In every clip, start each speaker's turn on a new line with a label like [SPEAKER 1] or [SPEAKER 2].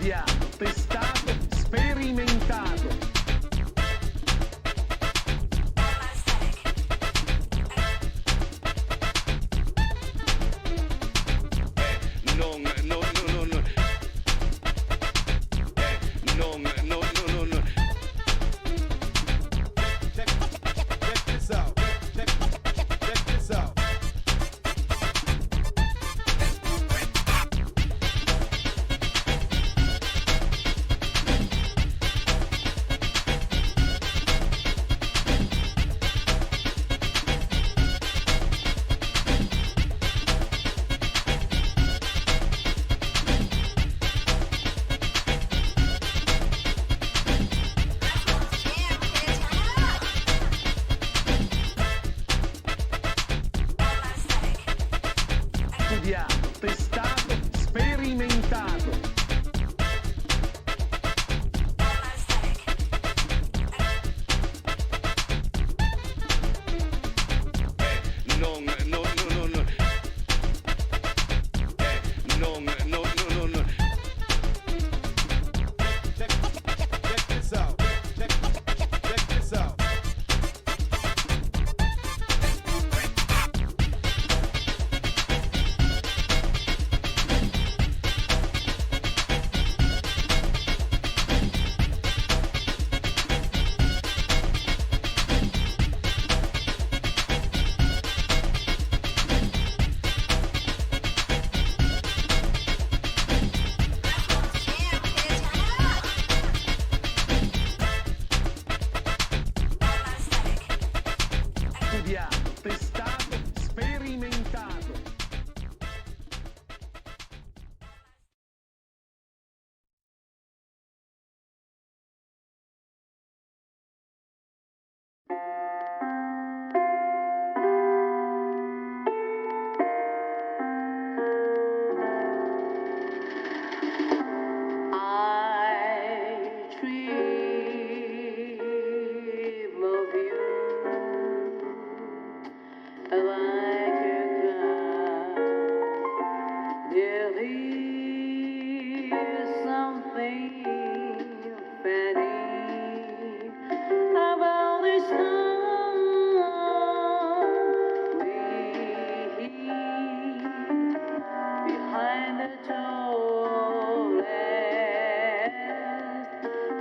[SPEAKER 1] studiato, testato, sperimentato. Studiato, testato, sperimentato. Studiato, testato, sperimentato.
[SPEAKER 2] I dream of you like a cloud. There is something funny about this song we hear behind the door.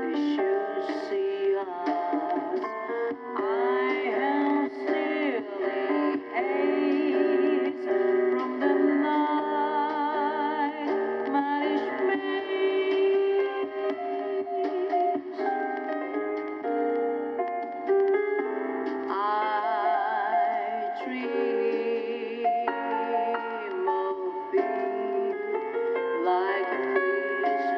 [SPEAKER 2] They should see us. I am silly haze from the night, manish maze. I dream of thee like a Christmas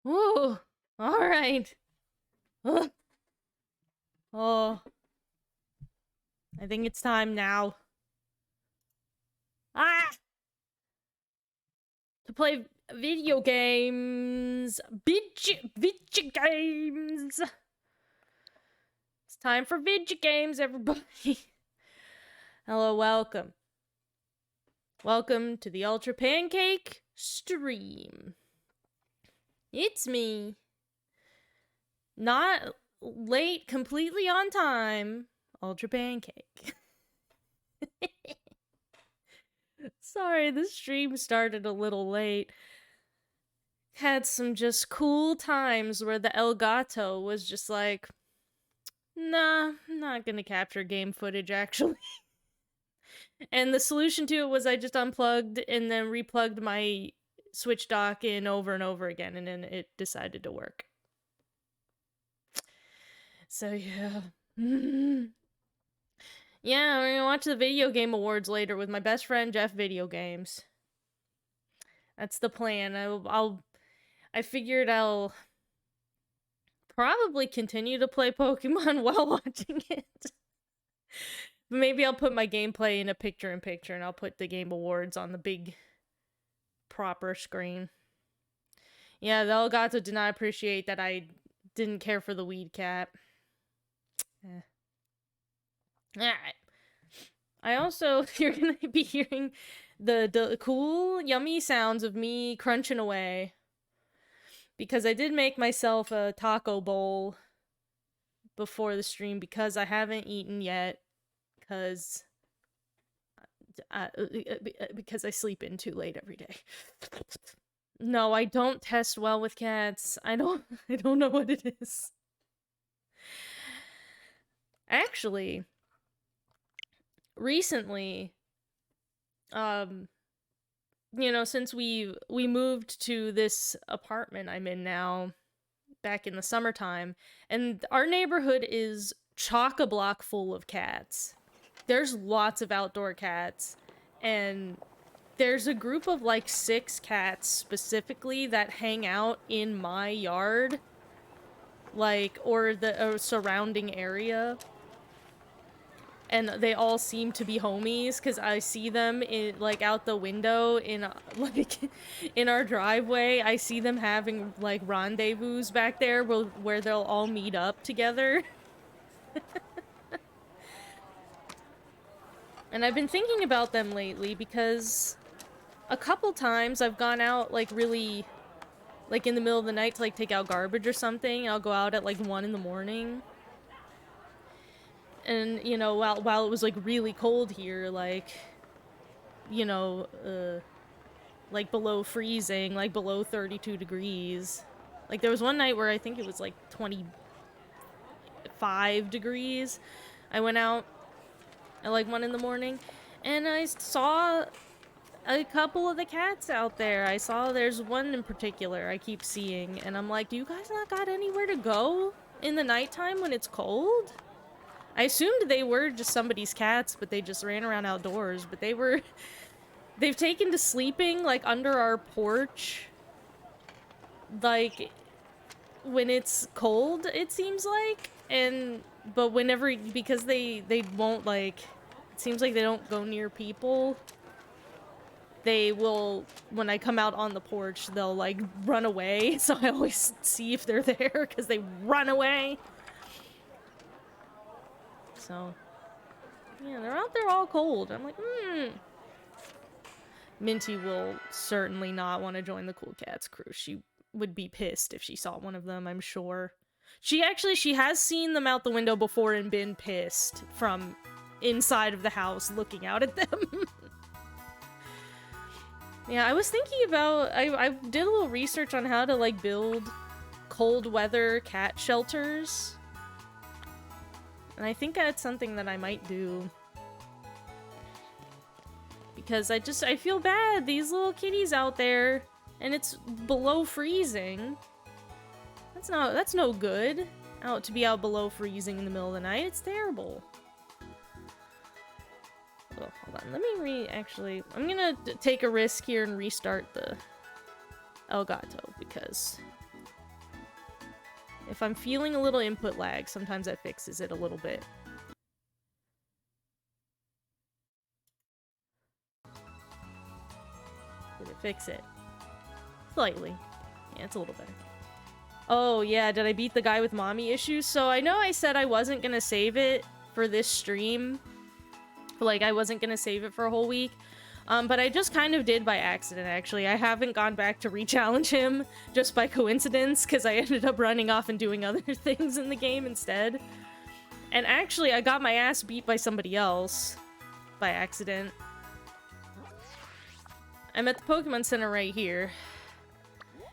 [SPEAKER 3] Ooh, all right. Ugh. Oh, I think it's time now. Ah! To play video games. Video games. It's time for video games, everybody. Hello, welcome. Welcome to the Ultra Pancake stream. It's me. Not late, completely on time. Ultra Pancake. Sorry, the stream started a little late. Had some just cool times where the Elgato was just like, nah, I'm not gonna capture game footage actually. And the solution to it was I just unplugged and then replugged my Switch dock in over and over again, and then it decided to work. So yeah. Yeah, we're gonna watch the video game awards later with my best friend Geoff Videogames. That's the plan. I figured I'll probably continue to play Pokemon while watching it. Maybe I'll put my gameplay in a picture-in-picture and I'll put the game awards on the big proper screen. Yeah, the Elgato did not appreciate that I didn't care for the weed cat. Alright. I also, you're gonna be hearing the cool, yummy sounds of me crunching away. Because I did make myself a taco bowl before the stream because I haven't eaten yet. Because I sleep in too late every day. No, I don't test well with cats. I don't know what it is. Actually, recently, you know, since we moved to this apartment I'm in now back in the summertime, and our neighborhood is chock-a-block full of cats. There's lots of outdoor cats, and there's a group of like 6 cats specifically that hang out in my yard, like, or the surrounding area. And they all seem to be homies because I see them in like out the window in like in our driveway. I see them having like rendezvous back there where they'll all meet up together. And I've been thinking about them lately because a couple times I've gone out like really like in the middle of the night to like take out garbage or something. I'll go out at like 1 in the morning. And, you know, while it was, like, really cold here, like, you know, like, below freezing, like, below 32 degrees. Like, there was one night where I think it was, like, 25 degrees. I went out at, like, 1 in the morning, and I saw a couple of the cats out there. I saw there's one in particular I keep seeing, and I'm like, do you guys not got anywhere to go in the nighttime when it's cold? I assumed they were just somebody's cats, but they just ran around outdoors. But they've taken to sleeping, like, under our porch. Like, when it's cold, it seems like. But whenever, because they won't, like, it seems like they don't go near people. They will, when I come out on the porch, they'll, like, run away. So I always see if they're there, because they run away. So, yeah, they're out there all cold. I'm like, Minty will certainly not want to join the Cool Cats crew. She would be pissed if she saw one of them, I'm sure. She has seen them out the window before and been pissed from inside of the house looking out at them. Yeah, I was thinking about, I did a little research on how to, like, build cold weather cat shelters. And I think that's something that I might do. Because I feel bad. These little kitties out there, and it's below freezing. That's no good. To be out below freezing in the middle of the night. It's terrible. Oh, hold on. Let me actually, I'm gonna take a risk here and restart the Elgato, because If I'm feeling a little input lag, sometimes that fixes it a little bit. Did it fix it? Slightly. Yeah, it's a little better. Oh, yeah, did I beat the guy with mommy issues? So I know I said I wasn't gonna save it for this stream. Like, I wasn't gonna save it for a whole week. But I just kind of did by accident, actually. I haven't gone back to re-challenge him just by coincidence, because I ended up running off and doing other things in the game instead. And actually, I got my ass beat by somebody else by accident. I'm at the Pokemon Center right here.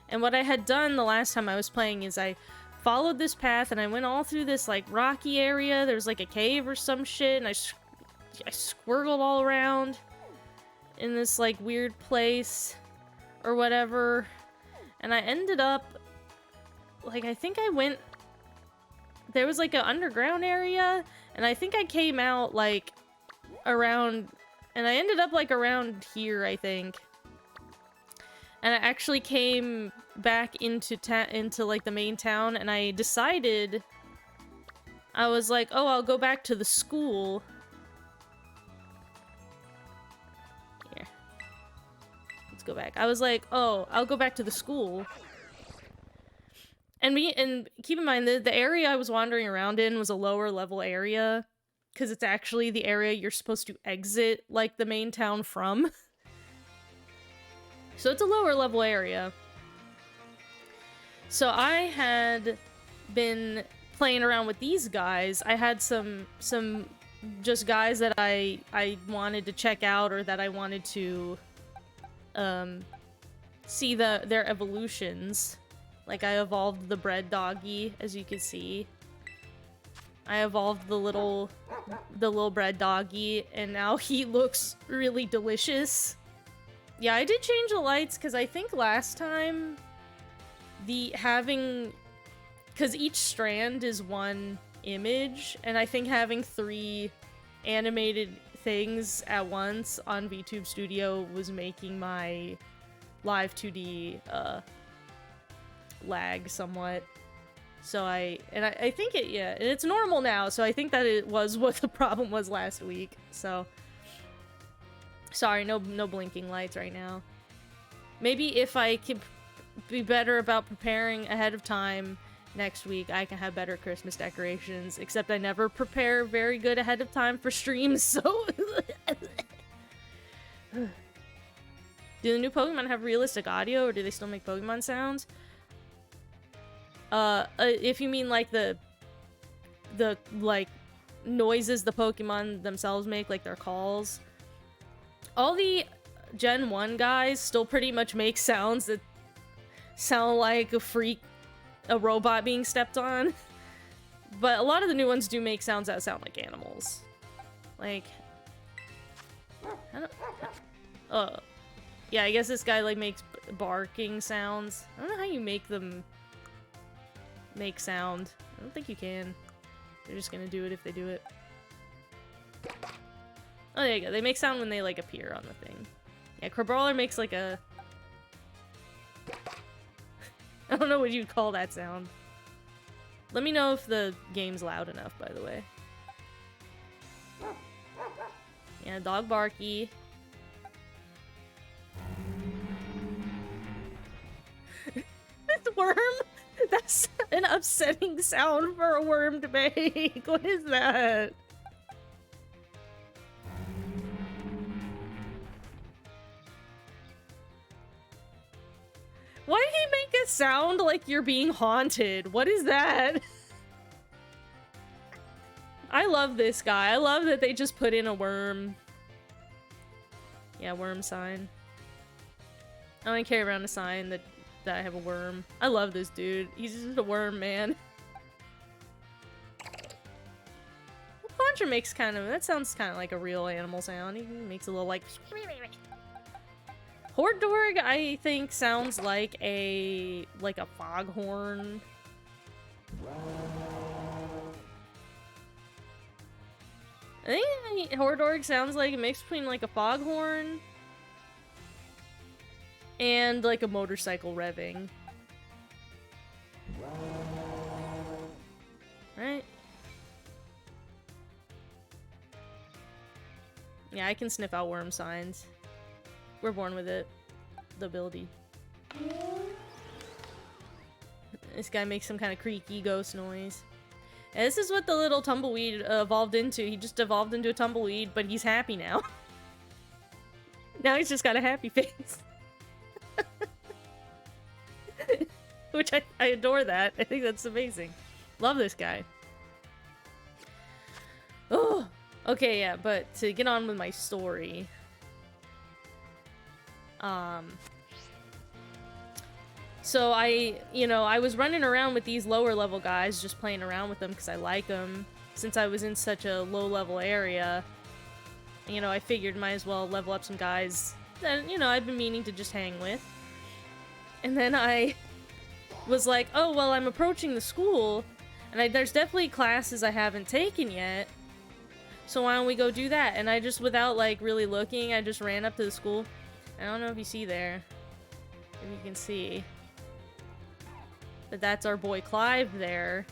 [SPEAKER 3] And what I had done the last time I was playing is I followed this path and I went all through this, like, rocky area. There's, like, a cave or some shit, and I squirreled all around in this, like, weird place or whatever. And I ended up, like, I think I went... There was, like, an underground area, and I think I came out, like, around... And I ended up, like, around here, I think. And I actually came back into like the main town, and I decided I was like, oh, I'll go back to the school. Here. Let's go back. I was like, oh, I'll go back to the school. And keep in mind that the area I was wandering around in was a lower level area, because it's actually the area you're supposed to exit like the main town from. So it's a lower level area. So I had been playing around with these guys. I had some just guys that I wanted to check out, or that I wanted to see their evolutions. Like, I evolved the bread doggy, as you can see. I evolved the little bread doggy, and now he looks really delicious. Yeah, I did change the lights, because I think last time, because each strand is one image, and I think having 3 animated things at once on VTube Studio was making my live 2D lag somewhat. So I think it's normal now, so I think that it was what the problem was last week, so... Sorry, no blinking lights right now. Maybe if I can be better about preparing ahead of time next week, I can have better Christmas decorations, except I never prepare very good ahead of time for streams, so... Do the new Pokemon have realistic audio, or do they still make Pokemon sounds? If you mean, like, the like, noises the Pokemon themselves make, like their calls... All the Gen 1 guys still pretty much make sounds that sound like a robot being stepped on. But a lot of the new ones do make sounds that sound like animals. Like... yeah, I guess this guy, like, makes barking sounds. I don't know how you make them make sound. I don't think you can. They're just gonna do it if they do it. Oh, there you go. They make sound when they, like, appear on the thing. Yeah, Crabrawler makes, like, a... I don't know what you'd call that sound. Let me know if the game's loud enough, by the way. Yeah, dog barky. Worm? That's an upsetting sound for a worm to make. What is that? Why did he make it sound like you're being haunted? What is that? I love this guy. I love that they just put in a worm. Yeah, worm sign. I want to carry around a sign that I have a worm. I love this dude. He's just a worm, man. Contra makes that sounds kind of like a real animal sound. He makes a little like... Hordorg, I think, sounds like a foghorn. I think Hordorg sounds like a mix between like a foghorn and like a motorcycle revving. right? Yeah, I can sniff out worm signs. We're born with it. The ability. This guy makes some kind of creaky ghost noise. And this is what the little tumbleweed evolved into. He just evolved into a tumbleweed, but he's happy now. Now he's just got a happy face. Which I adore that. I think that's amazing. Love this guy. Oh, okay, yeah, but to get on with my story. So I was running around with these lower level guys, just playing around with them because I like them. Since I was in such a low level area, I figured might as well level up some guys that, I've been meaning to just hang with. And then I was like, oh, well, I'm approaching the school, and there's definitely classes I haven't taken yet. So why don't we go do that? And I just, without, like, really looking, I just ran up to the school. I don't know if you see there. If you can see. But that's our boy Clive there.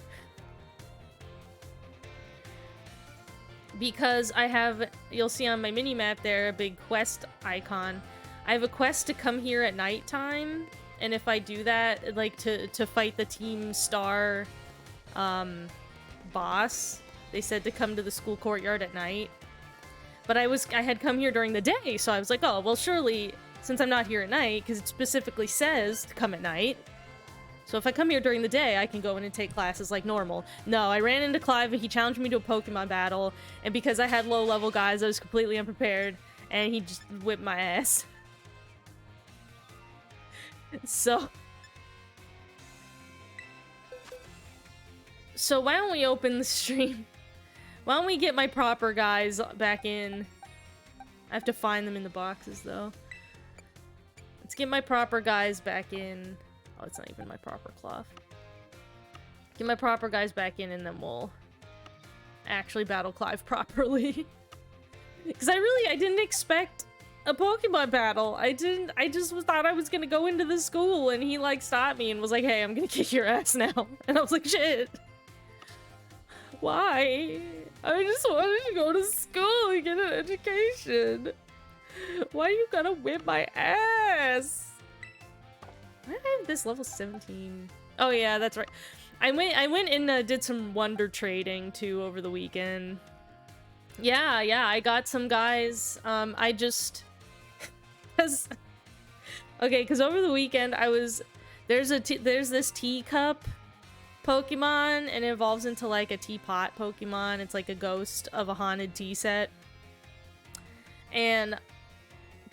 [SPEAKER 3] Because I have, you'll see on my mini-map there, a big quest icon. I have a quest to come here at nighttime. And if I do that, like, to fight the Team Star, boss, they said to come to the school courtyard at night. But I had come here during the day, so I was like, oh, well, surely, since I'm not here at night, because it specifically says to come at night, so if I come here during the day, I can go in and take classes like normal. No, I ran into Clive, and he challenged me to a Pokemon battle, and because I had low-level guys, I was completely unprepared, and he just whipped my ass. So why don't we open the stream? Why don't we get my proper guys back in? I have to find them in the boxes, though. Let's get my proper guys back in. Oh, it's not even my proper cloth. Get my proper guys back in, and then we'll actually battle Clive properly. Because I didn't expect a Pokemon battle. I just thought I was gonna go into the school, and he, like, stopped me and was like, hey, I'm gonna kick your ass now. And I was like, shit. Why? I just wanted to go to school and get an education. Why you gotta whip my ass? Why did I have this level 17? Oh yeah, that's right. I went and did some wonder trading too over the weekend. Yeah, I got some guys. I just because over the weekend there's this teacup Pokemon, and it evolves into like a teapot Pokemon. It's like a ghost of a haunted tea set. And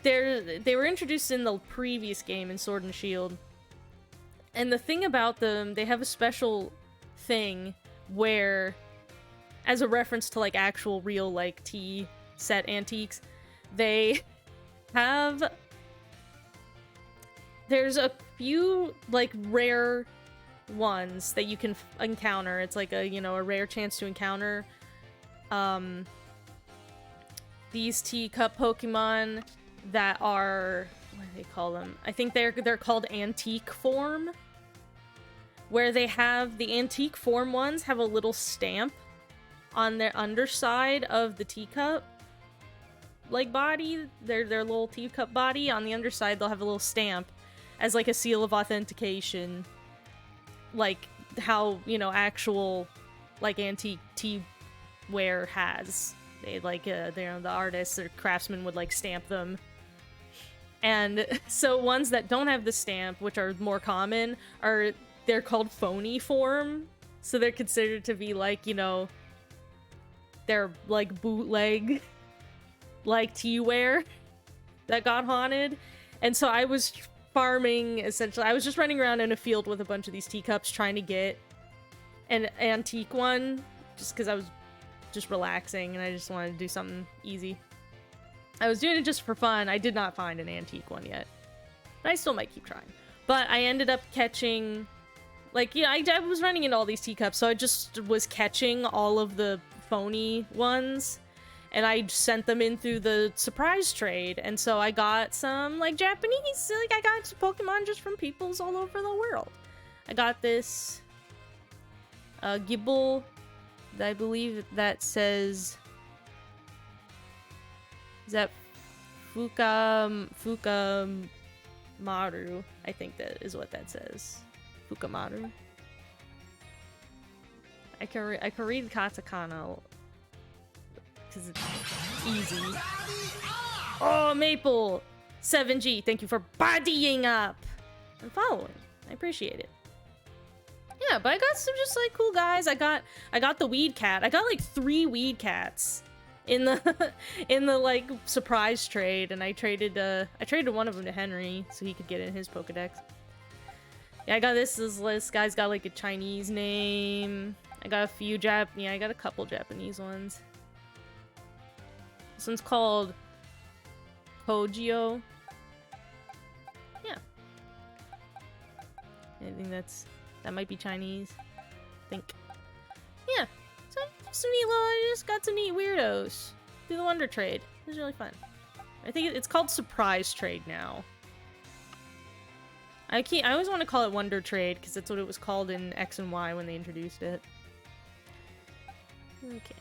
[SPEAKER 3] they were introduced in the previous game in Sword and Shield. And the thing about them, they have a special thing where, as a reference to like actual real like tea set antiques, there's a few like rare ones that you can encounter. It's like a rare chance to encounter these teacup Pokemon that are, what do they call them? I think they're called antique form, where they have the antique form ones have a little stamp on their underside of the teacup like body, their little teacup body. On the underside they'll have a little stamp as like a seal of authentication, like how actual like antique tea ware has. They like the artists or craftsmen would like stamp them. And so ones that don't have the stamp, which are more common, they're called phony form. So they're considered to be like, they're like bootleg, like teaware that got haunted. And so I was farming, essentially. I was just running around in a field with a bunch of these teacups trying to get an antique one, just because I was just relaxing and I just wanted to do something easy. I was doing it just for fun. I did not find an antique one yet. I still might keep trying. But I ended up catching, like, I was running into all these teacups, so I just was catching all of the phony ones, and I sent them in through the surprise trade, and so I got some, like, Japanese, like, I got some Pokemon just from peoples all over the world. I got this, Gible I believe that says... Is that Fukamaru? I think that is what that says. Fukamaru. I can read katakana because it's easy. Oh, Maple 7G, thank you for bodying up and following. I appreciate it. Yeah, but I got some just like cool guys. I got the weed cat. I got like 3 weed cats in the in the like surprise trade, and I traded one of them to Henry so he could get in his Pokedex. Yeah, I got this guy's got like a Chinese name. I got a few I got a couple Japanese ones. This one's called Kojio. Yeah. I think that might be Chinese. I think. Yeah. So some neat I just got some neat weirdos. Do the Wonder Trade. It was really fun. I think it's called Surprise Trade now. I always want to call it Wonder Trade because that's what it was called in X and Y when they introduced it. Okay.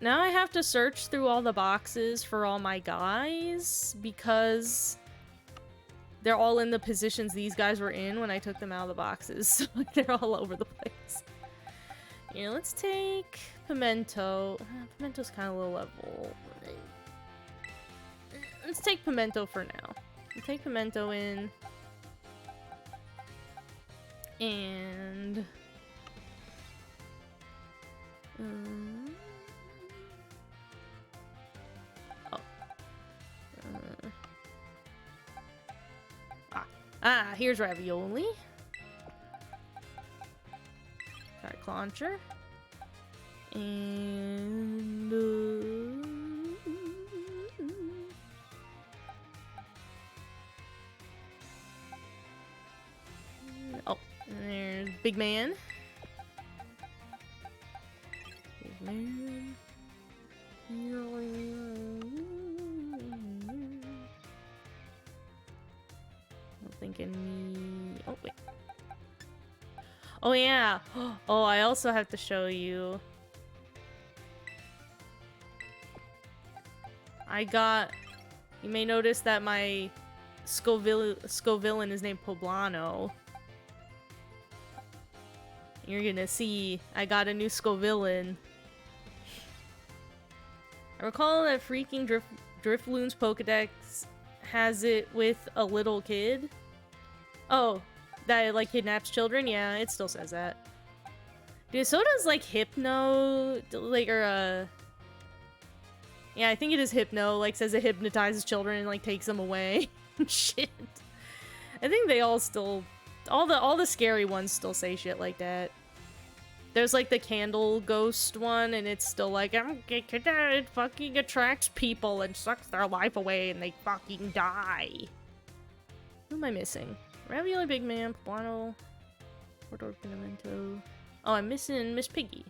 [SPEAKER 3] Now I have to search through all the boxes for all my guys because they're all in the positions these guys were in when I took them out of the boxes. So they're all over the place. Yeah, let's take Pimento. Pimento's kind of low level. Let's take Pimento for now. We'll take Pimento in. And... here's Ravioli. Got Clauncher. And... oh, and there's Big Man. Big Man. I'm thinking me... oh, wait. Oh, yeah. Oh, I also have to show you. I got... you may notice that my Scovillain is named Poblano. You're gonna see I got a new Scovillain. I recall that freaking Drifloon's Pokedex has it with a little kid. Oh, that it, like, kidnaps children? Yeah, it still says that. Dude, so does, like, Hypno, like, or, yeah, I think it is Hypno, like, says it hypnotizes children and, like, takes them away. Shit. I think they all still... all the scary ones still say shit like that. There's, like, the Candle Ghost one, and it's still like, it fucking attracts people and sucks their life away, and they fucking die. Who am I missing? Ravioli, Big Man, Poblano, Porto Pinamento. Oh, I'm missing Miss Piggy.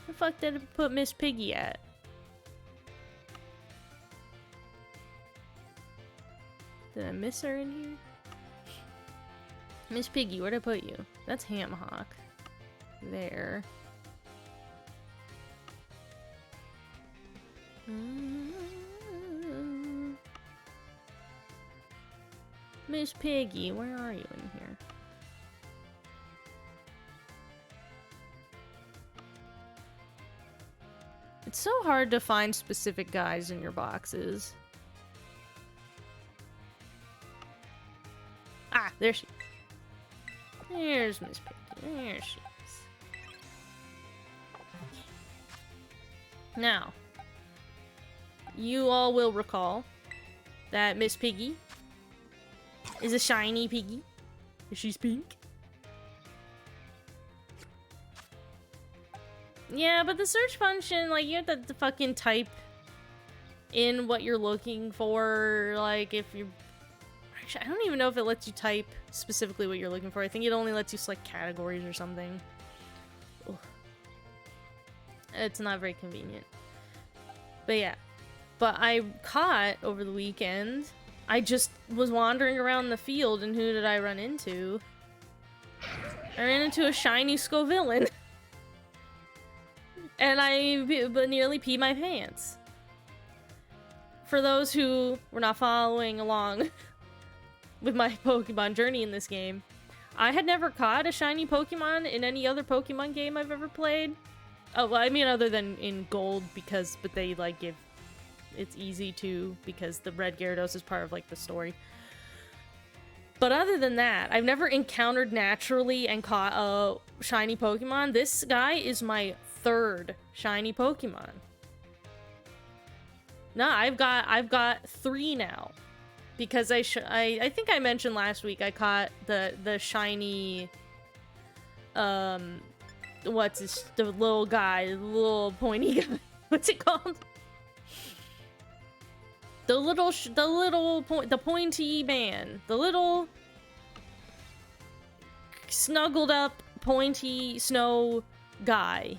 [SPEAKER 3] Where the fuck did I put Miss Piggy at? Did I miss her in here? Miss Piggy, where'd I put you? That's Hamhawk. There. Miss Piggy, where are you in here? It's so hard to find specific guys in your boxes. Ah, there she is. There's Miss Piggy. There she is. Now, you all will recall that Miss Piggy is a shiny piggy. She's pink. Yeah, but the search function, like, you have to fucking type in what you're looking for. Like, if you... actually, I don't even know if it lets you type specifically what you're looking for. I think it only lets you select categories or something. Ugh. It's not very convenient. But yeah. But I caught over the weekend... I just was wandering around the field, and who did I run into? I ran into a shiny Scovillain. And I nearly peed my pants. For those who were not following along with my Pokemon journey in this game, I had never caught a shiny Pokemon in any other Pokemon game I've ever played. Oh, well, I mean, other than in Gold, but they, like, it's easy to, because the Red Gyarados is part of, like, the story. But other than that, I've never encountered naturally and caught a shiny Pokemon. This guy is my third shiny Pokemon. No, I've got 3 now. Because I think I mentioned last week I caught the shiny the little guy, the little pointy guy. What's it called? The pointy man. The little snuggled up pointy snow guy.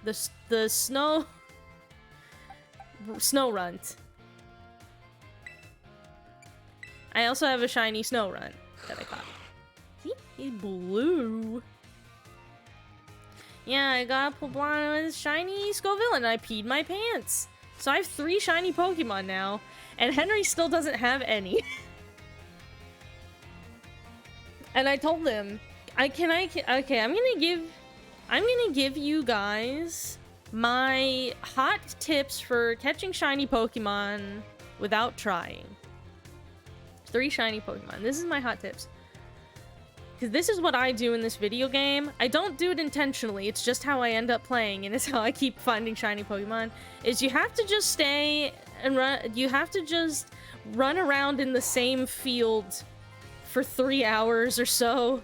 [SPEAKER 3] The snow runt. I also have a shiny snow runt that I caught. See? He's blue. Yeah, I got Poblano's shiny Scovillain and I peed my pants. So I have 3 shiny Pokemon now, and Henry still doesn't have any. And I told him, I'm gonna give you guys my hot tips for catching shiny Pokemon without trying. 3 shiny Pokemon. This is my hot tips. Because this is what I do in this video game. I don't do it intentionally. It's just how I end up playing, and it's how I keep finding shiny Pokemon. Is you have to just stay and run. You have to just run around in the same field for 3 hours or so,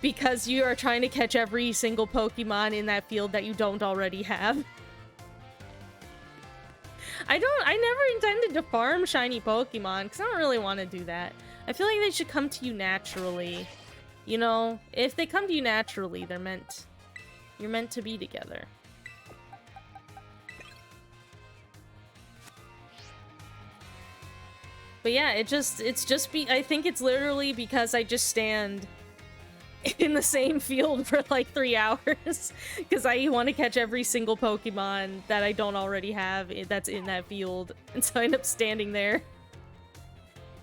[SPEAKER 3] because you are trying to catch every single Pokemon in that field that you don't already have. I never intended to farm shiny Pokemon, because I don't really want to do that. I feel like they should come to you naturally. You know, if they come to you naturally, you're meant to be together. But yeah, I think it's literally because I just stand in the same field for like 3 hours because I want to catch every single Pokemon that I don't already have that's in that field, and so I end up standing there.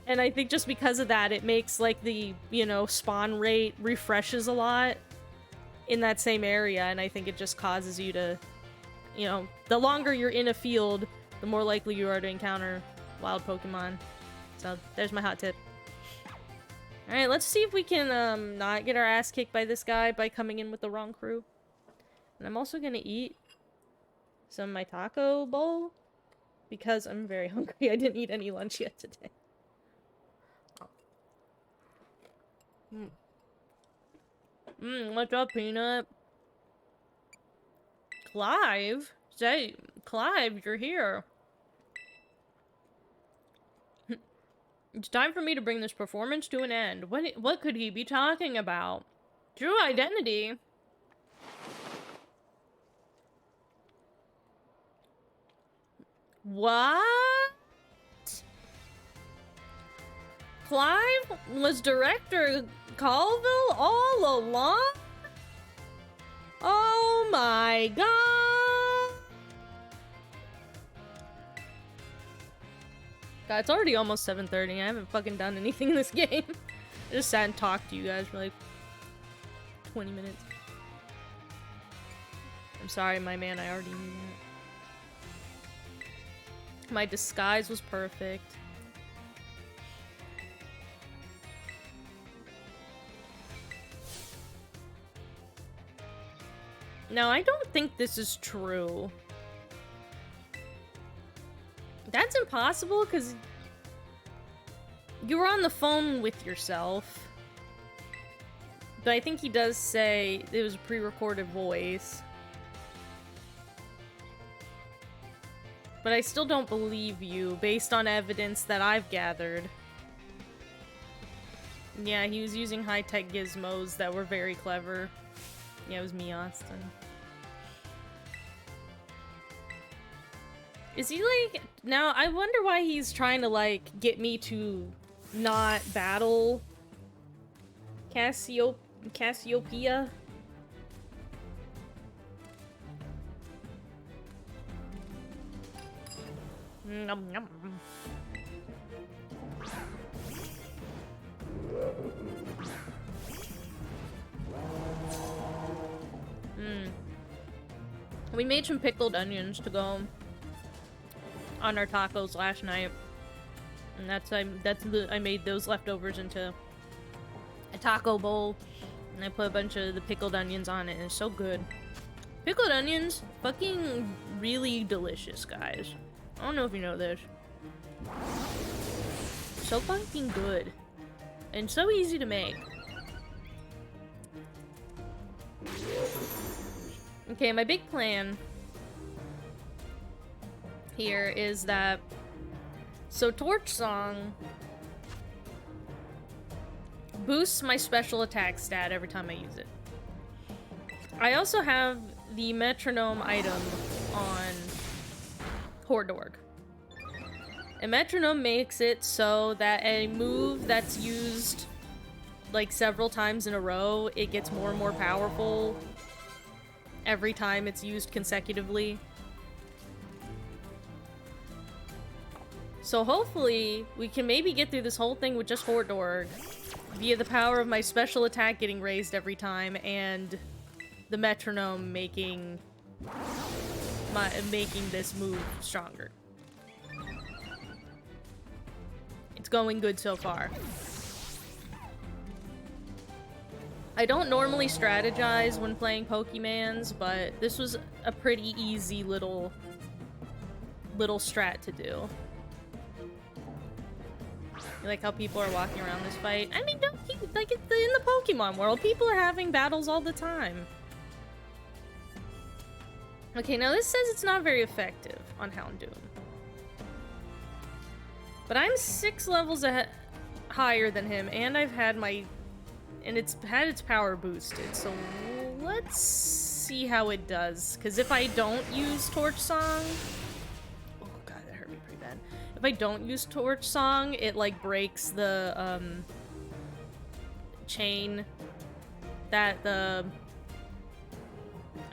[SPEAKER 3] And I think just because of that, it makes like the, you know, spawn rate refreshes a lot in that same area, and I think it just causes you to, you know, the longer you're in a field, the more likely you are to encounter wild Pokemon. So there's my hot tip. Alright, let's see if we can not get our ass kicked by this guy by coming in with the wrong crew. And I'm also gonna eat some of my taco bowl because I'm very hungry. I didn't eat any lunch yet today. What's up, Peanut? Clive? Say, Clive, you're here. It's time for me to bring this performance to an end. What could he be talking about? True identity? What? Clive was Director Colville all along? Oh my god! God, it's already almost 7:30. I haven't fucking done anything in this game. I just sat and talked to you guys for like 20 minutes. I'm sorry, my man, I already knew that. My disguise was perfect. Now, I don't think this is true. That's impossible, because you were on the phone with yourself. But I think he does say it was a pre-recorded voice. But I still don't believe you, based on evidence that I've gathered. Yeah, he was using high-tech gizmos that were very clever. Yeah, it was me, Austin. Is he like... Now, I wonder why he's trying to, like, get me to not battle Cassiopeia. Nom, nom. We made some pickled onions to go on our tacos last night, and I made those leftovers into a taco bowl, and I put a bunch of the pickled onions on it, and it's so good. Pickled onions, fucking really delicious, guys. I don't know if you know this. So fucking good, and so easy to make. Okay, my big plan here is that... So, Torch Song boosts my special attack stat every time I use it. I also have the metronome item on Hordorg. And metronome makes it so that a move that's used like several times in a row, it gets more and more powerful every time it's used consecutively. So hopefully we can maybe get through this whole thing with just Hordorg via the power of my special attack getting raised every time and the metronome making this move stronger. It's going good so far. I don't normally strategize when playing Pokemans, but this was a pretty easy little strat to do. You like how people are walking around this fight? I mean, like in the Pokemon world, people are having battles all the time. Okay, now this says it's not very effective on Houndoom. But I'm 6 levels higher than him, and I've had my... And it's had its power boosted, so let's see how it does. Because if I don't use Torch Song... Oh god, that hurt me pretty bad. If I don't use Torch Song, it like breaks the chain that the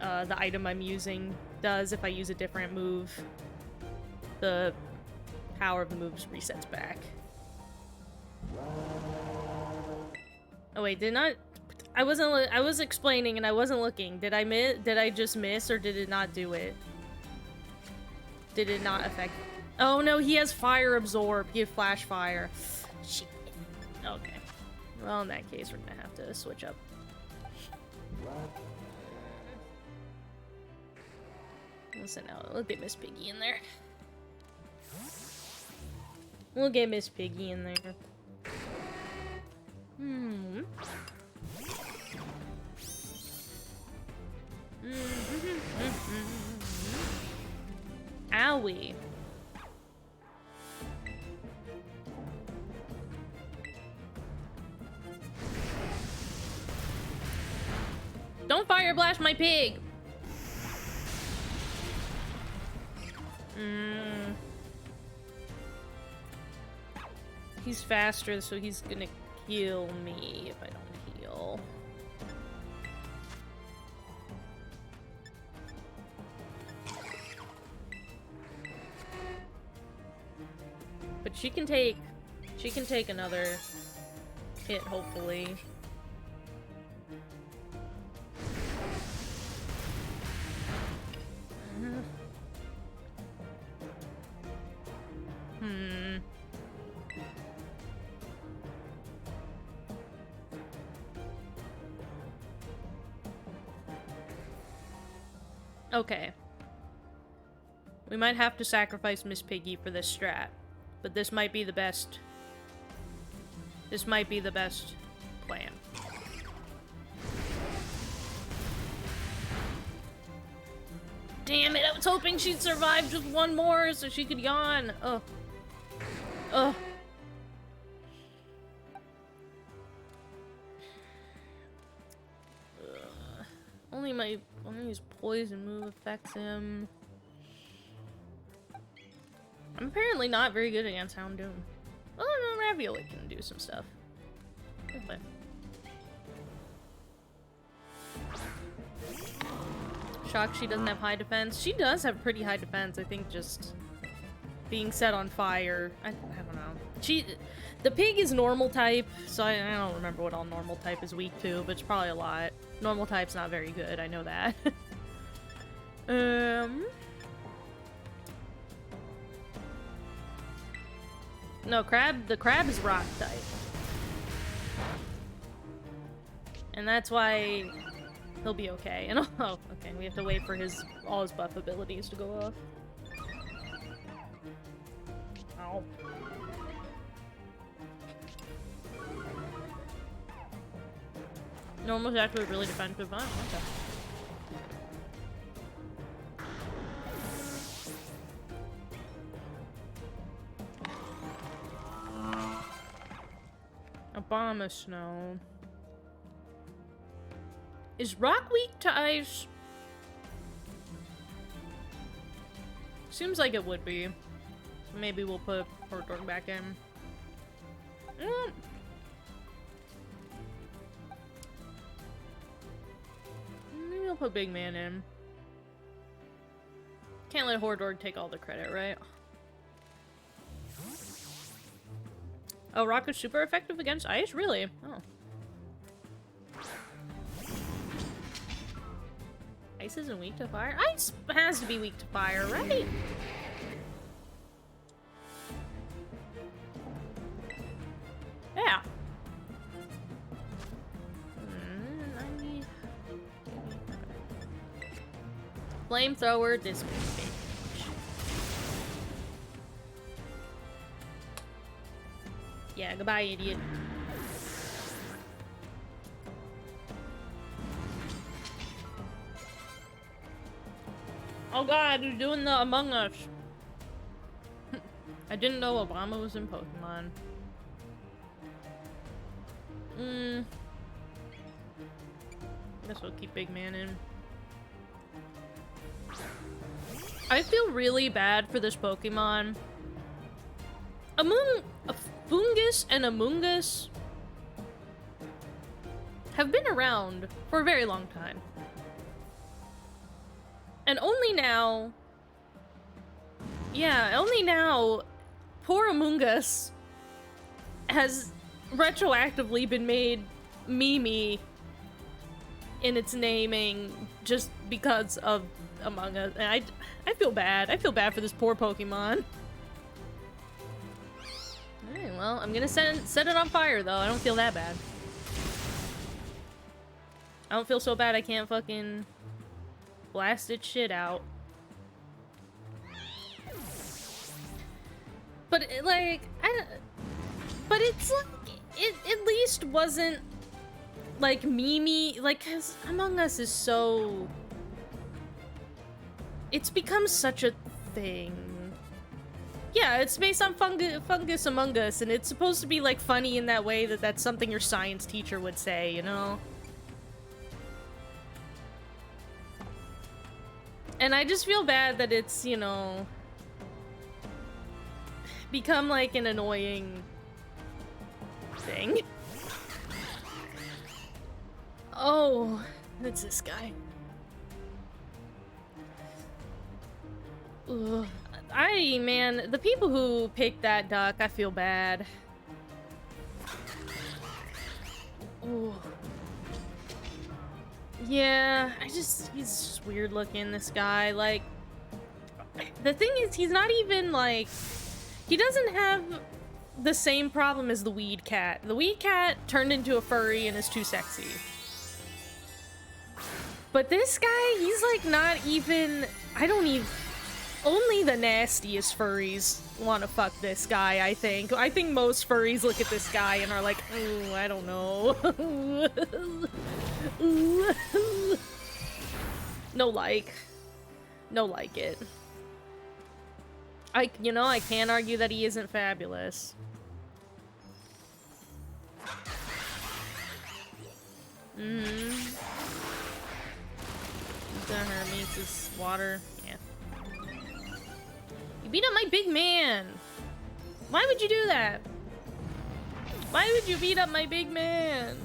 [SPEAKER 3] item I'm using does. If I use a different move, the power of the moves resets back. Oh wait, I was explaining and I wasn't looking. Did I just miss, or did it not do it? Did it not affect? Oh no, he has Fire Absorb. He has Flash Fire. Shit. Okay. Well, in that case, we're gonna have to switch up. Listen, now we'll get Miss Piggy in there. We'll get Miss Piggy in there. Owie. Don't fire blast my pig! He's faster, so he's gonna kill me if I don't heal. But she can take another hit, hopefully. Okay. We might have to sacrifice Miss Piggy for this strat, but this might be the best. This might be the best plan. Damn it, I was hoping she'd survive just one more so she could yawn. Ugh. Ugh. Only his poison move affects him. I'm apparently not very good against Houndoom. Oh no, Ravioli can do some stuff. Okay. Shocked she doesn't have high defense. She does have pretty high defense. I think just being set on fire. I don't know. The pig is normal type, so I don't remember what all normal type is weak to, but it's probably a lot. Normal type's not very good, I know that. No, the crab is rock type. And that's why he'll be okay. And oh, okay, we have to wait for all his buff abilities to go off. Ow. Normal's actually really defensive. Oh, okay. A bomb of snow. Is rock weak to ice? Seems like it would be. Maybe we'll put Hortorg back in. Maybe I'll put Big Man in. Can't let Hortorg take all the credit, right? Oh, rock is super effective against ice? Really? Oh. Ice isn't weak to fire? Ice has to be weak to fire, right? Yeah. Flamethrower, this bitch. Yeah, goodbye, idiot. Oh god, you're doing the Among Us. I didn't know Obama was in Pokemon. Guess we'll keep Big Man in. I feel really bad for this Pokemon. Fungus and Amoonguss have been around for a very long time. And only now... Yeah, only now, poor Amoonguss has retroactively been made Mimi in its naming just because of Among Us. And I feel bad. I feel bad for this poor Pokemon. Alright, well, I'm gonna set it on fire, though. I don't feel that bad. I don't feel so bad I can't fucking blast its shit out. But, like, but it's like, it at least wasn't, like, Mimi, like, 'cause Among Us is so... It's become such a thing. Yeah, it's based on Fungus Among Us, and it's supposed to be, like, funny in that way that that's something your science teacher would say, you know? And I just feel bad that it's, you know, become, like, an annoying thing. Oh, it's this guy. Ugh. Man, the people who picked that duck, I feel bad. Ooh. Yeah, he's just weird looking, this guy. Like, the thing is, he's not even, like, he doesn't have the same problem as the weed cat. The weed cat turned into a furry and is too sexy. But this guy, he's, like, not even, only the nastiest furries want to fuck this guy, I think. I think most furries look at this guy and are like, ooh, I don't know. No like. No like it. I can't argue that he isn't fabulous. The Hermes is water. Yeah. You beat up my big man! Why would you do that? Why would you beat up my big man?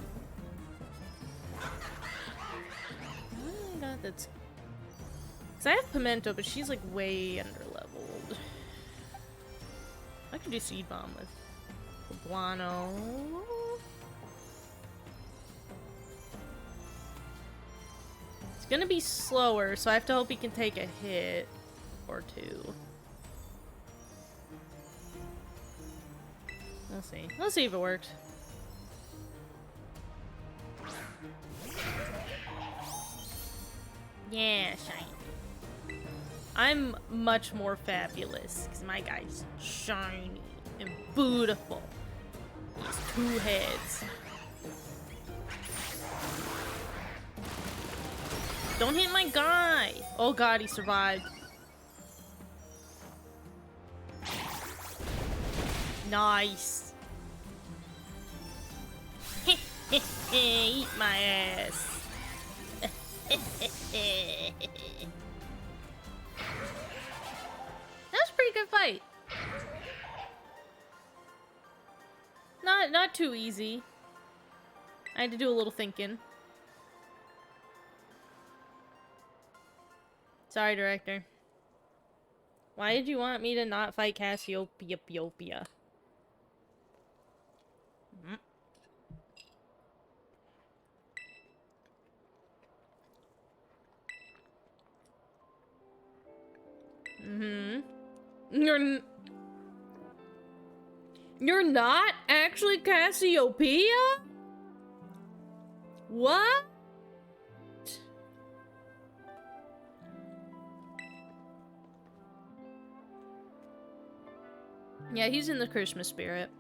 [SPEAKER 3] Oh my god, that's... I have Pimento, but she's like way underleveled. I could do Seed Bomb with Guano. It's gonna be slower, so I have to hope he can take a hit or two. We'll see. Let's see if it works. Yeah, shiny. I'm much more fabulous because my guy's shiny and beautiful. He has 2 heads. Don't hit my guy! Oh god, he survived. Nice. Eat my ass. That was a pretty good fight. Not too easy. I had to do a little thinking. Sorry, director. Why did you want me to not fight Cassiopeia? You're not actually Cassiopeia? What? Yeah, he's in the Christmas spirit.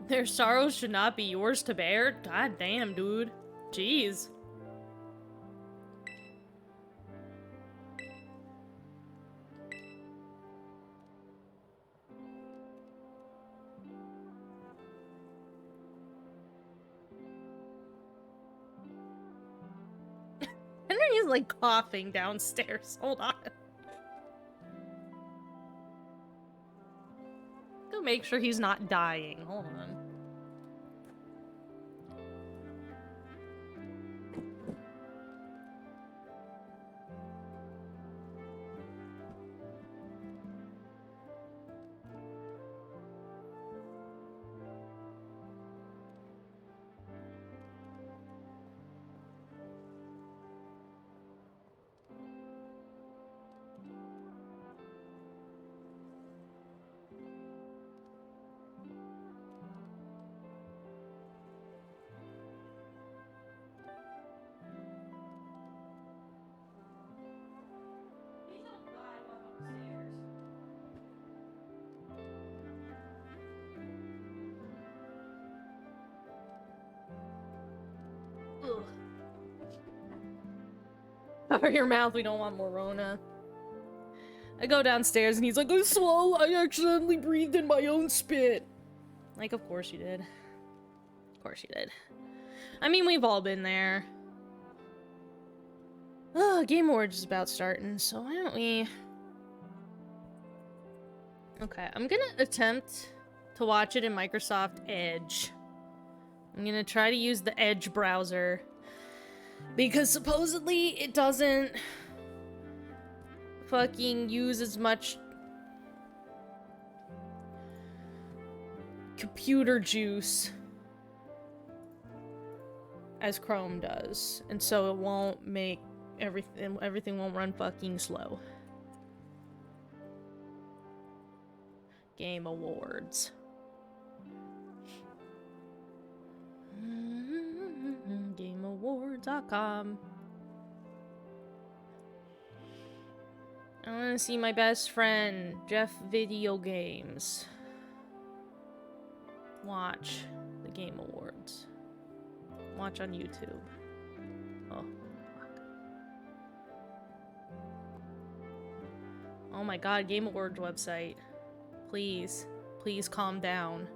[SPEAKER 3] Their sorrows should not be yours to bear? God damn, dude. Jeez. Henry is like coughing downstairs. Hold on. Go make sure he's not dying. Hold on. Cover your mouth, we don't want more Rona. I go downstairs and he's like, I accidentally breathed in my own spit. Like, of course you did. Of course you did. I mean, we've all been there. Oh, Game Awards is about starting, so why don't we... Okay, I'm gonna attempt to watch it in Microsoft Edge. I'm gonna try to use the Edge browser. Because supposedly it doesn't fucking use as much computer juice as Chrome does. And so it won't make everything won't run fucking slow. Game Awards. GameAwards.com. I want to see my best friend, Geoff Videogames. Watch the Game Awards. Watch on YouTube. Oh, fuck. Oh my god, Game Awards website. Please, please calm down.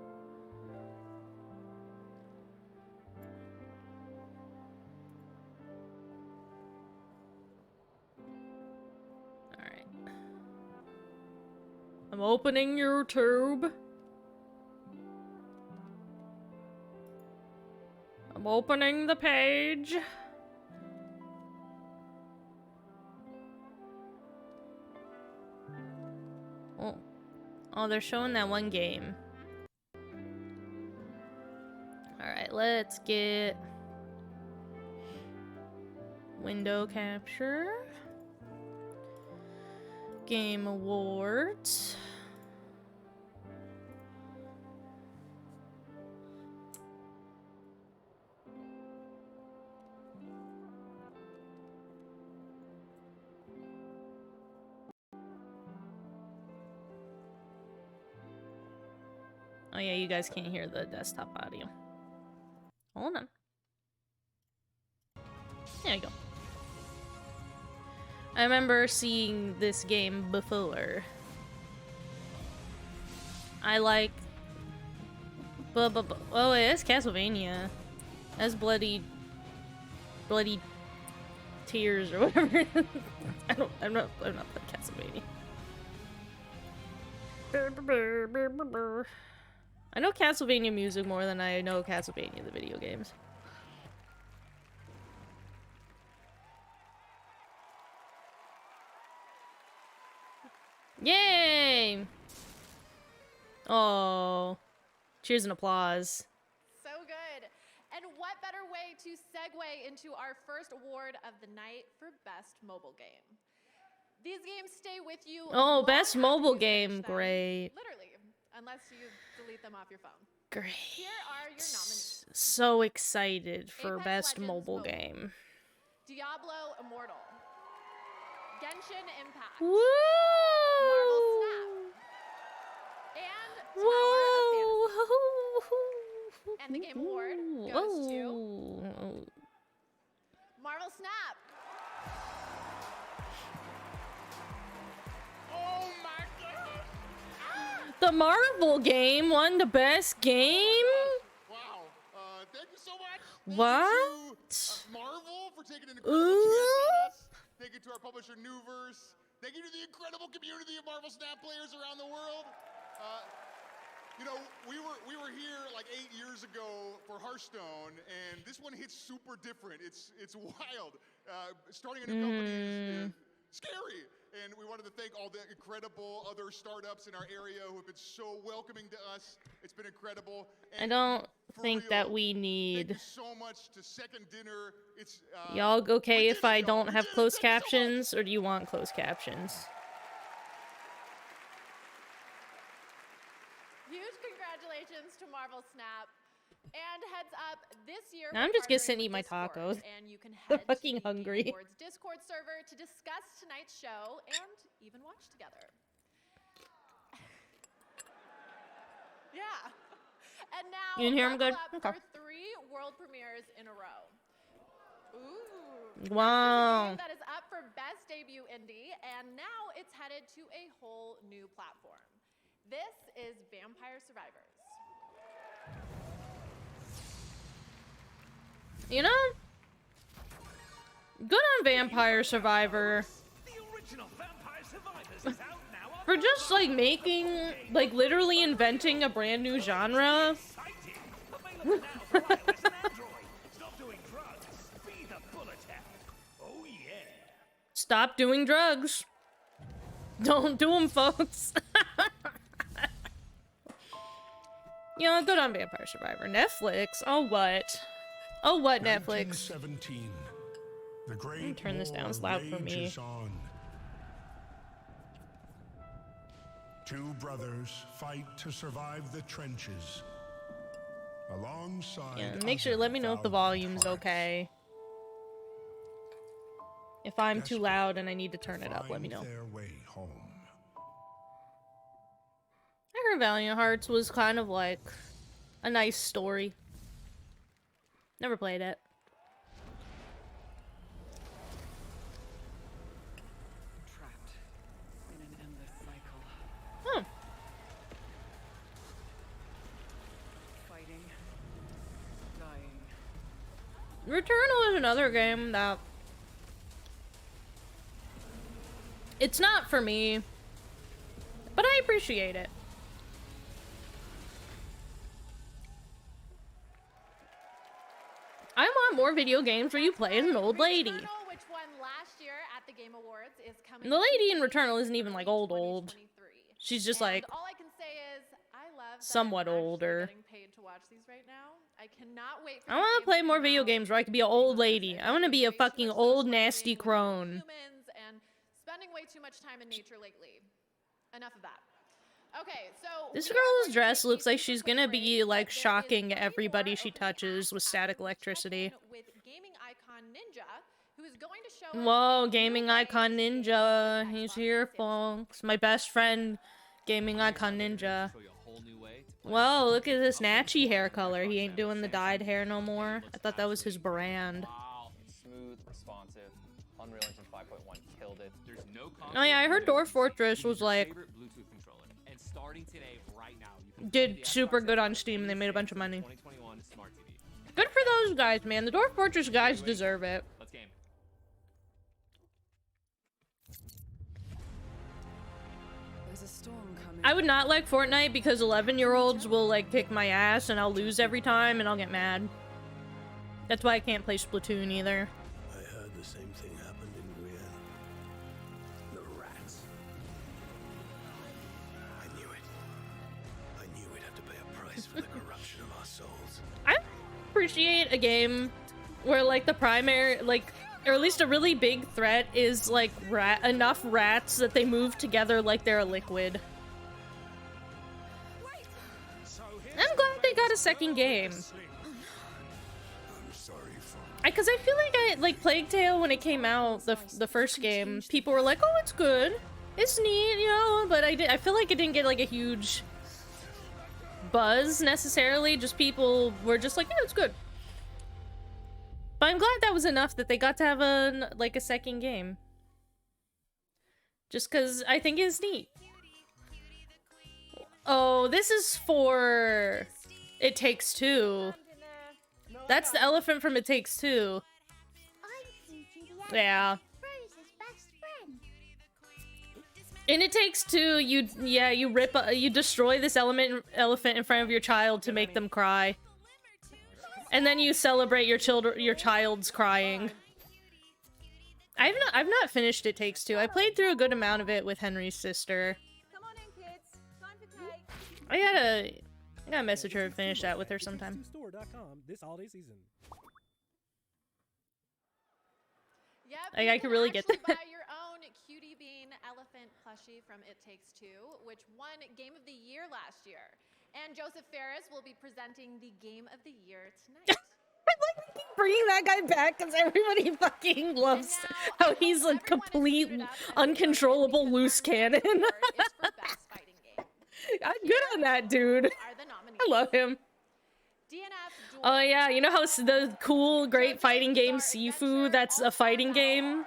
[SPEAKER 3] I'm opening YouTube. I'm opening the page. Oh. Oh, they're showing that one game. Alright, let's get window capture. Game awards. Oh yeah, you guys can't hear the desktop audio. Hold on. There you go. I remember seeing this game before. I like... Oh, it is Castlevania. That's bloody tears or whatever. I'm not playing Castlevania. I know Castlevania music more than I know Castlevania the video games. Yay! Oh. Cheers and applause.
[SPEAKER 4] So good. And what better way to segue into our first award of the night for Best Mobile Game? These games stay with you.
[SPEAKER 3] Oh, Best
[SPEAKER 4] long after
[SPEAKER 3] Mobile
[SPEAKER 4] you finish
[SPEAKER 3] Game.
[SPEAKER 4] them.
[SPEAKER 3] Great.
[SPEAKER 4] Literally, unless you delete them off your phone.
[SPEAKER 3] Great.
[SPEAKER 4] Here are your nominees.
[SPEAKER 3] So excited for
[SPEAKER 4] Apex
[SPEAKER 3] Best
[SPEAKER 4] Legends
[SPEAKER 3] Mobile
[SPEAKER 4] Mobile.
[SPEAKER 3] Game.
[SPEAKER 4] Diablo Immortal. Genshin Impact.
[SPEAKER 3] Woo!
[SPEAKER 4] Marvel Snap. And Tower of Fantasy. And the Game Award goes to Marvel Snap.
[SPEAKER 1] Oh my god!
[SPEAKER 3] The Marvel game won the best game?
[SPEAKER 5] Wow. Thank you so much. Thank
[SPEAKER 3] What?
[SPEAKER 5] you to, Marvel for taking an incredible chance on us. Thank you to our publisher, Newverse. Thank you to the incredible community of Marvel Snap players around the world. You know, we were here like 8 years ago for Hearthstone, and this one hits super different. It's wild. Starting a new company is scary. And we wanted to thank all the incredible other startups in our area who have been so welcoming to us. It's been incredible.
[SPEAKER 3] I
[SPEAKER 5] And
[SPEAKER 3] don't
[SPEAKER 5] for
[SPEAKER 3] think
[SPEAKER 5] real,
[SPEAKER 3] that we
[SPEAKER 5] thank
[SPEAKER 3] need...
[SPEAKER 5] you so much to Second Dinner. It's
[SPEAKER 3] Y'all okay
[SPEAKER 5] we
[SPEAKER 3] if
[SPEAKER 5] did it,
[SPEAKER 3] I
[SPEAKER 5] y'all.
[SPEAKER 3] don't
[SPEAKER 5] We
[SPEAKER 3] have
[SPEAKER 5] did it.
[SPEAKER 3] closed
[SPEAKER 5] Thank you so much.
[SPEAKER 3] captions, or do you want closed captions?
[SPEAKER 4] Huge congratulations to Marvel Snap. And heads up, this year
[SPEAKER 3] Now I'm
[SPEAKER 4] we're
[SPEAKER 3] just gonna
[SPEAKER 4] partnering
[SPEAKER 3] sit and
[SPEAKER 4] with
[SPEAKER 3] eat my
[SPEAKER 4] Discord,
[SPEAKER 3] tacos.
[SPEAKER 4] and you can
[SPEAKER 3] I'm
[SPEAKER 4] head
[SPEAKER 3] fucking
[SPEAKER 4] to the
[SPEAKER 3] hungry.
[SPEAKER 4] Game Awards Discord server to discuss tonight's show and even watch together. Yeah. And now
[SPEAKER 3] You can hear 'em
[SPEAKER 4] buckle
[SPEAKER 3] good?
[SPEAKER 4] up
[SPEAKER 3] Okay.
[SPEAKER 4] for 3 world premieres in a row. Ooh.
[SPEAKER 3] Wow.
[SPEAKER 4] This is a game that is up for Best Debut Indie, and now it's headed to a whole new platform. This is Vampire Survivors.
[SPEAKER 3] You know? Good on Vampire Survivor.
[SPEAKER 1] The original Vampire Survivors is out now.
[SPEAKER 3] For just, like, making, like, literally inventing a brand new genre.
[SPEAKER 1] Exciting! Available now for iOS and Android. Stop doing drugs. Be the bullet head. Oh yeah.
[SPEAKER 3] Stop doing drugs. Don't do them, folks. You know, good on Vampire Survivor. Netflix? Oh, what? Oh, what, Netflix?
[SPEAKER 6] 1917. The great
[SPEAKER 3] turn this down.
[SPEAKER 6] war
[SPEAKER 3] It's loud for me.
[SPEAKER 6] rages on. Two brothers fight to survive the trenches. Alongside
[SPEAKER 3] Yeah, make sure, let me know if the
[SPEAKER 6] other
[SPEAKER 3] volume's
[SPEAKER 6] valiant
[SPEAKER 3] okay. If I'm too
[SPEAKER 6] Desperate
[SPEAKER 3] loud and I need to turn it
[SPEAKER 6] hearts
[SPEAKER 3] up, let me know.
[SPEAKER 6] find their way home.
[SPEAKER 3] I heard Valiant Hearts was kind of like a nice story. Never played it.
[SPEAKER 7] Trapped in an endless cycle.
[SPEAKER 3] Oh,
[SPEAKER 7] Fighting. Dying.
[SPEAKER 3] Returnal is another game that... It's not for me, but I appreciate it. more video games where you play as an old lady.
[SPEAKER 4] Returnal, which won last year at the Game Awards, is coming.
[SPEAKER 3] And the
[SPEAKER 4] to
[SPEAKER 3] lady in
[SPEAKER 4] PC
[SPEAKER 3] Returnal isn't even like old.
[SPEAKER 4] 2023.
[SPEAKER 3] She's just
[SPEAKER 4] And
[SPEAKER 3] like
[SPEAKER 4] all I can say is I love that
[SPEAKER 3] somewhat
[SPEAKER 4] I'm actually
[SPEAKER 3] older.
[SPEAKER 4] getting paid to watch these right now. I cannot wait for
[SPEAKER 3] I
[SPEAKER 4] these
[SPEAKER 3] want to
[SPEAKER 4] games
[SPEAKER 3] play
[SPEAKER 4] to
[SPEAKER 3] more
[SPEAKER 4] come
[SPEAKER 3] video
[SPEAKER 4] out.
[SPEAKER 3] games where I could be an old lady. I want to be a
[SPEAKER 4] Way too
[SPEAKER 3] fucking
[SPEAKER 4] much
[SPEAKER 3] old
[SPEAKER 4] socializing
[SPEAKER 3] nasty
[SPEAKER 4] with
[SPEAKER 3] crone.
[SPEAKER 4] humans and spending way too much time in nature lately. Enough of that. Okay, so
[SPEAKER 3] This
[SPEAKER 4] we are
[SPEAKER 3] girl's
[SPEAKER 4] going to
[SPEAKER 3] dress
[SPEAKER 4] take a
[SPEAKER 3] looks like
[SPEAKER 4] super
[SPEAKER 3] she's
[SPEAKER 4] quick
[SPEAKER 3] gonna
[SPEAKER 4] break,
[SPEAKER 3] be
[SPEAKER 4] but
[SPEAKER 3] like
[SPEAKER 4] there is
[SPEAKER 3] shocking
[SPEAKER 4] plenty
[SPEAKER 3] everybody
[SPEAKER 4] more
[SPEAKER 3] she
[SPEAKER 4] opening
[SPEAKER 3] touches
[SPEAKER 4] acts
[SPEAKER 3] with
[SPEAKER 4] after
[SPEAKER 3] static
[SPEAKER 4] we check
[SPEAKER 3] electricity.
[SPEAKER 4] in with gaming icon Ninja, who is going to show us
[SPEAKER 3] Whoa,
[SPEAKER 4] a new
[SPEAKER 3] gaming
[SPEAKER 4] way
[SPEAKER 3] icon
[SPEAKER 4] to game
[SPEAKER 3] Ninja.
[SPEAKER 4] with
[SPEAKER 3] He's
[SPEAKER 4] Xbox
[SPEAKER 3] here,
[SPEAKER 4] and Samsung.
[SPEAKER 3] folks. My best friend, gaming icon Ninja. Whoa, look at this natchy hair color. He ain't doing the dyed hair no more. I thought that was his brand.
[SPEAKER 8] Wow. Smooth, responsive. Unreal Engine 5.1 killed it. There's no
[SPEAKER 3] Oh yeah, I heard Dwarf Fortress was like
[SPEAKER 8] and starting today, right now, you can
[SPEAKER 3] did super good on Steam. They made a bunch of money. Good for those guys, man. The Dwarf Fortress guys deserve it.
[SPEAKER 8] Let's game.
[SPEAKER 7] There's a storm coming.
[SPEAKER 3] I would not like Fortnite because 11-year-olds will like kick my ass and I'll lose every time and I'll get mad. That's why I can't play Splatoon either.
[SPEAKER 9] I heard the same thing happened in Guyana. The rats. I knew it. I knew we'd have to pay a price for the corruption of our souls.
[SPEAKER 3] I appreciate a game where like the primary, like, or at least a really big threat is like enough rats that they move together like they're a liquid. I'm glad they got a second game.
[SPEAKER 6] I'm sorry for
[SPEAKER 3] Because I feel like Plague Tale when it came out, the first game, people were like, "Oh, it's good, it's neat," you know. But I feel like it didn't get like a huge buzz necessarily. Just people were just like, "Yeah, it's good." But I'm glad that was enough that they got to have a second game. Just because I think it's neat. Oh, this is for It Takes Two. That's the elephant from It Takes Two. Yeah. In It Takes Two, you destroy this elephant in front of your child to make them cry. And then you celebrate your child's crying. I've not finished It Takes Two. I played through a good amount of it with Henry's sister.
[SPEAKER 10] Come on in, kids. Time for cake.
[SPEAKER 3] I gotta message her and finish that with her sometime.
[SPEAKER 11] Store.com this holiday season.
[SPEAKER 4] Yep,
[SPEAKER 3] Like,
[SPEAKER 4] you
[SPEAKER 3] I could really
[SPEAKER 4] can
[SPEAKER 3] get
[SPEAKER 4] actually
[SPEAKER 3] that.
[SPEAKER 4] buy your own Cutie Bean elephant plushie from It Takes Two, which won Game of the Year last year. And Joseph Ferris will be presenting the Game of the Year tonight.
[SPEAKER 3] Keep bringing that guy back because everybody fucking loves how he's a complete, uncontrollable loose cannon.
[SPEAKER 4] It's for Best Fighting Game.
[SPEAKER 3] I'm good on that dude.
[SPEAKER 4] Are the nominees.
[SPEAKER 3] I love him.
[SPEAKER 4] DNF Duel.
[SPEAKER 3] Oh yeah, you know how the cool, great fighting game Sifu, that's a fighting game?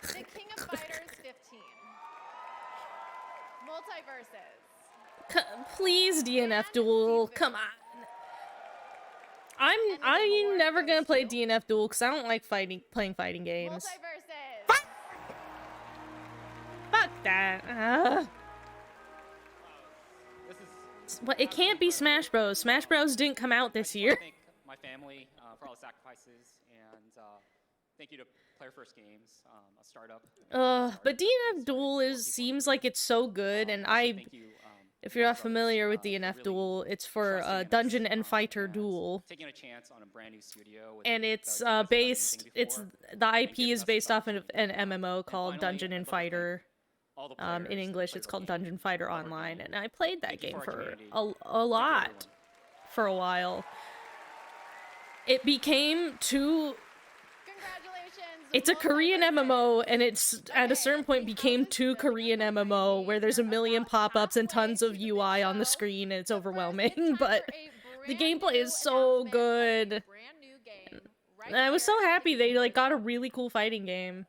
[SPEAKER 4] The King of Fighters 15. Multiverses.
[SPEAKER 3] Please DNF Duel, come on. I'm never gonna play DNF Duel because I don't like playing fighting games.
[SPEAKER 4] Multiverses.
[SPEAKER 3] Fuck that. What? It can't be Smash Bros. Smash Bros. Didn't come out this year.
[SPEAKER 8] Thank my family for all the sacrifices, and thank you to Player First Games, a startup.
[SPEAKER 3] But DNF Duel seems like it's so good, and if you're not familiar with DNF Duel, it's for Dungeon and Fighter Duel.
[SPEAKER 8] Taking a chance on a brand new studio.
[SPEAKER 3] And it's the IP is based off of an MMO called Dungeon and Fighter. In English, it's called Dungeon Fighter Online, and I played that game for a lot for a while. It became too. It's a Korean MMO, and it's at a certain point became too Korean MMO, where there's a million pop-ups and tons of UI on the screen, and it's overwhelming. But the gameplay is so good. And I was so happy they got a really cool fighting game.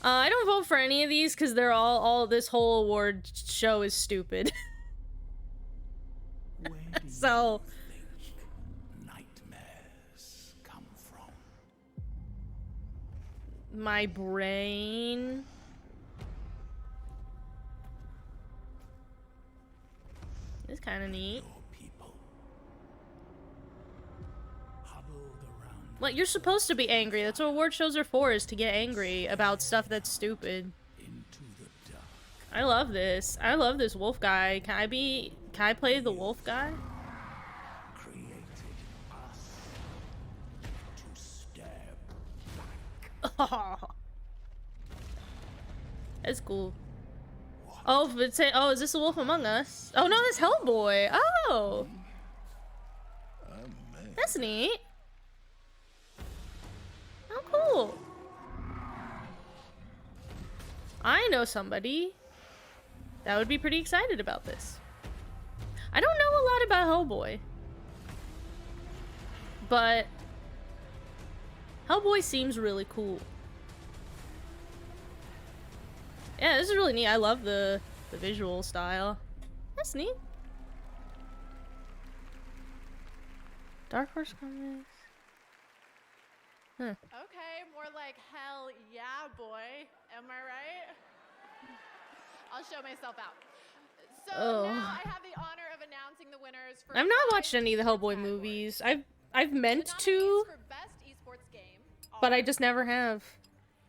[SPEAKER 3] I don't vote for any of these because they're all this whole award show is stupid. So
[SPEAKER 6] nightmares come from.
[SPEAKER 3] My brain. It's kind of neat.
[SPEAKER 6] Your people.
[SPEAKER 3] What, you're supposed to be angry. That's what award shows are for, is to get angry about stuff that's stupid.
[SPEAKER 6] Into the dark.
[SPEAKER 3] I love this. I love this wolf guy. Can I play the wolf guy?
[SPEAKER 6] Created us to stab
[SPEAKER 3] Oh. That's cool. Oh, but say, oh, is this a Wolf Among Us? Oh no, that's Hellboy. Oh, that's neat. Oh, cool. I know somebody that would be pretty excited about this. I don't know a lot about Hellboy, but Hellboy seems really cool. Yeah, this is really neat. I love the visual style. That's neat. Dark Horse Comics. Huh.
[SPEAKER 4] Okay, more like hell yeah, boy. Am I right? I'll show myself out. So now I have the honor of announcing the winners for
[SPEAKER 3] I've not watched any of the Hellboy movies. I've meant to,
[SPEAKER 4] for best esports game.
[SPEAKER 3] but I just never have.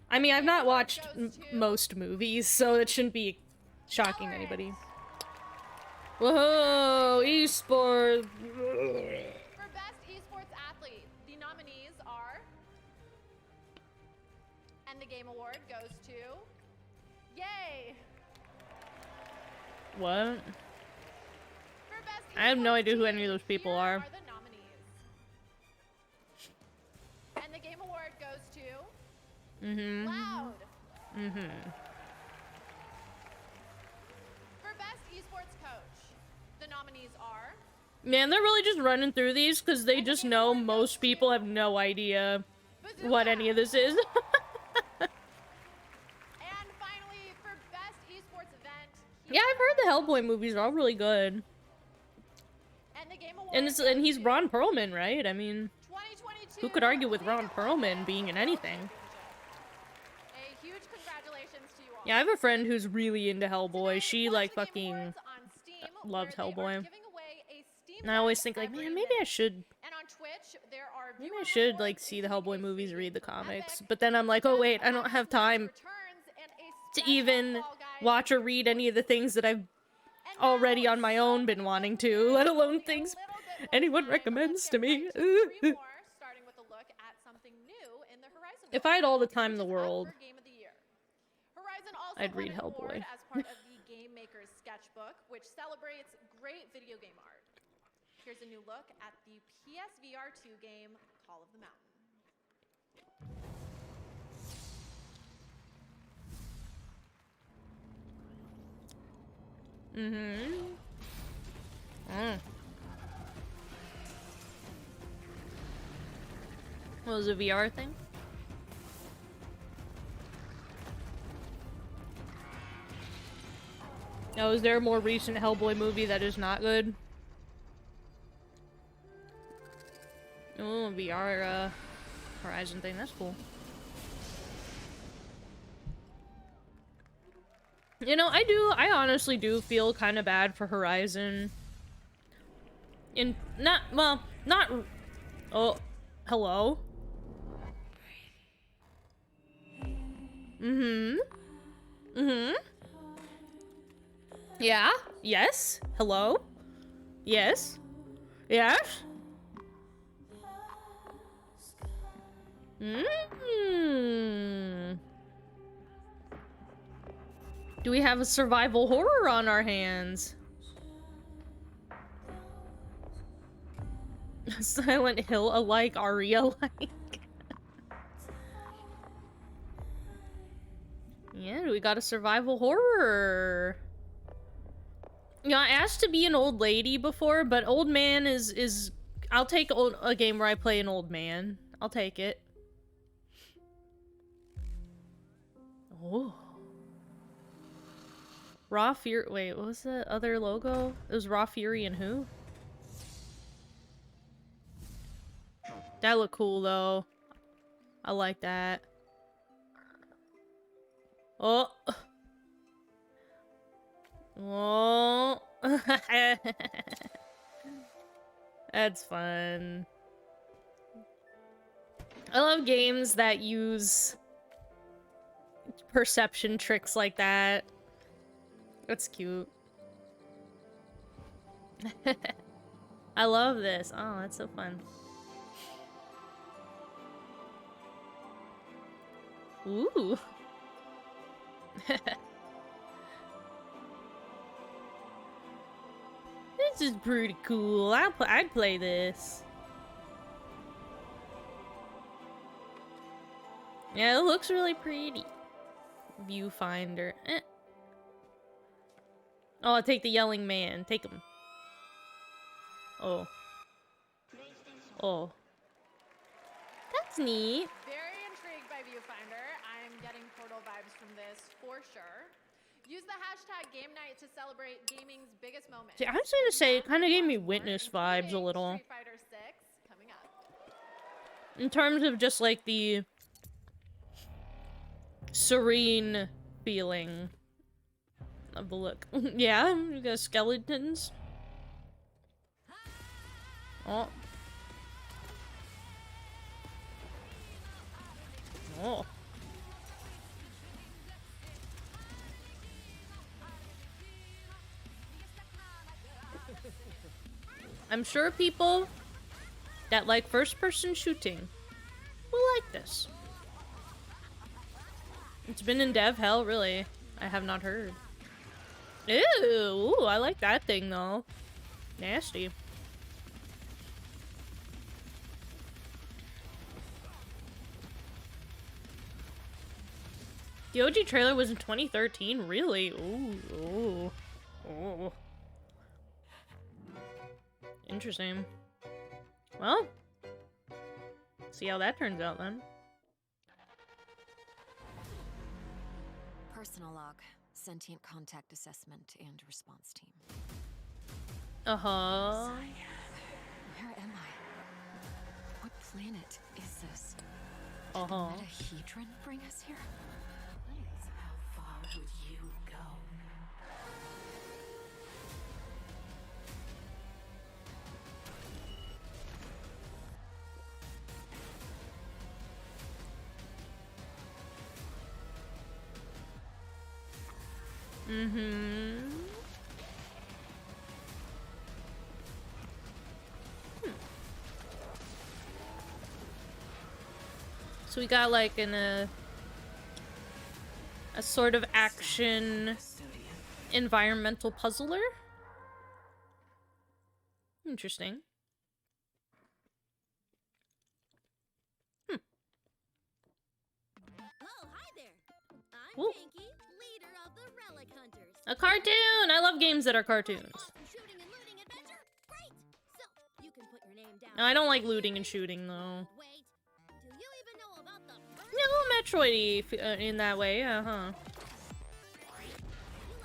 [SPEAKER 3] I mean, I've not watched most movies, so it shouldn't be shocking to anybody. Whoa, esports.
[SPEAKER 4] For best esports athlete, the nominees are, and the game award goes to, yay!
[SPEAKER 3] What?
[SPEAKER 4] For best
[SPEAKER 3] I have no
[SPEAKER 4] esports
[SPEAKER 3] idea who
[SPEAKER 4] team,
[SPEAKER 3] any of those people
[SPEAKER 4] here
[SPEAKER 3] are.
[SPEAKER 4] the nominees. And the game award goes to, Loud. For best esports coach, the nominees are,
[SPEAKER 3] Man, they're really just running through these because they just know most people have no idea what any of this is.
[SPEAKER 4] and finally, for best esports event,
[SPEAKER 3] Yeah, I've heard the Hellboy movies are all really good.
[SPEAKER 4] and the game award
[SPEAKER 3] And he's Ron Perlman, right? I mean,
[SPEAKER 4] 2022.
[SPEAKER 3] who could argue with Ron Perlman being in anything?
[SPEAKER 4] A huge congratulations to you all.
[SPEAKER 3] Yeah, I have a friend who's really into Hellboy.
[SPEAKER 4] Today,
[SPEAKER 3] She
[SPEAKER 4] watch
[SPEAKER 3] like
[SPEAKER 4] the Game
[SPEAKER 3] fucking
[SPEAKER 4] Awards on Steam,
[SPEAKER 3] loves
[SPEAKER 4] where they are
[SPEAKER 3] Hellboy.
[SPEAKER 4] giving away a Steam
[SPEAKER 3] And I always
[SPEAKER 4] Deck
[SPEAKER 3] think like,
[SPEAKER 4] every
[SPEAKER 3] man, maybe
[SPEAKER 4] minute.
[SPEAKER 3] I should
[SPEAKER 4] And on Twitch, there are
[SPEAKER 3] maybe
[SPEAKER 4] viewer
[SPEAKER 3] I should
[SPEAKER 4] rewards,
[SPEAKER 3] like see the
[SPEAKER 4] including
[SPEAKER 3] Hellboy
[SPEAKER 4] a
[SPEAKER 3] movies,
[SPEAKER 4] free
[SPEAKER 3] read the
[SPEAKER 4] Epic,
[SPEAKER 3] comics. But then I'm like, oh wait, I don't have time
[SPEAKER 4] returns, and a
[SPEAKER 3] to
[SPEAKER 4] special
[SPEAKER 3] even
[SPEAKER 4] Fall Guys
[SPEAKER 3] watch or read any of the things that I've
[SPEAKER 4] And
[SPEAKER 3] already
[SPEAKER 4] now,
[SPEAKER 3] on my own been wanting to, let alone things
[SPEAKER 4] a little bit more
[SPEAKER 3] anyone
[SPEAKER 4] time,
[SPEAKER 3] recommends
[SPEAKER 4] let's
[SPEAKER 3] to
[SPEAKER 4] get
[SPEAKER 3] me.
[SPEAKER 4] right to three more, starting with a look at something new in the Horizon
[SPEAKER 3] If
[SPEAKER 4] world,
[SPEAKER 3] I had all the time in
[SPEAKER 4] which
[SPEAKER 3] the
[SPEAKER 4] is up
[SPEAKER 3] world,
[SPEAKER 4] for Game of the Year. Horizon also
[SPEAKER 3] I'd
[SPEAKER 4] won
[SPEAKER 3] read
[SPEAKER 4] an award
[SPEAKER 3] Hellboy.
[SPEAKER 4] as part of the Game Maker's Sketchbook, which celebrates great video game art. Here's a new look at the PSVR 2 game Call of the Mountain.
[SPEAKER 3] What was a VR thing? Oh, is there a more recent Hellboy movie that is not good? Oh, VR Horizon thing, that's cool. You know, I honestly do feel kind of bad for Horizon. Oh, hello? Yeah? Yes? Hello? Yes? Yes? Do we have a survival horror on our hands? Silent Hill alike, Aria like. Yeah, we got a survival horror. You know, I asked to be an old lady before, but old man is I'll take a game where I play an old man. I'll take it. Oh. Raw Fury. Wait, what was the other logo? It was Raw Fury and who? That looked cool though. I like that. Oh. Oh. That's fun. I love games that use perception tricks like that. That's cute. I love this. Oh, that's so fun. Ooh. This is pretty cool. I'd play this. Yeah, it looks really pretty. Viewfinder. Eh. Oh, I'll take the yelling man. Take him. Oh. Oh. That's neat.
[SPEAKER 4] Very intrigued by Viewfinder. I'm getting Portal vibes from this for sure. Use the hashtag game night to celebrate gaming's biggest moment.
[SPEAKER 3] See, I was gonna say, it kind of gave me Witness vibes a little.
[SPEAKER 4] Street Fighter 6 coming up.
[SPEAKER 3] In terms of just like the serene feeling of the look. Yeah, you got skeletons. Oh. Oh. I'm sure people that like first-person shooting will like this. It's been in dev hell, really. I have not heard. Ew, ooh, I like that thing though. Nasty. The OG trailer was in 2013, really? Ooh, ooh, ooh. Interesting. Well, see how that turns out then.
[SPEAKER 7] Personal log, sentient contact assessment and response team.
[SPEAKER 3] Uh-huh.
[SPEAKER 7] Where am I? What planet is this?
[SPEAKER 3] Uh-huh.
[SPEAKER 7] Did Metahedron bring us here?
[SPEAKER 2] How far would you go?
[SPEAKER 3] Mm-hmm. So we got like a sort of action environmental puzzler. Interesting.
[SPEAKER 12] Oh, hi there. I'm
[SPEAKER 3] Ooh.
[SPEAKER 12] Pinky, leader of the Relic Hunters.
[SPEAKER 3] A cartoon! I love games that are cartoons.
[SPEAKER 12] Awesome shooting and looting adventure? Great! So, you can put your name down.
[SPEAKER 3] No, I don't like looting and shooting though.
[SPEAKER 12] Wait, do you even know about the first
[SPEAKER 3] No, Metroid-y in that way, uh-huh.
[SPEAKER 12] You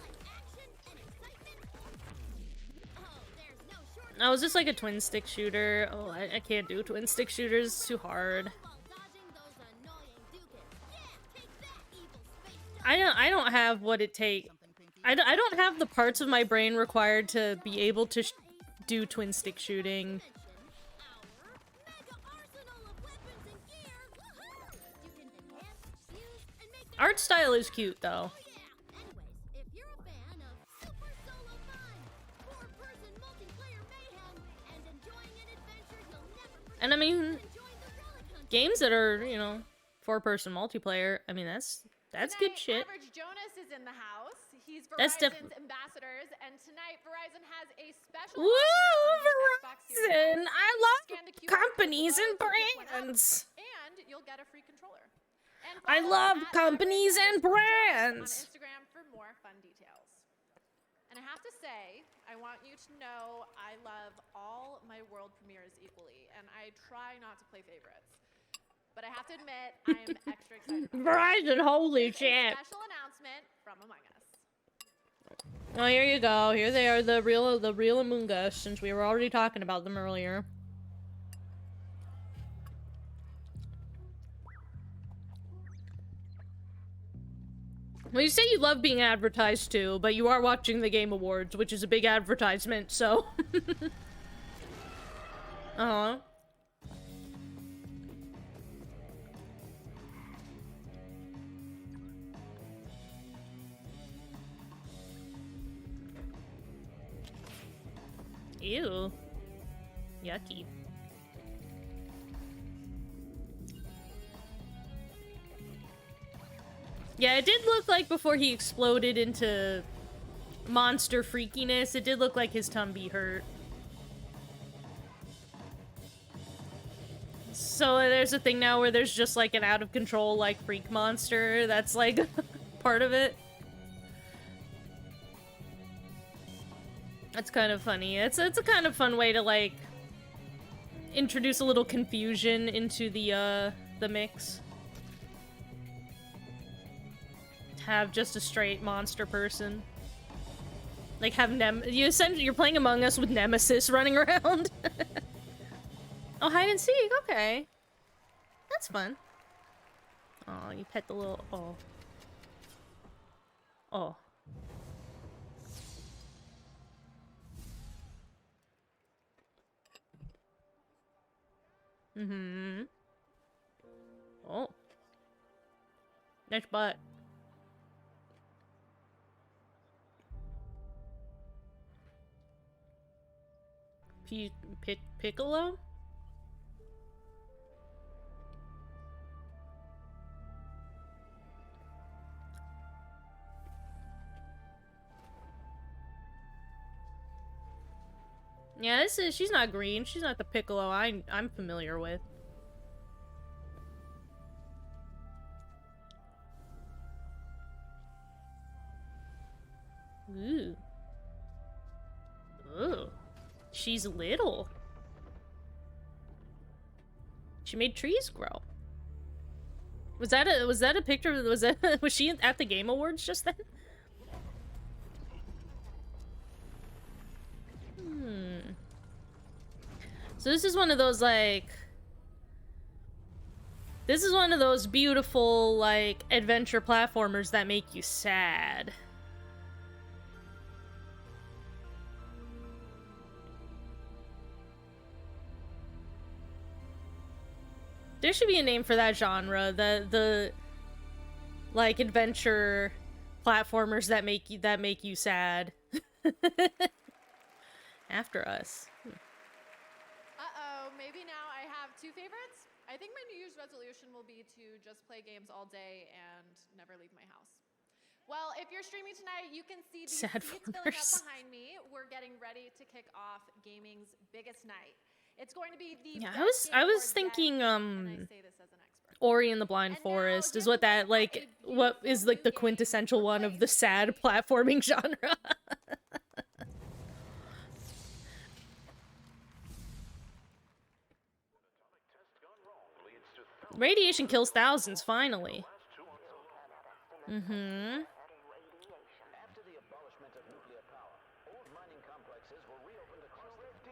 [SPEAKER 12] like action and excitement? Oh, there's no shortage
[SPEAKER 3] Oh, is this like a twin stick shooter? Oh, I can't do twin stick shooters, it's too hard.
[SPEAKER 12] while dodging those annoying Dukas. Yeah, take that, evil space
[SPEAKER 3] I don't have what it takes. I don't have the parts of my brain required to be able to do twin stick shooting.
[SPEAKER 12] Our mega arsenal of weapons and gear. Woohoo! You can enhance, fuse, and make them
[SPEAKER 3] Art style is cute though.
[SPEAKER 12] Oh yeah! Anyways, if you're a fan of super solo fun, four-person multiplayer mayhem, and enjoying an adventure you'll never forget,
[SPEAKER 3] And I mean,
[SPEAKER 12] then join the Relic Hunters.
[SPEAKER 3] games that are, you know, 4-person multiplayer, I mean that's good shit.
[SPEAKER 4] Average Jonas is in the house. He's
[SPEAKER 3] That's
[SPEAKER 4] Verizon's ambassadors, and tonight Verizon has a special
[SPEAKER 3] Woo,
[SPEAKER 4] offer on the Xbox Series
[SPEAKER 3] Verizon!
[SPEAKER 4] X.
[SPEAKER 3] I love
[SPEAKER 4] Scan the QR
[SPEAKER 3] companies
[SPEAKER 4] code
[SPEAKER 3] and
[SPEAKER 4] below to pick one up,
[SPEAKER 3] brands.
[SPEAKER 4] and you'll get a free controller. And
[SPEAKER 3] I
[SPEAKER 4] follow
[SPEAKER 3] love
[SPEAKER 4] at
[SPEAKER 3] companies and
[SPEAKER 4] Jonas
[SPEAKER 3] brands.
[SPEAKER 4] on Instagram for more fun details. And I have to say, I want you to know I love all my world premieres equally, and I try not to play favorites. But I have to admit, I'm extra excited.
[SPEAKER 3] Verizon, holy
[SPEAKER 4] Here's a
[SPEAKER 3] shit.
[SPEAKER 4] special announcement from Among Us.
[SPEAKER 3] Oh, here you go. Here they are, the real Among Us, since we were already talking about them earlier. Well, you say you love being advertised to, but you are watching the Game Awards, which is a big advertisement, so... Uh-huh. Ew. Yucky. Yeah, it did look like before he exploded into monster freakiness, it did look like his tummy hurt. So there's a thing now where there's just like an out of control like freak monster that's like part of it. That's kind of funny. It's a kind of fun way to like introduce a little confusion into the mix. Have just a straight monster person. Like have you're playing Among Us with Nemesis running around. Oh, hide and seek, okay. That's fun. Oh, you pet the little oh. Mm-hmm. Oh. Nice butt. Piccolo? Yeah, she's not green. She's not the Piccolo I'm familiar with. Ooh. Ooh. She's little. She made trees grow. Was that a picture? Was she at the Game Awards just then? So this is one of those like beautiful like adventure platformers that make you sad. There should be a name for that genre. The like adventure platformers that make you sad. After Us.
[SPEAKER 4] Uh-oh, maybe now I have two favorites? I think my New Year's resolution will be to just play games all day and never leave my house. Well, if you're streaming tonight, you can see these
[SPEAKER 3] Sad
[SPEAKER 4] seats filling up
[SPEAKER 3] farmers.
[SPEAKER 4] behind me. We're getting ready to kick off gaming's biggest night. It's going to be the
[SPEAKER 3] Yeah,
[SPEAKER 4] best
[SPEAKER 3] I
[SPEAKER 4] Game
[SPEAKER 3] was
[SPEAKER 4] Awards
[SPEAKER 3] thinking
[SPEAKER 4] yet, and I say this as an expert.
[SPEAKER 3] Ori and the Blind Forest is what that like what is like the quintessential one of the sad platforming genre. Radiation kills thousands, finally. Mm-hmm.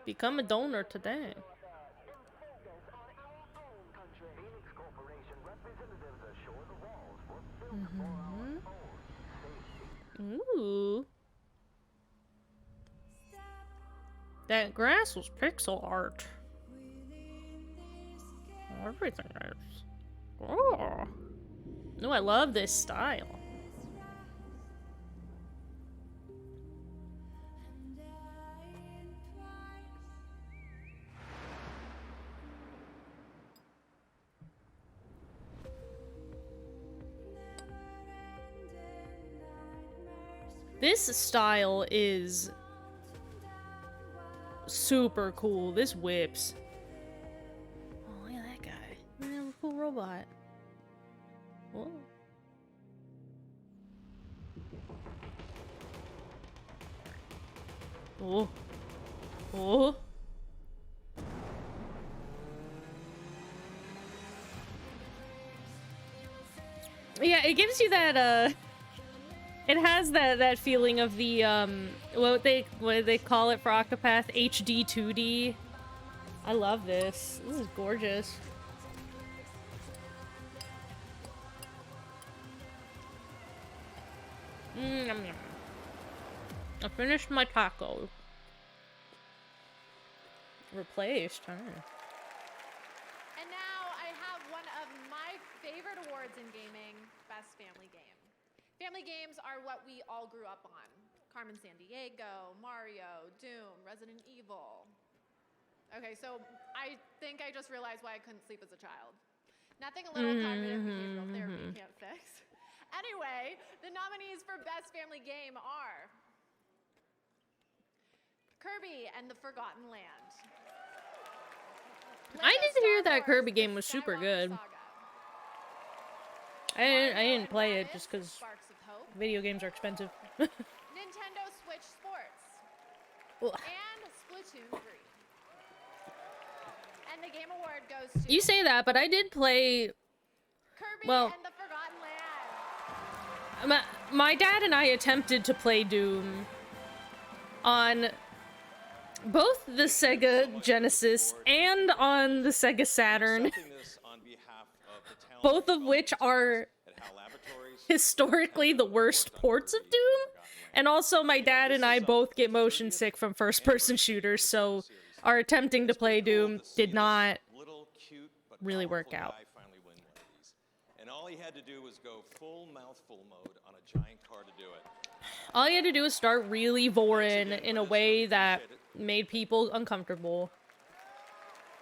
[SPEAKER 3] Become a donor today. Mm-hmm. Ooh. That grass was pixel art. Everything is. Oh. No, I love this style. This style is super cool. This whips. Oh, look at that guy. Look at that cool robot. Whoa. Oh. Oh. Yeah, it gives you that, it has that feeling of the, what they call it for Octopath? HD 2D. I love this. This is gorgeous. I finished my taco. Replaced, huh?
[SPEAKER 4] And now I have one of my favorite awards in gaming, Best Family Game. Family games are what we all grew up on. Carmen Sandiego, Mario, Doom, Resident Evil. Okay, so I think I just realized why I couldn't sleep as a child. Nothing a little cognitive behavioral therapy can't fix. Anyway, the nominees for Best Family Game are Kirby and the Forgotten Land.
[SPEAKER 3] I did hear that Kirby game was super good. I didn't play it just because video games are expensive.
[SPEAKER 4] Nintendo Switch Sports. And Splatoon 3. And the Game Award goes to
[SPEAKER 3] You say that, but I did play.
[SPEAKER 4] Kirby
[SPEAKER 3] Well,
[SPEAKER 4] and the Forgotten Land.
[SPEAKER 3] my dad and I attempted to play Doom on both the Sega Genesis and on the Sega Saturn, both of which are historically the worst ports of Doom. And also, my dad and I both get motion sick from first-person shooters, so our attempting to play Doom did not really work out.
[SPEAKER 13] And all he had to do was go full mouthful mode on a giant car to do it.
[SPEAKER 3] All you had to do was start really vorin in a way that made people uncomfortable.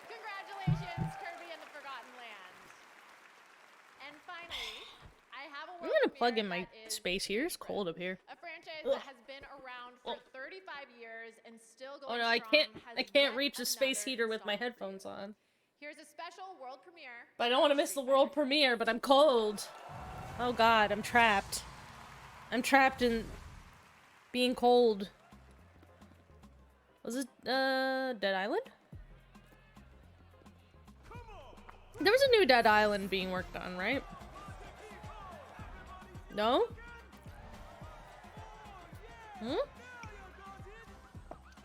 [SPEAKER 4] Congratulations, Kirby and the Forgotten Land. And finally, I have a
[SPEAKER 3] I'm
[SPEAKER 4] world
[SPEAKER 3] gonna plug in
[SPEAKER 4] premiere
[SPEAKER 3] my
[SPEAKER 4] that is
[SPEAKER 3] space here. It's cold up here.
[SPEAKER 4] a franchise that has been around for 35 years and still going
[SPEAKER 3] Oh no, I
[SPEAKER 4] strong,
[SPEAKER 3] can't
[SPEAKER 4] has
[SPEAKER 3] reach the
[SPEAKER 4] yet
[SPEAKER 3] space
[SPEAKER 4] another
[SPEAKER 3] heater with my
[SPEAKER 4] installment for
[SPEAKER 3] headphones
[SPEAKER 4] you.
[SPEAKER 3] on.
[SPEAKER 4] Here's a special world premiere.
[SPEAKER 3] But I don't want to miss the world premiere, but I'm cold. Oh god, I'm trapped. I'm trapped in being cold. Was it, Dead Island? There was a new Dead Island being worked on, right? No? Hmm?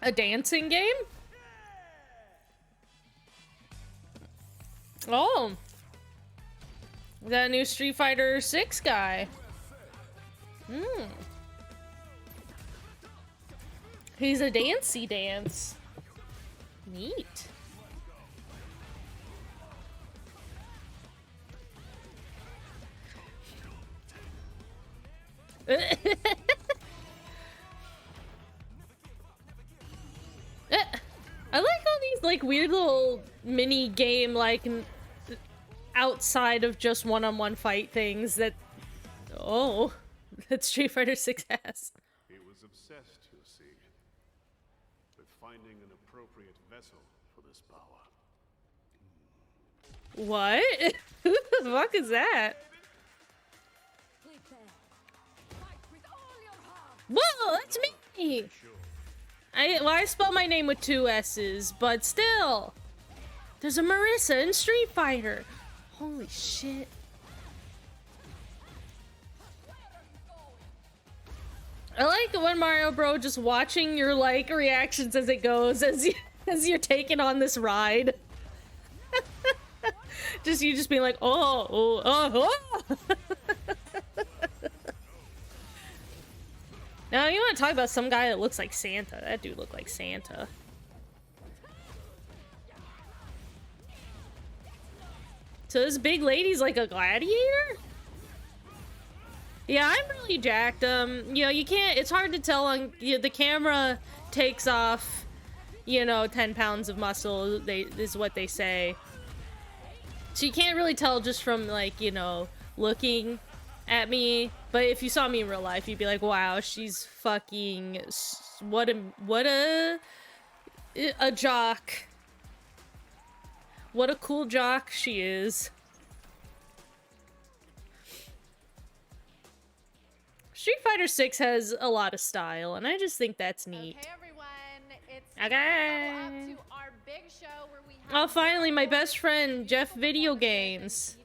[SPEAKER 3] A dancing game? Oh. That new Street Fighter 6 guy. Hmm. He's a dancey dance. Neat. I like all these like weird little mini game like outside of just one-on-one fight things that that Street Fighter 6 has.
[SPEAKER 14] He was obsessed, you see, with finding an appropriate vessel for this power.
[SPEAKER 3] What? Who the fuck is that? Whoa, that's me! I spell my name with 2 S's, but still. There's a Marissa in Street Fighter. Holy shit. I like when Mario Bro just watching your like reactions as it goes as you're taking on this ride. You just being like, oh. Now you want to talk about some guy that looks like Santa? That dude looked like Santa. So this big lady's like a gladiator? Yeah, I'm really jacked. You know, you can't, it's hard to tell on, the camera takes off, 10 pounds of muscle, is what they say. So you can't really tell just from, like, looking at me. But if you saw me in real life, you'd be like, wow, she's fucking, what a jock. What a cool jock she is. Street Fighter 6 has a lot of style, and I just think that's neat.
[SPEAKER 4] Okay, everyone, it's
[SPEAKER 3] okay.
[SPEAKER 4] up to our big show where we have
[SPEAKER 3] Oh, finally, my best friend, Geoff Videogames.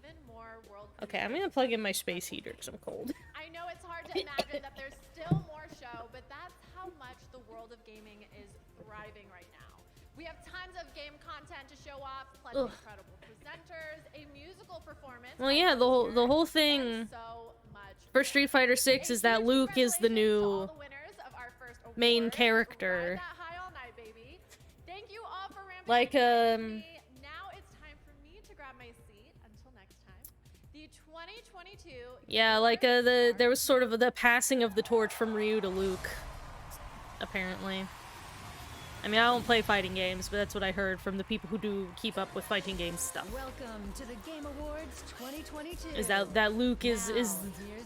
[SPEAKER 3] Okay, I'm gonna plug in my space heater because I'm cold.
[SPEAKER 4] I know it's hard to imagine that there's still more show, but that's how much the world of gaming is thriving right now. We have tons of game content to show off, plenty of incredible presenters, a musical performance.
[SPEAKER 3] Well, yeah, the whole thing
[SPEAKER 4] so
[SPEAKER 3] for Street Fighter 6 is that Luke is the new main character.
[SPEAKER 4] Thank you all for
[SPEAKER 3] like
[SPEAKER 4] now it's time for me to grab my seat until next time. The 2022
[SPEAKER 3] yeah, like there was sort of the passing of the torch from Ryu to Luke. apparently. I mean, I don't play fighting games, but that's what I heard from the people who do keep up with fighting games stuff.
[SPEAKER 2] Welcome to the Game Awards 2022.
[SPEAKER 3] Is that Luke is
[SPEAKER 2] Here's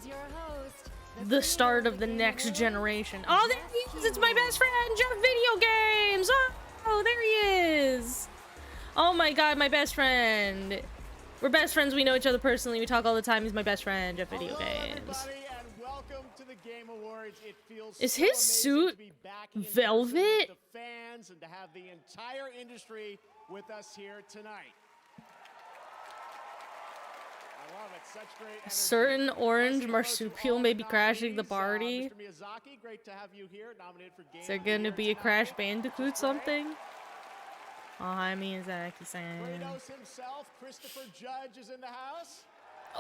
[SPEAKER 2] your host,
[SPEAKER 3] the start of the next generation. Oh, there he is! It's my best friend, Geoff Videogames! Oh, there he is! Oh my god, my best friend. We're best friends, we know each other personally, we talk all the time. He's my best friend, Geoff Videogames.
[SPEAKER 15] Welcome to the Game Awards. It feels
[SPEAKER 3] Is
[SPEAKER 15] so
[SPEAKER 3] his
[SPEAKER 15] amazing
[SPEAKER 3] suit
[SPEAKER 15] to be back in person
[SPEAKER 3] velvet?
[SPEAKER 15] with the fans and to have the entire industry with us here tonight. I love it. Such great energy.
[SPEAKER 3] Certain orange marsupial may be crashing the party.
[SPEAKER 15] Mr. Miyazaki, great to have you here, nominated for Game
[SPEAKER 3] Is there
[SPEAKER 15] of the
[SPEAKER 3] gonna
[SPEAKER 15] Year
[SPEAKER 3] be a
[SPEAKER 15] tonight.
[SPEAKER 3] Crash Bandicoot something? Oh, hi Miyazaki-san.
[SPEAKER 15] Kratos himself, Christopher Judge, is in the house.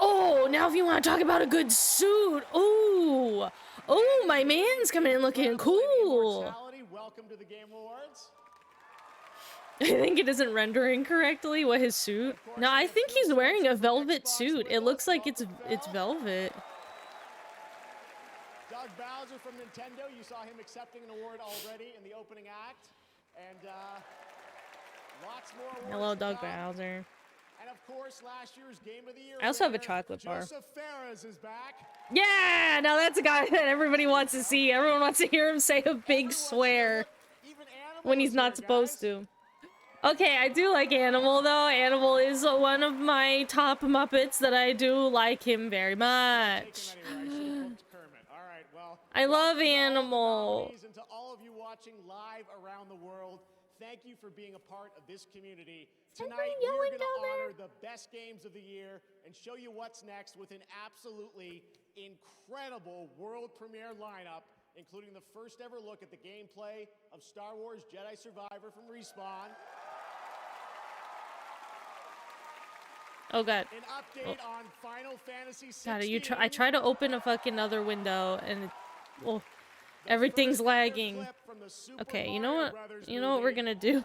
[SPEAKER 3] Oh, now if you want to talk about a good suit. Ooh. Oh, my man's coming in looking cool.
[SPEAKER 15] Welcome to the Game Awards.
[SPEAKER 3] I think it isn't rendering correctly what his suit. No, I think he's wearing a velvet suit. It looks like it's velvet.
[SPEAKER 15] Doug Bowser from Nintendo, you saw him accepting an award already in the opening act. And lots more awards.
[SPEAKER 3] Hello,
[SPEAKER 15] to
[SPEAKER 3] Doug
[SPEAKER 15] come.
[SPEAKER 3] Bowser.
[SPEAKER 15] And of course, last year's Game of the Year
[SPEAKER 3] I also have a
[SPEAKER 15] winner,
[SPEAKER 3] chocolate bar.
[SPEAKER 15] Joseph Fares is back.
[SPEAKER 3] Yeah, now that's a guy that everybody wants to see. Everyone wants to hear him say a big swear when he's not supposed to. Okay, I do like Animal though. Animal is one of my top Muppets that I do like him very much. I love Animal.
[SPEAKER 15] And to all of you watching live around the world, thank you for being a part of this community. Tonight, we are going to honor the best games of the year and show you what's next with an absolutely incredible world premiere lineup, including the first ever look at the gameplay of Star Wars Jedi Survivor from Respawn.
[SPEAKER 3] Oh god.
[SPEAKER 15] An update on Final Fantasy 16.
[SPEAKER 3] God, I try to open a fucking other window and everything's lagging. Okay, you know what? You know what we're gonna do?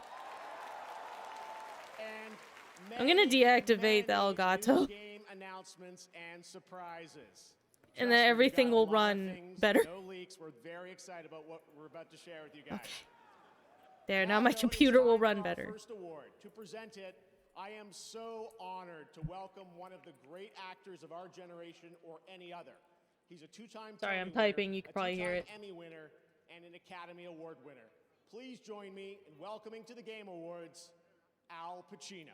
[SPEAKER 3] I'm gonna deactivate the Elgato.
[SPEAKER 15] Game announcements and surprises.
[SPEAKER 3] And then everything will run better.
[SPEAKER 15] No leaks. We're very excited about what we're about to share with you guys.
[SPEAKER 3] Okay. There, now my computer will run better.
[SPEAKER 15] First award. To present it, I am so honored to welcome one of the great actors of our generation or any other. He's a two-time
[SPEAKER 3] Sorry, I'm
[SPEAKER 15] Tony winner,
[SPEAKER 3] typing. You can probably hear it.
[SPEAKER 15] a two-time Emmy winner, and an Academy Award winner. Please join me in welcoming to the Game Awards, Al Pacino.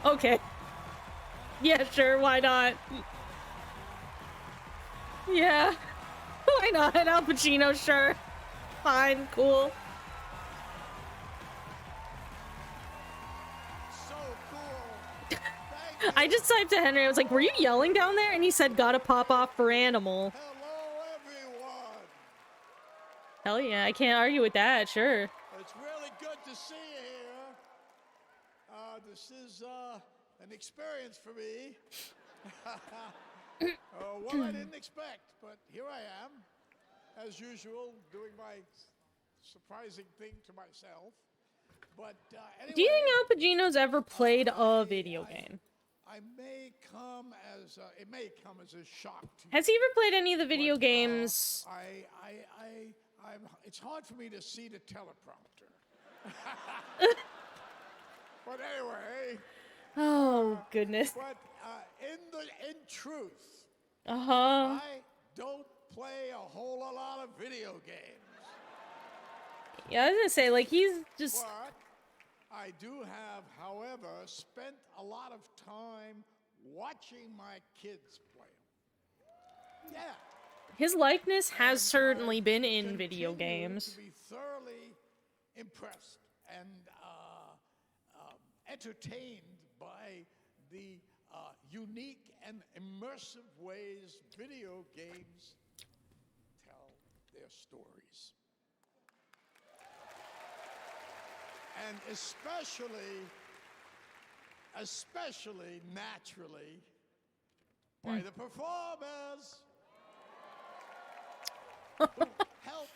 [SPEAKER 3] Okay. Yeah, sure, why not? Yeah. Why not? Al Pacino, sure. Fine, cool.
[SPEAKER 15] So cool.
[SPEAKER 3] I just typed to Henry, I was like, were you yelling down there? And he said, gotta pop off for Animal.
[SPEAKER 15] Hello, everyone.
[SPEAKER 3] Hell yeah, I can't argue with that, sure.
[SPEAKER 16] It's really good to see you here. This is an experience for me. One I didn't expect, but here I am, as usual, doing my surprising thing to myself. But anyway,
[SPEAKER 3] Do you think Al Pacino's ever played a video game?
[SPEAKER 16] I may come as it may come as a shock to you.
[SPEAKER 3] Has he ever played any of the video games?
[SPEAKER 16] It's hard for me to see the teleprompter. But anyway.
[SPEAKER 3] Oh goodness.
[SPEAKER 16] But in truth,
[SPEAKER 3] I
[SPEAKER 16] don't play a whole lot of video games.
[SPEAKER 3] Yeah, I was gonna say, like, he's just.
[SPEAKER 16] But I do have, however, spent a lot of time watching my kids play them. Yeah.
[SPEAKER 3] His likeness has certainly been in video
[SPEAKER 16] To
[SPEAKER 3] games.
[SPEAKER 16] be thoroughly impressed and entertained by the unique and immersive ways video games tell their stories. And especially naturally by the performers who help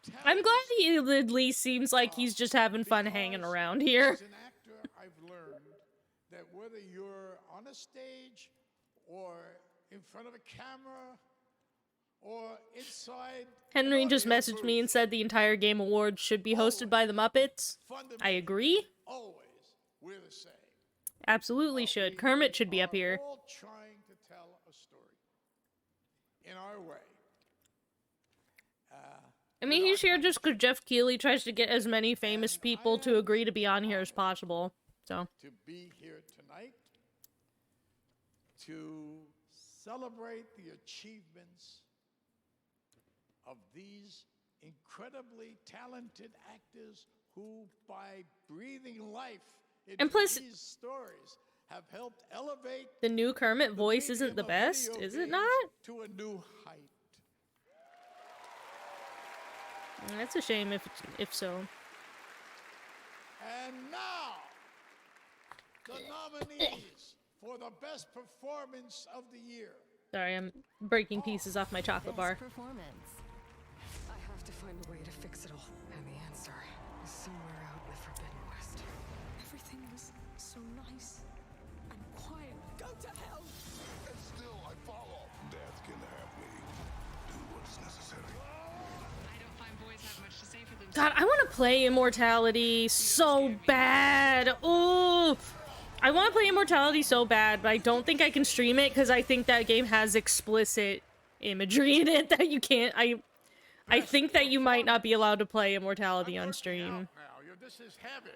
[SPEAKER 16] tell
[SPEAKER 3] I'm glad he at least seems like he's just having fun hanging around here.
[SPEAKER 16] As an actor, I've learned that whether you're on a stage or in front of a camera or inside.
[SPEAKER 3] Henry just messaged me and said the entire Game Awards should be hosted by the Muppets. I agree.
[SPEAKER 16] Always, we're the same.
[SPEAKER 3] Absolutely should. Kermit should be up here.
[SPEAKER 16] All trying to tell a story in our way.
[SPEAKER 3] I mean, he's here just because Jeff Keighley tries to get as many famous people to agree to be on here as possible. So.
[SPEAKER 16] To be here tonight, to celebrate the achievements of these incredibly talented actors who, by breathing life into these stories, have helped elevate
[SPEAKER 3] the new Kermit voice isn't the best, is it not?
[SPEAKER 16] To a new height.
[SPEAKER 3] That's a shame if so.
[SPEAKER 16] And now, the nominees for the best performance of the year.
[SPEAKER 3] Sorry, I'm breaking pieces off my chocolate bar.
[SPEAKER 7] Performance. I have to find a way to fix it all. And the answer is somewhere out in the Forbidden West. Everything was so nice and quiet. Go to hell!
[SPEAKER 6] And still I follow. Death can have me. Do what's necessary.
[SPEAKER 7] I don't find boys have much to say for themselves.
[SPEAKER 3] God, I want to play Immortality so bad. Ooh. I want to play Immortality so bad, but I don't think I can stream it because I think that game has explicit imagery in it that you can't. I think that you might not be allowed to play Immortality on stream.
[SPEAKER 16] This is heavy.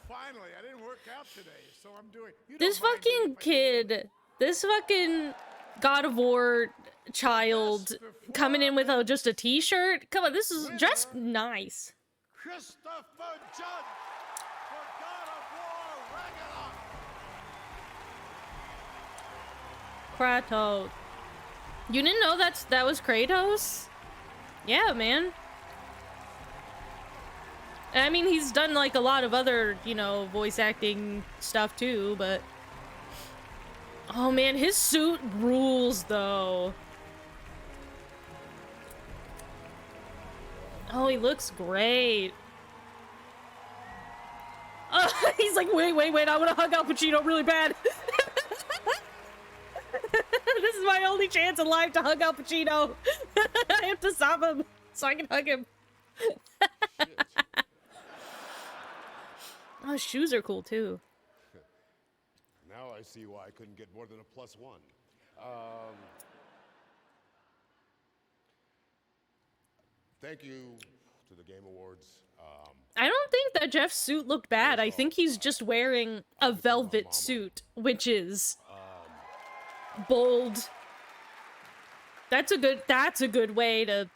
[SPEAKER 16] Finally, I didn't work out today, so I'm doing.
[SPEAKER 3] This fucking kid, this fucking God of War child coming in with just a t-shirt. Come on, this is just nice.
[SPEAKER 16] Christopher Judge for God of War Ragnarok.
[SPEAKER 3] Kratos. You didn't know that was Kratos? Yeah, man. I mean, he's done like a lot of other, you know, voice acting stuff too, but oh man, his suit rules though. Oh, he looks great. Oh, he's like, wait, I want to hug Al Pacino really bad. This is my only chance in life to hug Al Pacino. I have to stop him so I can hug him. Oh, his shoes are cool too.
[SPEAKER 14] Now I see why I couldn't get more than a +1. Thank you to the Game Awards.
[SPEAKER 3] I don't think that Jeff's suit looked bad. I think he's just wearing a velvet suit, which is bold. That's a good way to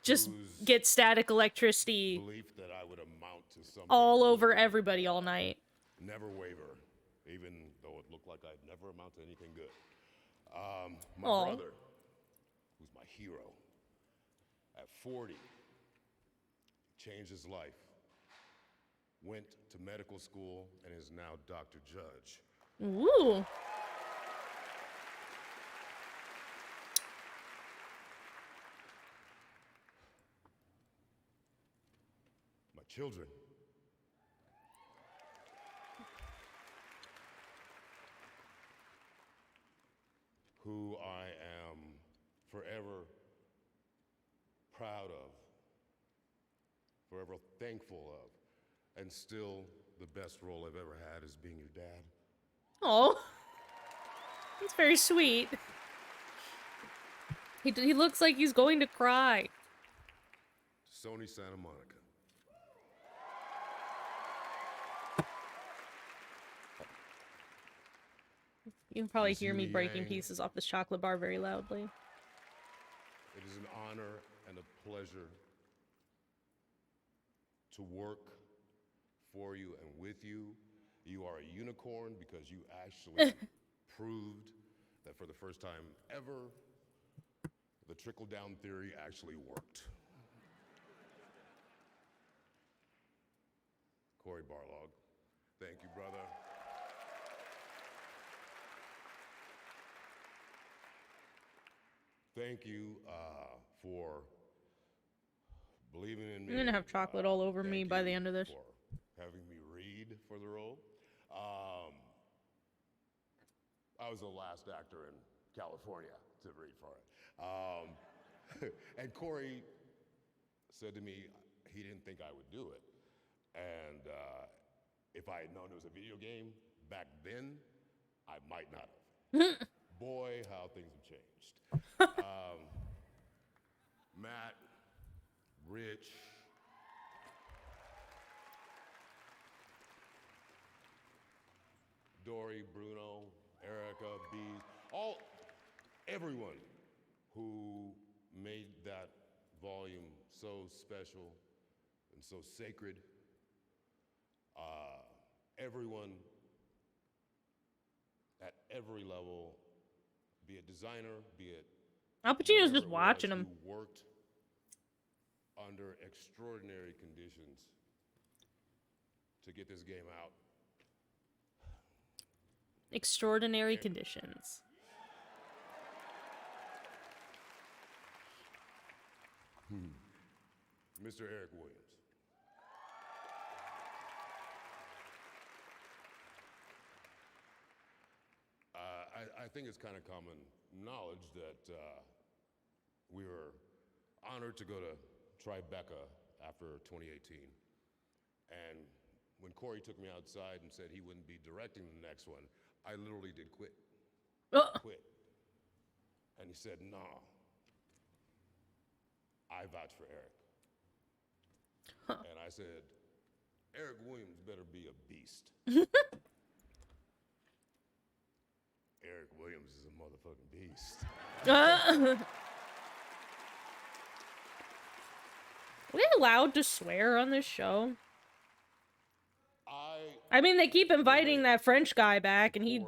[SPEAKER 3] just get static electricity
[SPEAKER 14] That I would amount to something
[SPEAKER 3] all over everybody all night.
[SPEAKER 14] Never waver, even though it looked like I'd never amount to anything good. My
[SPEAKER 3] Aw.
[SPEAKER 14] brother, who's my hero, at 40, changed his life, went to medical school, and is now Dr. Judge.
[SPEAKER 3] Ooh.
[SPEAKER 14] My children. Who I am forever proud of, forever thankful of, and still the best role I've ever had is being your dad.
[SPEAKER 3] Oh, that's very sweet. He looks like he's going to cry.
[SPEAKER 14] Sony Santa Monica.
[SPEAKER 3] You can probably hear me
[SPEAKER 14] Zuni
[SPEAKER 3] breaking
[SPEAKER 14] Yang.
[SPEAKER 3] pieces off this chocolate bar very loudly.
[SPEAKER 14] It is an honor and a pleasure to work for you and with you. You are a unicorn because you actually proved that for the first time ever, the trickle-down theory actually worked. Corey Barlog, thank you, brother. Thank you for believing in me.
[SPEAKER 3] I'm gonna have chocolate all over me by the end of this.
[SPEAKER 14] For having me read for the role. I was the last actor in California to read for it. And Corey said to me he didn't think I would do it. And if I had known it was a video game back then, I might not have. Boy, how things have changed. Matt, Rich, Dory, Bruno, Erica, Bees, everyone who made that volume so special and so sacred. Everyone at every level, be it designer, be it
[SPEAKER 3] Al Pacino's
[SPEAKER 14] whatever
[SPEAKER 3] just
[SPEAKER 14] it
[SPEAKER 3] watching
[SPEAKER 14] was,
[SPEAKER 3] him.
[SPEAKER 14] who worked under extraordinary conditions to get this game out.
[SPEAKER 3] Extraordinary conditions.
[SPEAKER 14] Mr. Eric Williams. I think it's kind of common knowledge that we were honored to go to Tribeca after 2018. And when Corey took me outside and said he wouldn't be directing the next one, I literally did quit. Quit. And he said, "No, I vouch for Eric." And I said, "Eric Williams better be a beast." Eric Williams is a motherfucking beast.
[SPEAKER 3] Are we allowed to swear on this show? I mean, they keep inviting that French guy back, and he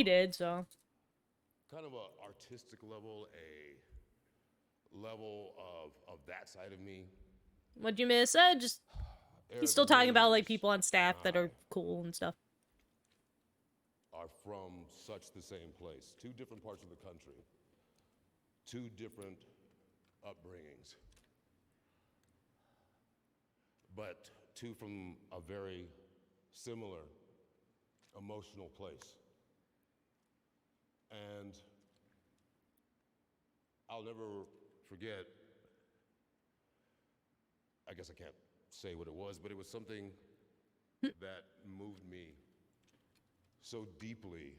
[SPEAKER 3] did, so.
[SPEAKER 14] Kind of a artistic level, a level of that side of me.
[SPEAKER 3] What'd you miss? Just he's still talking about like people on staff that are cool and stuff.
[SPEAKER 14] Are from such the same place. Two different parts of the country. Two different upbringings. But two from a very similar emotional place. And I'll never forget, I guess I can't say what it was, but it was something that moved me so deeply.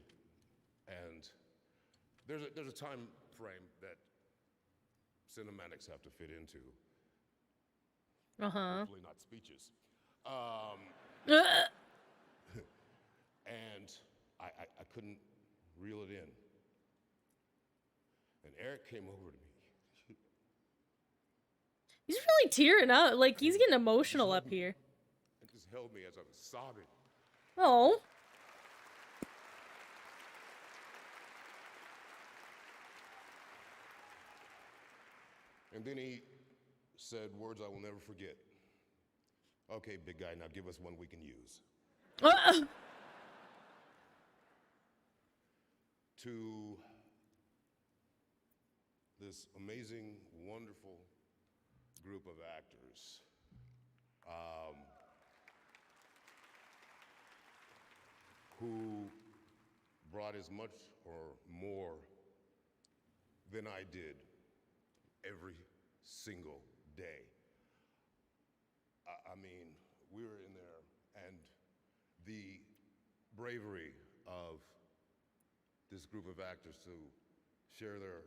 [SPEAKER 14] And there's a time frame that cinematics have to fit into. Hopefully not speeches. And I couldn't reel it in. And Eric came over to me.
[SPEAKER 3] He's really tearing up. Like, he's getting emotional up here.
[SPEAKER 14] And just held me as I was sobbing.
[SPEAKER 3] Oh.
[SPEAKER 14] And then he said words I will never forget. "Okay, big guy, now give us one we can use." To this amazing, wonderful group of actors. Who brought as much or more than I did every single day. I mean, we were in there, and the bravery of this group of actors to share their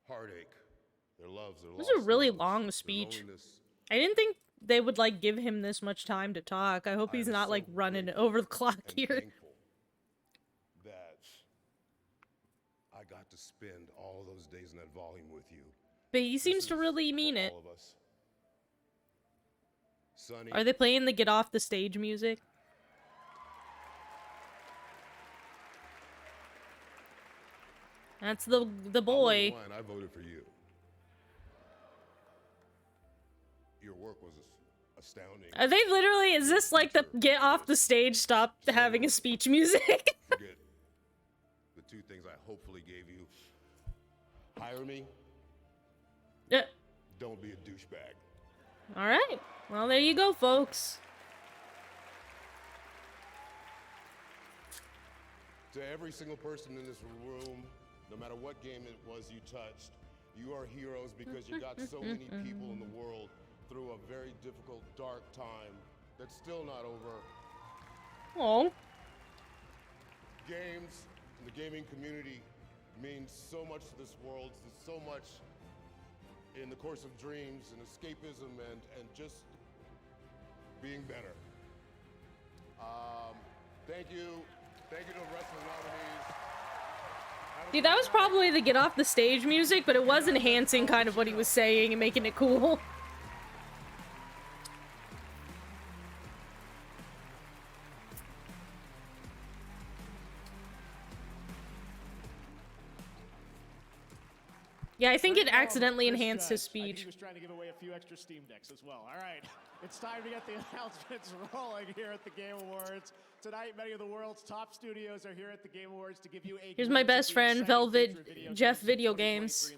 [SPEAKER 14] heartache, their loves, their losses.
[SPEAKER 3] This is a really long speech. I didn't think they would, like, give him this much time to talk. I hope he's not, like, running over the clock here.
[SPEAKER 14] That I got to spend all those days in that volume with you.
[SPEAKER 3] But he seems to really mean it.
[SPEAKER 14] All of us. Sonny,
[SPEAKER 3] Are they playing the Get Off the Stage music? That's the boy.
[SPEAKER 14] I voted for you. Your work was astounding.
[SPEAKER 3] Are they literally, is this like the Get Off the Stage, stop having a speech music?
[SPEAKER 14] Forget the two things I hopefully gave you. Hire me.
[SPEAKER 3] Yeah.
[SPEAKER 14] Don't be a douchebag.
[SPEAKER 3] Alright. Well, there you go, folks.
[SPEAKER 14] To every single person in this room, No matter what game it was you touched, you are heroes because you got so many people in the world through a very difficult, dark time that's still not over.
[SPEAKER 3] Oh.
[SPEAKER 14] Games, the gaming community means so much to this world. There's so much in the course of dreams and escapism and just being better. Thank you to the rest of the nominees.
[SPEAKER 3] See, that was probably the get off the stage music, but it was enhancing kind of what he was saying and making it cool. Yeah, I think it accidentally enhanced his speech.
[SPEAKER 15] He was trying to give away a few extra Steam Decks as well. All right, it's time to get the announcements rolling here at the Game Awards. Tonight, many of the world's top studios are here at the Game Awards to give you a
[SPEAKER 3] Here's my best friend, Velvet Geoff Videogames.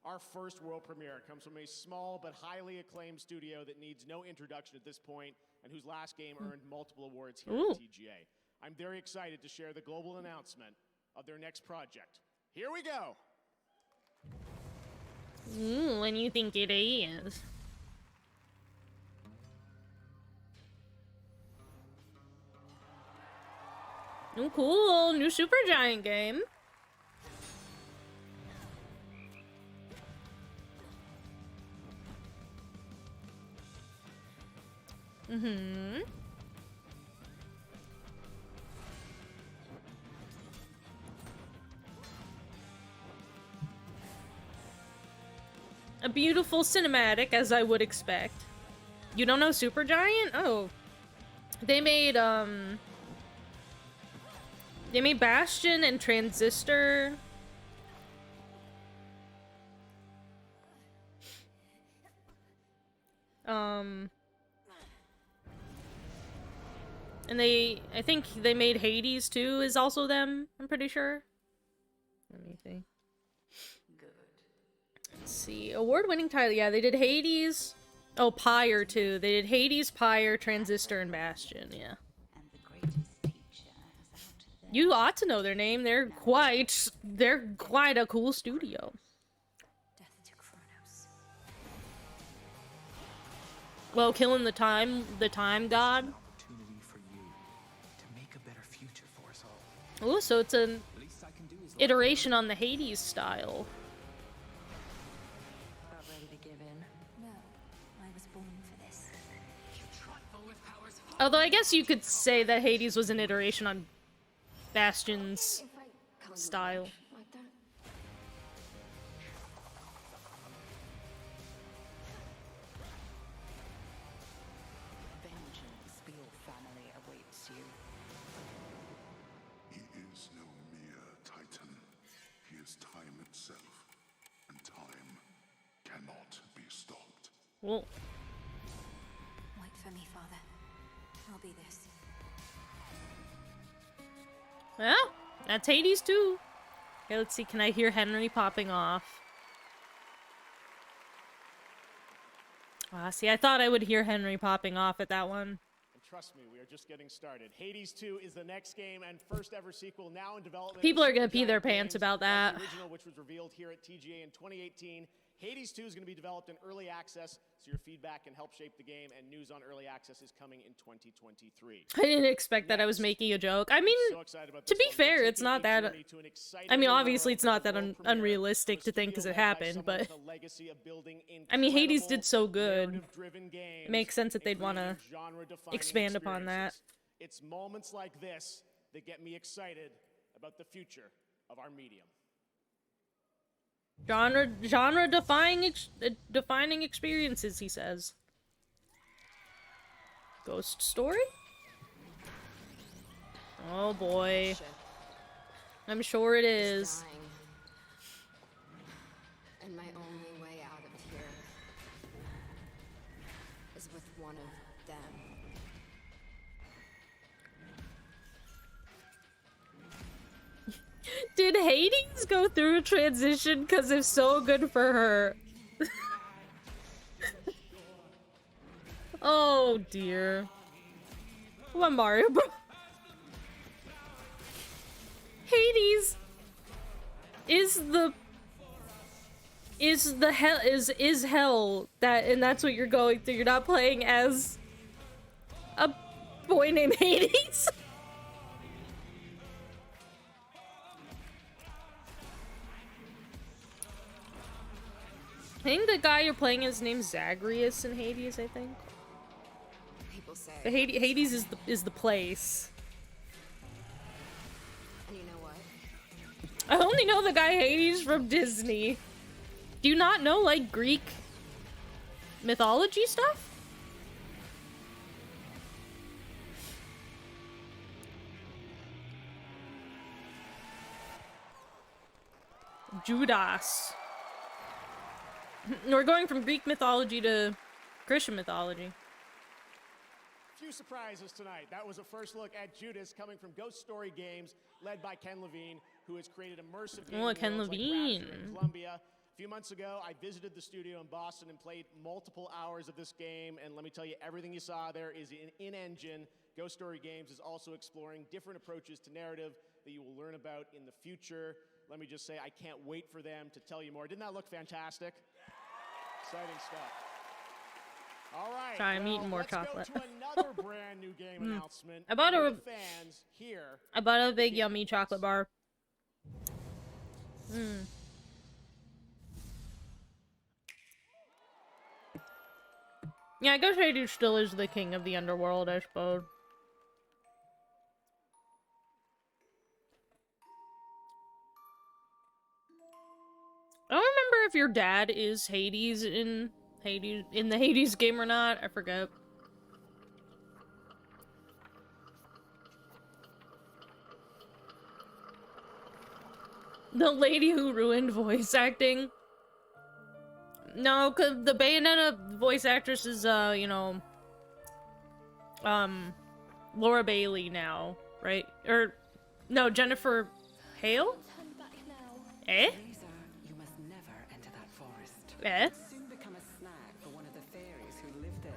[SPEAKER 15] Our first world premiere comes from a small but highly acclaimed studio that needs no introduction at this point and whose last game earned multiple awards here at TGA. I'm very excited to share the global announcement of their next project. Here we go.
[SPEAKER 3] Ooh, when you think it is. Oh, cool. New Supergiant game. Mm-hmm. A beautiful cinematic, as I would expect. You don't know Supergiant? Oh. They made Bastion and Transistor. And I think they made Hades too, is also them, I'm pretty sure. Let me see. Let's see. Award-winning title. Yeah, they did Hades. Oh, Pyre too. They did Hades, Pyre, Transistor, and Bastion. Yeah. You ought to know their name. They're quite a cool studio. Well, killing the time god. Oh, so it's an iteration on the Hades style.
[SPEAKER 7] About ready to give in? No, I was born for this.
[SPEAKER 3] Although I guess you could say that Hades was an iteration on Bastion's style.
[SPEAKER 7] Like that? Vengeance for your family awaits you.
[SPEAKER 6] He is no mere titan. He is time itself, and time cannot be stopped.
[SPEAKER 3] Well.
[SPEAKER 7] Wait for me, Father. I'll be this.
[SPEAKER 3] Well, that's Hades too. Okay, let's see. Can I hear Henry popping off? Ah, see, I thought I would hear Henry popping off at that one.
[SPEAKER 15] And trust me, we are just getting started. Hades 2 is the next game and first ever sequel now in development.
[SPEAKER 3] People are gonna pee their pants about that.
[SPEAKER 15] The original, which was revealed here at TGA in 2018. Hades 2 is going to be developed in early access, so your feedback can help shape the game, and news on early access is coming in 2023.
[SPEAKER 3] I didn't expect that I was making a joke. I mean, to be fair, it's not that... I mean, obviously it's not that unrealistic to think because it happened, but... I mean, Hades did so good. It makes sense that they'd want to expand upon that.
[SPEAKER 15] It's moments like this that get me excited about the future of our medium.
[SPEAKER 3] Genre defining experiences, he says. Ghost Story? Oh boy. I'm sure it is.
[SPEAKER 7] And my only way out of here is with one of them.
[SPEAKER 3] Did Hades go through a transition? Because it's so good for her. Oh dear. What Mario Bros? Hades! is hell that, and that's what you're going through. You're not playing as a boy named Hades. I think the guy you're playing is named Zagreus in Hades, I think.
[SPEAKER 7] People say.
[SPEAKER 3] But Hades is the place.
[SPEAKER 7] And you know what?
[SPEAKER 3] I only know the guy Hades from Disney. Do you not know, like, Greek mythology stuff? Judas. We're going from Greek mythology to Christian mythology.
[SPEAKER 15] Few surprises tonight. That was a first look at Judas coming from Ghost Story Games, led by Ken Levine, who has created immersive game worlds
[SPEAKER 3] Ken
[SPEAKER 15] like
[SPEAKER 3] Levine.
[SPEAKER 15] Rapture and Columbia. A few months ago, I visited the studio in Boston and played multiple hours of this game, and let me tell you, everything you saw there is in-engine. Ghost Story Games is also exploring different approaches to narrative that you will learn about in the future. Let me just say, I can't wait for them to tell you more. Didn't that look fantastic? Exciting stuff. All right.
[SPEAKER 3] Sorry, I'm eating more chocolate.
[SPEAKER 15] Let's go to another brand new game announcement.
[SPEAKER 3] I bought
[SPEAKER 15] for the fans here.
[SPEAKER 3] I bought a big yummy chocolate bar. Yeah, Ghost Hades still is the king of the underworld, I suppose. I don't remember if your dad is Hades in the Hades game or not. I forget. The lady who ruined voice acting. No, cause the Bayonetta voice actress is you know, Laura Bailey now, right? Or no, Jennifer Hale? Eh?
[SPEAKER 7] You must never enter that forest.
[SPEAKER 3] Eh?
[SPEAKER 7] Soon become a snack for one of the fairies who live there.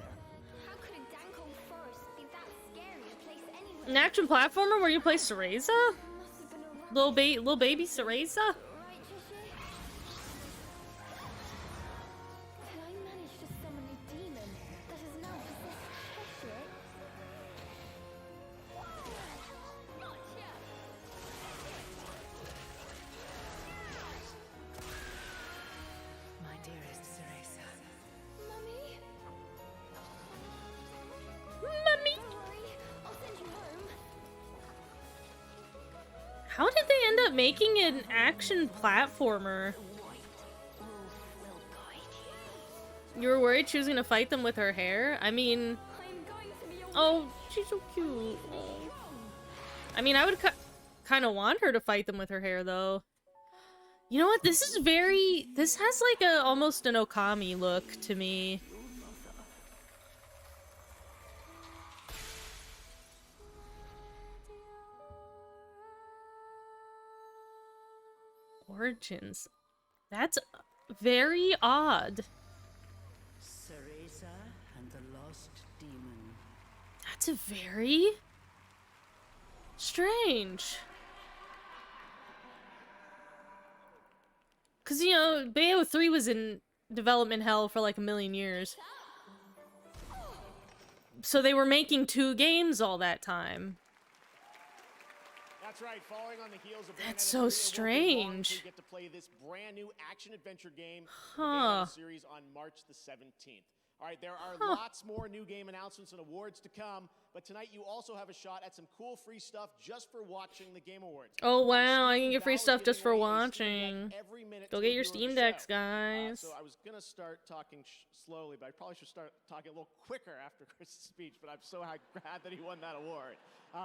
[SPEAKER 12] How could a dank old forest be that scary a place anyway?
[SPEAKER 3] An action platformer where you play Cereza? Little baby Cereza?
[SPEAKER 12] Right, Jesse? Can I manage to summon a demon that has now possessed Cheshire? Gotcha!
[SPEAKER 7] My dearest Cereza.
[SPEAKER 12] Mummy?
[SPEAKER 3] Mummy?
[SPEAKER 12] Don't worry, I'll send you home.
[SPEAKER 3] How did they end up making an action platformer? You were worried she was gonna fight them with her hair? I mean... Oh, she's so cute. Oh. I mean, I would kind of want her to fight them with her hair, though. You know what? This is very... This has like almost an Okami look to me. Origins. That's very odd.
[SPEAKER 17] Cereza and the Lost Demon.
[SPEAKER 3] That's a very strange. Cause you know, Bayo 3 was in development hell for like a million years. So they were making 2 games all that time.
[SPEAKER 15] That's right, following on the heels of
[SPEAKER 3] That's
[SPEAKER 15] Bayonetta
[SPEAKER 3] so
[SPEAKER 15] 3, it won't be long
[SPEAKER 3] strange.
[SPEAKER 15] till we get to play this brand new action-adventure game in the
[SPEAKER 3] Huh.
[SPEAKER 15] Bayonetta series on March the 17th. All right, there are lots more new game announcements and awards to come, but tonight you also have a shot at some cool free stuff just for watching the Game Awards.
[SPEAKER 3] Oh wow, I can get free stuff just for watching. Go get your Steam Decks, guys.
[SPEAKER 15] So I was gonna start talking slowly, but I probably should start talking a little quicker after Chris's speech, but I'm so glad that he won that award.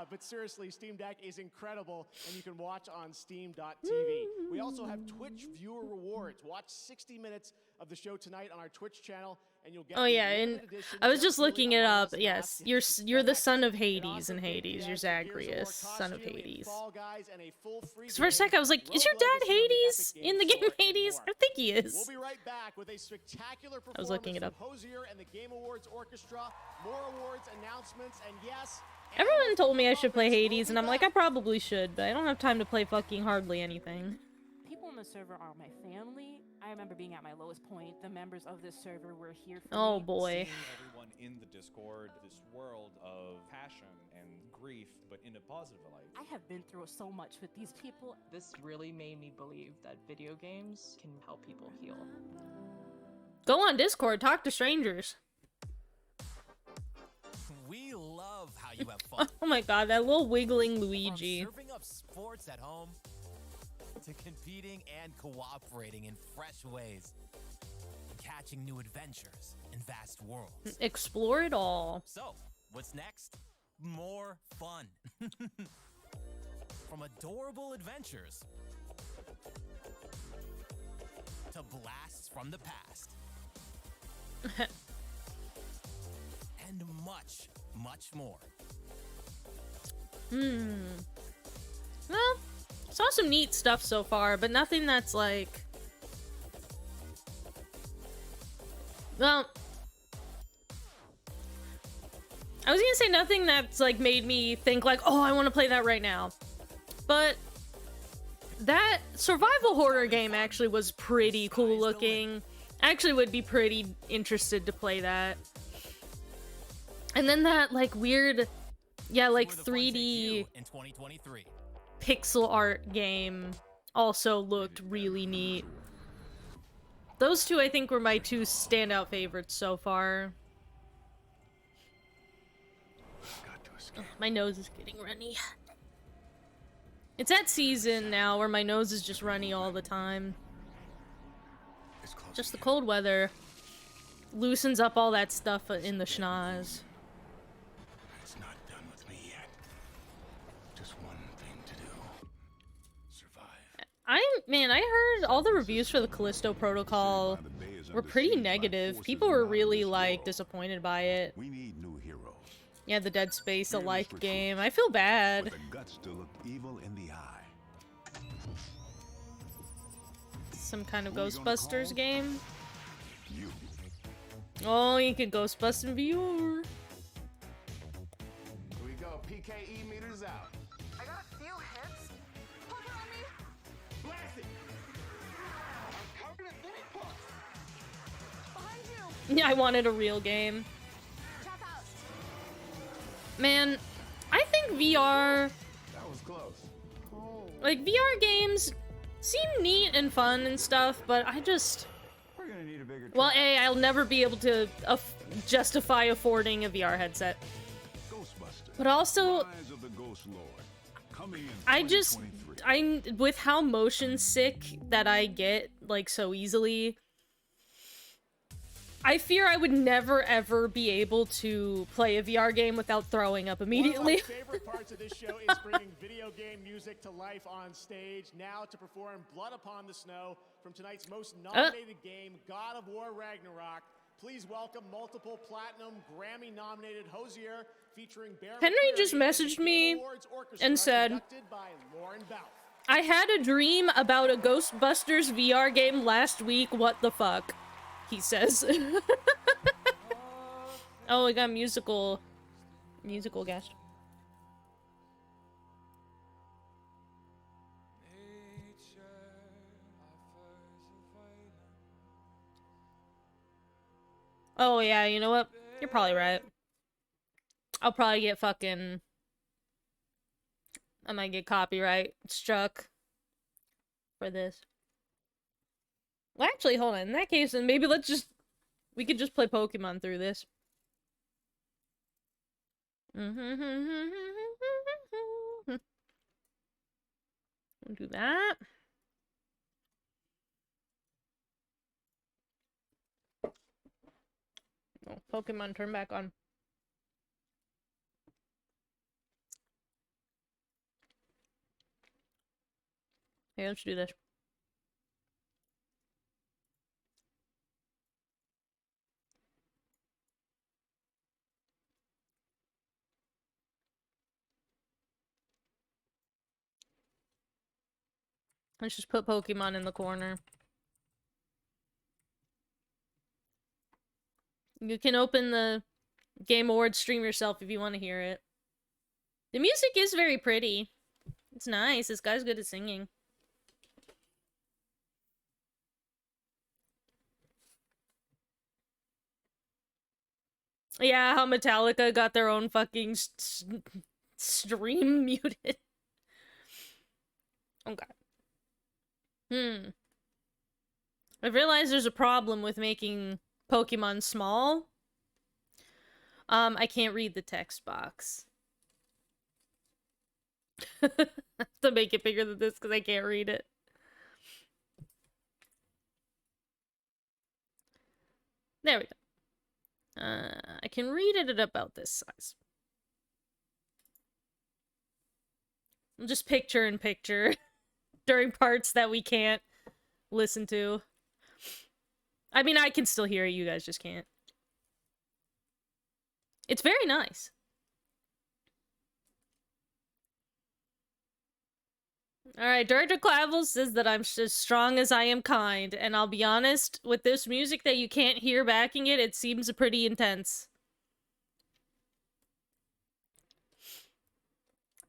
[SPEAKER 15] But seriously, Steam Deck is incredible, and you can watch on Steam.tv. We also have Twitch viewer rewards. Watch 60 minutes of the show tonight on our Twitch channel, and you'll get.
[SPEAKER 3] Oh yeah, and I was just looking it up. Yes, you're the son of Hades in Hades. You're Zagreus, son of Hades. So for a sec, I was like, is your dad Hades in the game Hades? I think he is.
[SPEAKER 15] We'll be right back with a spectacular performance
[SPEAKER 3] I was looking it up.
[SPEAKER 15] from Hosier and the Game Awards Orchestra. More awards, announcements, and yes.
[SPEAKER 3] Everyone told me I should play Hades, and I'm like, I probably should, but I don't have time to play fucking hardly anything.
[SPEAKER 18] People in the server are my family. I remember being at my lowest point. The members of this server were here for
[SPEAKER 3] Oh
[SPEAKER 18] me.
[SPEAKER 3] boy.
[SPEAKER 19] Seeing everyone in the Discord, this world of passion and grief, but in a positive light.
[SPEAKER 18] I have been through so much with these people.
[SPEAKER 20] This really made me believe that video games can help people heal.
[SPEAKER 3] Go on Discord, talk to strangers.
[SPEAKER 21] We love how you have fun.
[SPEAKER 3] Oh my god, that little wiggling Luigi.
[SPEAKER 21] From serving up sports at home to competing and cooperating in fresh ways, catching new adventures in vast worlds.
[SPEAKER 3] Explore it all.
[SPEAKER 21] So, what's next? More fun. From adorable adventures to blasts from the past. And much, much more.
[SPEAKER 3] Well, saw some neat stuff so far, but nothing that's like... Well... I was gonna say nothing that's like made me think like, oh, I want to play that right now. But that survival horror game actually was pretty cool looking. I actually would be pretty interested to play that. And then that like weird, yeah, like 3D
[SPEAKER 21] in 2023.
[SPEAKER 3] pixel art game also looked really neat. Those two I think were my two standout favorites so far. Ugh, my nose is getting runny. It's that season now where my nose is just runny all the time. Just the cold weather loosens up all that stuff in the schnoz.
[SPEAKER 6] It's not done with me yet. Just one thing to do. Survive.
[SPEAKER 3] Man, I heard all the reviews for the Callisto Protocol were pretty negative. People were really, like, disappointed by it.
[SPEAKER 6] We need new heroes.
[SPEAKER 3] Yeah, the Dead Space alike game. I feel bad.
[SPEAKER 6] With the guts to look evil in the eye.
[SPEAKER 3] Some kind of Ghostbusters game.
[SPEAKER 6] You.
[SPEAKER 3] Oh, you can Ghostbust in VR.
[SPEAKER 22] Here we go. PKE meters out.
[SPEAKER 10] I got a few hits. Poke it on me.
[SPEAKER 22] Blast it. I'm covered in mini pucks.
[SPEAKER 10] Behind you.
[SPEAKER 3] Yeah, I wanted a real game. Man, I think VR...
[SPEAKER 22] That was close.
[SPEAKER 3] Like, VR games seem neat and fun and stuff, but I just...
[SPEAKER 22] We're gonna need a bigger
[SPEAKER 3] Well, A, I'll never be able to justify affording a VR headset. But also...
[SPEAKER 6] Rise of the Ghost Lord. Coming in
[SPEAKER 3] I just... with how motion sick that I get, like, so easily... I fear I would never ever be able to play a VR game without throwing up immediately.
[SPEAKER 15] One of my favorite parts of this show is bringing video game music to life on stage. Now to perform Blood Upon the Snow from tonight's most nominated game, God of War Ragnarok. Please welcome multiple platinum Grammy-nominated Hosier featuring Bear
[SPEAKER 3] Henry just messaged me and said, I had a dream about a Ghostbusters VR game last week, what the fuck? He says. Oh, we got musical guest. Oh yeah, you know what? You're probably right. I'll probably get fucking... I might get copyright struck for this. Well, actually, hold on. In that case, then maybe we could just play Pokemon through this. We'll do that. Oh, Pokemon, turn back on. Hey, let's do this. Let's just put Pokemon in the corner. You can open the Game Awards stream yourself if you want to hear it. The music is very pretty. It's nice. This guy's good at singing. Yeah, how Metallica got their own fucking stream muted. Okay. I've realized there's a problem with making Pokemon small. I can't read the text box. I have to make it bigger than this because I can't read it. There we go. I can read it at about this size. I'm just picture in picture during parts that we can't listen to. I mean, I can still hear it, you guys just can't. It's very nice. Alright, Director Clavel says that I'm as strong as I am kind, and I'll be honest, with this music that you can't hear backing it, it seems pretty intense.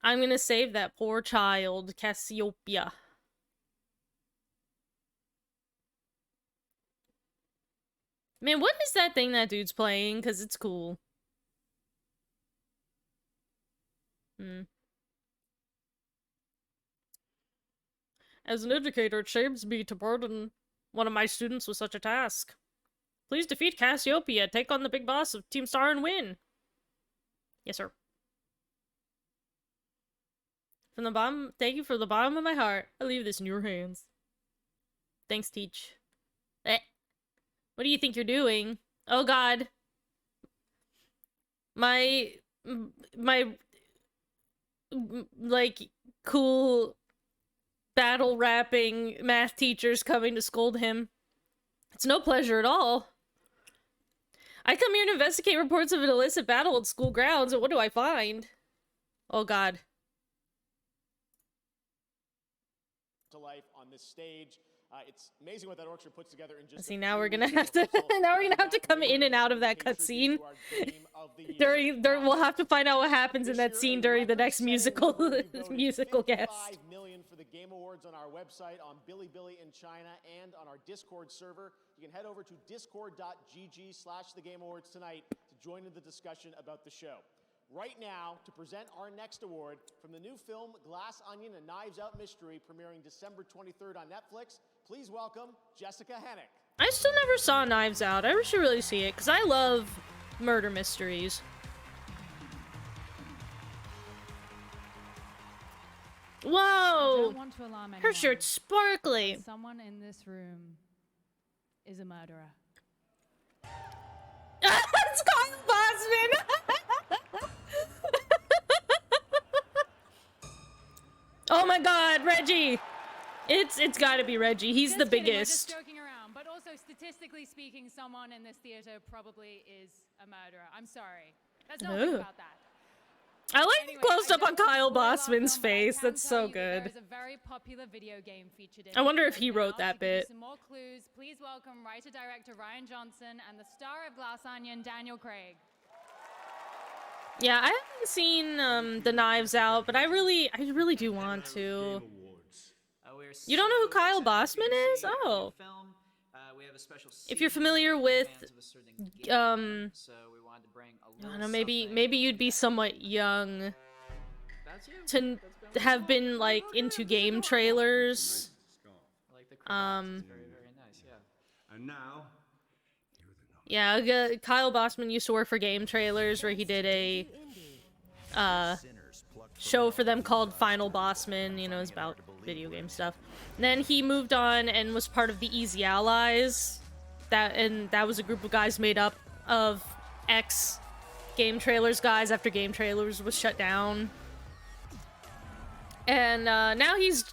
[SPEAKER 3] I'm gonna save that poor child, Cassiopeia. Man, what is that thing that dude's playing? Because it's cool. As an educator, it shames me to burden one of my students with such a task. Please defeat Cassiopeia, take on the big boss of Team Star and win. Yes, sir. From the bottom, thank you from the bottom of my heart. I leave this in your hands. Thanks, Teach. What do you think you're doing? Oh god. My like, cool battle rapping math teacher's coming to scold him. It's no pleasure at all. I come here to investigate reports of an illicit battle at school grounds, and what do I find? Oh god.
[SPEAKER 15] To life on this stage. It's amazing what that orchestra puts together in just.
[SPEAKER 3] See, now we're gonna have to come in and out of that cutscene. We'll have to find out what happens in that scene during the next musical guest.
[SPEAKER 15] 5 million for the Game Awards on our website, on Bilibili in China, and on our Discord server. You can head over to discord.gg/thegameawards tonight to join in the discussion about the show. Right now, to present our next award from the new film Glass Onion: A Knives Out Mystery, premiering December 23rd on Netflix, please welcome Jessica Hennick.
[SPEAKER 3] I still never saw Knives Out. I should really see it, because I love murder mysteries. Whoa! Her shirt's sparkly.
[SPEAKER 2] Someone in this room is a murderer.
[SPEAKER 3] It's Kyle Bosman! Oh my god, Reggie! It's gotta be Reggie. He's the biggest.
[SPEAKER 2] We're just joking around, but also statistically speaking, someone in this theater probably is a murderer. I'm sorry. Let's not think about that.
[SPEAKER 3] I like the close up on Kyle Bosman's face. That's so good.
[SPEAKER 2] There's a very popular video game featured in
[SPEAKER 3] I wonder if he wrote that bit.
[SPEAKER 2] Some more clues. Please welcome writer-director Ryan Johnson and the star of Glass Onion, Daniel Craig.
[SPEAKER 3] Yeah, I haven't seen the Knives Out, but I really do want to. You don't know who Kyle Bosman is? Oh. If you're familiar with, I don't know, maybe you'd be somewhat young to have been like into game trailers.
[SPEAKER 1] And now.
[SPEAKER 3] Yeah, Kyle Bosman used to work for game trailers where he did a show for them called Final Bossman, you know, it's about video game stuff. And then he moved on and was part of the Easy Allies. That was a group of guys made up of ex-game trailers guys after game trailers was shut down. And now he's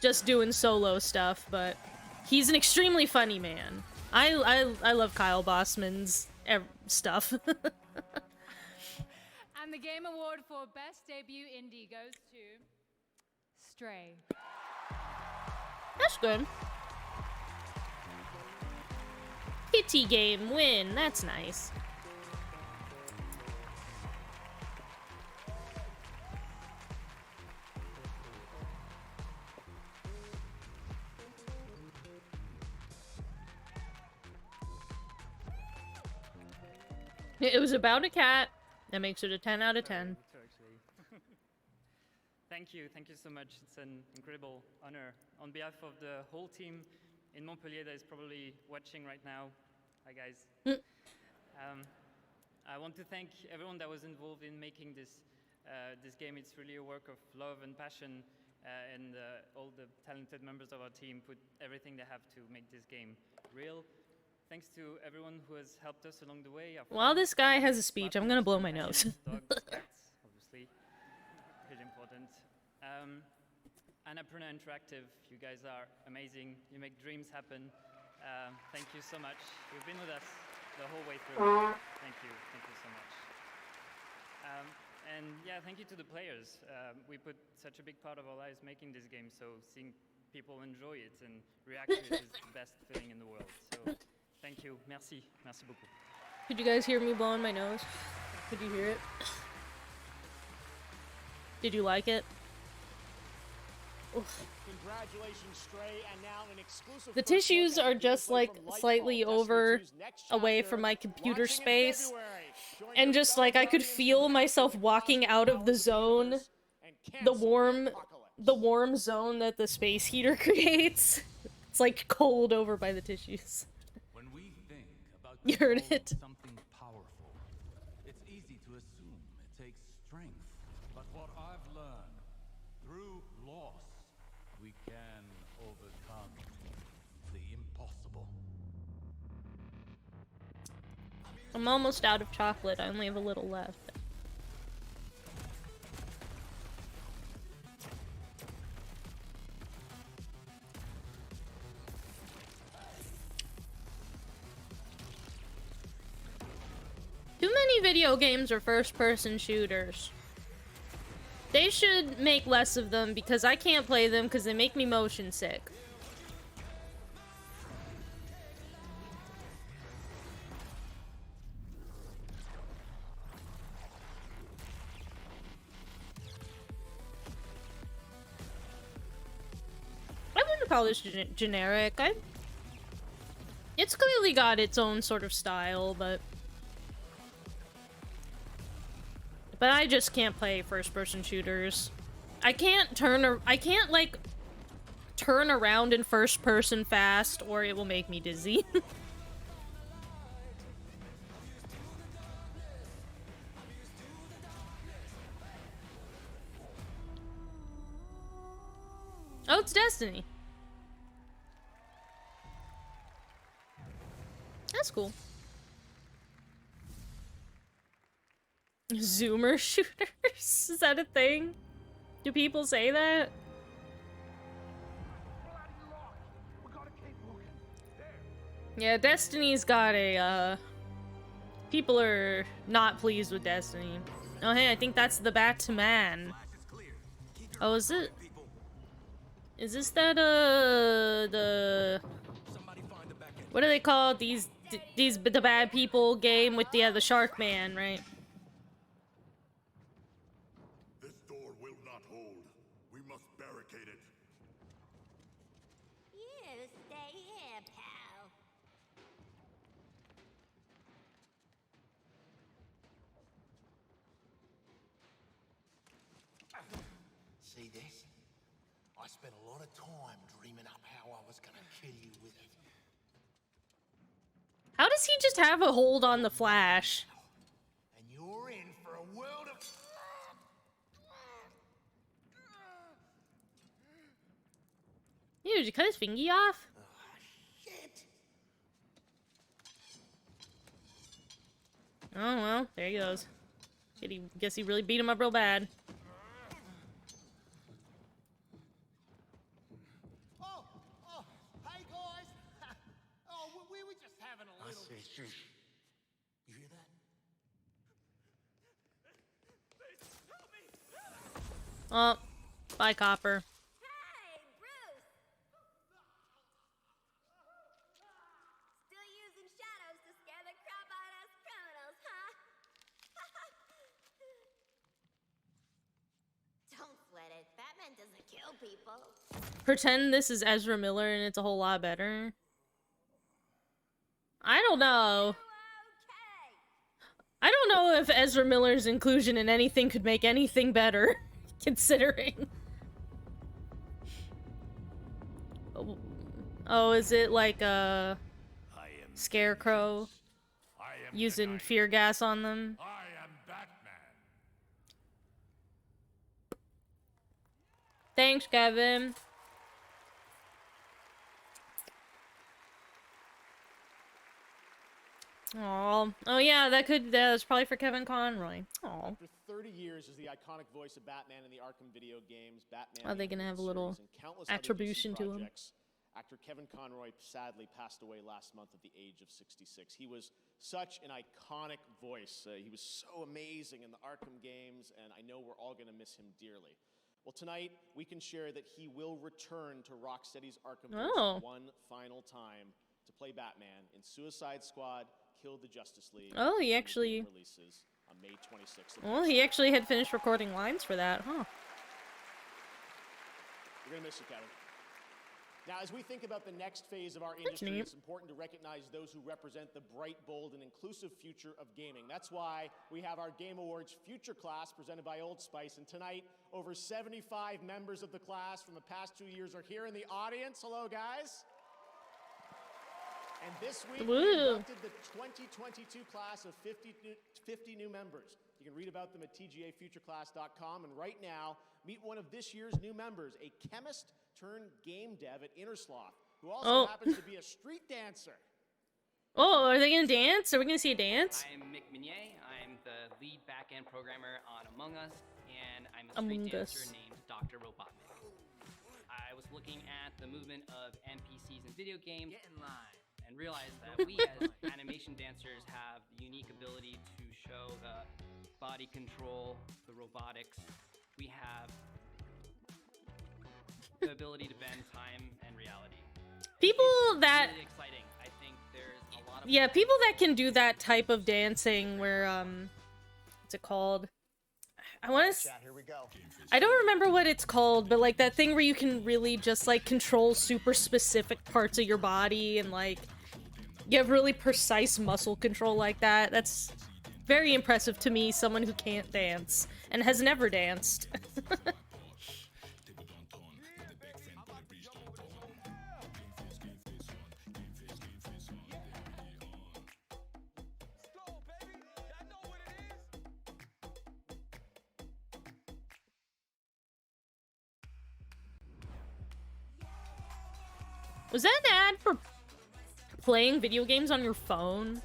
[SPEAKER 3] just doing solo stuff, but he's an extremely funny man. I love Kyle Bosman's stuff.
[SPEAKER 2] And the Game Award for Best Debut Indie goes to Stray.
[SPEAKER 3] That's good. Kitty game win. That's nice. It was about a cat. That makes it a 10 out of 10.
[SPEAKER 5] Thank you so much. It's an incredible honor. On behalf of the whole team in Montpellier that is probably watching right now, hi guys. I want to thank everyone that was involved in making this game. It's really a work of love and passion, and all the talented members of our team put everything they have to make this game real. Thanks to everyone who has helped us along the way.
[SPEAKER 3] While this guy has a speech, I'm gonna blow my nose.
[SPEAKER 5] Dogs, cats, obviously, pretty important. Annapurna Interactive, you guys are amazing. You make dreams happen. Thank you so much. You've been with us the whole way through. Thank you so much. And yeah, thank you to the players. We put such a big part of our lives making this game, so seeing people enjoy it and react to it is the best feeling in the world. So thank you. Merci beaucoup.
[SPEAKER 3] Could you guys hear me blowing my nose? Could you hear it? Did you like it? Oof.
[SPEAKER 15] Congratulations, Stray, and now an exclusive
[SPEAKER 3] The tissues are just like slightly away from my computer space, and just like I could feel myself walking out of the zone, the warm zone that the space heater creates. It's like cold over by the tissues.
[SPEAKER 9] When we think about
[SPEAKER 3] You heard it.
[SPEAKER 9] something powerful, it's easy to assume it takes strength. But what I've learned through loss, we can overcome the impossible.
[SPEAKER 3] I'm almost out of chocolate. I only have a little left. Too many video games are first-person shooters. They should make less of them because I can't play them because they make me motion sick. I wouldn't call this generic. It's clearly got its own sort of style, but I just can't play first-person shooters. I can't like turn around in first person fast, or it will make me dizzy. Oh, it's Destiny. That's cool. Zoomer shooters? Is that a thing? Do people say that? Yeah, Destiny's got a, people are not pleased with Destiny. Oh, hey, I think that's the Batman. Oh, is it? Is this that, the... What do they call these the bad people game with the Shark Man, right?
[SPEAKER 6] This door will not hold. We must barricade it.
[SPEAKER 12] You stay here, pal.
[SPEAKER 23] See this? I spent a lot of time dreaming up how I was gonna kill you with it.
[SPEAKER 3] How does he just have a hold on the Flash?
[SPEAKER 23] And you're in for a world of...
[SPEAKER 3] Ew, did you cut his fingy off?
[SPEAKER 23] Shit!
[SPEAKER 3] Oh, well, there he goes. Guess he really beat him up real bad.
[SPEAKER 15] Hey guys! Oh, we were just having a little...
[SPEAKER 23] I see. You hear that?
[SPEAKER 3] Oh, bye, Copper.
[SPEAKER 12] Hey, Bruce! Still using shadows to scare the crap out of us criminals, huh? Don't sweat it. Batman doesn't kill people.
[SPEAKER 3] Pretend this is Ezra Miller and it's a whole lot better. I don't know. know if Ezra Miller's inclusion in anything could make anything better, considering. Oh, is it like a scarecrow using fear gas on them?
[SPEAKER 9] I am Batman.
[SPEAKER 3] Thanks, Kevin. Oh yeah, that's probably for Kevin Conroy. Aw.
[SPEAKER 15] After 30 years as the iconic voice of Batman in the Arkham video games, Batman
[SPEAKER 3] Are they gonna have a little attribution to him?
[SPEAKER 15] Actor Kevin Conroy sadly passed away last month at the age of 66. He was such an iconic voice. He was so amazing in the Arkham games, and I know we're all going to miss him dearly. Well, tonight, we can share that he will return to Rocksteady's Arkham voice one final time to play Batman in Suicide Squad, Kill the Justice League.
[SPEAKER 3] Oh, he actually
[SPEAKER 15] releases on May 26th.
[SPEAKER 3] Well, he actually had finished recording lines for that, huh?
[SPEAKER 15] We're going to miss you, Kevin. Now, as we think about the next phase of our industry, it's important to recognize those who represent the bright, bold, and inclusive future of gaming. That's why we have our Game Awards Future Class presented by Old Spice. And tonight, over 75 members of the class from the past 2 years are here in the audience. Hello, guys. And this week, we inducted the 2022 class of 50 new members. You can read about them at tgafutureclass.com. And right now, meet one of this year's new members, a chemist turned game dev at Innersloth, who also happens to be a street dancer.
[SPEAKER 3] Oh, are they gonna dance? Are we gonna see a dance?
[SPEAKER 8] I'm Mick Minier. I'm the lead back-end programmer on Among Us, and I'm a street dancer named Dr. Robotnik. I was looking at the movement of NPCs in video games and realized that we as animation dancers have the unique ability to show the body control, the robotics. We have the ability to bend time and reality.
[SPEAKER 3] People that
[SPEAKER 8] really exciting. I think there's a lot of
[SPEAKER 3] people that can do that type of dancing where what's it called? I don't remember what it's called, but like that thing where you can really just like control super specific parts of your body and like you have really precise muscle control like that. That's very impressive to me, someone who can't dance and has never danced. Was that an ad for playing video games on your phone?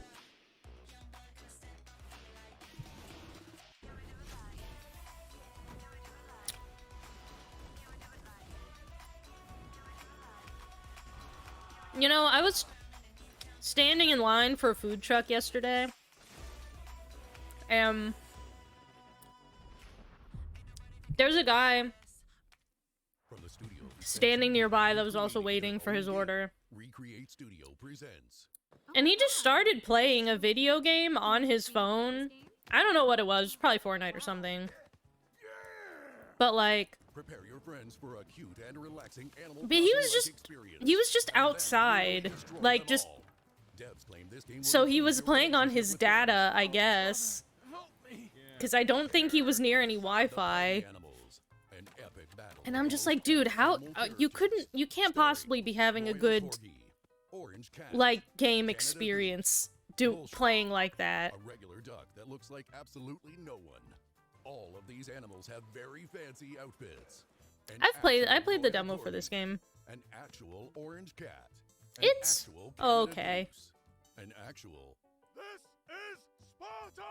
[SPEAKER 3] You know, I was standing in line for a food truck yesterday, and there's a guy standing nearby that was also waiting for his order.
[SPEAKER 14] Recreate Studio presents.
[SPEAKER 3] And he just started playing a video game on his phone. I don't know what it was, probably Fortnite or something. But like,
[SPEAKER 14] prepare your friends for a cute and relaxing animal.
[SPEAKER 3] But he was just outside, like just. So he was playing on his data, I guess. Because I don't think he was near any Wi-Fi. And I'm just like, dude, how you can't possibly be having a good like game experience playing like that.
[SPEAKER 14] A regular duck that looks like absolutely no one. All of these animals have very fancy outfits.
[SPEAKER 3] I played the demo for this game.
[SPEAKER 14] An actual orange cat.
[SPEAKER 3] It's okay.
[SPEAKER 14] An actual. This is Sparta!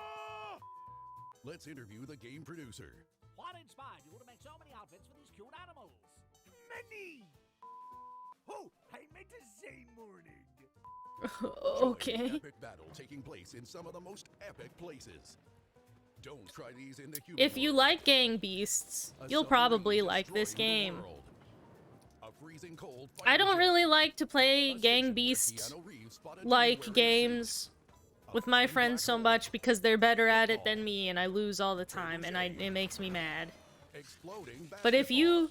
[SPEAKER 14] Let's interview the game producer.
[SPEAKER 11] What inspired you to make so many outfits for these cute animals? Many! Oh, I meant to say morning.
[SPEAKER 3] Okay.
[SPEAKER 14] An epic battle taking place in some of the most epic places. Don't try these in the human
[SPEAKER 3] If you like Gang Beasts, you'll probably like this game. I don't really like to play Gang Beasts like games with my friends so much because they're better at it than me and I lose all the time and it makes me mad. But if you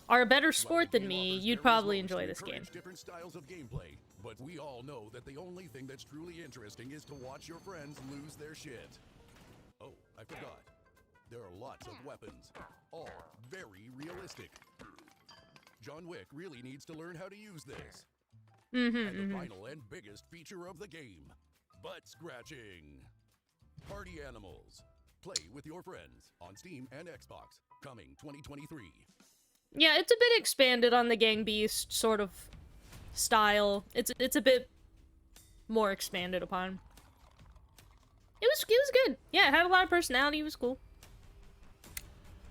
[SPEAKER 3] are a better sport than me, you'd probably enjoy this game.
[SPEAKER 14] Different styles of gameplay, but we all know that the only thing that's truly interesting is to watch your friends lose their shit.
[SPEAKER 4] I forgot. There are lots of weapons, all very realistic. John Wick really needs to learn how to use this. And the final and biggest feature of the game, butt scratching. Party Animals. Play with your friends on Steam and Xbox. Coming 2023.
[SPEAKER 3] Yeah, it's a bit expanded on the Gang Beast sort of style. It's a bit more expanded upon. It was good. Yeah, it had a lot of personality. It was cool.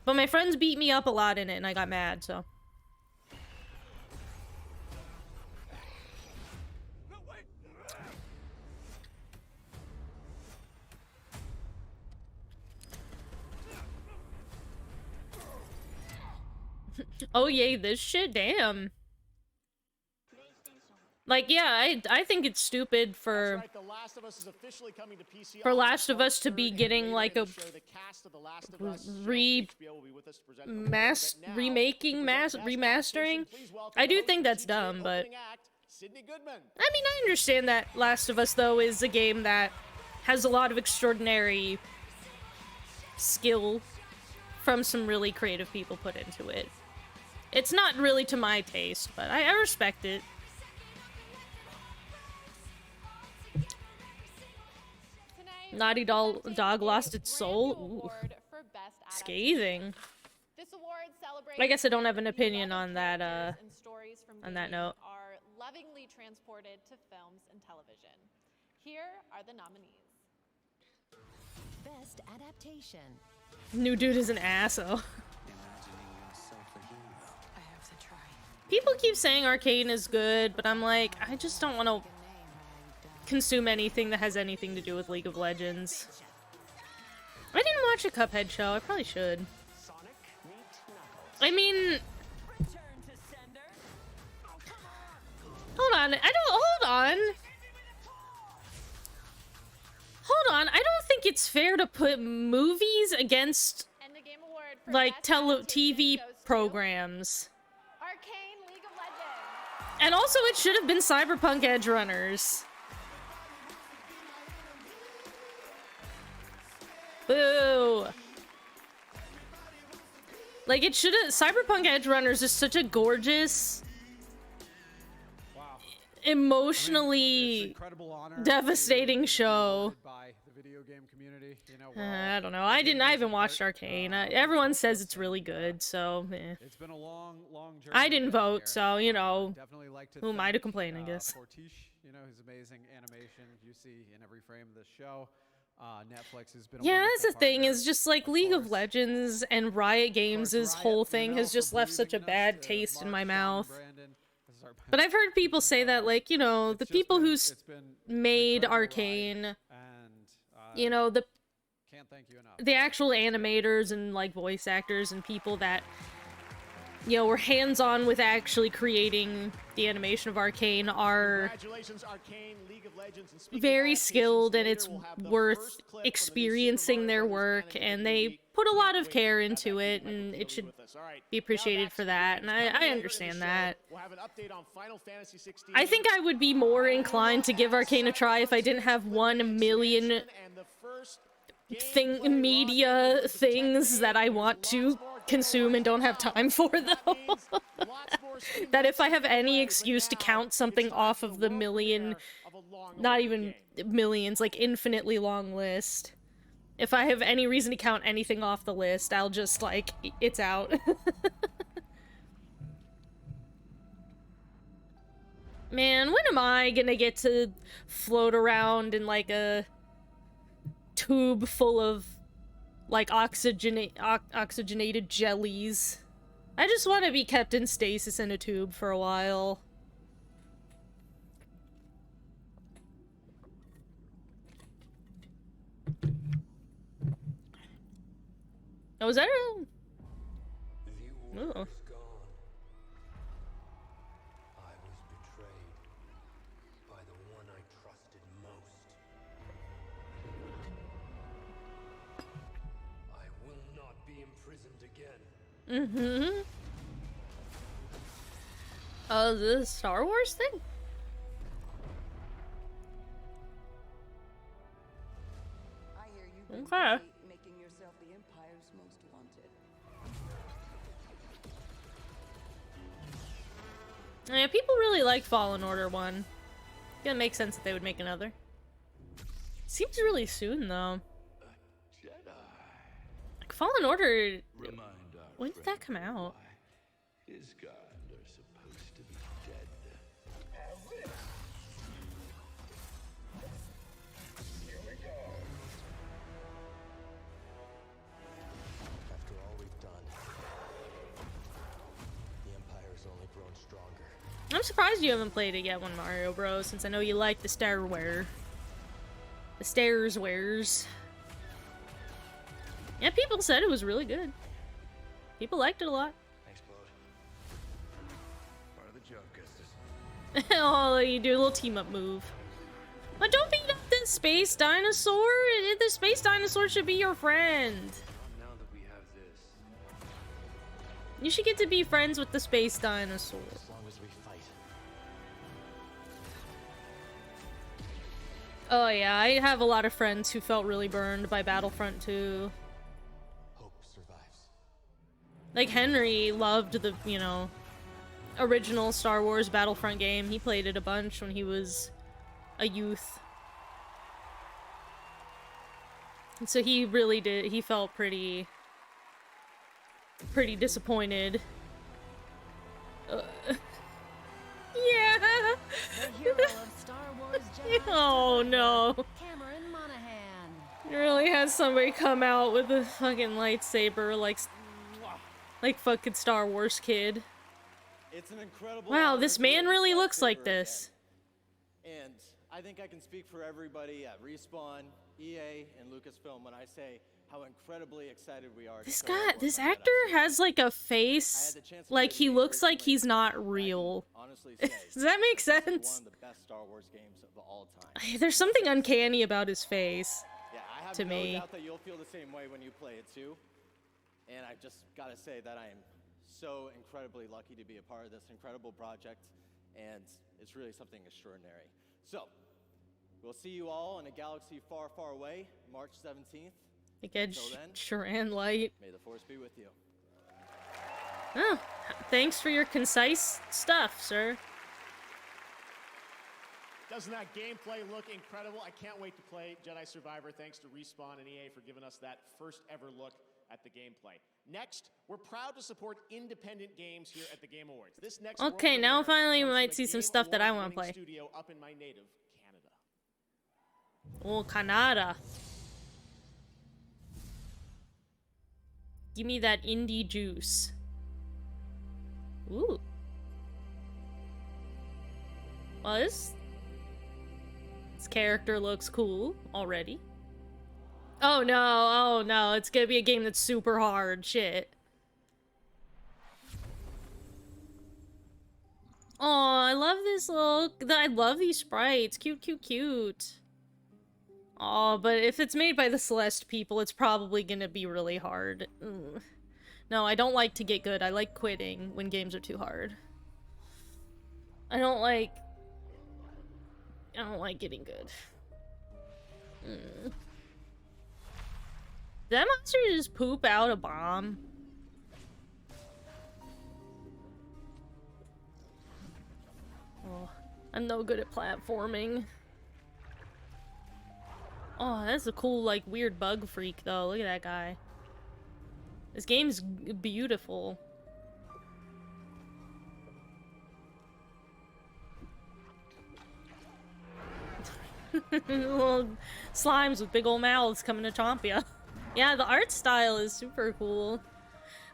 [SPEAKER 3] But my friends beat me up a lot in it, and I got mad, so. Oh yay, this shit? Damn. Like, yeah, I think it's stupid for Last of Us to be getting like a remastering. I do think that's dumb, but I mean, I understand that Last of Us though is a game that has a lot of extraordinary skill from some really creative people put into it. It's not really to my taste, but I respect it. Naughty Dog lost its soul? Ooh. Scathing. I guess I don't have an opinion on that, note.
[SPEAKER 13] Are lovingly transported to films and television. Here are the nominees.
[SPEAKER 16] Best Adaptation.
[SPEAKER 3] New dude is an asshole. People keep saying Arcane is good, but I'm like, I just don't want to consume anything that has anything to do with League of Legends. I didn't watch a Cuphead show. I probably should. I mean, hold on. Hold on. I don't think it's fair to put movies against like TV programs.
[SPEAKER 13] Arcane, League of Legends.
[SPEAKER 3] And also, it should have been Cyberpunk Edge Runners. Boo! Like, it should have. Cyberpunk Edge Runners is such a gorgeous, emotionally devastating show.
[SPEAKER 24] By the video game community, you know,
[SPEAKER 3] I don't know. I haven't watched Arcane. Everyone says it's really good, so eh.
[SPEAKER 24] It's been a long journey.
[SPEAKER 3] I didn't vote, so you know,
[SPEAKER 24] Definitely like to
[SPEAKER 3] who am I to complain? I guess.
[SPEAKER 24] Fortiche, you know, his amazing animation you see in every frame of the show. Netflix has been.
[SPEAKER 3] Yeah, that's the thing. Is just like League of Legends and Riot Games' whole thing has just left such a bad taste in my mouth. But I've heard people say that, like, you know, the people who made Arcane, you know, the actual animators and like voice actors and people that, you know, were hands-on with actually creating the animation of Arcane are very skilled, and it's worth experiencing their work, and they put a lot of care into it, and it should be appreciated for that, and I understand that. I think I would be more inclined to give Arcane a try if I didn't have 1 million media things that I want to consume and don't have time for, though. That if I have any excuse to count something off of the million, not even millions, like infinitely long list, if I have any reason to count anything off the list, I'll just, like, it's out. Man, when am I gonna get to float around in, like, a tube full of, like, oxygenated jellies? I just want to be kept in stasis in a tube for a while. Oh, is that a... Oh. Mm-hmm. Oh, is this a Star Wars thing? Okay.
[SPEAKER 25] Making your
[SPEAKER 3] Yeah, people really like Fallen Order 1. It makes sense that they would make another. Seems really soon, though. Like, Fallen Order... When did that come out?
[SPEAKER 6] His kind are supposed to be dead. Here we go.
[SPEAKER 7] After all we've done, the Empire's only grown stronger.
[SPEAKER 3] I'm surprised you haven't played it yet, One Mario Bros, since I know you like the Starware. The Starswares. Yeah, people said it was really good. People liked it a lot.
[SPEAKER 6] Thanks, Claude. Part of the job, Gustus.
[SPEAKER 3] Oh, you do a little team-up move. But don't beat up the space dinosaur! The space dinosaur should be your friend.
[SPEAKER 6] Now that we have this.
[SPEAKER 3] You should get to be friends with the space dinosaur.
[SPEAKER 7] As long as we fight.
[SPEAKER 3] Oh yeah, I have a lot of friends who felt really burned by Battlefront 2.
[SPEAKER 7] Hope survives.
[SPEAKER 3] Like, Henry loved the, you know, original Star Wars Battlefront game. He played it a bunch when he was a youth. And so he really did, he felt pretty disappointed. Yeah!
[SPEAKER 12] The hero of Star Wars Jedi
[SPEAKER 3] Oh no.
[SPEAKER 12] Cameron Monaghan.
[SPEAKER 3] It really has somebody come out with a fucking lightsaber like fucking Star Wars kid.
[SPEAKER 16] It's an incredible
[SPEAKER 3] Wow,
[SPEAKER 16] honor
[SPEAKER 3] this
[SPEAKER 16] to
[SPEAKER 3] man
[SPEAKER 16] wield
[SPEAKER 3] really
[SPEAKER 16] this
[SPEAKER 3] looks like
[SPEAKER 16] lightsaber
[SPEAKER 3] this.
[SPEAKER 16] again. And I think I can speak for everybody at Respawn, EA, and Lucasfilm when I say how incredibly excited we are.
[SPEAKER 3] This guy, this actor has like a face, like he looks like he's not real.
[SPEAKER 16] Honestly, say,
[SPEAKER 3] Does that make
[SPEAKER 16] this is
[SPEAKER 3] sense?
[SPEAKER 16] one of the best Star Wars games of all time.
[SPEAKER 3] There's something uncanny about his face.
[SPEAKER 16] Yeah, I have
[SPEAKER 3] to
[SPEAKER 16] no
[SPEAKER 3] me.
[SPEAKER 16] doubt that you'll feel the same way when you play it too. And I just gotta say that I am so incredibly lucky to be a part of this incredible project, and it's really something extraordinary. So, we'll see you all in a galaxy far, far away, March 17th.
[SPEAKER 3] Like Edge
[SPEAKER 16] Until then,
[SPEAKER 3] Sharan Light.
[SPEAKER 16] may the force be with you.
[SPEAKER 3] Oh, thanks for your concise stuff, sir.
[SPEAKER 15] Doesn't that gameplay look incredible? I can't wait to play Jedi Survivor. Thanks to Respawn and EA for giving us that first ever look at the gameplay. Next, we're proud to support independent games here at the Game Awards. This next
[SPEAKER 3] Okay,
[SPEAKER 15] world
[SPEAKER 3] now
[SPEAKER 15] premiere
[SPEAKER 3] finally we
[SPEAKER 15] comes
[SPEAKER 3] might
[SPEAKER 15] from
[SPEAKER 3] see
[SPEAKER 15] a
[SPEAKER 3] some
[SPEAKER 15] Game
[SPEAKER 3] stuff that I
[SPEAKER 15] Award-winning
[SPEAKER 3] wanna play.
[SPEAKER 15] Studio up in my native Canada.
[SPEAKER 3] Oh, Canada. Give me that indie juice. Ooh. Well, this character looks cool already. Oh no, it's gonna be a game that's super hard, shit. Oh, I love this look. I love these sprites. Cute, cute, cute. Oh, but if it's made by the Celeste people, it's probably gonna be really hard. Ugh. No, I don't like to get good. I like quitting when games are too hard. I don't like getting good. Did that monster just poop out a bomb? Oh, I'm no good at platforming. Oh, that's a cool, like, weird bug freak, though. Look at that guy. This game's beautiful. Little slimes with big old mouths coming to chomp ya. Yeah, the art style is super cool.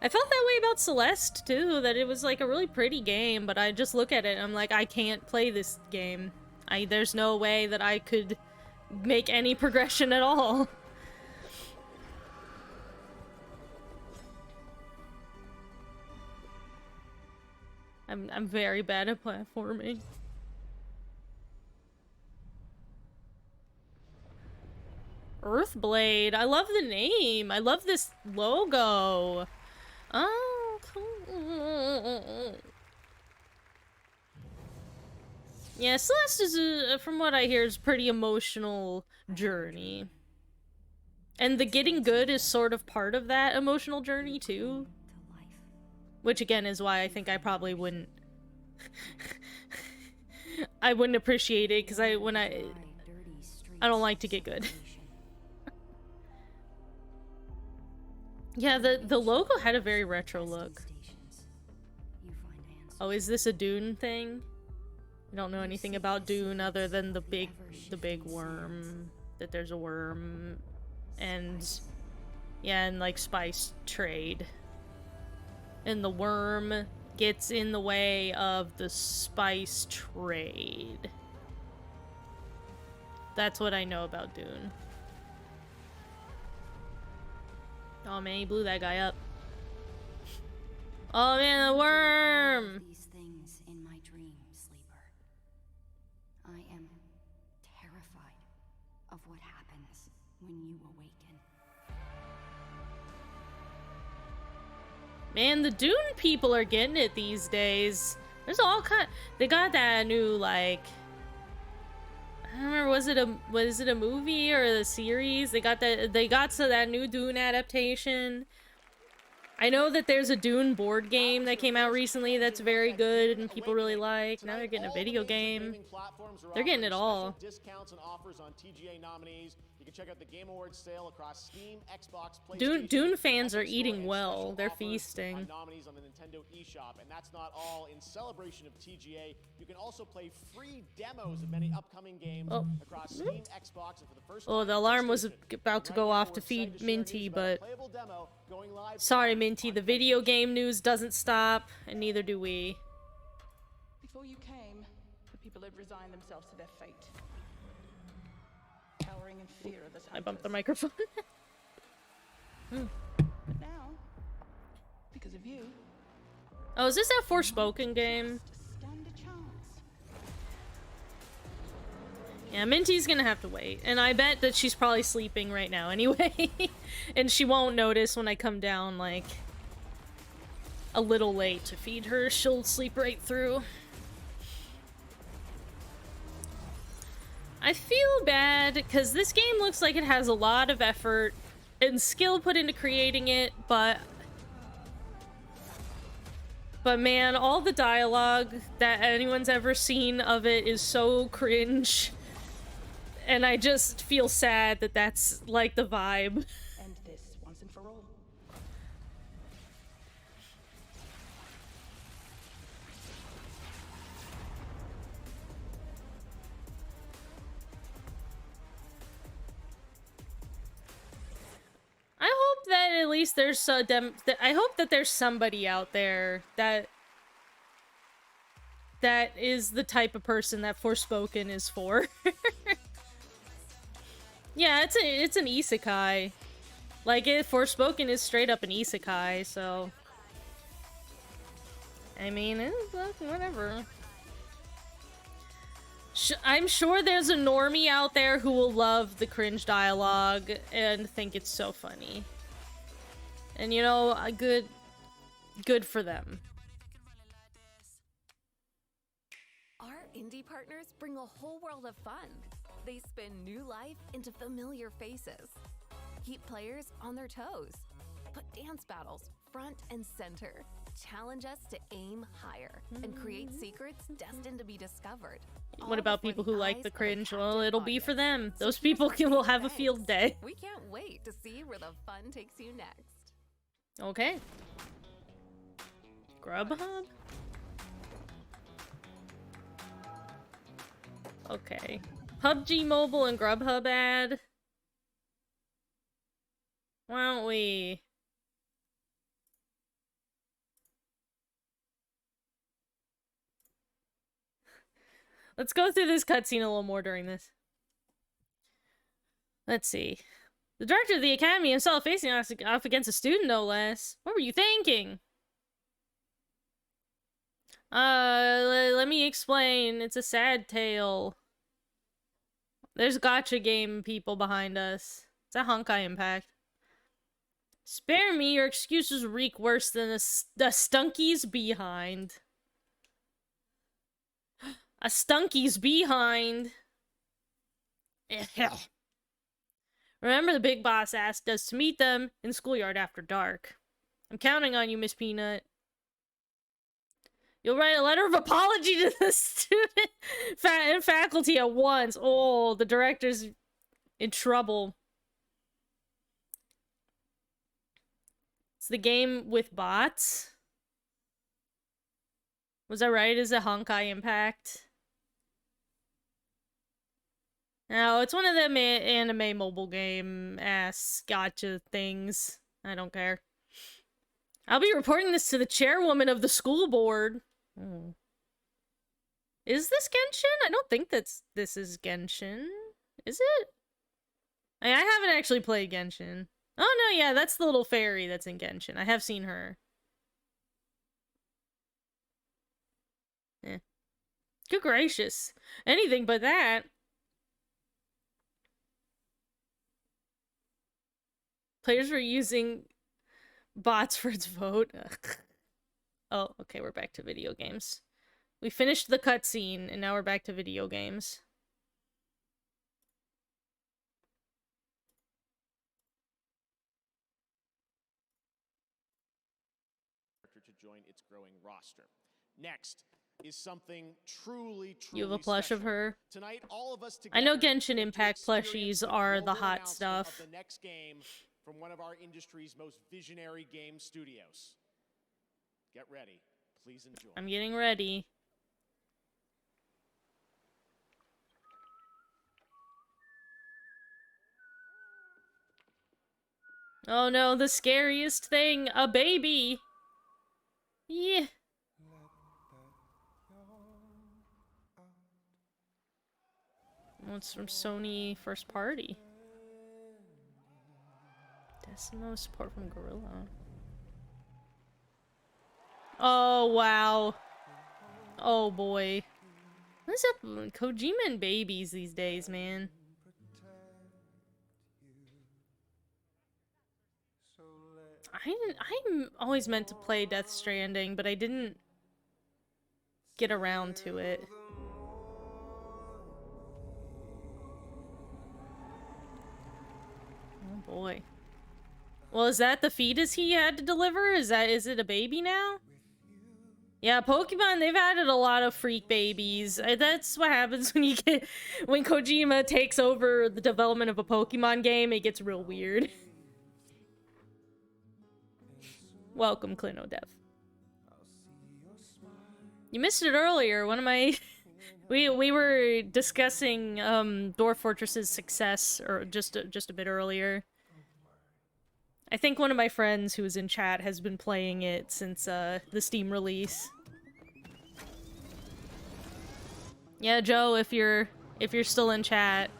[SPEAKER 3] I felt that way about Celeste, too, that it was, like, a really pretty game, but I just look at it and I'm like, I can't play this game. There's no way that I could make any progression at all. I'm very bad at platforming. Earthblade. I love the name. I love this logo. Oh, cool. Yeah, Celeste is, from what I hear, is a pretty emotional journey. And the getting good is sort of part of that emotional journey, too. Which, again, is why I think I probably wouldn't I wouldn't appreciate it because I don't like to get good. Yeah, the logo had a very retro look. Oh, is this a Dune thing? I don't know anything about Dune other than the big worm. That there's a worm, and yeah, and like spice trade. And the worm gets in the way of the spice trade. That's what I know about Dune. Oh man, he blew that guy up. Oh man, the worm!
[SPEAKER 17] These things in my dream, sleeper. I am terrified of what happens when you awaken.
[SPEAKER 3] Man, the Dune people are getting it these days. There's all kind. They got that new, like, I don't remember, was it a movie or a series? They got that new Dune adaptation. I know that there's a Dune board game that came out recently that's very good and people really like. Now they're getting a video game. They're getting it all.
[SPEAKER 15] Discounts and offers on TGA nominees. You can check out the Game Awards sale across Steam, Xbox, PlayStation.
[SPEAKER 3] Dune fans are eating well. They're feasting.
[SPEAKER 15] Nominees on the Nintendo eShop, and that's not all. In celebration of TGA, you can also play free demos of many upcoming games across Steam, Xbox, and for the first time,
[SPEAKER 3] Oh, the alarm was about to go off to feed Minty, but sorry, Minty. The video game news doesn't stop, and neither do we.
[SPEAKER 10] Before you came, the people had resigned themselves to their fate. Cowering in fear of the
[SPEAKER 3] I bumped the microphone.
[SPEAKER 10] But now, because of you,
[SPEAKER 3] Oh, is this that Forspoken game?
[SPEAKER 10] stand a chance.
[SPEAKER 3] Yeah, Minty's gonna have to wait. And I bet that she's probably sleeping right now anyway. And she won't notice when I come down, like, a little late to feed her. She'll sleep right through. I feel bad, because this game looks like it has a lot of effort and skill put into creating it, but man, all the dialogue that anyone's ever seen of it is so cringe. And I just feel sad that that's, like, the vibe.
[SPEAKER 10] End this once and for all.
[SPEAKER 3] I hope that at least there's I hope that there's somebody out there that is the type of person that Forspoken is for. Yeah, it's an isekai. Like, Forspoken is straight up an isekai, so I mean, whatever. I'm sure there's a normie out there who will love the cringe dialogue and think it's so funny. And you know, good for them.
[SPEAKER 18] Our indie partners bring a whole world of fun. They spin new life into familiar faces. Keep players on their toes. Put dance battles front and center. Challenge us to aim higher and create secrets destined to be discovered.
[SPEAKER 3] What about people who like the cringe? Well, it'll be for them. Those people will have a field day.
[SPEAKER 18] We can't wait to see where the fun takes you next.
[SPEAKER 3] Okay. Grubhub? Okay. PUBG Mobile and Grubhub ad? Why don't we... Let's go through this cutscene a little more during this. Let's see. The director of the academy himself facing off against a student, no less. What were you thinking? Let me explain. It's a sad tale. There's gacha game people behind us. Is that Honkai Impact? Spare me, your excuses reek worse than a stunky's behind. A stunky's behind. Remember, the big boss asked us to meet them in the schoolyard after dark. I'm counting on you, Miss Peanut. You'll write a letter of apology to the student and faculty at once. Oh, the director's in trouble. It's the game with bots. Was I right? Is it Honkai Impact? No, it's one of them anime mobile game ass gotcha things. I don't care. I'll be reporting this to the chairwoman of the school board. Oh. Is this Genshin? I don't think this is Genshin. Is it? I haven't actually played Genshin. Oh no, yeah, that's the little fairy that's in Genshin. I have seen her. Yeah. Good gracious. Anything but that. Players were using bots for its vote. Ugh. Oh, okay, we're back to video games. We finished the cutscene, and now we're back to video games.
[SPEAKER 15] To join its growing roster. Next is something truly
[SPEAKER 3] You have a plush
[SPEAKER 15] special.
[SPEAKER 3] of her.
[SPEAKER 15] Tonight, all of us
[SPEAKER 3] I know
[SPEAKER 15] together
[SPEAKER 3] Genshin
[SPEAKER 15] get to
[SPEAKER 3] Impact
[SPEAKER 15] experience
[SPEAKER 3] plushies are the
[SPEAKER 15] global
[SPEAKER 3] hot
[SPEAKER 15] announcement
[SPEAKER 3] stuff.
[SPEAKER 15] of the next game from one of our industry's most visionary game studios. Get ready. Please enjoy.
[SPEAKER 3] I'm getting ready. Oh no, the scariest thing, a baby. Yeah. Well, it's from Sony First Party. Decimo support from Gorilla. Oh wow. Oh boy. What's up with Kojima and babies these days, man? I'm always meant to play Death Stranding, but I didn't get around to it. Oh boy. Well, is that the fetus he had to deliver? Is it a baby now? Yeah, Pokemon, they've added a lot of freak babies. That's what happens when Kojima takes over the development of a Pokemon game. It gets real weird. Welcome, Clinodev. You missed it earlier. One of my... we were discussing Dwarf Fortress's success or just a bit earlier. I think one of my friends who was in chat has been playing it since the Steam release. Yeah, Joe, if you're still in chat.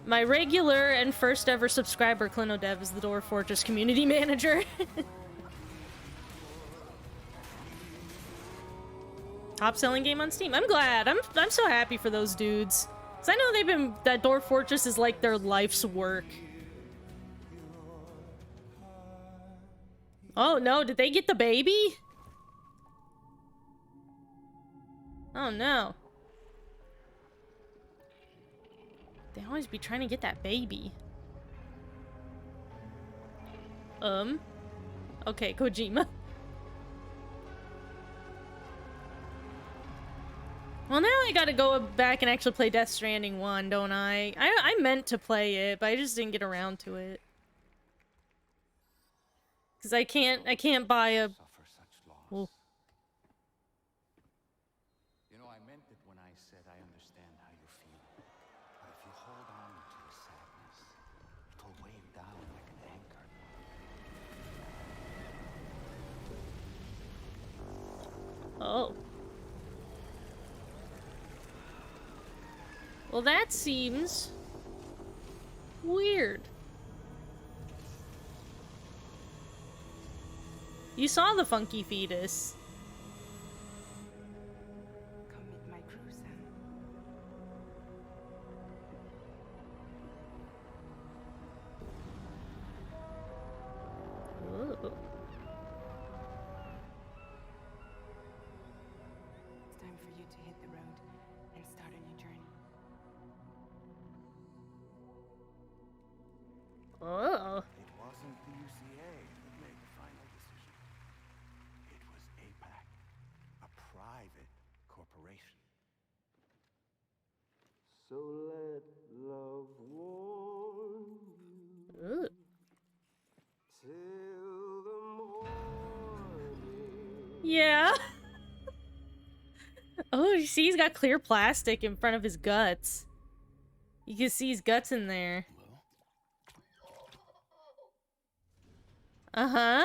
[SPEAKER 3] My regular and first ever subscriber, Clinodev, is the Dwarf Fortress community manager. Top selling game on Steam. I'm glad. I'm so happy for those dudes. Cause I know that Dwarf Fortress is like their life's work. Oh no, did they get the baby? Oh no. They always be trying to get that baby. Okay, Kojima. Well, now I gotta go back and actually play Death Stranding 1, don't I? I meant to play it, but I just didn't get around to it. Cause I can't buy a... Well,
[SPEAKER 9] You know, I meant it when I said I understand how you feel. But if you hold on to the sadness, it'll weigh you down like an anchor.
[SPEAKER 3] oh. Well, that seems... weird. You saw the funky fetus.
[SPEAKER 17] Come meet my crew, Sam.
[SPEAKER 3] Ooh.
[SPEAKER 17] It's time for you to hit the road and start a new journey.
[SPEAKER 3] Oh.
[SPEAKER 9] It wasn't the UCA that made the final decision. It was
[SPEAKER 19] So let love warm you
[SPEAKER 3] Ugh.
[SPEAKER 19] till the morning.
[SPEAKER 3] Yeah. Oh, you see he's got clear plastic in front of his guts. You can see his guts in there. Uh-huh.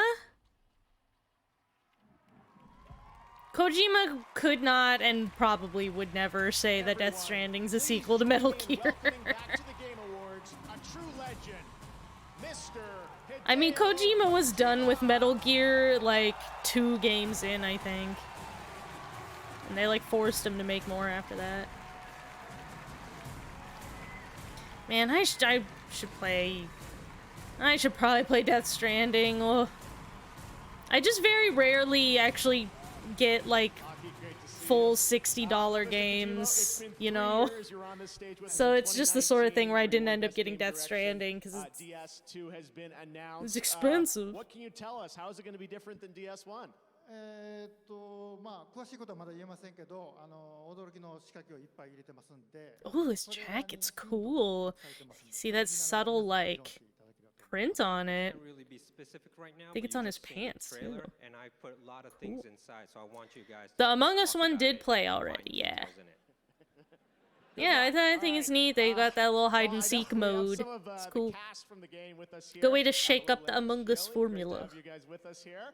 [SPEAKER 3] Kojima could not and probably would never say that Death Stranding's a sequel to Metal Gear. I mean, Kojima was done with Metal Gear, like, 2 games in, I think. And they, like, forced him to make more after that. Man, I should play... I should probably play Death Stranding. Ugh. I just very rarely actually get, like, full $60 games, you know? So it's just the sort of thing where I didn't end up getting Death Stranding, because
[SPEAKER 15] DS2 has been announced.
[SPEAKER 3] It's expensive.
[SPEAKER 15] What can you tell us? How is it going to be different than DS1?
[SPEAKER 20] まあ詳しいことはまだ言えませんけど、驚きの仕掛けをいっぱい入れてますんで。
[SPEAKER 3] Oh, this jacket's cool. See that subtle, like, print on it.
[SPEAKER 21] Can't really be specific right now,
[SPEAKER 3] I think
[SPEAKER 21] but
[SPEAKER 3] it's
[SPEAKER 21] you
[SPEAKER 3] on his
[SPEAKER 21] just seen the
[SPEAKER 3] pants,
[SPEAKER 21] trailer,
[SPEAKER 3] too.
[SPEAKER 21] and I put a lot of things inside, so I want you guys to
[SPEAKER 3] The Among Us
[SPEAKER 21] talk
[SPEAKER 3] one
[SPEAKER 21] about
[SPEAKER 3] did
[SPEAKER 21] it,
[SPEAKER 3] play
[SPEAKER 21] find
[SPEAKER 3] already, yeah.
[SPEAKER 21] details in it.
[SPEAKER 3] Yeah, I think it's neat. They got that little hide and seek mode. It's cool. Good way to shake up the Among Us formula.
[SPEAKER 15] Have you guys with us here?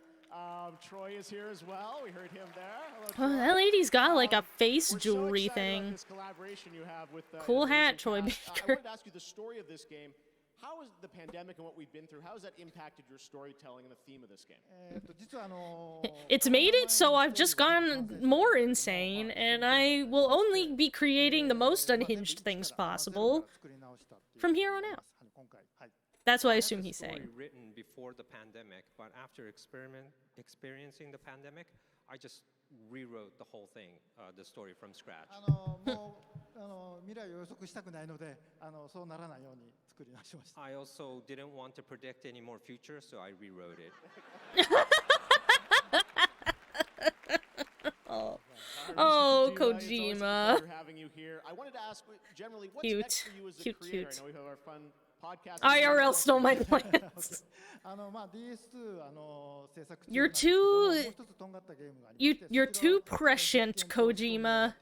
[SPEAKER 15] Troy is here as well. We heard him there.
[SPEAKER 3] Oh, that lady's got like a face jewelry thing. Cool hat, Troy Baker.
[SPEAKER 15] I wanted to ask you the story of this game. How has the pandemic and what we've been through, how has that impacted your storytelling and the theme of this game?
[SPEAKER 3] It's made it so I've just gone more insane, and I will only be creating the most unhinged things possible from here on out. That's what I assume he's saying.
[SPEAKER 21] Story written before the pandemic, but after experiencing the pandemic, I just rewrote the whole thing, the story from scratch.
[SPEAKER 20] 未来を予測したくないので、そうならないように作り直しました。
[SPEAKER 21] I also didn't want to predict any more future, so I rewrote it.
[SPEAKER 3] Oh, Kojima.
[SPEAKER 15] Cute.
[SPEAKER 3] Cute.
[SPEAKER 15] Podcast.
[SPEAKER 3] IRL stole my plans. You're too prescient, Kojima.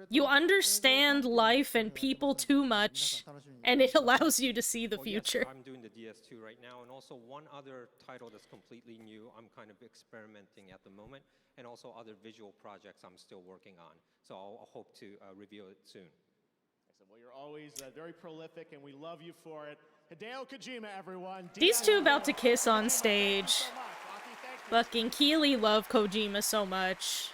[SPEAKER 3] You understand life and people too much, and it allows you to see the future.
[SPEAKER 21] Yes, I'm doing the DS2 right now, and also one other title that's completely new. I'm kind of experimenting at the moment, and also other visual projects I'm still working on. So I'll hope to reveal it soon.
[SPEAKER 15] Well, you're always very prolific, and we love you for it. Hideo Kojima, everyone.
[SPEAKER 3] These two about to kiss on stage. Fucking Keeley loved Kojima so much.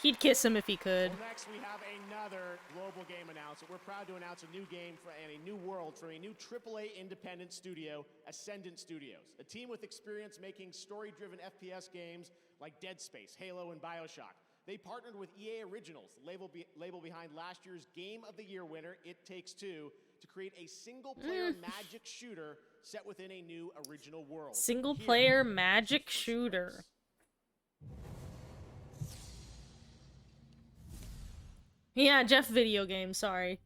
[SPEAKER 3] He'd kiss him if he could.
[SPEAKER 15] Well, next, we have another global game announcement. We're proud to announce a new game and a new world for a new AAA independent studio, Ascendant Studios. A team with experience making story-driven FPS games like Dead Space, Halo, and BioShock. They partnered with EA Originals, label behind last year's Game of the Year winner, It Takes Two, to create a single-player magic shooter set within a new original world.
[SPEAKER 3] Single-player magic shooter. Yeah, Geoff Videogames, sorry.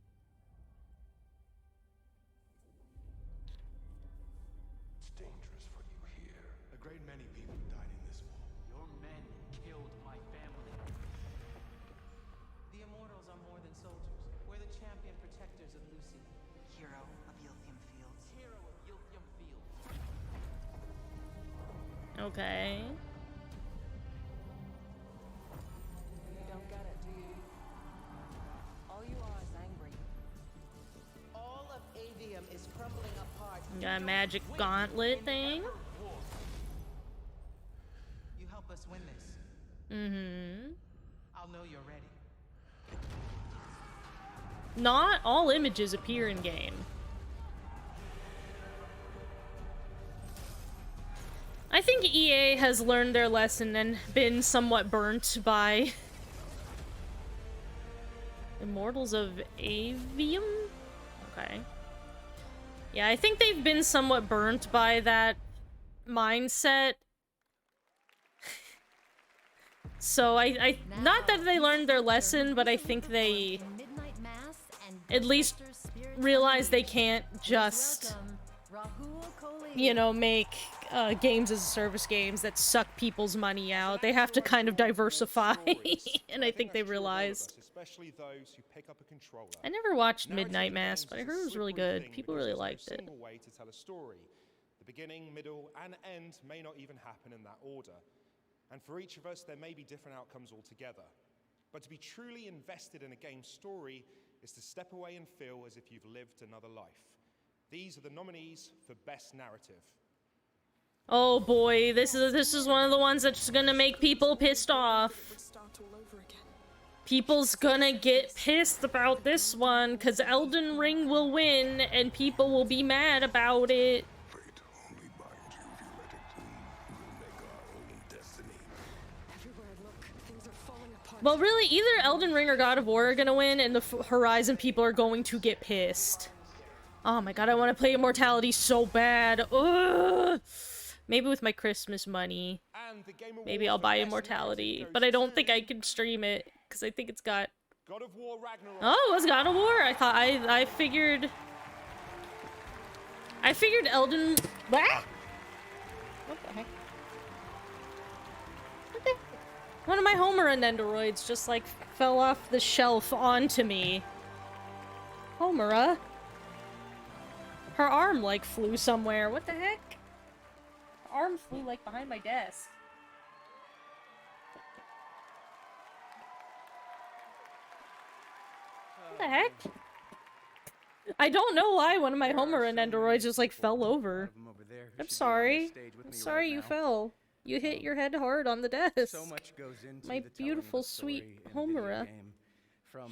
[SPEAKER 6] It's dangerous for you here. A great many people died in this war.
[SPEAKER 1] Your men killed my family.
[SPEAKER 22] The Immortals are more than soldiers. We're the champion protectors of Lucy. Hero of Yilthium Fields.
[SPEAKER 1] Hero of Yilthium Fields.
[SPEAKER 3] Okay.
[SPEAKER 22] You don't get it, do you? All you are is angry. All of Avium is crumbling apart.
[SPEAKER 3] Got a magic gauntlet thing.
[SPEAKER 22] You help us win this.
[SPEAKER 3] Mm-hmm.
[SPEAKER 22] I'll know you're ready.
[SPEAKER 3] Not all images appear in game. I think EA has learned their lesson and been somewhat burnt by Immortals of Avium? Okay. Yeah, I think they've been somewhat burnt by that mindset. So I not that they learned their lesson, but I think they at least realize they can't just, you know, make games as a service games that suck people's money out. They have to kind of diversify, and I think they realized.
[SPEAKER 2] Especially those who pick up a controller.
[SPEAKER 3] I never watched Midnight Mass, but I heard it was really good. People really liked it.
[SPEAKER 2] Single way to tell a story. The beginning, middle, and end may not even happen in that order. And for each of us, there may be different outcomes altogether. But to be truly invested in a game's story is to step away and feel as if you've lived another life. These are the nominees for Best Narrative.
[SPEAKER 3] Oh boy, this is one of the ones that's gonna make people pissed off. People's gonna get pissed about this one, because Elden Ring will win, and people will be mad about it. Well, really, either Elden Ring or God of War are gonna win, and the Horizon people are going to get pissed. Oh my god, I want to play Immortality so bad. Ugh. Maybe with my Christmas money. Maybe I'll buy Immortality, but I don't think I can stream it, because I think it's got... Oh, it was God of War? I thought, I figured Elden... Ah! What the heck? What the... One of my Homura Nendoroids just, like, fell off the shelf onto me. Homura? Her arm, like, flew somewhere. What the heck? Her arm flew, like, behind my desk. What the heck? I don't know why one of my Homura Nendoroids just, like, fell over. I'm sorry. I'm sorry you fell. You hit your head hard on the desk.
[SPEAKER 5] So much goes into
[SPEAKER 3] my beautiful, sweet Homura.
[SPEAKER 5] From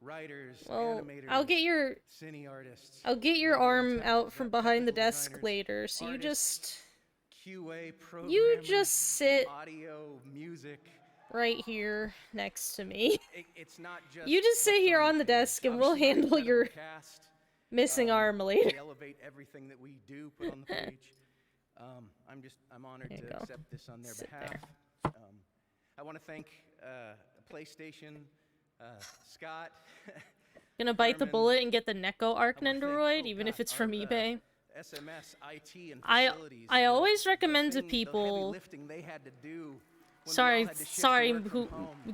[SPEAKER 5] writers,
[SPEAKER 3] well,
[SPEAKER 5] animators,
[SPEAKER 3] I'll get your
[SPEAKER 5] cine artists.
[SPEAKER 3] I'll get your arm out from behind the desk later. So you just
[SPEAKER 5] QA
[SPEAKER 3] sit
[SPEAKER 5] audio, music
[SPEAKER 3] right here next to me.
[SPEAKER 5] It's not just
[SPEAKER 3] you just sit here on the desk and we'll handle your missing arm later.
[SPEAKER 5] We elevate everything that we do put on the page. I'm honored to accept this on their behalf. I want to thank PlayStation, Scott.
[SPEAKER 3] Gonna bite the bullet and get the Neko Arc Nendoroid, even if it's from eBay.
[SPEAKER 5] SMS, IT, and
[SPEAKER 3] I always recommend to people. Sorry,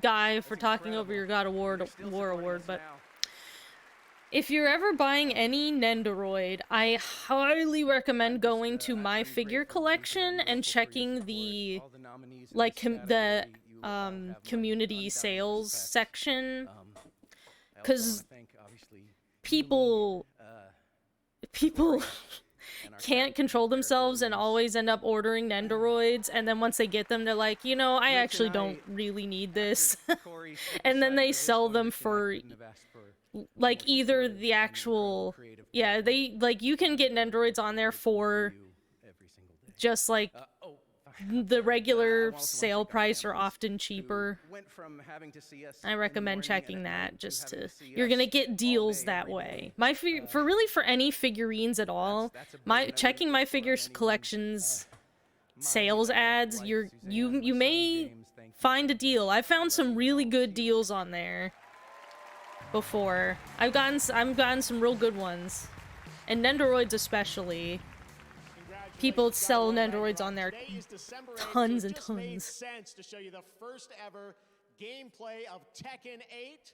[SPEAKER 3] guy, for talking over your God of War award, but if you're ever buying any Nendoroid, I highly recommend going to My Figure Collection and checking the community sales section, because people can't control themselves and always end up ordering Nendoroids, and then once they get them, they're like, you know, I actually don't really need this. And then they sell them for like either the actual, yeah, they like, you can get Nendoroids on there for just like the regular sale price or often cheaper. I recommend checking that just to, you're gonna get deals that way. For any figurines at all, checking My Figure Collection's sales ads, you may find a deal. I found some really good deals on there before. I've gotten some real good ones, and Nendoroids especially. People sell Nendoroids on there tons and tons.
[SPEAKER 15] Made sense to show you the first ever gameplay of Tekken 8.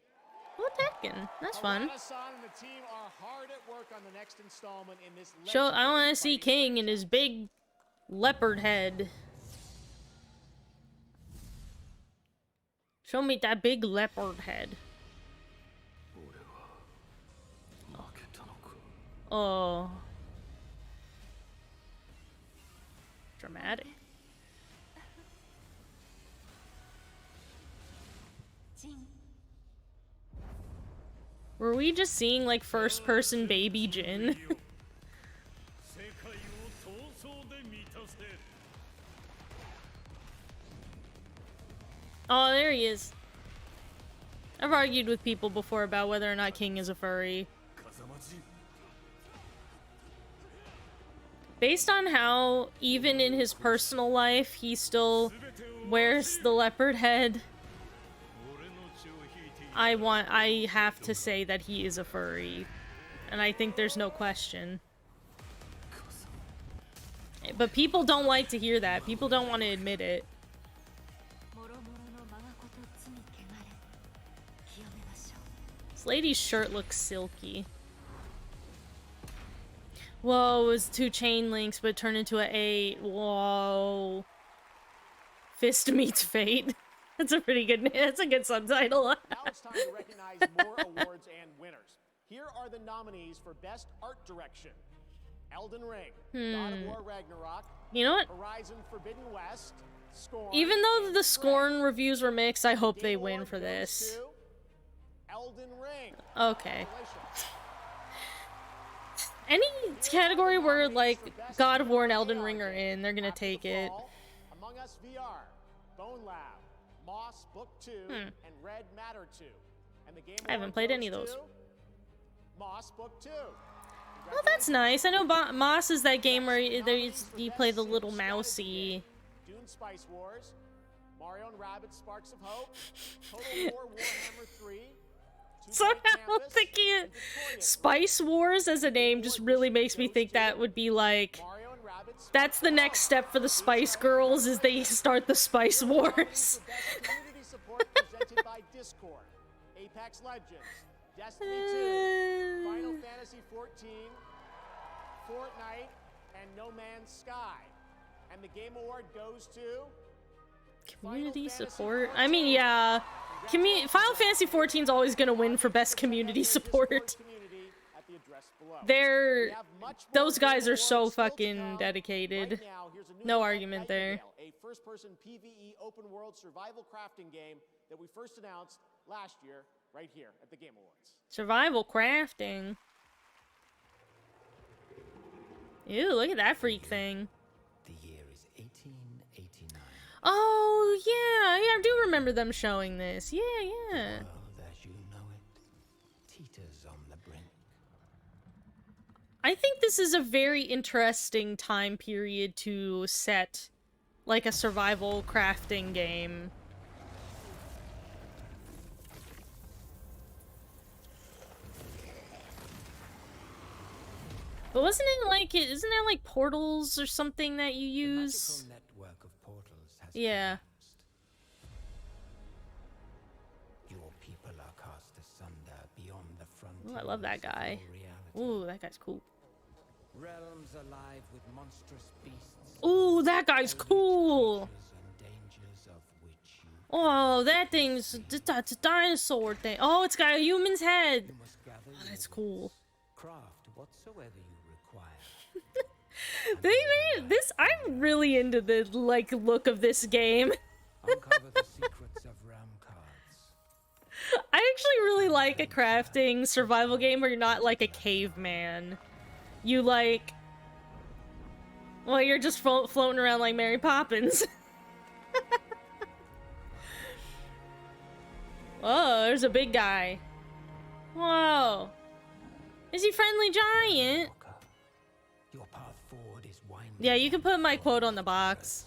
[SPEAKER 3] Oh, Tekken, that's fun.
[SPEAKER 15] And the team are hard at work on the next installment in this.
[SPEAKER 3] I want to see King and his big leopard head. Show me that big leopard head. Oh. Dramatic. Were we just seeing like first-person baby Jin? Oh, there he is. I've argued with people before about whether or not King is a furry. Based on how, even in his personal life, he still wears the leopard head. I have to say that he is a furry. And I think there's no question. But people don't like to hear that. People don't want to admit it. This lady's shirt looks silky. Whoa, it was 2 chain links, but turned into a 8. Whoa. Fist meets fate. That's a pretty good. That's a good subtitle.
[SPEAKER 15] Now it's time to recognize more awards and winners. Here are the nominees for Best Art Direction: Elden Ring, God of War Ragnarok,
[SPEAKER 3] You know what?
[SPEAKER 15] Horizon Forbidden West, Scorn.
[SPEAKER 3] Even though the Scorn reviews were mixed, I hope they win for this.
[SPEAKER 15] Elden Ring.
[SPEAKER 3] Okay. Any category where, like, God of War and Elden Ring are in, they're gonna take it.
[SPEAKER 15] Among Us VR, Bone Lab, Moss Book 2, and Red Matter 2. And the game
[SPEAKER 3] I haven't played any of those.
[SPEAKER 15] Moss Book 2.
[SPEAKER 3] Oh, that's nice. I know Moss is that game where you play the little mousy.
[SPEAKER 15] Dune Spice Wars, Mario and Rabbids Sparks of Hope, Total War Warhammer 3.
[SPEAKER 3] Somehow thinking Spice Wars as a name just really makes me think that would be like, that's the next step for the Spice Girls, is they start the Spice Wars.
[SPEAKER 15] Community support presented by Discord, Apex Legends, Destiny 2, Final Fantasy 14, Fortnite, and No Man's Sky. And the Game Award goes to
[SPEAKER 3] Community support? I mean, yeah. Final Fantasy 14 is always gonna win for best community support. Those guys are so fucking dedicated. No argument there.
[SPEAKER 15] A first-person PvE open-world survival crafting game that we first announced last year, right here at the Game Awards.
[SPEAKER 3] Survival crafting. Ew, look at that freak thing.
[SPEAKER 8] The year is 1889.
[SPEAKER 3] Oh, yeah, I do remember them showing this. Yeah.
[SPEAKER 8] The world as you know it teeters on the brink.
[SPEAKER 3] I think this is a very interesting time period to set, like, a survival crafting game. But wasn't it like, isn't there like portals or something that you use?
[SPEAKER 8] The magical network of portals has
[SPEAKER 3] Yeah.
[SPEAKER 8] Your people are cast asunder beyond the frontiers.
[SPEAKER 3] Ooh, I love that guy. Ooh, that guy's cool.
[SPEAKER 8] Realms alive with monstrous beasts.
[SPEAKER 3] Ooh, that guy's cool.
[SPEAKER 8] And dangers of which you
[SPEAKER 3] Oh, that thing's that's a dinosaur thing. Oh, it's got a human's head.
[SPEAKER 8] must gather
[SPEAKER 3] Oh, that's cool.
[SPEAKER 8] craft whatsoever you require.
[SPEAKER 3] They made this. I'm really into the like look of this game.
[SPEAKER 8] Uncover the secrets of realm cards.
[SPEAKER 3] I actually really like a crafting survival game where you're not like a caveman. You like, well, you're just floating around like Mary Poppins. Whoa, there's a big guy. Whoa. Is he friendly giant?
[SPEAKER 8] Your path forward is winding.
[SPEAKER 3] Yeah, you can put my quote on the box.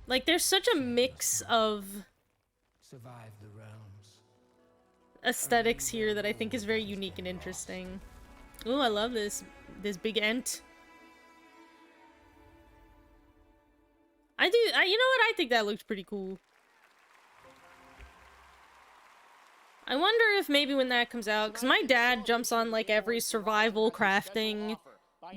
[SPEAKER 3] Like, there's such a mix of
[SPEAKER 8] Survive the realms.
[SPEAKER 3] aesthetics here that I think is very unique and interesting. Ooh, I love this big ent. You know what? I think that looked pretty cool. I wonder if maybe when that comes out, because my dad jumps on like every survival crafting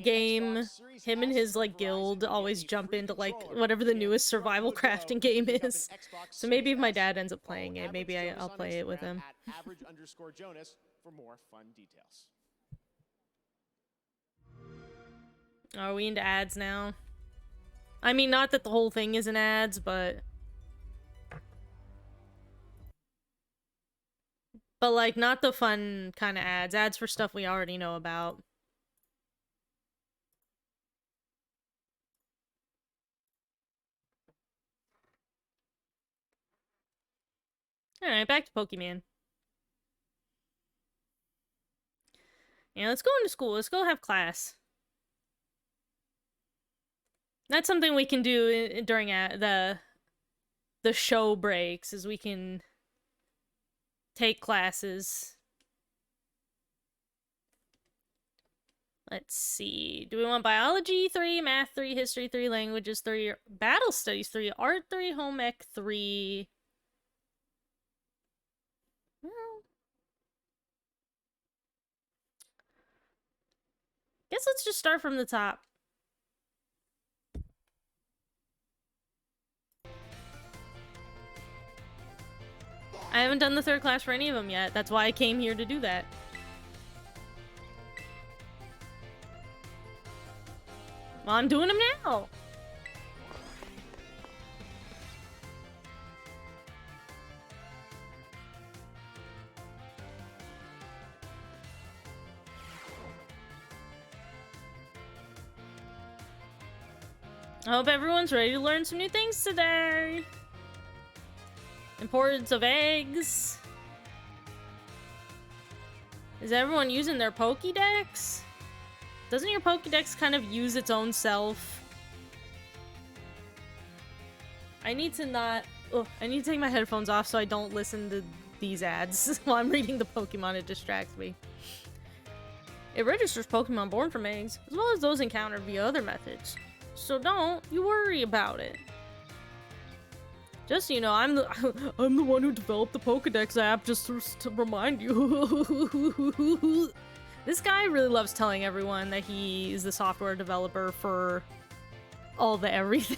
[SPEAKER 3] game. Him and his like guild always jump into like whatever the newest survival crafting game is. So maybe if my dad ends up playing it, maybe I'll play it with him.
[SPEAKER 15] @average_Jonas for more fun details.
[SPEAKER 3] Are we into ads now? I mean, not that the whole thing isn't ads, but like not the fun kind of ads. Ads for stuff we already know about. Alright, back to Pokemon. Yeah, let's go into school. Let's go have class. That's something we can do during the show breaks, is we can take classes. Let's see. Do we want biology 3, math 3, history 3, languages 3, battle studies 3, art 3, home ec 3? Well, guess let's just start from the top. I haven't done the third class for any of them yet. That's why I came here to do that. Well, I'm doing them now. I hope everyone's ready to learn some new things today. Importance of eggs. Is everyone using their Pokédex? Doesn't your Pokédex kind of use its own self? I need to not... Oh, I need to take my headphones off so I don't listen to these ads while I'm reading the Pokemon. It distracts me. It registers Pokemon born from eggs, as well as those encountered via other methods. So don't you worry about it. Just so you know, I'm the one who developed the Pokédex app, just to remind you. This guy really loves telling everyone that he is the software developer for all the everything.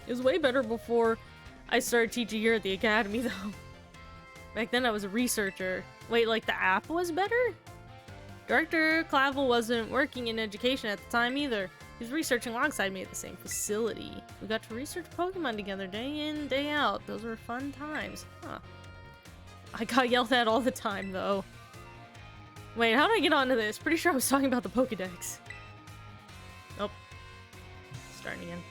[SPEAKER 3] It was way better before I started teaching here at the academy, though. Back then I was a researcher. Wait, like the app was better? Director Clavel wasn't working in education at the time either. He was researching alongside me at the same facility. We got to research Pokemon together day in, day out. Those were fun times. Huh. I got yelled at all the time, though. Wait, how did I get onto this? Pretty sure I was talking about the Pokédex. Nope. Starting again.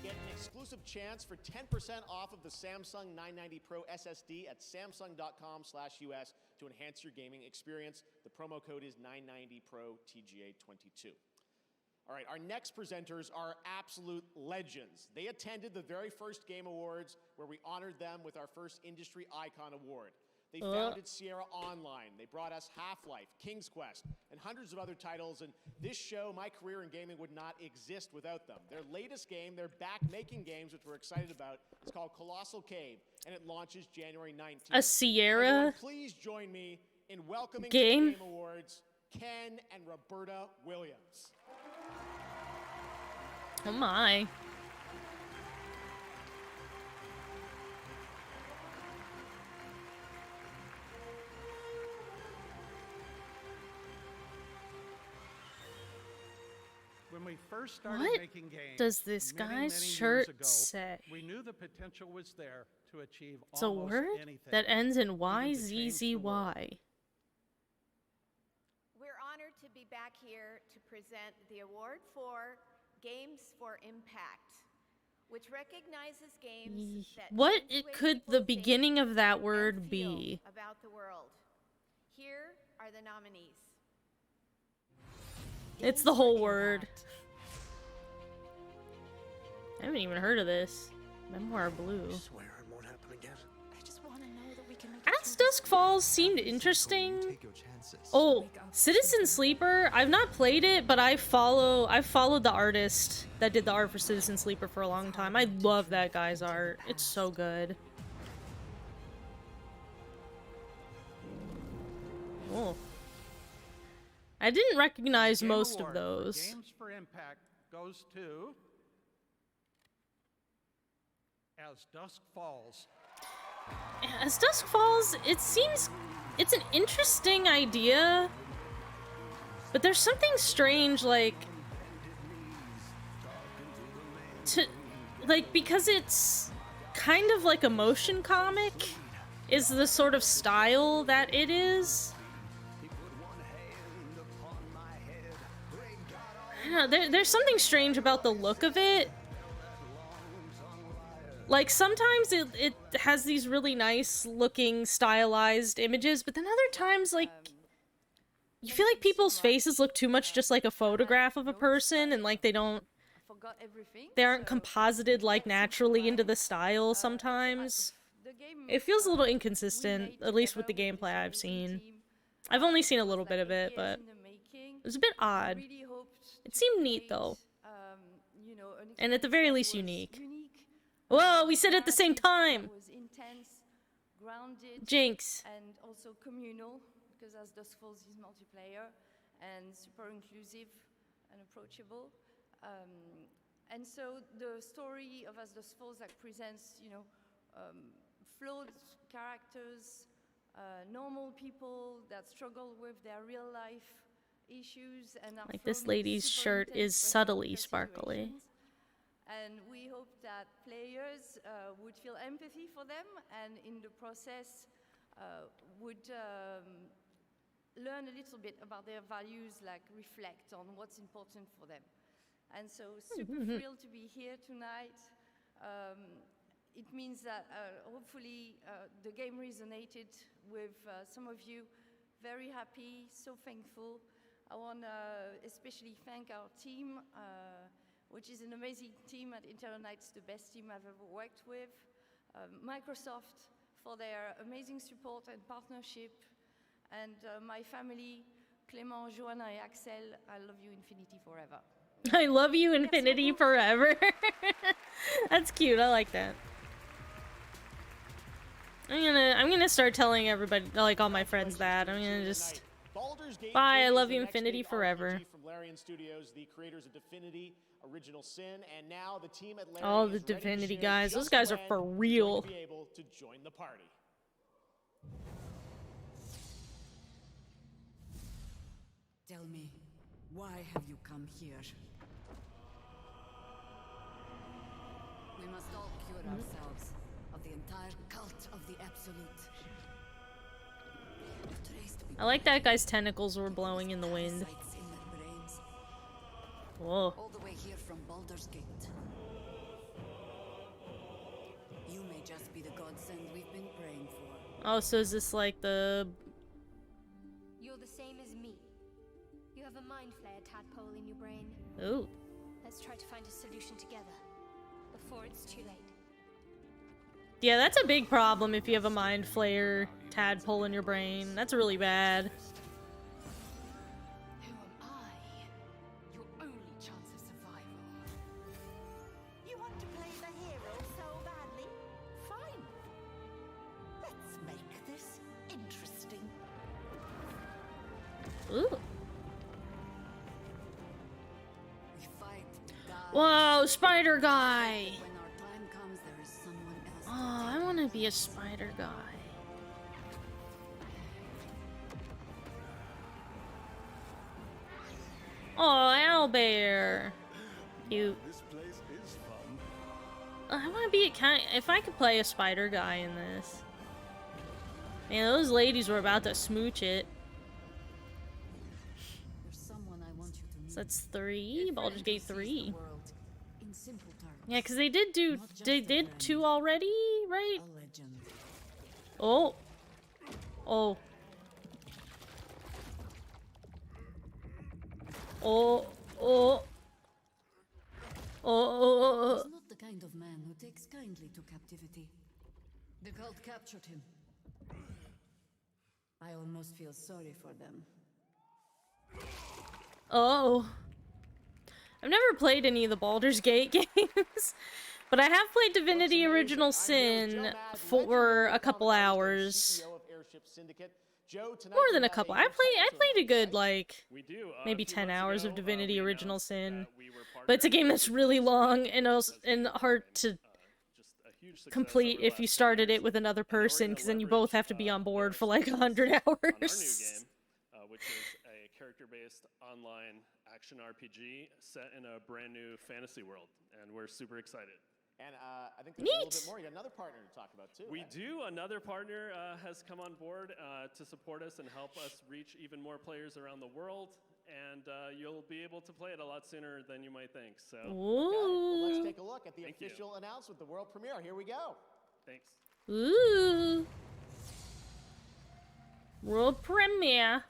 [SPEAKER 15] Get an exclusive chance for 10% off of the Samsung 990 Pro SSD at samsung.com/US to enhance your gaming experience. The promo code is 990PRO TGA22. All right, our next presenters are absolute legends. They attended the very first Game Awards, where we honored them with our first Industry Icon Award. They founded Sierra Online. They brought us Half-Life, King's Quest, and hundreds of other titles. And this show, My Career in Gaming, would not exist without them. Their latest game, they're back making games, which we're excited about, is called Colossal Cave, and it launches January 19th.
[SPEAKER 3] A Sierra
[SPEAKER 15] Everyone, please join me in welcoming to the Game Awards Ken and Roberta Williams.
[SPEAKER 3] Oh my.
[SPEAKER 4] When we first started
[SPEAKER 3] What
[SPEAKER 4] making games,
[SPEAKER 3] does this guy's shirt say?
[SPEAKER 4] we knew the potential was there to achieve
[SPEAKER 3] It's a
[SPEAKER 4] almost
[SPEAKER 3] word
[SPEAKER 4] anything.
[SPEAKER 3] that ends in
[SPEAKER 4] even to change the world.
[SPEAKER 3] YZZY.
[SPEAKER 11] We're honored to be back here to present the award for Games for Impact, which recognizes games that
[SPEAKER 3] What
[SPEAKER 11] change the way
[SPEAKER 3] could
[SPEAKER 11] people
[SPEAKER 3] the
[SPEAKER 11] think
[SPEAKER 3] beginning of that
[SPEAKER 11] and
[SPEAKER 3] word
[SPEAKER 11] feel
[SPEAKER 3] be?
[SPEAKER 11] about the world. Here are the nominees.
[SPEAKER 3] It's the whole word. I haven't even heard of this. Memoir Blue.
[SPEAKER 14] Swear it won't happen again.
[SPEAKER 11] I just want to know that we can make
[SPEAKER 3] As Dusk Falls seemed interesting. Oh, Citizen Sleeper. I've not played it, but I've followed the artist that did the art for Citizen Sleeper for a long time. I love that guy's art. It's so good. Oh. I didn't recognize
[SPEAKER 4] Game
[SPEAKER 3] most
[SPEAKER 4] Award
[SPEAKER 3] of
[SPEAKER 4] for
[SPEAKER 3] those.
[SPEAKER 4] Games for Impact goes to As Dusk Falls.
[SPEAKER 3] As Dusk Falls, it seems it's an interesting idea, but there's something strange, because it's kind of like a motion comic is the sort of style that it is. I don't know, there's something strange about the look of it. Like, sometimes it has these really nice looking stylized images, but then other times, like, you feel like people's faces look too much just like a photograph of a person, and like they aren't composited like naturally into the style sometimes. It feels a little inconsistent, at least with the gameplay I've seen. I've only seen a little bit of it, but it was a bit odd. It seemed neat though, and at the very least unique. Whoa, we said it at the same time!
[SPEAKER 13] Grounded,
[SPEAKER 3] Jinx.
[SPEAKER 13] and also communal, because As Dusk Falls is multiplayer and super inclusive and approachable. And so the story of As Dusk Falls presents, flawed characters, normal people that struggle with their real life issues and are
[SPEAKER 3] Like this
[SPEAKER 13] thrown in
[SPEAKER 3] lady's
[SPEAKER 13] super
[SPEAKER 3] shirt
[SPEAKER 13] intense
[SPEAKER 3] is subtly sparkly.
[SPEAKER 13] situations. And we hope that players would feel empathy for them, and in the process would learn a little bit about their values, like reflect on what's important for them. And so super thrilled to be here tonight. It means that hopefully the game resonated with some of you. Very happy, so thankful. I want to especially thank our team, which is an amazing team at Interior Nights, the best team I've ever worked with. Microsoft for their amazing support and partnership. And my family, Clément, Joanna, and Axel, I love you infinity forever.
[SPEAKER 3] I love you infinity forever. That's cute, I like that. I'm gonna start telling everybody, like all my friends, that. I'm gonna just... Bye, I love you infinity forever.
[SPEAKER 15] From Larian Studios, the creators of Divinity, Original Sin, and now the team at Larian
[SPEAKER 3] All the
[SPEAKER 15] is ready to
[SPEAKER 3] Divinity
[SPEAKER 15] share
[SPEAKER 3] guys,
[SPEAKER 15] just
[SPEAKER 3] those guys are
[SPEAKER 15] when
[SPEAKER 3] for
[SPEAKER 15] you're going
[SPEAKER 3] real.
[SPEAKER 15] to be able to join the party.
[SPEAKER 14] Tell me, why have you come here? We must all cure ourselves of the entire cult of the Absolute.
[SPEAKER 3] I like that guy's tentacles were blowing in the wind. Whoa.
[SPEAKER 14] All the way here from Baldur's Gate. You may just be the godsend we've been praying for.
[SPEAKER 3] Oh, so is this like the...
[SPEAKER 12] You're the same as me. You have a mind flare tadpole in your brain.
[SPEAKER 3] Ooh.
[SPEAKER 12] Let's try to find a solution together before it's too late.
[SPEAKER 3] Yeah, that's a big problem if you have a mind flare tadpole in your brain. That's really bad.
[SPEAKER 14] Who am I? Your only chance of survival.
[SPEAKER 22] You want to play the hero so badly? Fine. Let's make this interesting.
[SPEAKER 3] Ooh.
[SPEAKER 14] We fight to die.
[SPEAKER 3] Whoa, spider guy!
[SPEAKER 14] When our time comes, there is someone else.
[SPEAKER 3] Oh, I want to be a spider guy. Oh, owlbear. Cute.
[SPEAKER 23] This place is fun.
[SPEAKER 3] I want to be if I could play a spider guy in this. Man, those ladies were about to smooch it.
[SPEAKER 14] There's someone I want you to meet.
[SPEAKER 3] So that's 3. Baldur's Gate 3.
[SPEAKER 14] In simple terms.
[SPEAKER 3] Yeah, because they did 2 already, right?
[SPEAKER 14] A legend.
[SPEAKER 3] Oh. Oh. Oh. Oh. Oh.
[SPEAKER 14] He's not the kind of man who takes kindly to captivity. The cult captured him. I almost feel sorry for them.
[SPEAKER 3] Oh. I've never played any of the Baldur's Gate games, but I have played Divinity Original Sin for a couple hours. More than a couple. I played a good, like, maybe 10 hours of Divinity Original Sin. But it's a game that's really long and hard to complete if you started it with another person, because then you both have to be on board for like 100 hours.
[SPEAKER 24] Which is a character-based online action RPG set in a brand new fantasy world, and we're super excited.
[SPEAKER 15] And I think there's a little bit more. You got another partner to talk about, too.
[SPEAKER 24] We do. Another partner has come on board to support us and help us reach even more players around the world, and you'll be able to play it a lot sooner than you might think. So,
[SPEAKER 15] Okay. Well, let's take a look at the official announcement, the world premiere. Here we go.
[SPEAKER 24] Thanks.
[SPEAKER 3] Ooh. World premiere.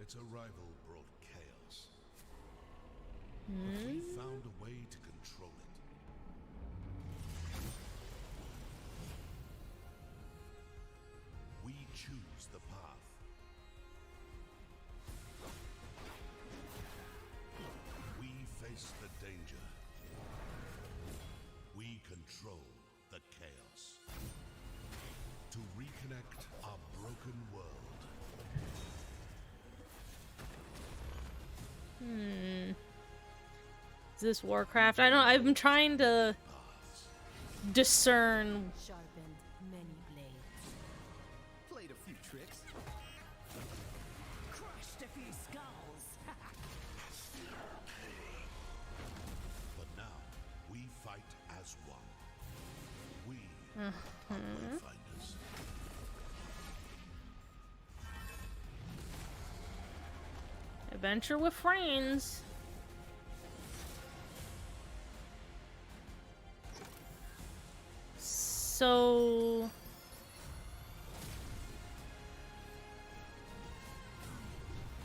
[SPEAKER 6] Its arrival brought chaos. But we found a way to control it. We choose the path. We face the danger. We control the chaos. To reconnect our broken world.
[SPEAKER 3] Is this Warcraft? I don't. I'm trying to discern.
[SPEAKER 14] Sharpened many blades. Played a few tricks. Crushed a few skulls.
[SPEAKER 6] But now, we fight as one. We are Wayfinders.
[SPEAKER 3] Adventure with friends. So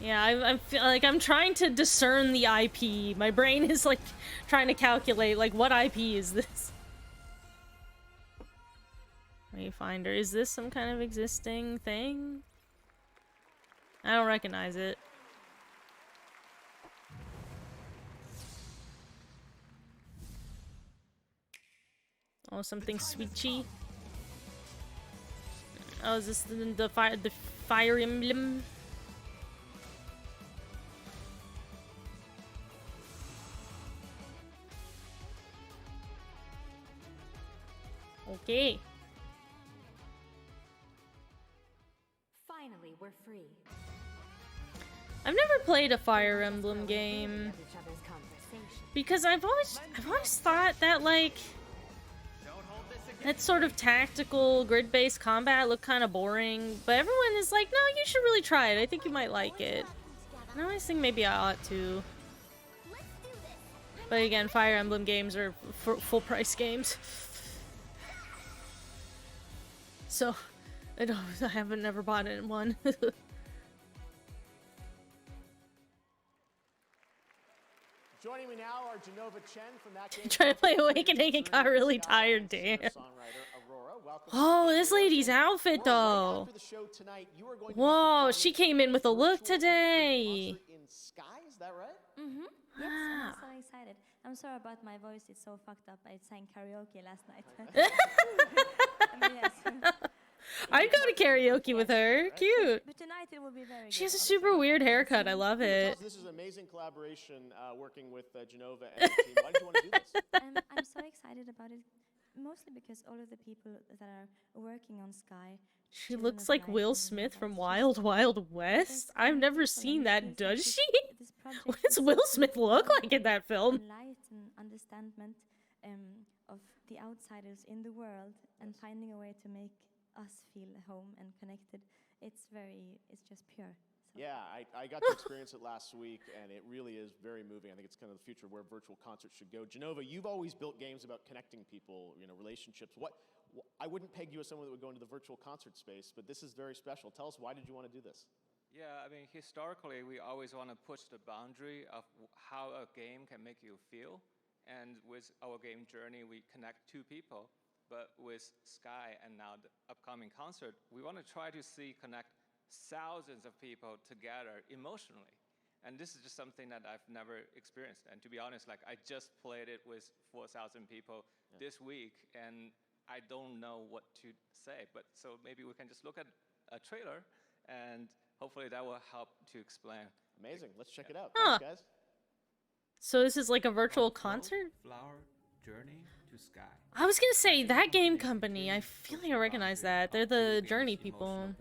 [SPEAKER 3] yeah, I'm like I'm trying to discern the IP. My brain is like trying to calculate like what IP is this? Wayfinder, is this some kind of existing thing? I don't recognize it. Oh, something switchy. Oh, is this the fire emblem? Okay.
[SPEAKER 7] Finally, we're free.
[SPEAKER 3] I've never played a Fire Emblem game because I've always thought that like that sort of tactical grid-based combat looked kind of boring, but everyone is like, no, you should really try it. I think you might like it. And I always think maybe I ought to. But again, Fire Emblem games are full price games. So, I haven't never bought it in one.
[SPEAKER 15] Joining me now are Genova Chen from that game.
[SPEAKER 3] Trying to play Awakening and got really tired, damn. Oh, this lady's outfit though. Whoa, she came in with a look today.
[SPEAKER 15] In Sky, is that right?
[SPEAKER 7] Mm-hmm. Yes, I'm so excited. I'm sorry about my voice, it's so fucked up. I sang karaoke last night. I mean, yes.
[SPEAKER 3] I'd go to karaoke with her. Cute.
[SPEAKER 7] But tonight it will be very
[SPEAKER 3] She has a super weird haircut. I love it.
[SPEAKER 15] This is an amazing collaboration working with Genova and the team. Why did you want to do this?
[SPEAKER 7] I'm so excited about it, mostly because all of the people that are working on Sky.
[SPEAKER 3] She looks like Will Smith from Wild Wild West. I've never seen that, does she? What does Will Smith look like in that film?
[SPEAKER 7] Light and understanding of the outsiders in the world and finding a way to make us feel home and connected. It's just pure. So.
[SPEAKER 15] Yeah, I got to experience it last week, and it really is very moving. I think it's kind of the future where virtual concerts should go. Genova, you've always built games about connecting people, relationships. I wouldn't peg you as someone that would go into the virtual concert space, but this is very special. Tell us, why did you want to do this?
[SPEAKER 10] Yeah, I mean, historically, we always want to push the boundary of how a game can make you feel. And with our game journey, we connect two people. But with Sky and now the upcoming concert, we want to try to connect thousands of people together emotionally. And this is just something that I've never experienced. And to be honest, like I just played it with 4,000 people this week, and I don't know what to say. But so maybe we can just look at a trailer, and hopefully that will help to explain.
[SPEAKER 15] Amazing. Let's check it out.
[SPEAKER 3] Huh.
[SPEAKER 15] Thanks, guys.
[SPEAKER 3] So this is like a virtual concert?
[SPEAKER 16] Flower Journey to Sky.
[SPEAKER 3] I was gonna say, that game company, I feel like I recognize that. They're the Journey people.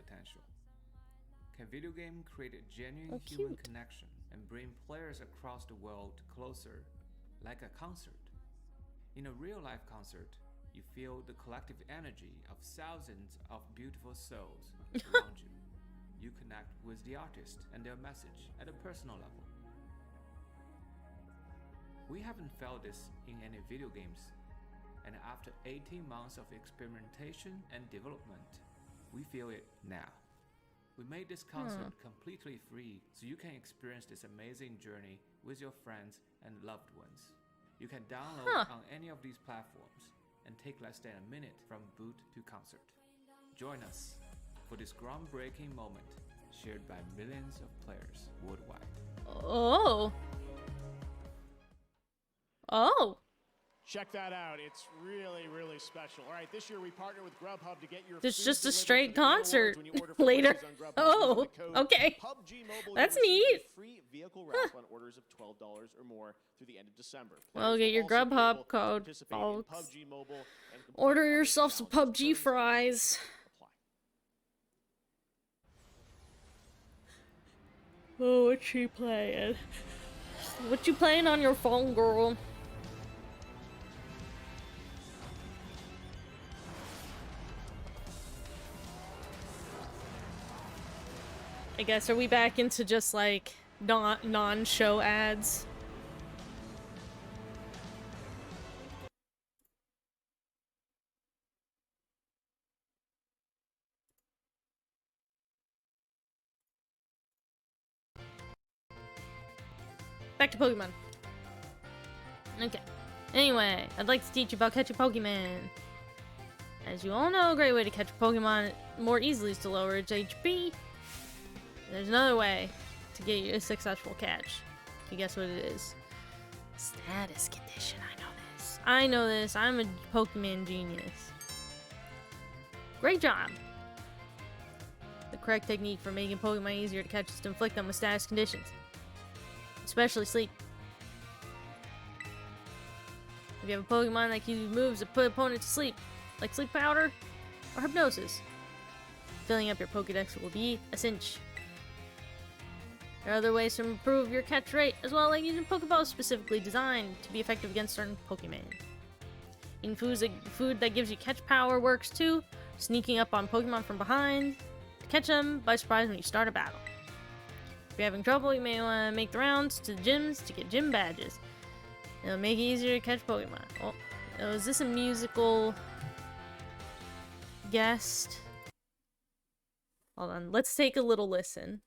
[SPEAKER 16] Can video game create a genuine human connection and bring players across the world closer, like a concert? In a real-life concert, you feel the collective energy of thousands of beautiful souls around you. You connect with the artist and their message at a personal level. We haven't felt this in any video games, and after 18 months of experimentation and development, we feel it now. We made this concert completely free so you can experience this amazing journey with your friends and loved ones. You can download on any of these platforms and take less than a minute from boot to concert. Join us for this groundbreaking moment shared by millions of players worldwide.
[SPEAKER 3] Oh. Oh.
[SPEAKER 15] Check that out. It's really, really special. All right, this year we partner with Grubhub to get your
[SPEAKER 3] There's
[SPEAKER 15] food
[SPEAKER 3] just a
[SPEAKER 15] delivered
[SPEAKER 3] straight
[SPEAKER 15] for the Game
[SPEAKER 3] concert
[SPEAKER 15] Awards when you order from
[SPEAKER 3] later.
[SPEAKER 15] Wendy's on Grubhub
[SPEAKER 3] Oh,
[SPEAKER 15] using the code
[SPEAKER 3] okay.
[SPEAKER 15] PUBG Mobile.
[SPEAKER 3] That's
[SPEAKER 15] You'll receive
[SPEAKER 3] neat.
[SPEAKER 15] a free vehicle wrap on orders of $12 or more through the end of December.
[SPEAKER 3] Well,
[SPEAKER 15] Players
[SPEAKER 3] get
[SPEAKER 15] will
[SPEAKER 3] your
[SPEAKER 15] also be able
[SPEAKER 3] Grubhub
[SPEAKER 15] to
[SPEAKER 3] code,
[SPEAKER 15] participate in
[SPEAKER 3] folks.
[SPEAKER 15] PUBG Mobile and complete
[SPEAKER 3] Order
[SPEAKER 15] other
[SPEAKER 3] yourself some
[SPEAKER 15] challenges.
[SPEAKER 3] PUBG fries. Oh, what you playing? What you playing on your phone, girl? I guess, are we back into just like non-show ads? Back to Pokemon. Okay. Anyway, I'd like to teach you about catching Pokemon. As you all know, a great way to catch a Pokemon more easily is to lower its HP. There's another way to get you a successful catch. Can you guess what it is? Status condition. I know this. I know this. I'm a Pokemon genius. Great job. The correct technique for making Pokemon easier to catch is to inflict them with status conditions. Especially sleep. If you have a Pokemon that can use moves that put opponent to sleep, like sleep powder or hypnosis, filling up your Pokedex will be a cinch. There are other ways to improve your catch rate, as well, like using Pokeballs specifically designed to be effective against certain Pokemon. Eating food that gives you catch power works too, sneaking up on Pokemon from behind to catch them by surprise when you start a battle. If you're having trouble, you may want to make the rounds to the gyms to get gym badges. It'll make it easier to catch Pokemon. Oh, is this a musical guest? Hold on, let's take a little listen.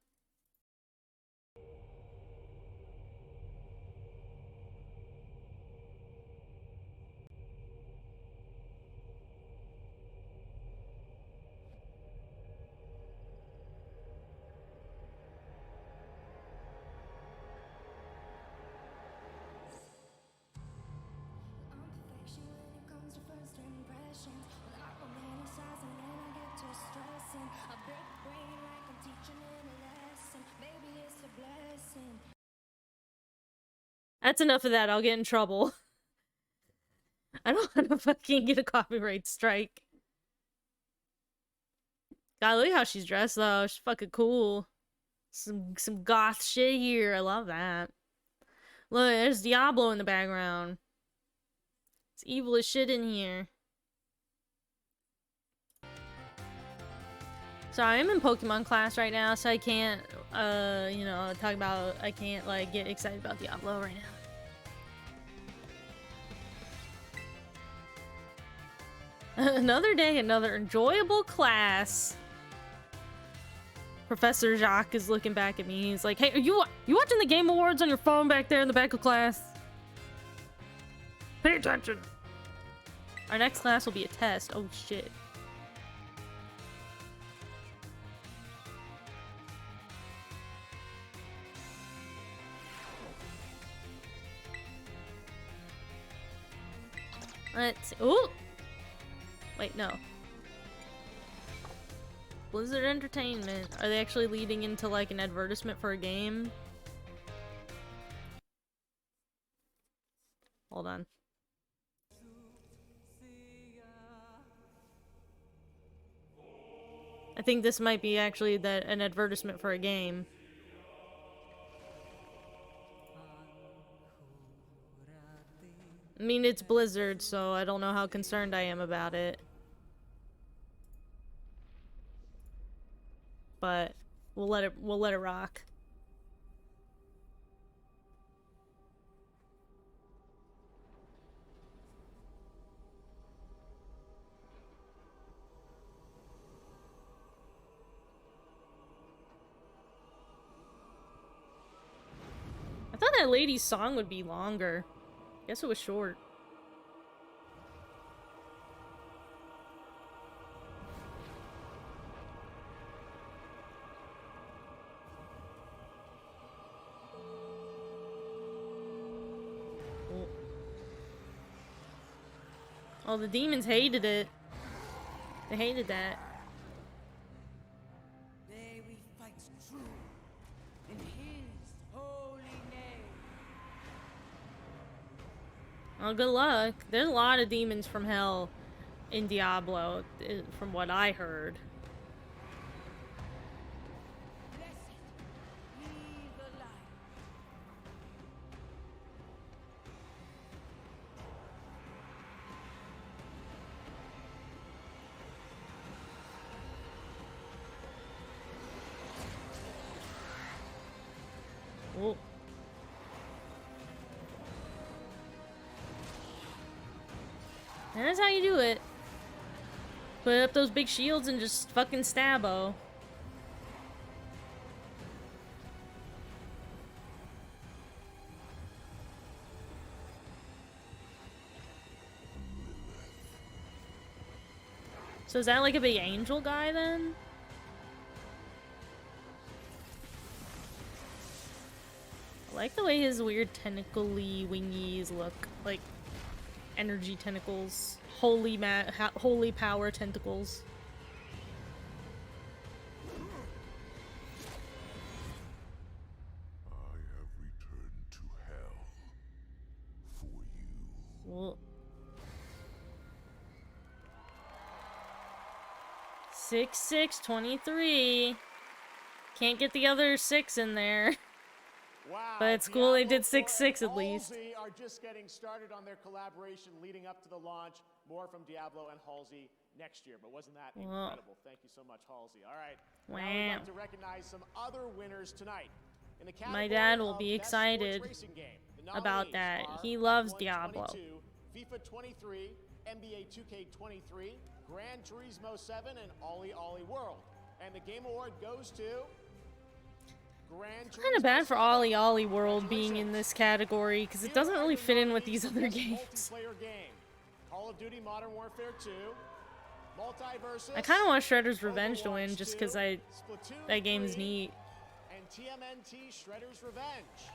[SPEAKER 3] That's enough of that, I'll get in trouble. I don't want to fucking get a copyright strike. God, look how she's dressed though, she's fucking cool. Some goth shit here, I love that. Look, there's Diablo in the background. It's evil as shit in here. Sorry, I'm in Pokemon class right now, so I can't, you know, talk about, I can't, like, get excited about Diablo right now. Another day, another enjoyable class. Professor Jacques is looking back at me. He's like, hey, are you watching the Game Awards on your phone back there in the back of class? Pay attention. Our next class will be a test. Oh, shit. Let's see. Ooh! Wait, no. Blizzard Entertainment. Are they actually leading into like an advertisement for a game? Hold on. I think this might be actually an advertisement for a game. I mean, it's Blizzard, so I don't know how concerned I am about it. But we'll let it rock. I thought that lady's song would be longer. Guess it was short. Oh, the demons hated it. They hated that.
[SPEAKER 14] May we fight true in his holy name.
[SPEAKER 3] Oh, good luck. There's a lot of demons from hell in Diablo, from what I heard. Oh. That's how you do it. Put up those big shields and just fucking stab-o. So is that like a big angel guy then? I like the way his weird tentacle-y wingies look. Like energy tentacles. Holy power tentacles.
[SPEAKER 6] I have returned to hell for you.
[SPEAKER 3] Well. 6-6-23. Can't get the other 6 in there.
[SPEAKER 15] Wow,
[SPEAKER 3] but it's cool they did 6-6 at least.
[SPEAKER 15] Halsey are just getting started on their collaboration leading up to the launch. More from Diablo and Halsey next year, but wasn't that incredible? Thank you so much, Halsey. All right, now we'd like to recognize some other winners tonight. In the
[SPEAKER 3] My dad will be excited about that. He loves Diablo.
[SPEAKER 15] FIFA 23, NBA 2K23, Gran Turismo 7, and Ollie Ollie World. And the Game Award goes to
[SPEAKER 3] Kind of bad for Ollie Ollie World being in this category because it doesn't really fit in with these other games.
[SPEAKER 15] Call of Duty Modern Warfare 2, Multiversus,
[SPEAKER 3] I kind of want Shredder's Revenge to win just because that game's neat.
[SPEAKER 15] And TMNT Shredder's Revenge.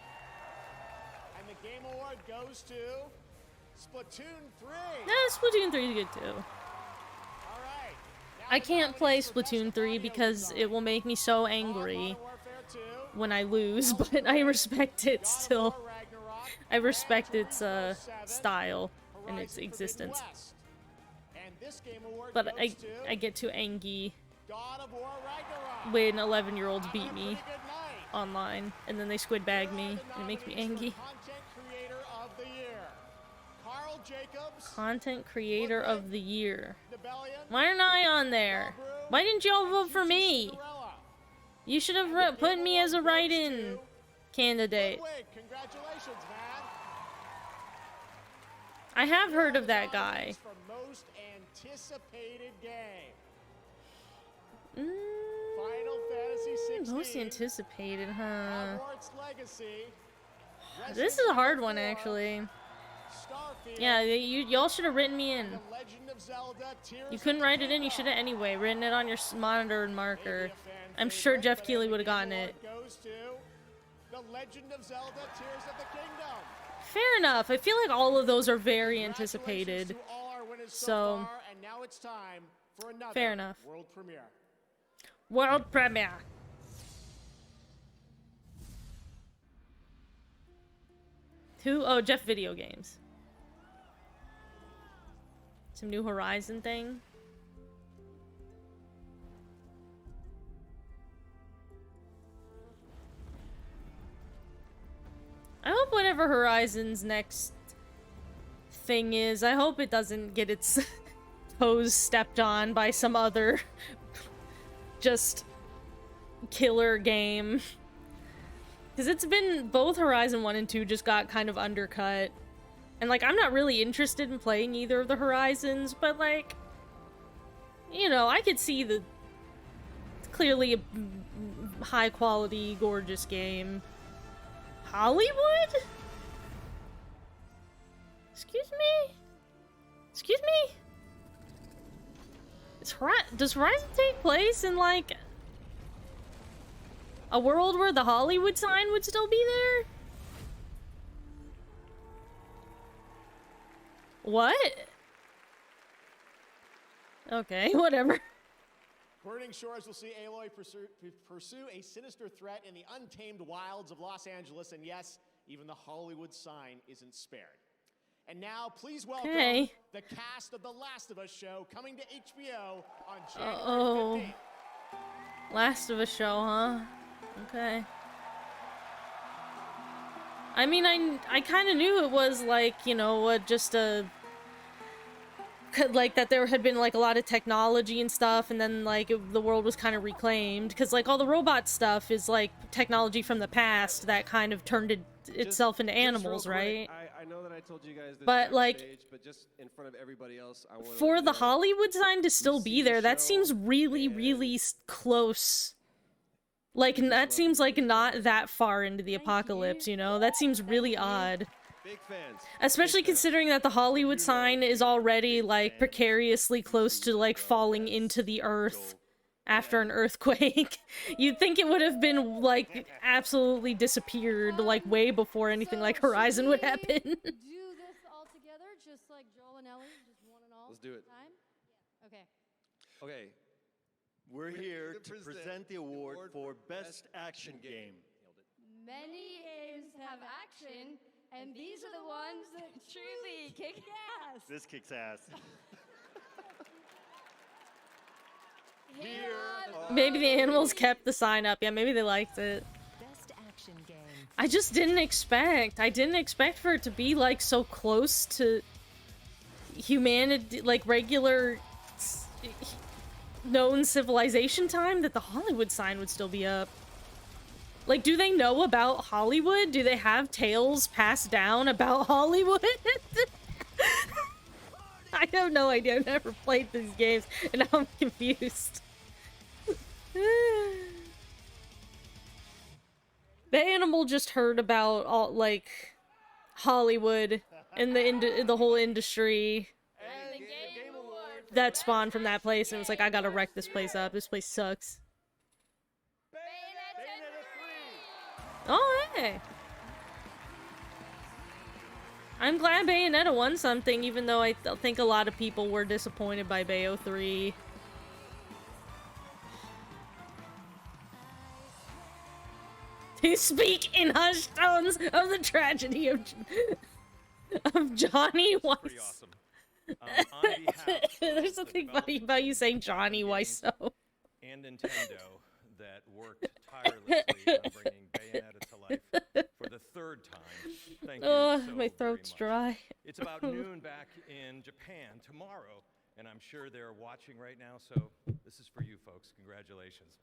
[SPEAKER 15] And the Game Award goes to Splatoon 3.
[SPEAKER 3] Yeah, Splatoon 3 is good too. I can't play Splatoon 3 because it will make me so angry when I lose, but I respect it still. I respect its style and its existence. But I get too angry when 11-year-olds beat me online, and then they squid bag me, and it makes me angry. Content Creator of the Year. Why aren't I on there? Why didn't y'all vote for me? You should have put me as a write-in candidate.
[SPEAKER 15] Congratulations, man.
[SPEAKER 3] I have heard of that guy.
[SPEAKER 15] For most anticipated game.
[SPEAKER 3] Final
[SPEAKER 15] Fantasy 16.
[SPEAKER 3] Most anticipated, huh?
[SPEAKER 15] Hogwarts Legacy.
[SPEAKER 3] This is a hard one, actually. Yeah, y'all should have written me in. You couldn't write it in, you should have anyway. Written it on your monitor and marker. I'm sure Jeff Keighley would have gotten it. Fair enough. I feel like all of those are very anticipated. So, fair enough.
[SPEAKER 15] World premiere.
[SPEAKER 3] World premiere. Who? Oh, Geoff Videogames. Some new Horizon thing. I hope whatever Horizon's next thing is, I hope it doesn't get its toes stepped on by some other just killer game. Because it's been, both Horizon 1 and 2 just got kind of undercut. And, like, I'm not really interested in playing either of the Horizons, but, like, you know, I could see the clearly a high-quality, gorgeous game. Hollywood? Excuse me? Excuse me? Does Horizon take place in, like, a world where the Hollywood sign would still be there? What? Okay, whatever.
[SPEAKER 15] Burning Shores will see Aloy pursue a sinister threat in the untamed wilds of Los Angeles, and yes, even the Hollywood sign isn't spared. And now, please welcome the cast of The Last of Us show coming to HBO on January 15th.
[SPEAKER 3] Last of Us show, huh? Okay. I mean, I kind of knew it was, like, you know, just a... like, that there had been, like, a lot of technology and stuff, and then, like, the world was kind of reclaimed. Because, like, all the robot stuff is, like, technology from the past that kind of turned itself into animals, right?
[SPEAKER 9] I know that I told you guys this
[SPEAKER 3] but, like,
[SPEAKER 9] backstage, but just in front of everybody else, I want to
[SPEAKER 3] for the Hollywood sign to still be there, that seems really, really close. Like, that seems like not that far into the apocalypse, you know? That seems really odd.
[SPEAKER 9] Big fans.
[SPEAKER 3] Especially considering that the Hollywood sign is already, like, precariously close to, like, falling into the earth after an earthquake. You'd think it would have been, like, absolutely disappeared, like, way before anything like Horizon would happen.
[SPEAKER 12] Do this all together, just like Joel and Ellie, just one and all?
[SPEAKER 9] Let's do it.
[SPEAKER 12] Time? Yeah. Okay.
[SPEAKER 17] Okay. We're here to present the award for Best Action Game.
[SPEAKER 12] Many games have action, and these are the ones that truly kick ass.
[SPEAKER 17] This kicks ass.
[SPEAKER 3] Maybe the animals kept the sign up. Yeah, maybe they liked it.
[SPEAKER 18] Best action game.
[SPEAKER 3] I just didn't expect. I didn't expect for it to be, like, so close to humanity, like, regular known civilization time that the Hollywood sign would still be up. Like, do they know about Hollywood? Do they have tales passed down about Hollywood? I have no idea. I've never played these games, and now I'm confused. The animal just heard about all, like, Hollywood and the whole industry that spawned from that place, and it was like, I gotta wreck this place up. This place sucks. Oh, hey! I'm glad Bayonetta won something, even though I think a lot of people were disappointed by Bayo 3. To speak in hushed tones of the tragedy of Johnny Weiss. There's something funny about you saying Johnny Wiseau.
[SPEAKER 17] And Nintendo that worked tirelessly on bringing Bayonetta to life for the third time. Thank you so
[SPEAKER 3] my throat's dry.
[SPEAKER 17] It's about noon back in Japan tomorrow, and I'm sure they're watching right now, so this is for you folks. Congratulations.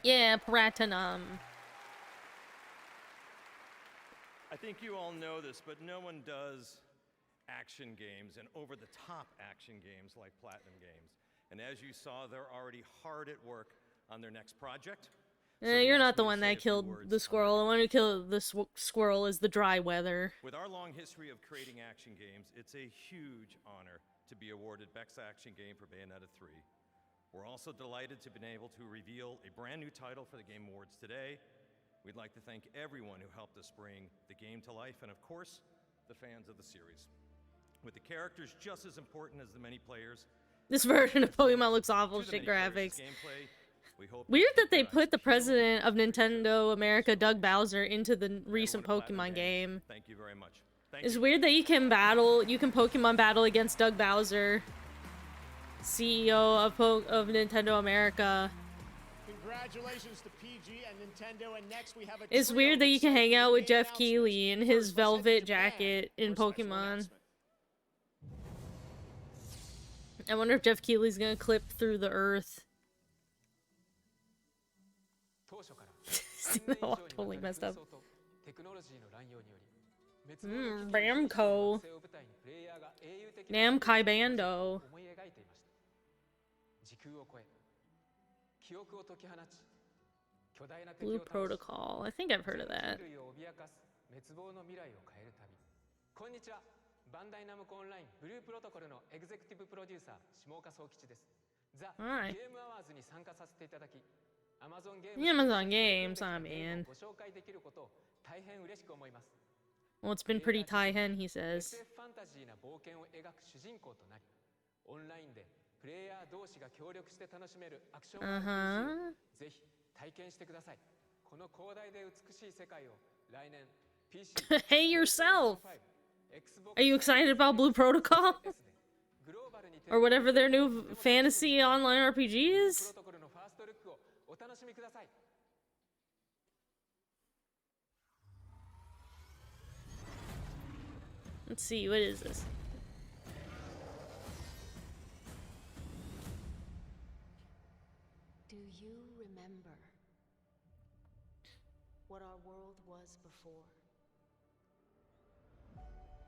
[SPEAKER 3] Yeah, Platinum.
[SPEAKER 17] I think you all know this, but no one does action games and over-the-top action games like Platinum Games. And as you saw, they're already hard at work on their next project.
[SPEAKER 3] You're not the one that killed the squirrel. The one who killed the squirrel is the dry weather.
[SPEAKER 17] With our long history of creating action games, it's a huge honor to be awarded Best Action Game for Bayonetta 3. We're also delighted to have been able to reveal a brand new title for the Game Awards today. We'd like to thank everyone who helped us bring the game to life, and of course, the fans of the series. With the characters just as important as the many players.
[SPEAKER 3] This version of Pokemon looks awful, shit graphics. Weird that they put the president of Nintendo America, Doug Bowser, into the recent Pokemon game.
[SPEAKER 17] Thank you very much.
[SPEAKER 3] It's weird that you can Pokemon battle against Doug Bowser, CEO of Nintendo America.
[SPEAKER 15] Congratulations to PG and Nintendo, and next we have a
[SPEAKER 3] It's weird that you can hang out with Geoff Keighley in his velvet jacket in Pokemon. I wonder if Geoff Keighley's gonna clip through the earth. Totally messed up. Bamco. Namkai Bando. Blue Protocol. I think I've heard of that.
[SPEAKER 18] 明かす滅亡の未来を変える旅。こんにちは。バンダイナムコオンラインブループロトコルのエグゼクティブプロデューサー下岡宗吉です。ザ・ゲ
[SPEAKER 3] Alright.
[SPEAKER 18] ームアワーズに参加させていただき、Amazon
[SPEAKER 3] Amazon Games, I mean.
[SPEAKER 18] ご紹介できることを大変嬉しく思います。
[SPEAKER 3] Well, it's been pretty tie-hen, he says.
[SPEAKER 18] SF ファンタジーな冒険を描く主人公となり、オンラインでプレイヤー同士が協力して楽しめるアクション RPG をぜひ体験してください。この広大で美しい世界を来年 PC
[SPEAKER 3] Hey yourself! Are you excited about Blue Protocol? Or whatever their new fantasy online RPG is? Let's see, what is this?
[SPEAKER 22] Do you remember what our world was before?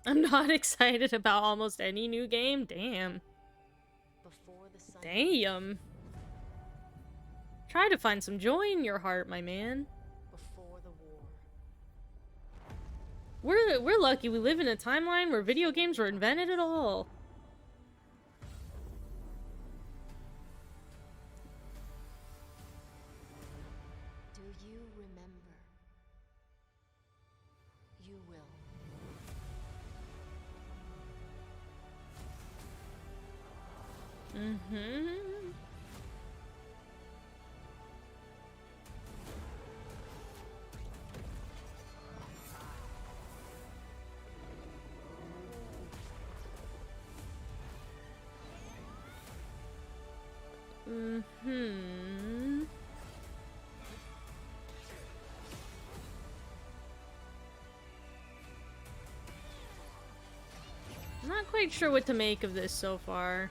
[SPEAKER 3] I'm not excited about almost any new game. Damn.
[SPEAKER 22] Before the sun.
[SPEAKER 3] Damn. Try to find some joy in your heart, my man.
[SPEAKER 22] Before the war.
[SPEAKER 3] We're lucky we live in a timeline where video games were invented at all.
[SPEAKER 22] Do you remember? You will.
[SPEAKER 3] Mm-hmm. Mm-hmm. I'm not quite sure what to make of this so far.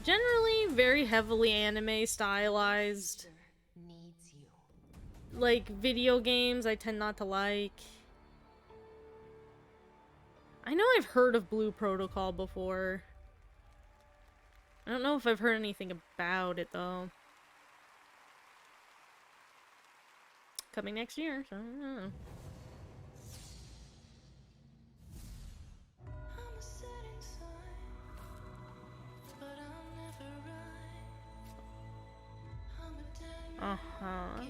[SPEAKER 3] Generally, very heavily anime stylized. Like, video games, I tend not to like. I know I've heard of Blue Protocol before. I don't know if I've heard anything about it, though. Coming next year, so I don't know. Uh-huh.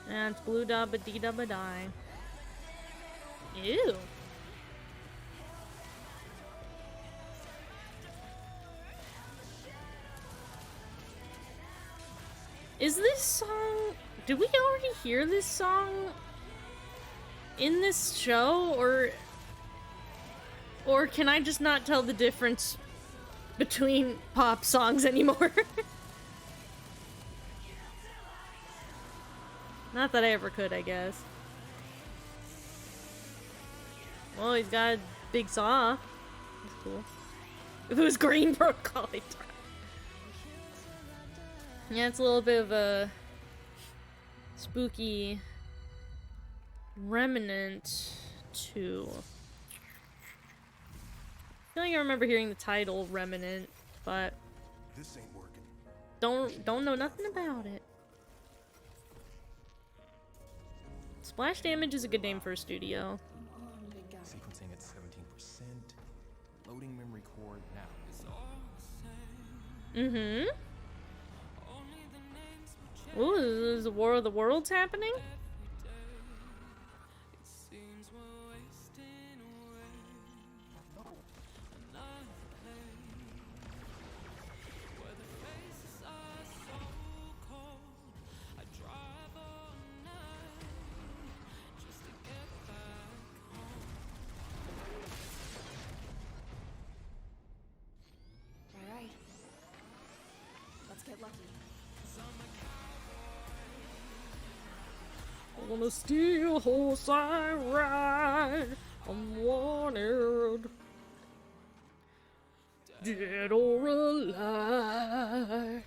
[SPEAKER 3] And it's blue dubba dee dubba die. Ew. Is this song... Did we already hear this song in this show, or can I just not tell the difference between pop songs anymore? Not that I ever could, I guess. Well, he's got a big saw. That's cool. If it was Green Protocol, I'd try. Yeah, it's a little bit of a spooky remnant to... I feel like I remember hearing the title Remnant, but
[SPEAKER 6] This ain't working.
[SPEAKER 3] don't know nothing about it. Splash Damage is a good name for a studio.
[SPEAKER 19] Sequencing at 17%. Loading memory core now.
[SPEAKER 3] Mm-hmm. Ooh, is the War of the Worlds happening?
[SPEAKER 22] Alright. Let's get lucky.
[SPEAKER 3] On a steel horse I ride, I'm wanted, dead or alive.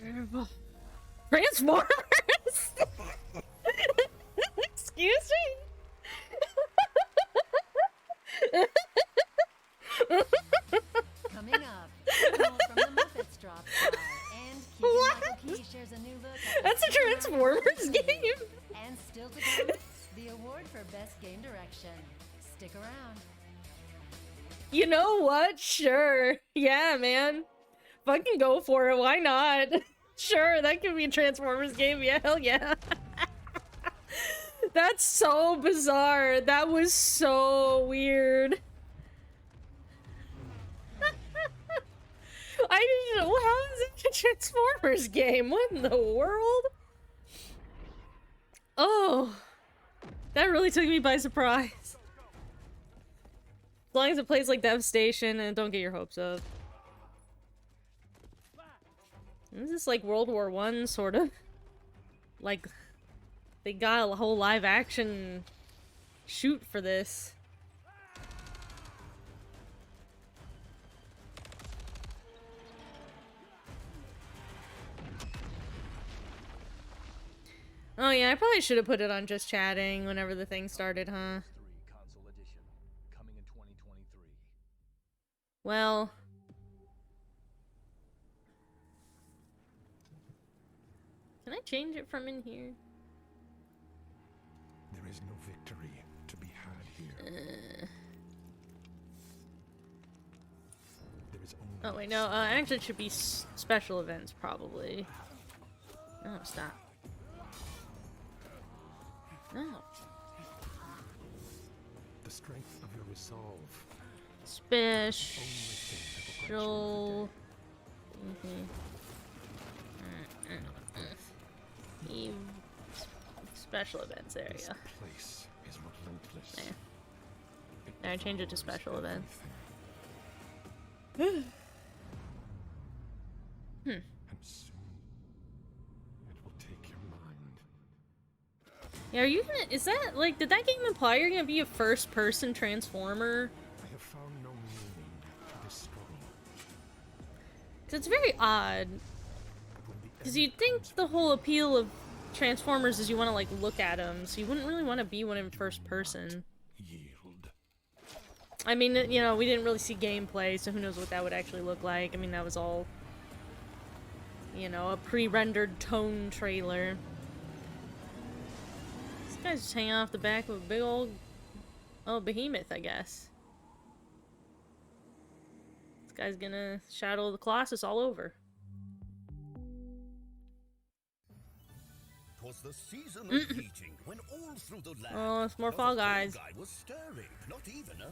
[SPEAKER 3] Transformers! Excuse me?
[SPEAKER 12] Stick around.
[SPEAKER 3] You know what? Sure. Yeah, man. Fucking go for it. Why not? Sure, that could be a Transformers game. Yeah, hell yeah. That's so bizarre. That was so weird. I didn't know. How is it a Transformers game? What in the world? Oh. That really took me by surprise. As long as it plays like Devastation and don't get your hopes up. Is this like World War I, sort of? Like, they got a whole live action shoot for this. Oh yeah, I probably should have put it on just chatting whenever the thing started, huh? Well... Can I change it from in here?
[SPEAKER 19] There is no victory to be had here. There is only
[SPEAKER 3] Oh wait, no, actually it should be special events, probably. Oh, stop. No.
[SPEAKER 19] the strength of your resolve.
[SPEAKER 3] Special... Special events, there you go.
[SPEAKER 19] Place is relentless.
[SPEAKER 3] There. I change it to special events.
[SPEAKER 19] And soon it will take your mind.
[SPEAKER 3] Yeah, are you gonna... Is that, like, did that game imply you're gonna be a first-person Transformer?
[SPEAKER 19] I have found no meaning to this struggle.
[SPEAKER 3] Cause it's very odd. Because you'd think the whole appeal of Transformers is you want to, like, look at them, so you wouldn't really want to be one in first person.
[SPEAKER 19] Yield.
[SPEAKER 3] I mean, you know, we didn't really see gameplay, so who knows what that would actually look like. I mean, that was all, you know, a pre-rendered tone trailer. This guy's just hanging off the back of a big old... Oh, behemoth, I guess. This guy's gonna Shadow of the Colossus all over.
[SPEAKER 1] Was the season of eating when all through the land
[SPEAKER 3] Oh, it's more
[SPEAKER 1] not
[SPEAKER 3] Fall
[SPEAKER 1] a
[SPEAKER 3] Guys.
[SPEAKER 1] guy was stirring, not even a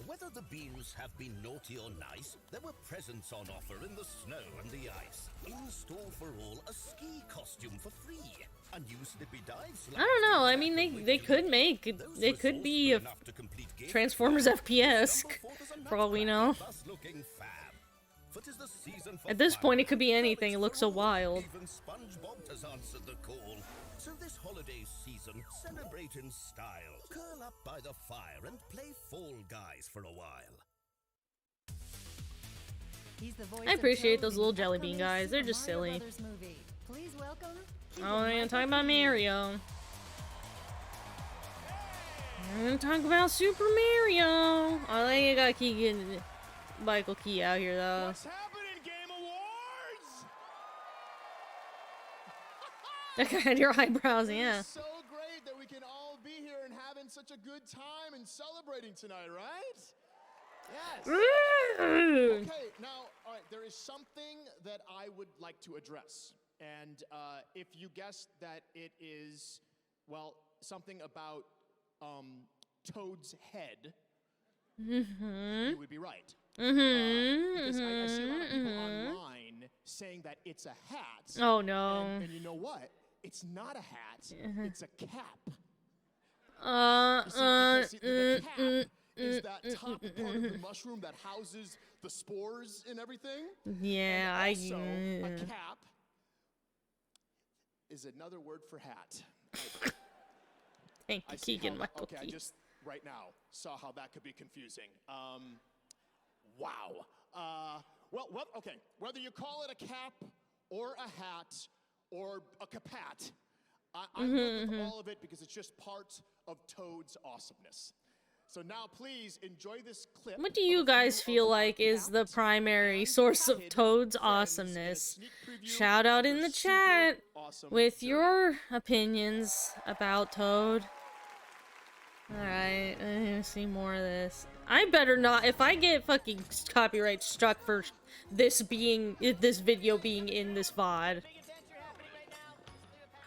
[SPEAKER 1] whether the beans have been naughty or nice, there were presents on offer in the snow and the ice. In store for all, a ski costume for free. And new slippy dives.
[SPEAKER 3] I don't know. I mean, they could make it could be a Transformers FPS for all we know. At this point, it could be anything. It looks so wild.
[SPEAKER 1] Even SpongeBob has answered the call. So this holiday season, celebrate in style. Curl up by the fire and play Fall Guys for a while.
[SPEAKER 3] I appreciate those little jelly bean guys. They're just silly.
[SPEAKER 12] Please welcome.
[SPEAKER 3] Oh, we're gonna talk about Mario. We're gonna talk about Super Mario. I think I got Keegan, Michael Key out here though.
[SPEAKER 15] What's happening, Game Awards?
[SPEAKER 3] That guy had your eyebrows, yeah.
[SPEAKER 15] It's so great that we can all be here and having such a good time and celebrating tonight, right? Yes. Okay, now, all right, there is something that I would like to address. And if you guessed that it is, well, something about Toad's head, you would be right. Because I see a lot of people online saying that it's a hat.
[SPEAKER 3] Oh, no.
[SPEAKER 15] And you know what? It's not a hat. It's a cap. The cap is that top part of the mushroom that houses the spores and everything.
[SPEAKER 3] Yeah,
[SPEAKER 15] and also, a cap is another word for hat.
[SPEAKER 3] Thank you, Keegan Michael
[SPEAKER 15] Okay,
[SPEAKER 3] Key.
[SPEAKER 15] I just right now saw how that could be confusing. Wow. Well, okay. Whether you call it a cap or a hat or a capat, I'm good with all of it because it's just part of Toad's awesomeness. So now, please enjoy this clip.
[SPEAKER 3] What do you guys feel like is the primary source of Toad's awesomeness? Shout out in the chat with your opinions about Toad. Alright, I need to see more of this. I better not. If I get fucking copyright struck for this video being in this VOD.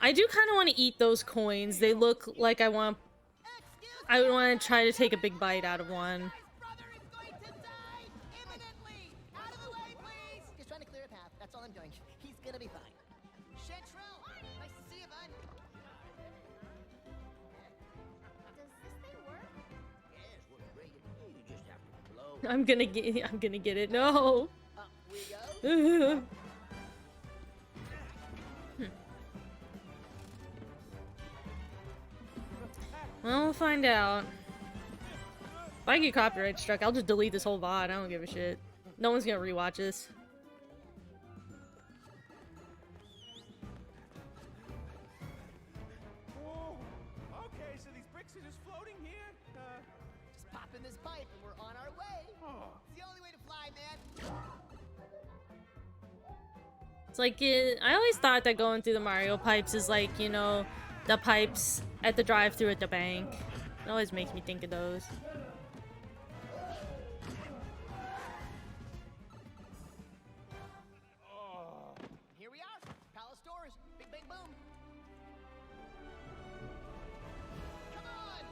[SPEAKER 3] I do kind of want to eat those coins. They look like I want to try to take a big bite out of one.
[SPEAKER 2] Just trying to clear a path. That's all I'm doing. He's gonna be fine. Chantrell, nice to see you, bud.
[SPEAKER 12] Does this thing work?
[SPEAKER 2] Yes, works great. You just have to blow.
[SPEAKER 3] I'm gonna get it. No.
[SPEAKER 2] We go.
[SPEAKER 3] Well, we'll find out. If I get copyright struck, I'll just delete this whole VOD. I don't give a shit. No one's gonna rewatch this.
[SPEAKER 15] Whoa. Okay, so these bricks are just floating here.
[SPEAKER 2] Just pop in this pipe and we're on our way. It's the only way to fly, man.
[SPEAKER 3] It's like, I always thought that going through the Mario pipes is like, you know, the pipes at the drive-thru at the bank. It always makes me think of those.
[SPEAKER 2] Here we are. Palace doors. Big bang boom. Come on.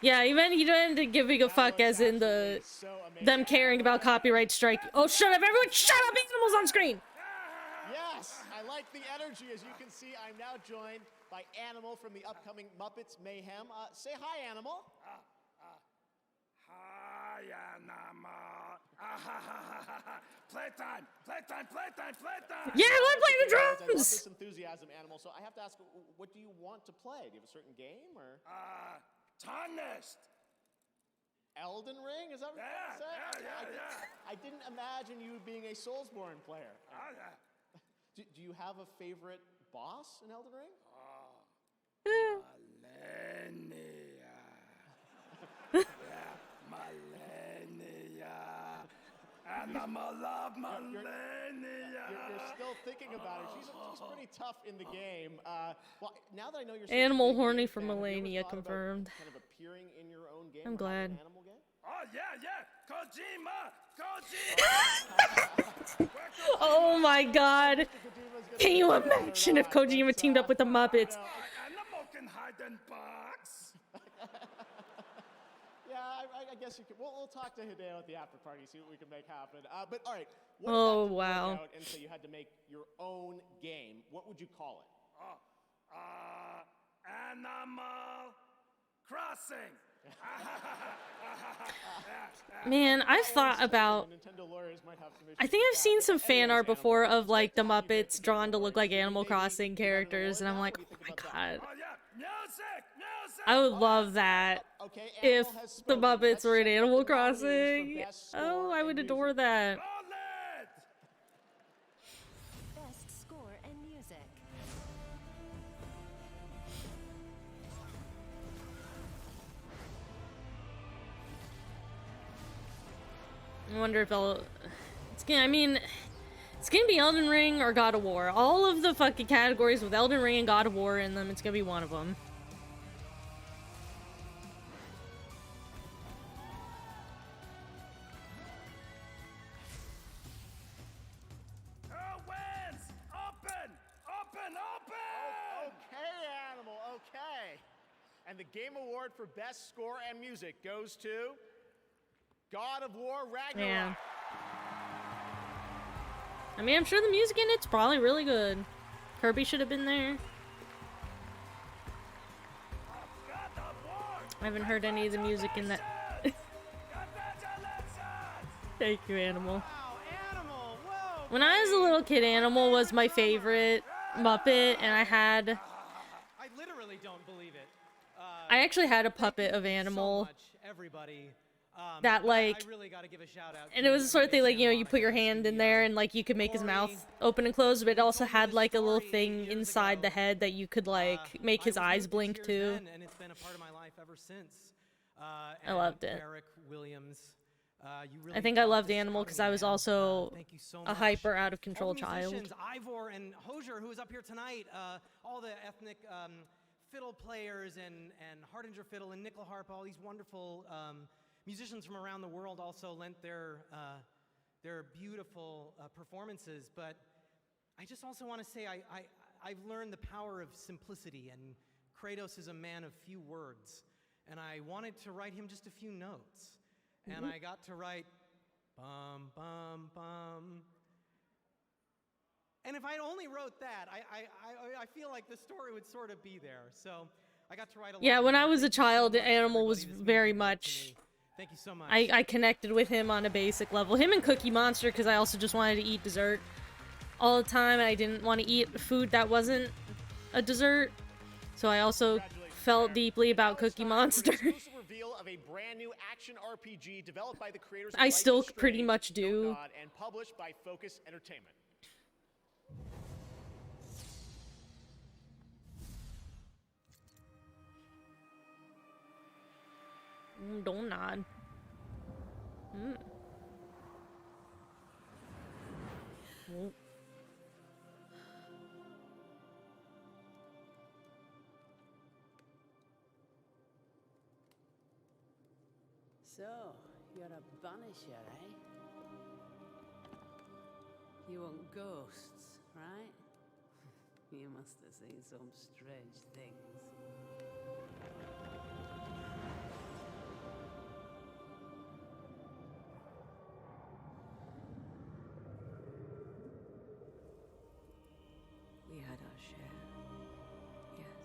[SPEAKER 3] Yeah, he meant to giving a fuck as in them caring about copyright strike. Oh, shut up, everyone! Shut up! Animals on screen!
[SPEAKER 15] Yes, I like the energy. As you can see, I'm now joined by Animal from the upcoming Muppets Mayhem. Say hi, Animal.
[SPEAKER 6] Hi, Animal. Playtime, playtime, playtime, playtime.
[SPEAKER 3] Yeah, I want to play the
[SPEAKER 15] I love
[SPEAKER 3] drums!
[SPEAKER 15] this enthusiasm, Animal. So I have to ask, what do you want to play? Do you have a certain game or?
[SPEAKER 6] Tarnished.
[SPEAKER 15] Elden Ring? Is that what you're saying?
[SPEAKER 6] Yeah.
[SPEAKER 15] I didn't imagine you being a Soulsborne player. Do you have a favorite boss in Elden Ring?
[SPEAKER 6] Millennia. Millennia. Animal love Millennia.
[SPEAKER 15] You're still thinking about it. She's pretty tough in the game. Well, now that I know you're such
[SPEAKER 3] Animal
[SPEAKER 15] a big
[SPEAKER 3] horny
[SPEAKER 15] game
[SPEAKER 3] for
[SPEAKER 15] fan, have you ever
[SPEAKER 3] Melania
[SPEAKER 15] thought about
[SPEAKER 3] confirmed.
[SPEAKER 15] kind of appearing in your own game.
[SPEAKER 3] I'm
[SPEAKER 15] or having
[SPEAKER 3] glad.
[SPEAKER 15] an animal game?
[SPEAKER 6] Oh, yeah. Kojima.
[SPEAKER 3] Oh my god! Can you imagine if Kojima teamed up with the Muppets?
[SPEAKER 6] Animal can hide in box.
[SPEAKER 15] Yeah, I guess you could. We'll talk to Hideo at the after party, see what we can make happen. But all right. What
[SPEAKER 3] Oh,
[SPEAKER 15] if that didn't work
[SPEAKER 3] wow.
[SPEAKER 15] out and so you had to make your own game? What would you call it?
[SPEAKER 6] Animal Crossing.
[SPEAKER 3] Man, I've thought about...
[SPEAKER 15] Nintendo lawyers might have some issues
[SPEAKER 3] I think
[SPEAKER 15] with
[SPEAKER 3] I've
[SPEAKER 15] that.
[SPEAKER 3] seen some
[SPEAKER 15] But
[SPEAKER 3] fan
[SPEAKER 15] anyways,
[SPEAKER 3] art before
[SPEAKER 15] Animal,
[SPEAKER 3] of like the Muppets drawn to look like Animal Crossing characters, and I'm like, oh my god. I would love that if the Muppets were in Animal Crossing. Oh, I would adore that.
[SPEAKER 14] Best score and music.
[SPEAKER 3] I wonder if I'll... It's gonna be Elden Ring or God of War. All of the fucking categories with Elden Ring and God of War in them, it's gonna be one of them.
[SPEAKER 6] Who wins? Open!
[SPEAKER 15] Okay, Animal, okay. And the Game Award for Best Score and Music goes to God of War Ragnarok.
[SPEAKER 3] Yeah. I mean, I'm sure the music in it's probably really good. Kirby should have been there. I haven't heard any of the music in that. Thank you, Animal. When I was a little kid, Animal was my favorite Muppet, and I
[SPEAKER 20] literally don't believe it.
[SPEAKER 3] I actually had a puppet of Animal.
[SPEAKER 20] Everybody.
[SPEAKER 3] That like,
[SPEAKER 20] I really gotta give a shout out
[SPEAKER 3] and it was the sort of thing like, you know, you put your hand in there and like you could make his mouth open and close, but it also had like a little thing inside the head that you could like make his eyes blink too.
[SPEAKER 20] And it's been a part of my life ever since.
[SPEAKER 3] I loved it.
[SPEAKER 20] Eric Williams You really
[SPEAKER 3] I think I
[SPEAKER 20] brought
[SPEAKER 3] loved
[SPEAKER 20] this
[SPEAKER 3] Animal
[SPEAKER 20] out of
[SPEAKER 3] because
[SPEAKER 20] me,
[SPEAKER 3] I was
[SPEAKER 20] man.
[SPEAKER 3] also
[SPEAKER 20] Thank you so
[SPEAKER 3] a
[SPEAKER 20] much.
[SPEAKER 3] hyper out of
[SPEAKER 20] All
[SPEAKER 3] control
[SPEAKER 20] the
[SPEAKER 3] child.
[SPEAKER 20] musicians, Ivor and Hosier, who is up here tonight, all the ethnic fiddle players and Hardinger fiddle and nickel harp, all these wonderful musicians from around the world also lent their beautiful performances. But I just also want to say I've learned the power of simplicity, and Kratos is a man of few words. And I wanted to write him just a few notes. And I got to write, bum, bum, bum. And if I only wrote that, I feel like the story would sort of be there. So I got to write a lot.
[SPEAKER 3] Yeah, when
[SPEAKER 20] more.
[SPEAKER 3] I was a
[SPEAKER 20] Thank you so
[SPEAKER 3] child,
[SPEAKER 20] much,
[SPEAKER 3] Animal was
[SPEAKER 20] everybody. This means
[SPEAKER 3] very
[SPEAKER 20] the world to
[SPEAKER 3] much.
[SPEAKER 20] me. Thank you so much.
[SPEAKER 3] I connected with him on a basic level. Him and Cookie Monster, because I also just wanted to eat dessert all the time. I didn't want to eat food that wasn't a dessert. So I also felt deeply about Cookie Monster.
[SPEAKER 15] Exclusive reveal of a brand new action RPG developed by the creators of
[SPEAKER 3] I
[SPEAKER 15] Life
[SPEAKER 3] still
[SPEAKER 15] is Strange,
[SPEAKER 3] pretty much
[SPEAKER 15] Don't
[SPEAKER 3] do.
[SPEAKER 15] Nod, and published by Focus Entertainment.
[SPEAKER 3] Don't nod. Oh.
[SPEAKER 14] So, you're a banisher, eh? You want ghosts, right? You must have seen some strange things. We had our share. Yes.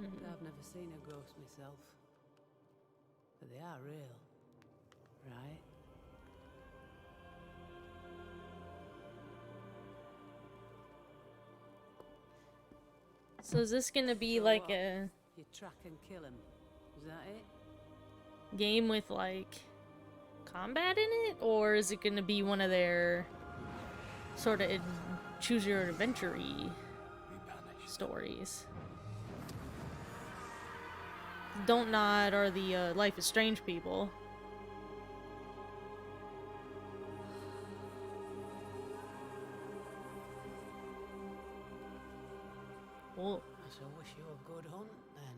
[SPEAKER 14] But I've never seen a ghost myself. But they are real, right?
[SPEAKER 3] So is this gonna be
[SPEAKER 14] So
[SPEAKER 3] like
[SPEAKER 14] what?
[SPEAKER 3] a
[SPEAKER 14] You track and kill him. Is that it?
[SPEAKER 3] game with like combat in it, or is it gonna be one of their sort of choose your adventure-y stories? Don't Nod are the Life is Strange people. Oh.
[SPEAKER 14] I shall wish you a good hunt, then.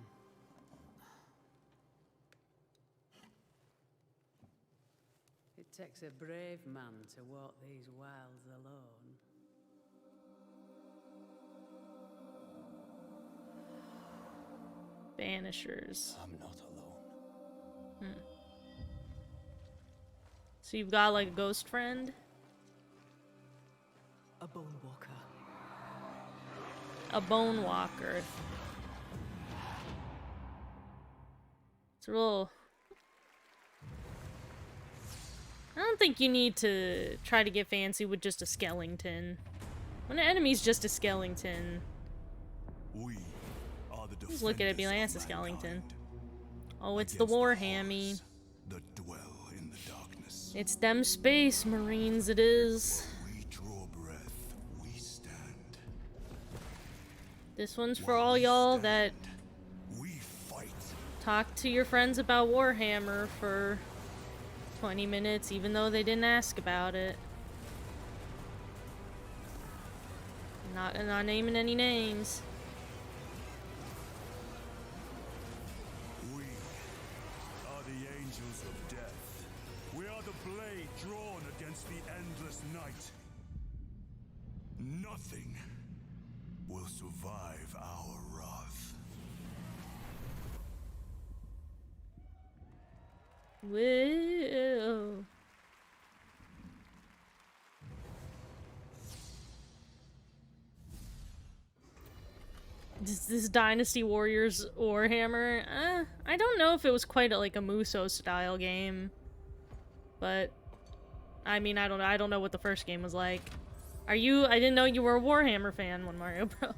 [SPEAKER 14] It takes a brave man to walk these wilds alone.
[SPEAKER 3] Banishers.
[SPEAKER 5] I'm not alone.
[SPEAKER 3] So you've got like a ghost friend?
[SPEAKER 14] A bone walker.
[SPEAKER 3] A bone walker. It's a real... I don't think you need to try to get fancy with just a skeleton. When an enemy's just a skeleton,
[SPEAKER 19] We are the
[SPEAKER 3] just look at it and be like,
[SPEAKER 19] defenders
[SPEAKER 3] that's a
[SPEAKER 19] of
[SPEAKER 3] skeleton.
[SPEAKER 19] mankind
[SPEAKER 3] Oh, it's the
[SPEAKER 19] against
[SPEAKER 3] Warhammy.
[SPEAKER 19] that dwell in the darkness.
[SPEAKER 3] It's them space marines, it is.
[SPEAKER 19] We draw breath, we stand.
[SPEAKER 3] This one's for all y'all that
[SPEAKER 19] We fight.
[SPEAKER 3] talk to your friends about Warhammer for 20 minutes, even though they didn't ask about it. Not naming any names.
[SPEAKER 19] We are the angels of death. We are the blade drawn against the endless night. Nothing will survive our wrath.
[SPEAKER 3] Whoa. This Dynasty Warriors Warhammer, I don't know if it was quite like a Muso style game, but I mean, I don't know what the first game was like. I didn't know you were a Warhammer fan, One Mario Bro.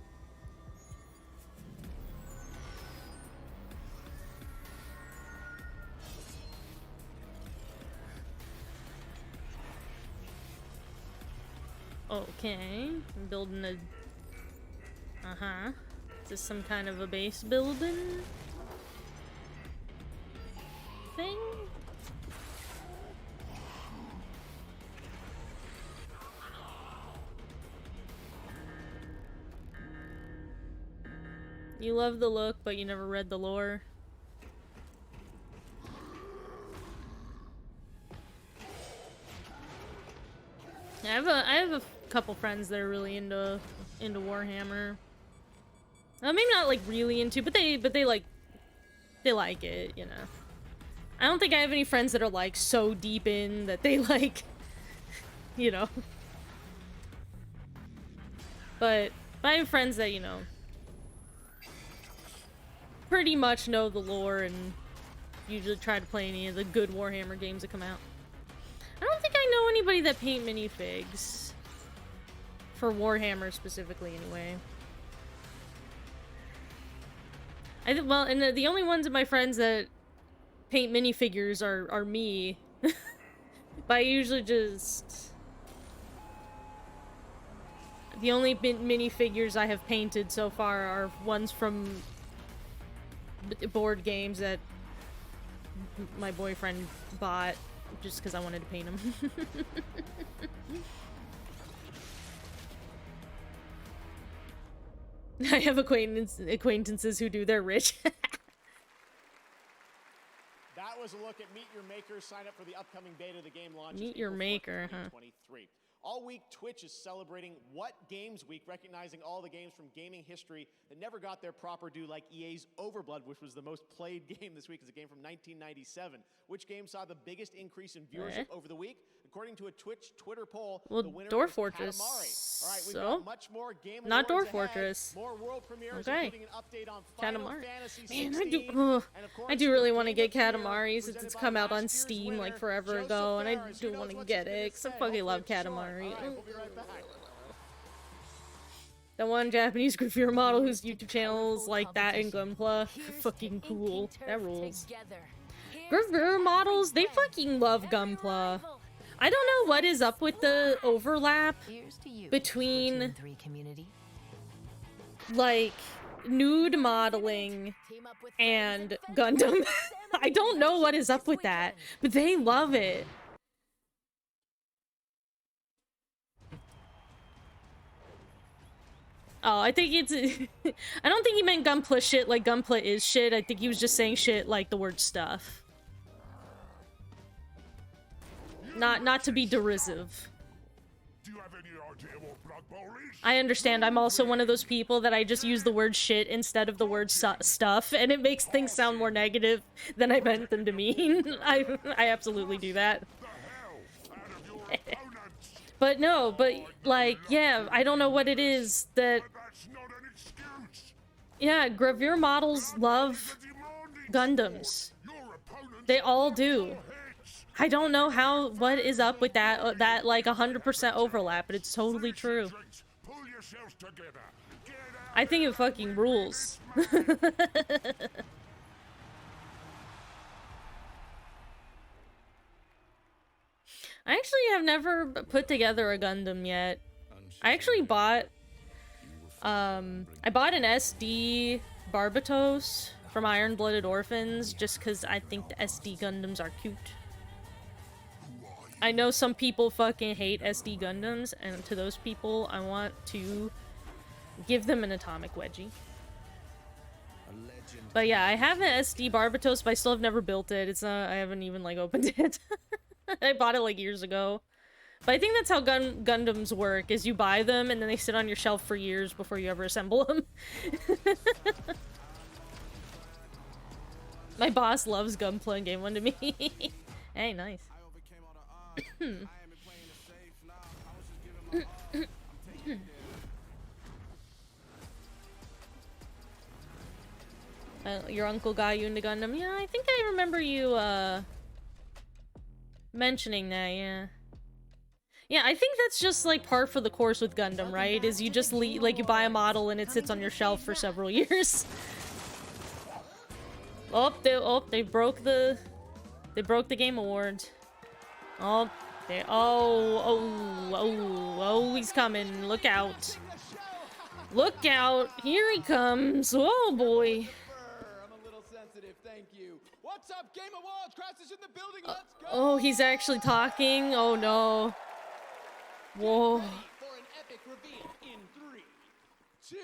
[SPEAKER 3] Okay, I'm building a... Uh-huh. Is this some kind of a base building thing? You love the look, but you never read the lore. I have a couple friends that are really into Warhammer. Maybe not like really into, but they like it, you know. I don't think I have any friends that are like so deep in that they like, you know. But I have friends that, you know, pretty much know the lore and usually try to play any of the good Warhammer games that come out. I don't think I know anybody that paint minifigs. For Warhammer specifically, anyway. Well, and the only ones of my friends that paint minifigures are me. But I usually just... The only minifigures I have painted so far are ones from board games that my boyfriend bought just because I wanted to paint them. I have acquaintances who do. They're rich.
[SPEAKER 15] That was a look at Meet Your Maker. Sign up for the upcoming beta. The game launches
[SPEAKER 3] Meet Your Maker, huh?
[SPEAKER 15] 2023. All week, Twitch is celebrating What Games Week, recognizing all the games from gaming history that never got their proper due, like EA's Overblood, which was the most played game this week. It's a game from 1997. Which game saw the biggest increase in viewership over the week? According to a Twitter poll,
[SPEAKER 3] well,
[SPEAKER 15] the winner
[SPEAKER 3] Dwarf
[SPEAKER 15] was
[SPEAKER 3] Fortress.
[SPEAKER 15] Katamari. All right, we've
[SPEAKER 3] So?
[SPEAKER 15] got much more game
[SPEAKER 3] Not
[SPEAKER 15] awards
[SPEAKER 3] Dwarf
[SPEAKER 15] ahead,
[SPEAKER 3] Fortress.
[SPEAKER 15] more world premieres,
[SPEAKER 3] Okay.
[SPEAKER 15] including an update on Final
[SPEAKER 3] Katamari.
[SPEAKER 15] Fantasy
[SPEAKER 3] Man,
[SPEAKER 15] 16,
[SPEAKER 3] I do really want to get Katamari since it's come out on Steam like forever ago, and I do want to get it because I fucking love Katamari. That one Japanese gravure model whose YouTube channel is like that in Gunpla. Fucking cool. That rules. Gravure models, they fucking love Gunpla. I don't know what is up with the overlap between like nude modeling and Gundam. I don't know what is up with that, but they love it. Oh, I think it's... I don't think he meant Gunpla shit like Gunpla is shit. I think he was just saying shit like the word stuff. Not to be derisive.
[SPEAKER 6] Do you have any idea what Blood Bowl is?
[SPEAKER 3] I understand. I'm also one of those people that I just use the word shit instead of the word stuff, and it makes things sound more negative than I meant them to mean. I absolutely do that. But no, but like, yeah, I don't know what it is that... Yeah, gravure models love Gundams. They all do. I don't know what is up with that, that like 100% overlap, but it's totally true. I think it fucking rules. I actually have never put together a Gundam yet. I actually bought, I bought an SD Barbatos from Iron Blooded Orphans just because I think the SD Gundams are cute. I know some people fucking hate SD Gundams, and to those people, I want to give them an atomic wedgie. But yeah, I have an SD Barbatos, but I still have never built it. It's not, I haven't even like opened it. I bought it like years ago. But I think that's how Gundams work, is you buy them and then they sit on your shelf for years before you ever assemble them. My boss loves Gunpla and gave one to me. Hey, nice. Your uncle got you into Gundam? Yeah, I think I remember you, mentioning that, yeah. Yeah, I think that's just, like, par for the course with Gundam, right? Is you just, like, you buy a model and it sits on your shelf for several years. They broke the Game Award. Oh, he's coming. Look out. Look out. Here he comes. Oh, boy.
[SPEAKER 8] What's up, Game Awards? Crash is in the building. Let's go.
[SPEAKER 3] Oh, he's actually talking. Oh, no. Whoa.
[SPEAKER 8] For an epic reveal in 3, 2,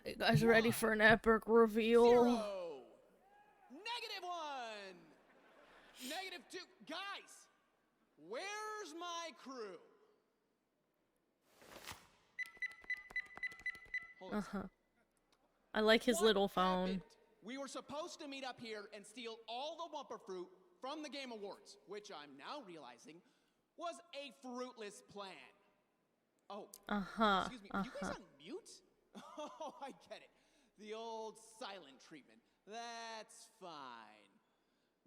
[SPEAKER 3] You guys ready for an epic reveal?
[SPEAKER 8] 0. -1. -2. Guys, where's my crew?
[SPEAKER 3] I like his little phone.
[SPEAKER 8] We were supposed to meet up here and steal all the Wumpa fruit from the Game Awards, which I'm now realizing was a fruitless plan. Oh, excuse me, are you guys on mute? Oh, I get it. The old silent treatment. That's fine.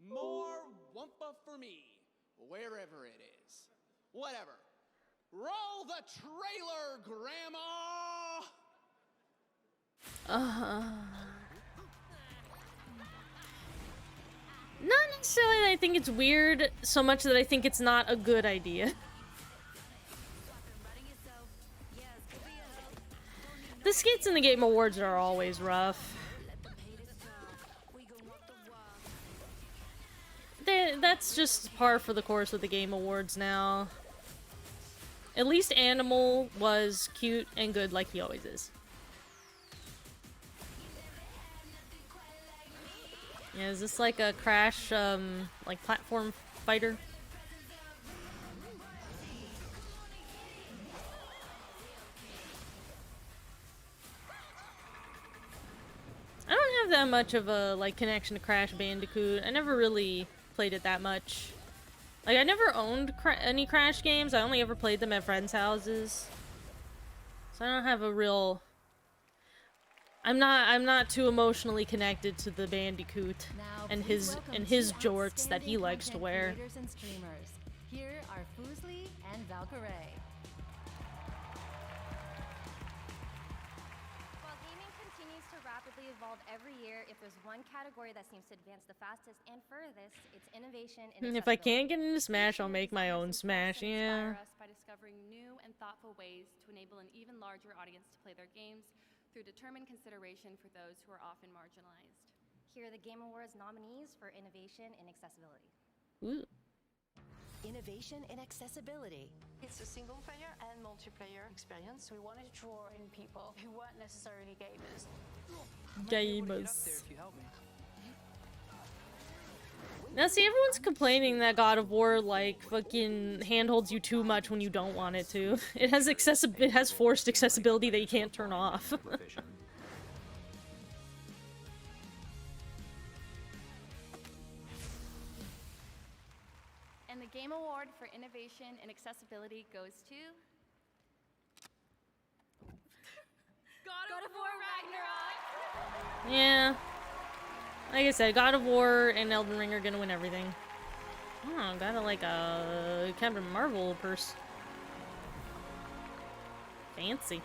[SPEAKER 8] More Wumpa for me, wherever it is. Whatever. Roll the trailer, Grandma!
[SPEAKER 3] Not necessarily that I think it's weird, so much that I think it's not a good idea. The skits in the Game Awards are always rough. That's just par for the course with the Game Awards now. At least Animal was cute and good like he always is. Yeah, is this like a Crash, like platform fighter? I don't have that much of a, like, connection to Crash Bandicoot. I never really played it that much. Like, I never owned any Crash games. I only ever played them at friends' houses. So I don't have a real... I'm not too emotionally connected to the Bandicoot and his jorts that he likes to wear.
[SPEAKER 12] And streamers. Here are Fuslie and Valkyrie.
[SPEAKER 4] While gaming continues to rapidly evolve every year, if there's one category that seems to advance the fastest and furthest, it's innovation and
[SPEAKER 3] If I can't get into Smash, I'll make my own Smash, yeah.
[SPEAKER 11] Inspire us by discovering new and thoughtful ways to enable an even larger audience to play their games through determined consideration for those who are often marginalized.
[SPEAKER 4] Here are the Game Awards nominees for innovation and accessibility.
[SPEAKER 3] Ooh.
[SPEAKER 21] Innovation and accessibility. It's a single player and multiplayer experience. We wanted to draw in people who weren't necessarily gamers.
[SPEAKER 3] Gamers. Now see, everyone's complaining that God of War, like, fucking handholds you too much when you don't want it to. It has forced accessibility that you can't turn off.
[SPEAKER 11] And the Game Award for Innovation and Accessibility goes to... God of War Ragnarok!
[SPEAKER 3] Yeah. Like I said, God of War and Elden Ring are gonna win everything. Oh, got like a Captain Marvel purse. Fancy.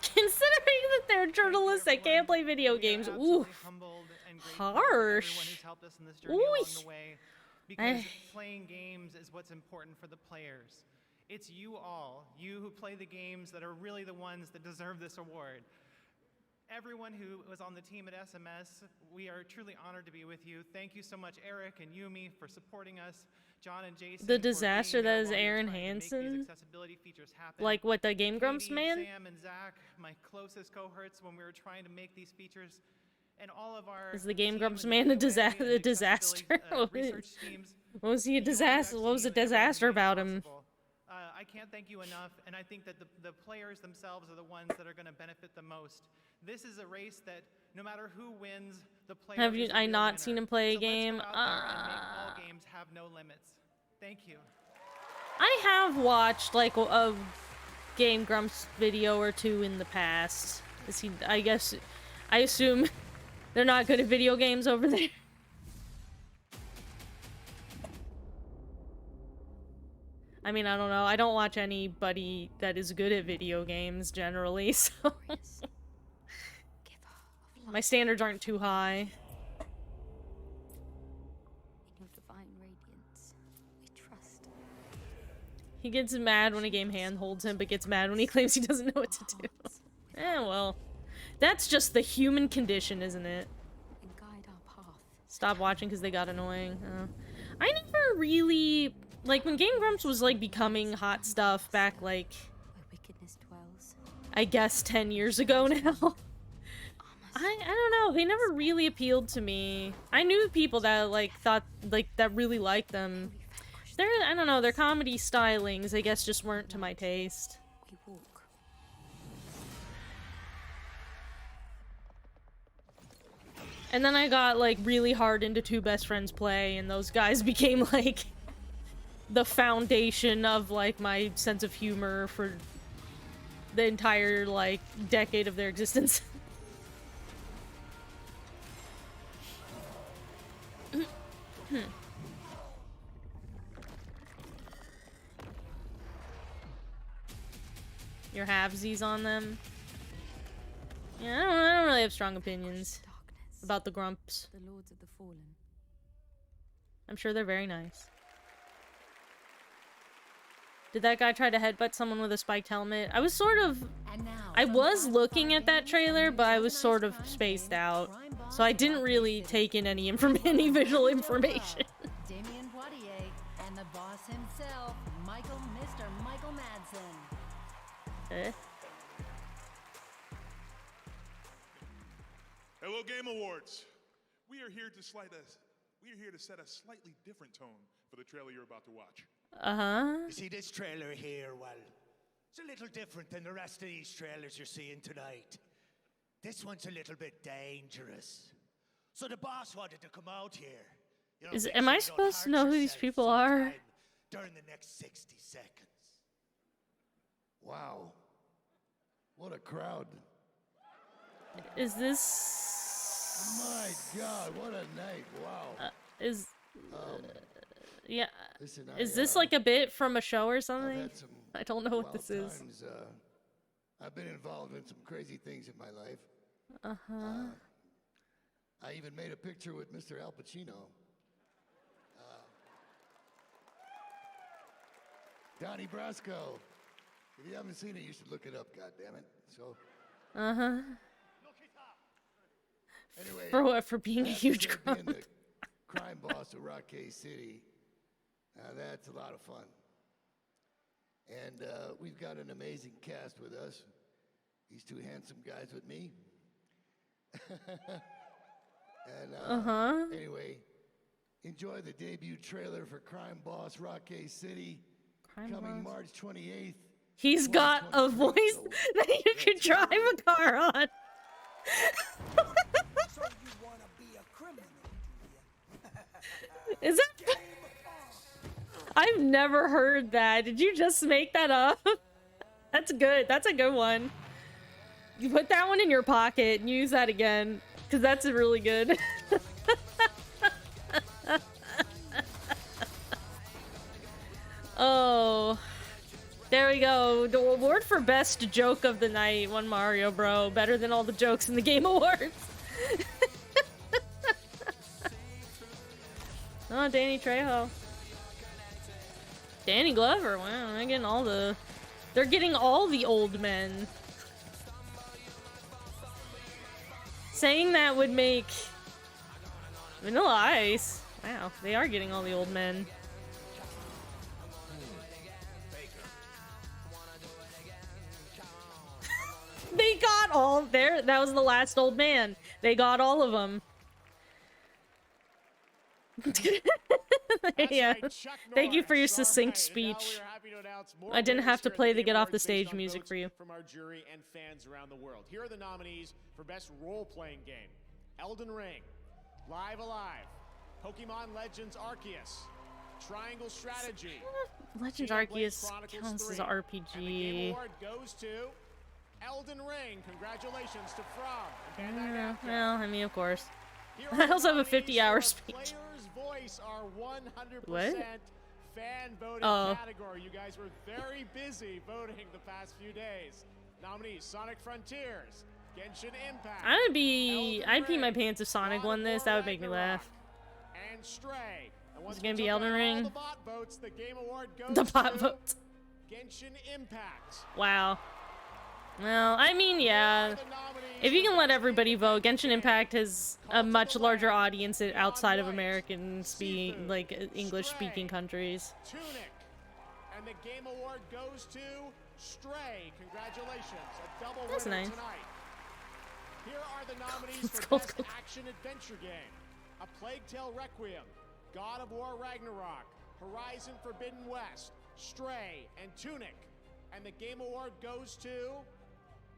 [SPEAKER 3] Considering that they're journalists that can't play video games, ooh, harsh. Ooh.
[SPEAKER 20] Because playing games is what's important for the players. It's you all, you who play the games, that are really the ones that deserve this award. Everyone who was on the team at SMS, we are truly honored to be with you. Thank you so much, Eric and Yumi, for supporting us. John and Jason.
[SPEAKER 3] The disaster that is Aaron Hansen. Like what, the Game Grumps man?
[SPEAKER 20] Sam and Zach, my closest cohorts, when we were trying to make these features, and all of our.
[SPEAKER 3] Is the Game Grumps man a disaster? What was he a disaster? What was a disaster about him?
[SPEAKER 20] I can't thank you enough, and I think that the players themselves are the ones that are going to benefit the most. This is a race that no matter who wins, the players.
[SPEAKER 3] Have you? I not seen him play a game.
[SPEAKER 20] Let's go out there and make all games have no limits. Thank you.
[SPEAKER 3] I have watched like a Game Grumps video or two in the past. Is he? I assume they're not good at video games over there. I mean, I don't know. I don't watch anybody that is good at video games generally, so my standards aren't too high.
[SPEAKER 7] In your divine radiance, we trust.
[SPEAKER 3] He gets mad when a game handholds him, but gets mad when he claims he doesn't know what to do. Well. That's just the human condition, isn't it?
[SPEAKER 7] And guide our path.
[SPEAKER 3] Stop watching because they got annoying. I never really like when Game Grumps was like becoming hot stuff back like I guess 10 years ago now. I don't know, they never really appealed to me. I knew people that like thought like that really liked them. I don't know, their comedy stylings I guess just weren't to my taste. And then I got like really hard into Two Best Friends Play, and those guys became like the foundation of like my sense of humor for the entire like decade of their existence. Your halvesies on them. Yeah, I don't really have strong opinions about the Grumps.
[SPEAKER 10] The Lords of the Fallen.
[SPEAKER 3] I'm sure they're very nice. Did that guy try to headbutt someone with a spiked helmet? I was sort of... I was looking at that trailer, but I was sort of spaced out. So I didn't really take in any any visual information.
[SPEAKER 12] Damien Poitier and the boss himself, Mr. Michael Madsen.
[SPEAKER 3] Eh?
[SPEAKER 6] Hello, Game Awards. We are here to set a slightly different tone for the trailer you're about to watch.
[SPEAKER 13] You see, this trailer here, well, it's a little different than the rest of these trailers you're seeing tonight. This one's a little bit dangerous. So the boss wanted to come out here. You know,
[SPEAKER 3] Am I supposed to know who these people are?
[SPEAKER 13] During the next 60 seconds.
[SPEAKER 23] Wow. What a crowd.
[SPEAKER 3] Is this...
[SPEAKER 23] My God, what a night. Wow.
[SPEAKER 3] Yeah.
[SPEAKER 23] Listen,
[SPEAKER 3] Is this like a bit from a show or something? I don't know what this is.
[SPEAKER 23] I've been involved in some crazy things in my life.
[SPEAKER 3] Uh-huh.
[SPEAKER 23] I even made a picture with Mr. Al Pacino. Donnie Brasco. If you haven't seen it, you should look it up, goddammit. So.
[SPEAKER 3] Uh-huh.
[SPEAKER 23] Anyway,
[SPEAKER 3] for what? For being a huge
[SPEAKER 23] being the crime boss of Rockay City. That's a lot of fun. And we've got an amazing cast with us. These two handsome guys with me. And anyway, enjoy the debut trailer for Crime Boss Rockay City. Coming March 28th.
[SPEAKER 3] He's got a voice that you can drive a car on.
[SPEAKER 5] So you want to be a criminal, do
[SPEAKER 3] Is that... I've never heard that. Did you just make that up? That's good. That's a good one. You put that one in your pocket and use that again, because that's really good. Oh. There we go. The award for best joke of the night won Mario Bro. Better than all the jokes in the Game Awards. Oh, Danny Trejo. Danny Glover. Wow, they're getting all the... They're getting all the old men. Saying that would make... Vanilla Ice. Wow, they are getting all the old men. They got all there. That was the last old man. They got all of them. Yeah. Thank you for your succinct speech. I didn't have to play the get off the stage music for you.
[SPEAKER 15] From our jury and fans around the world. Here are the nominees for best role-playing game: Elden Ring, Live Alive, Pokemon Legends Arceus, Triangle Strategy.
[SPEAKER 3] Legends Arceus counts as an RPG.
[SPEAKER 15] And the Game Award goes to Elden Ring. Congratulations to From and Bandai Namco.
[SPEAKER 3] Well, I mean, of course. I also have a 50-hour speech.
[SPEAKER 15] Players' voice are 100%
[SPEAKER 3] What?
[SPEAKER 15] fan voting category. You guys were very busy voting the past few days. Nominees: Sonic Frontiers, Genshin Impact.
[SPEAKER 3] I'd pee my pants if Sonic won this. That would make me laugh.
[SPEAKER 15] And Stray. And
[SPEAKER 3] Is it gonna be Elden Ring?
[SPEAKER 15] the bot votes, the Game Award goes
[SPEAKER 3] The bot
[SPEAKER 15] to
[SPEAKER 3] votes.
[SPEAKER 15] Genshin Impact.
[SPEAKER 3] Wow. Well, I mean, yeah. If you can let everybody vote, Genshin Impact has a much larger audience outside of American like English-speaking countries.
[SPEAKER 15] Tunic. And the game award goes to Stray. Congratulations. A double
[SPEAKER 3] That's
[SPEAKER 15] winner
[SPEAKER 3] nice.
[SPEAKER 15] tonight. Here are the nominees for
[SPEAKER 3] cold,
[SPEAKER 15] Best
[SPEAKER 3] cold.
[SPEAKER 15] Action Adventure Game. A Plague Tale Requiem, God of War Ragnarok, Horizon Forbidden West, Stray, and Tunic. And the game award goes to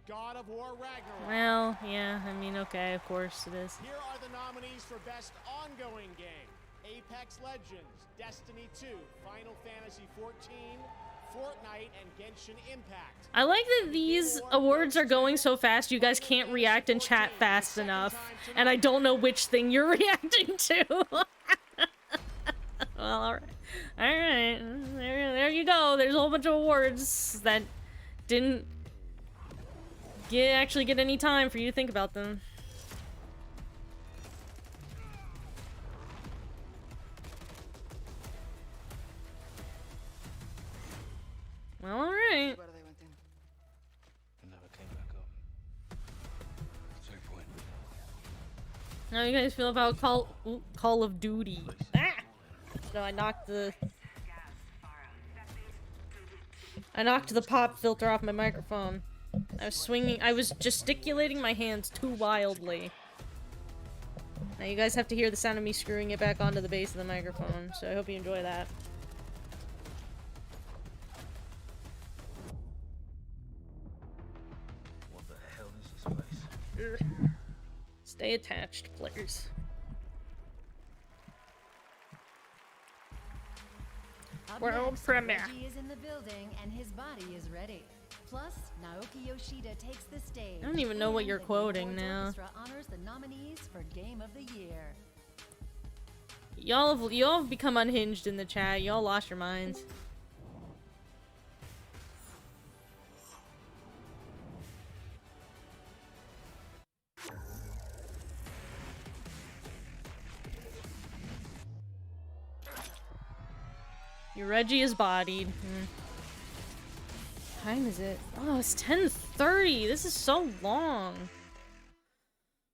[SPEAKER 15] God of War Ragnarok.
[SPEAKER 3] Well, yeah, I mean, okay, of course it is.
[SPEAKER 15] Here are the nominees for Best Ongoing Game. Apex Legends, Destiny 2, Final Fantasy XIV, Fortnite, and Genshin Impact.
[SPEAKER 3] I like that these awards are going so fast you guys can't react and chat fast enough. And I don't know which thing you're reacting to. Well, alright. Alright. There you go. There's a whole bunch of awards that didn't actually get any time for you to think about them. Well, alright. How you guys feel about Call of Duty? Ah! No, I knocked the pop filter off my microphone. I was gesticulating my hands too wildly. Now you guys have to hear the sound of me screwing it back onto the base of the microphone, so I hope you enjoy that.
[SPEAKER 9] What the hell is this place?
[SPEAKER 3] Stay attached, players.
[SPEAKER 12] Up
[SPEAKER 3] World
[SPEAKER 12] next,
[SPEAKER 3] premiere.
[SPEAKER 12] Reggie is in the building and his body is ready. Plus, Naoki Yoshida takes the stage.
[SPEAKER 3] I don't even know what
[SPEAKER 12] and
[SPEAKER 3] you're
[SPEAKER 12] the Game
[SPEAKER 3] quoting
[SPEAKER 12] Awards
[SPEAKER 3] now.
[SPEAKER 12] Orchestra honors the nominees for Game of the Year.
[SPEAKER 3] Y'all have become unhinged in the chat. Y'all lost your minds. Your Reggie is bodied. Time is it? Oh, it's 10:30. This is so long.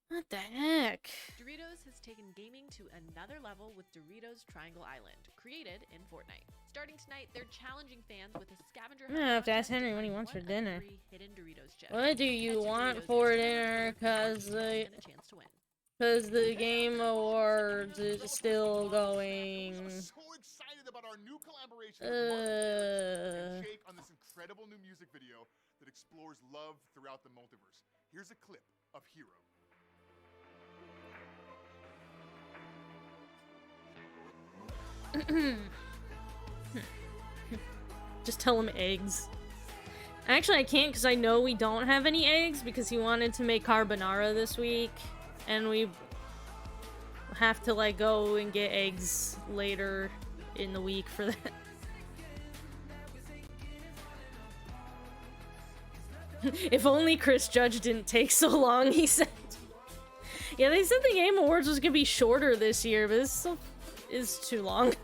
[SPEAKER 3] What the heck?
[SPEAKER 10] Doritos has taken gaming to another level with Doritos Triangle Island, created in Fortnite. Starting tonight, they're challenging fans with a scavenger
[SPEAKER 3] I'm gonna have to ask Henry what he wants for dinner.
[SPEAKER 10] hidden Doritos gems.
[SPEAKER 3] What do you want for dinner? Cause the Game Awards is still going.
[SPEAKER 16] So excited about our new collaboration with Martin and Jake on this incredible new music video that explores love throughout the multiverse. Here's a clip of Hero.
[SPEAKER 3] Just tell him eggs. Actually, I can't because I know we don't have any eggs because he wanted to make carbonara this week. And we have to, like, go and get eggs later in the week for that. If only Chris Judge didn't take so long, he said. Yeah, they said the Game Awards was gonna be shorter this year, but this still is too long.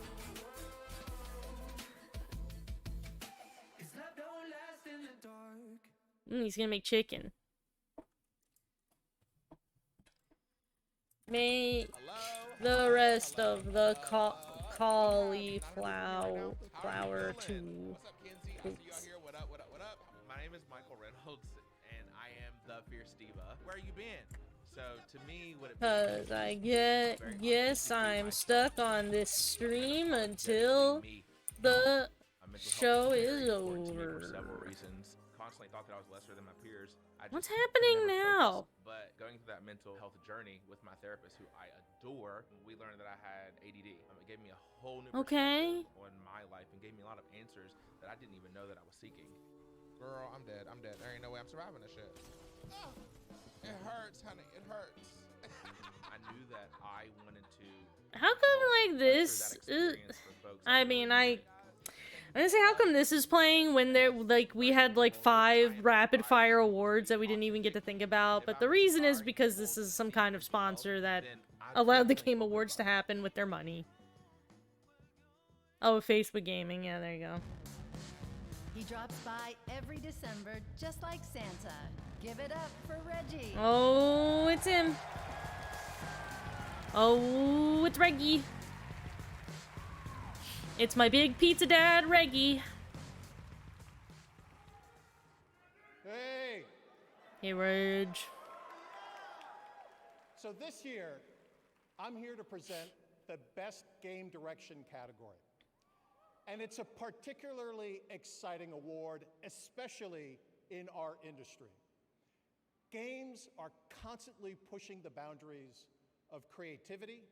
[SPEAKER 3] He's gonna make chicken. Make the rest of the cauliflower too.
[SPEAKER 24] What up? My name is Michael Reynolds, and I am the Fierce Diva. Where you been? So, to me, what it means...
[SPEAKER 3] Cause I'm stuck on this stream until the show is over.
[SPEAKER 24] For several reasons. Constantly thought that I was lesser than my peers.
[SPEAKER 3] What's happening now?
[SPEAKER 24] But going through that mental health journey with my therapist, who I adore, we learned that I had ADD. It gave me a whole new perspective on my life and gave me a lot of answers that I didn't even know that I was seeking.
[SPEAKER 25] Girl, I'm dead. There ain't no way I'm surviving this shit. Oh, it hurts, honey. It hurts.
[SPEAKER 24] I knew that I wanted to...
[SPEAKER 3] How come like this? I mean, I'm gonna say, how come this is playing when we had like 5 rapid fire awards that we didn't even get to think about? But the reason is because this is some kind of sponsor that allowed the Game Awards to happen with their money. Oh, Facebook Gaming. Yeah, there you go.
[SPEAKER 1] He drops by every December, just like Santa. Give it up for Reggie.
[SPEAKER 3] Oh, it's him. Oh, it's Reggie. It's my big pizza dad, Reggie.
[SPEAKER 2] Hey!
[SPEAKER 3] Hey, Reg.
[SPEAKER 2] So this year, I'm here to present the Best Game Direction category. And it's a particularly exciting award, especially in our industry. Games are constantly pushing the boundaries of creativity,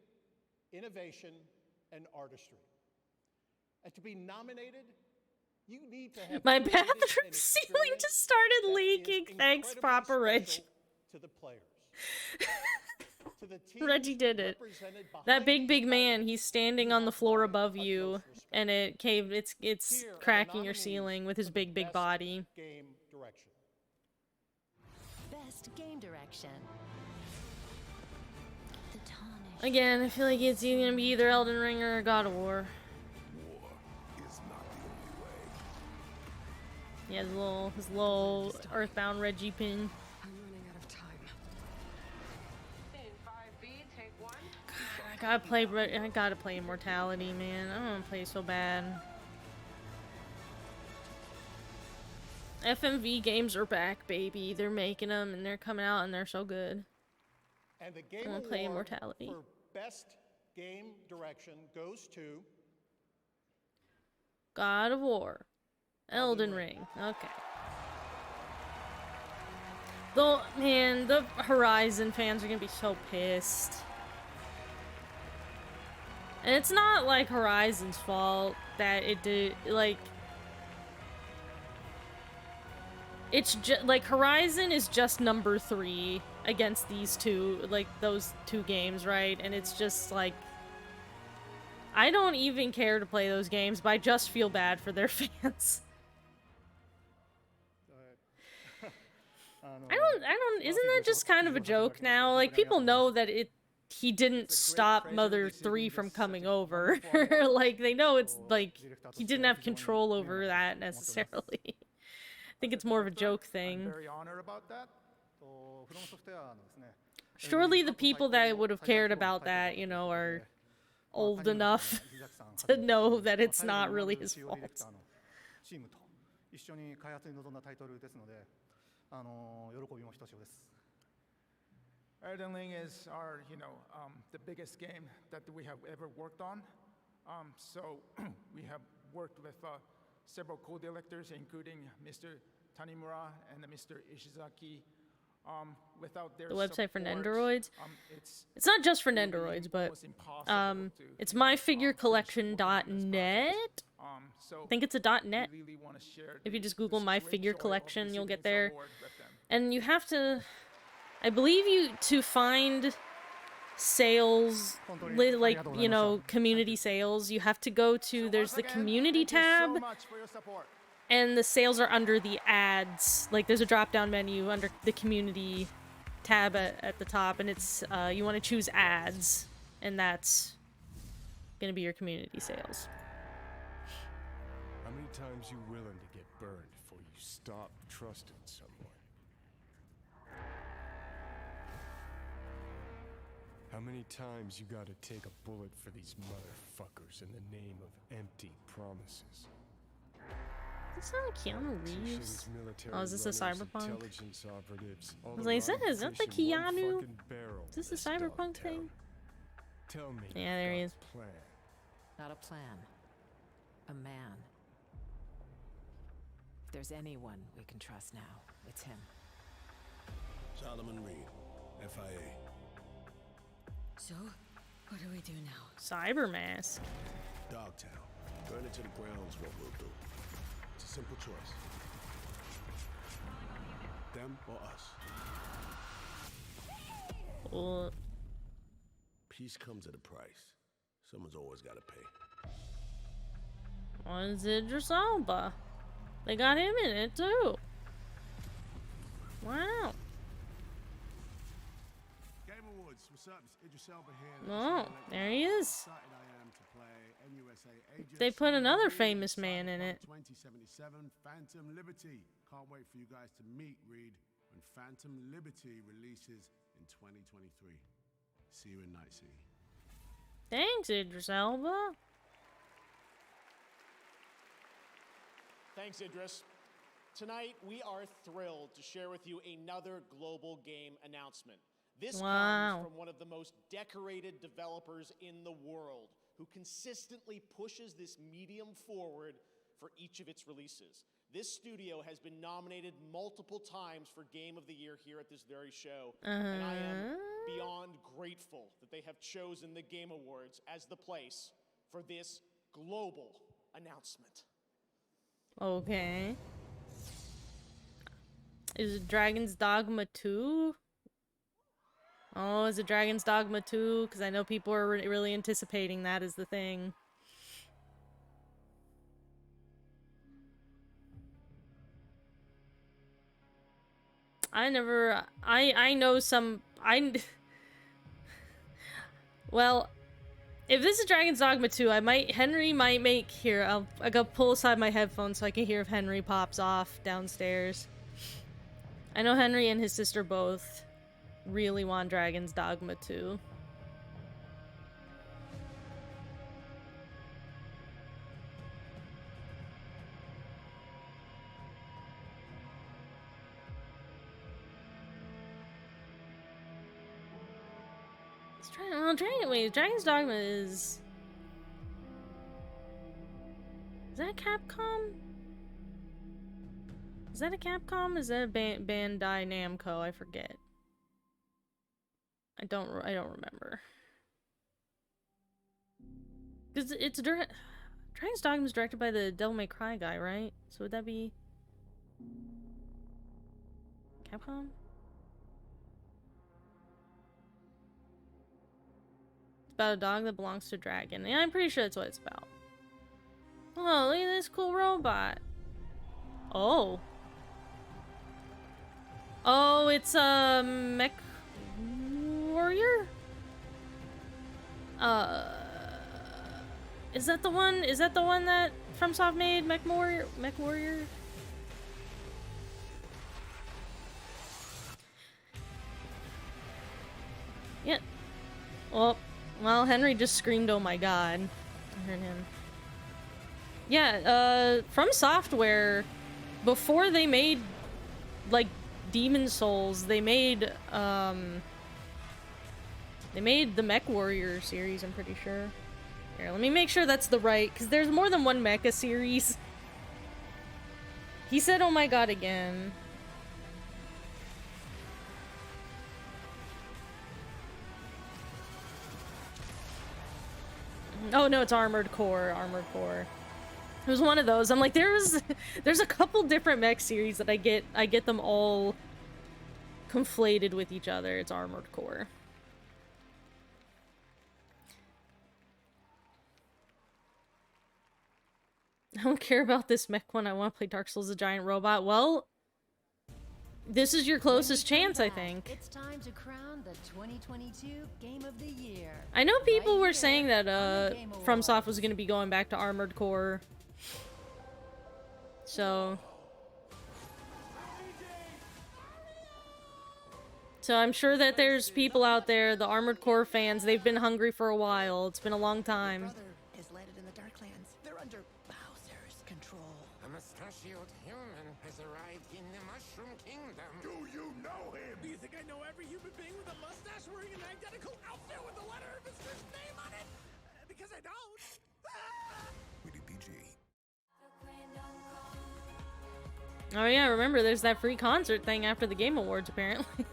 [SPEAKER 2] innovation, and artistry. And to be nominated, you need to have
[SPEAKER 3] My
[SPEAKER 2] created an
[SPEAKER 3] bathroom ceiling just started leaking. Thanks, Papa Reg.
[SPEAKER 2] to the players. To the teams
[SPEAKER 3] Reggie did it.
[SPEAKER 2] represented
[SPEAKER 3] That
[SPEAKER 2] behind
[SPEAKER 3] big man, he's standing on the floor above you, and it caved. It's
[SPEAKER 2] Here are the
[SPEAKER 3] cracking your
[SPEAKER 2] nominees
[SPEAKER 3] ceiling with his
[SPEAKER 2] for the
[SPEAKER 3] big
[SPEAKER 2] Best
[SPEAKER 3] body.
[SPEAKER 2] Game Direction.
[SPEAKER 21] Best game direction. The tarnish.
[SPEAKER 3] Again, I feel like it's either gonna be either Elden Ring or God of War.
[SPEAKER 6] War is not the only way.
[SPEAKER 3] He has his little Earthbound Reggie pin.
[SPEAKER 17] I'm running out of time. In 5B, take 1.
[SPEAKER 3] I gotta play Immortality, man. I don't wanna play so bad. FMV games are back, baby. They're making them and they're coming out and they're so good.
[SPEAKER 2] And the game
[SPEAKER 3] I'm gonna
[SPEAKER 2] award
[SPEAKER 3] play Immortality.
[SPEAKER 2] for Best Game Direction goes to
[SPEAKER 3] God of War. Elden Ring. Okay. Though, man, the Horizon fans are gonna be so pissed. And it's not like Horizon's fault that it did, like... It's just, like, Horizon is just number 3 against these two, like, those two games, right? And it's just, like... I don't even care to play those games, but I just feel bad for their fans. Isn't that just kind of a joke now? Like, people know that he didn't stop Mother 3 from coming over. Like, they know it's, like, he didn't have control over that, necessarily. I think it's more of a joke thing.
[SPEAKER 18] Very honored about that.
[SPEAKER 3] Surely the people that would have cared about that, you know, are old enough to know that it's not really his fault.
[SPEAKER 18] Elden Ring is our, the biggest game that we have ever worked on. So we have worked with several co-directors, including Mr. Tanimura and Mr. Ishizaki. Without their
[SPEAKER 3] The website for
[SPEAKER 18] support,
[SPEAKER 3] Nendoroids. It's not just for Nendoroids, but it's myfigurecollection.net. I think it's a .net. If you just Google My Figure Collection, you'll get there. And you have to, I believe to find sales, like, you know, community sales, you have to go to, there's the community tab. And the sales are under the ads. Like, there's a drop-down menu under the community tab at the top, and it's, you want to choose ads, and that's gonna be your community sales.
[SPEAKER 19] How many times you willing to get burned before you stop trusting someone? How many times you gotta take a bullet for these motherfuckers in the name of empty promises?
[SPEAKER 3] It's not Keanu Reeves. Oh, is this a Cyberpunk? I was like, is that the Keanu? Is this a Cyberpunk thing?
[SPEAKER 19] Tell me.
[SPEAKER 3] Yeah, there he is.
[SPEAKER 14] Not a plan. A man. If there's anyone we can trust now, it's him.
[SPEAKER 22] Solomon Reed, FIA.
[SPEAKER 1] So, what do we do now?
[SPEAKER 3] Cybermask.
[SPEAKER 22] Dogtown. Burn it to the ground is what we'll do. It's a simple choice. Them or us.
[SPEAKER 3] Well,
[SPEAKER 22] Peace comes at a price. Someone's always got to pay.
[SPEAKER 3] one's Idris Elba. They got him in it too. Wow.
[SPEAKER 22] Game Awards, what's up? It's Idris Elba here.
[SPEAKER 3] Oh, there he is.
[SPEAKER 22] Excited I am to play
[SPEAKER 19] NUSA agents.
[SPEAKER 3] They put another famous man in it.
[SPEAKER 19] 2077 Phantom Liberty. Can't wait for you guys to meet Reed when Phantom Liberty releases in 2023. See you in Night City.
[SPEAKER 3] Thanks, Idris Elba.
[SPEAKER 15] Thanks, Idris. Tonight, we are thrilled to share with you another global game announcement. This comes from one of the most decorated developers in the world, who consistently pushes this medium forward for each of its releases. This studio has been nominated multiple times for Game of the Year here at this very show, and I am beyond grateful that they have chosen the Game Awards as the place for this global announcement.
[SPEAKER 3] Okay. Is it Dragon's Dogma 2? Oh, is it Dragon's Dogma 2? Because I know people are really anticipating that as the thing. I know some... Well, if this is Dragon's Dogma 2, Henry might make... Here, I gotta pull aside my headphones so I can hear if Henry pops off downstairs. I know Henry and his sister both really want Dragon's Dogma 2. Dragon's Dogma is... Is that Capcom? Is that a Capcom? Is that a Bandai Namco? I forget. I don't remember. Cause Dragon's Dogma is directed by the Devil May Cry guy, right? So would that be Capcom? It's about a dog that belongs to a dragon. Yeah, I'm pretty sure that's what it's about. Oh, look at this cool robot. Oh. Oh, it's a mech warrior? Is that the one? Is that the one that FromSoft made? Mech warrior? Yeah. Well, Henry just screamed, "Oh my god." I heard him. Yeah, From Software, before they made, like, Demon Souls, they made the Mech Warrior series, I'm pretty sure. Here, let me make sure that's the right, because there's more than one mecha series. He said, "Oh my god," again. Oh no, it's Armored Core. It was one of those. I'm like, there's a couple different mech series that I get them all conflated with each other. It's Armored Core. I don't care about this mech one. I want to play Dark Souls, a giant robot. Well, this is your closest chance, I think.
[SPEAKER 1] It's time to crown the 2022 Game of the Year.
[SPEAKER 3] I know people were saying that FromSoft was going to be going back to Armored Core. So I'm sure that there's people out there, the Armored Core fans, they've been hungry for a while. It's been a long time.
[SPEAKER 5] Brother has landed in the Darklands. They're under Bowser's control.
[SPEAKER 4] A mustachioed human has arrived in the Mushroom Kingdom.
[SPEAKER 22] Do you know him?
[SPEAKER 5] Do you think I know every human being with a mustache wearing an identical outfit with the letter of his first name on it? Because I don't.
[SPEAKER 22] Rated PG.
[SPEAKER 3] Oh yeah, remember there's that free concert thing after the Game Awards, apparently.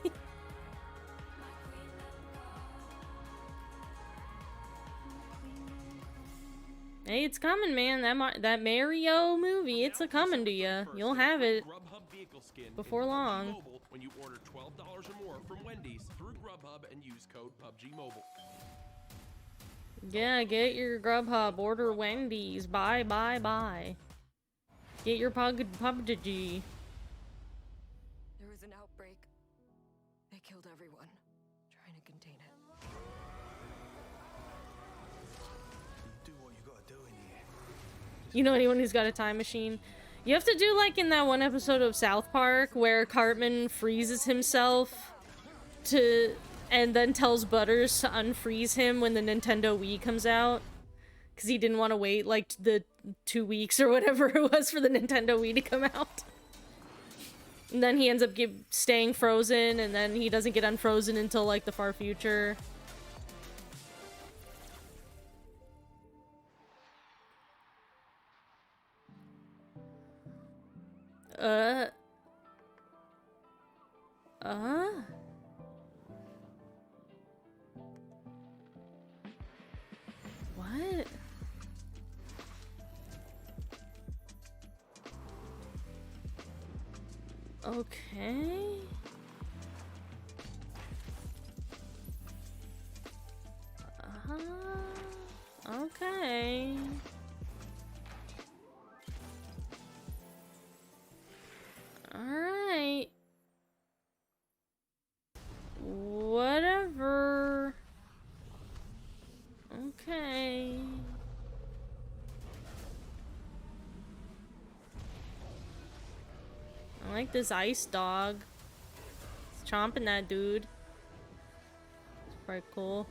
[SPEAKER 3] Hey, it's coming, man. That Mario movie, it's a coming to you. You'll have it before long.
[SPEAKER 7] When you order $12 or more from Wendy's through Grubhub and use code PUBG Mobile.
[SPEAKER 3] Yeah, get your Grubhub, order Wendy's, bye. Get your PUBG.
[SPEAKER 17] There was an outbreak. They killed everyone, trying to contain it.
[SPEAKER 22] Do what you gotta do.
[SPEAKER 3] You know anyone who's got a time machine? You have to do like in that one episode of South Park where Cartman freezes himself and then tells Butters to unfreeze him when the Nintendo Wii comes out. Because he didn't want to wait like the 2 weeks or whatever it was for the Nintendo Wii to come out. And then he ends up staying frozen, and then he doesn't get unfrozen until like the far future. What? Okay. Okay. Alright. Whatever. Okay. I like this ice dog. It's chomping that dude. It's quite cool.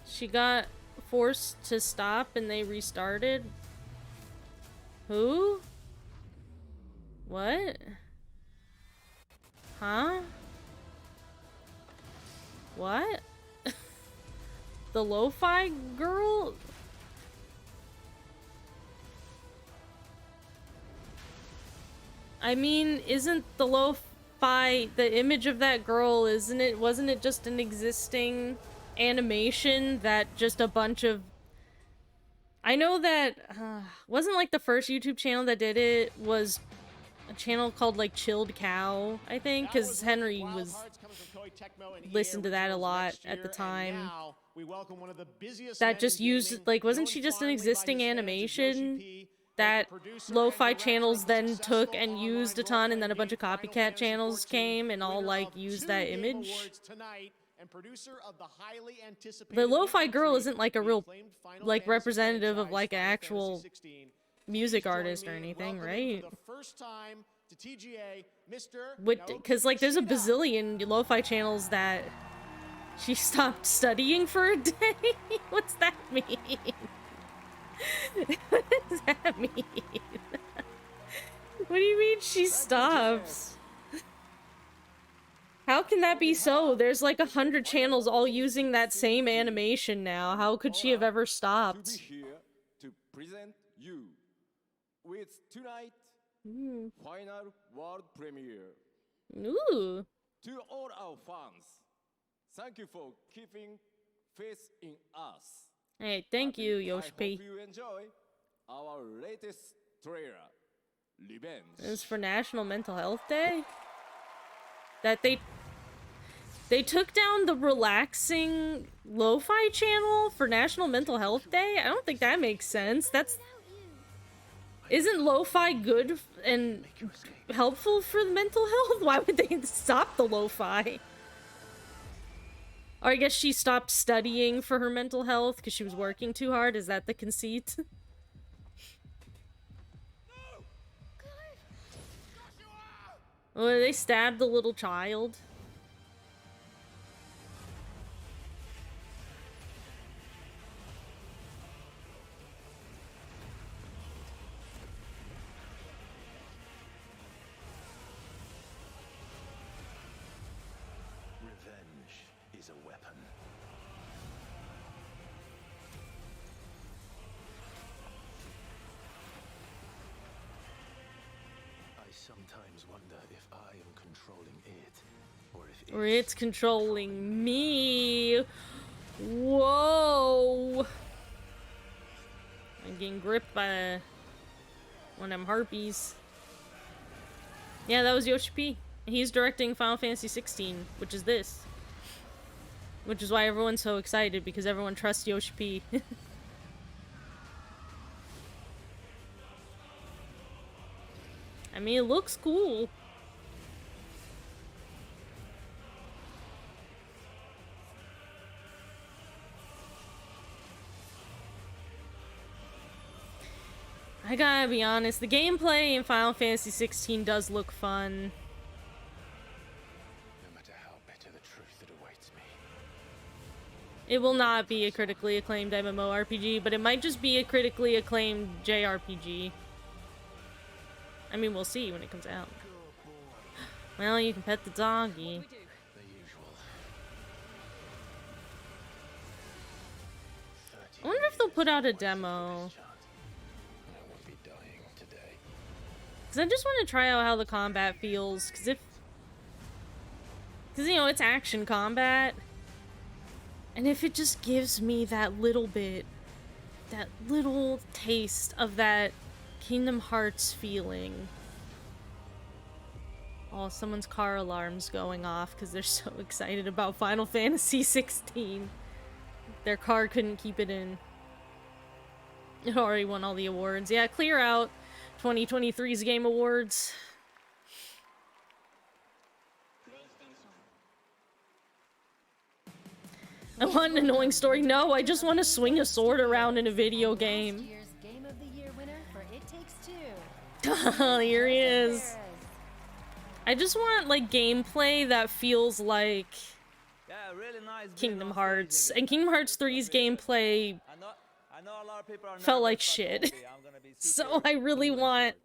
[SPEAKER 3] She got forced to stop and they restarted. Who? What? Huh? What? The lo-fi girl? I mean, isn't the lo-fi, the image of that girl, wasn't it just an existing animation that just a bunch of... I know that, wasn't like the first YouTube channel that did it was a channel called like Chilled Cow, I think, because Henry was listened to that a lot at the time. That just used, like, wasn't she just an existing animation that lo-fi channels then took and used a ton, and then a bunch of copycat channels came and all like used that image? The lo-fi girl isn't like a real like representative of like an actual music artist or anything, right? Because like there's a bazillion lo-fi channels that she stopped studying for a day. What's that mean? What does that mean? What do you mean she stops? How can that be so? There's like 100 channels all using that same animation now. How could she have ever stopped?
[SPEAKER 8] To be here to present you with tonight final world premiere.
[SPEAKER 3] Ooh.
[SPEAKER 8] To all our fans, thank you for keeping faith in us.
[SPEAKER 3] Hey, thank you, Yoshi P.
[SPEAKER 8] I hope you enjoy our latest trailer, Revenge.
[SPEAKER 3] This is for National Mental Health Day? That they took down the relaxing lo-fi channel for National Mental Health Day? I don't think that makes sense. Isn't lo-fi good and helpful for the mental health? Why would they stop the lo-fi? Or I guess she stopped studying for her mental health because she was working too hard. Is that the conceit? Oh, they stabbed the little child.
[SPEAKER 9] Revenge is a weapon. I sometimes wonder if I am controlling it,
[SPEAKER 3] Or it's controlling me. Whoa. I'm getting gripped by one of them harpies. Yeah, that was Yoshi P. He's directing Final Fantasy 16, which is this. Which is why everyone's so excited, because everyone trusts Yoshi P. I mean, it looks cool. I gotta be honest, the gameplay in Final Fantasy 16 does look fun.
[SPEAKER 9] No matter how bitter the truth that awaits me.
[SPEAKER 3] It will not be a critically acclaimed MMORPG, but it might just be a critically acclaimed JRPG. I mean, we'll see when it comes out. Well, you can pet the doggy. I wonder if they'll put out a demo. Because I just want to try out how the combat feels. Because you know, it's action combat. And if it just gives me that little bit, that little taste of that Kingdom Hearts feeling. Oh, someone's car alarm's going off because they're so excited about Final Fantasy 16. Their car couldn't keep it in. It already won all the awards. Yeah, clear out 2023's Game Awards. I want an annoying story. No, I just want to swing a sword around in a video game.
[SPEAKER 1] Year's Game of the Year winner for It Takes Two.
[SPEAKER 3] Oh, here he is. I just want, like, gameplay that feels like Kingdom Hearts. And Kingdom Hearts 3's gameplay felt like shit. So I really want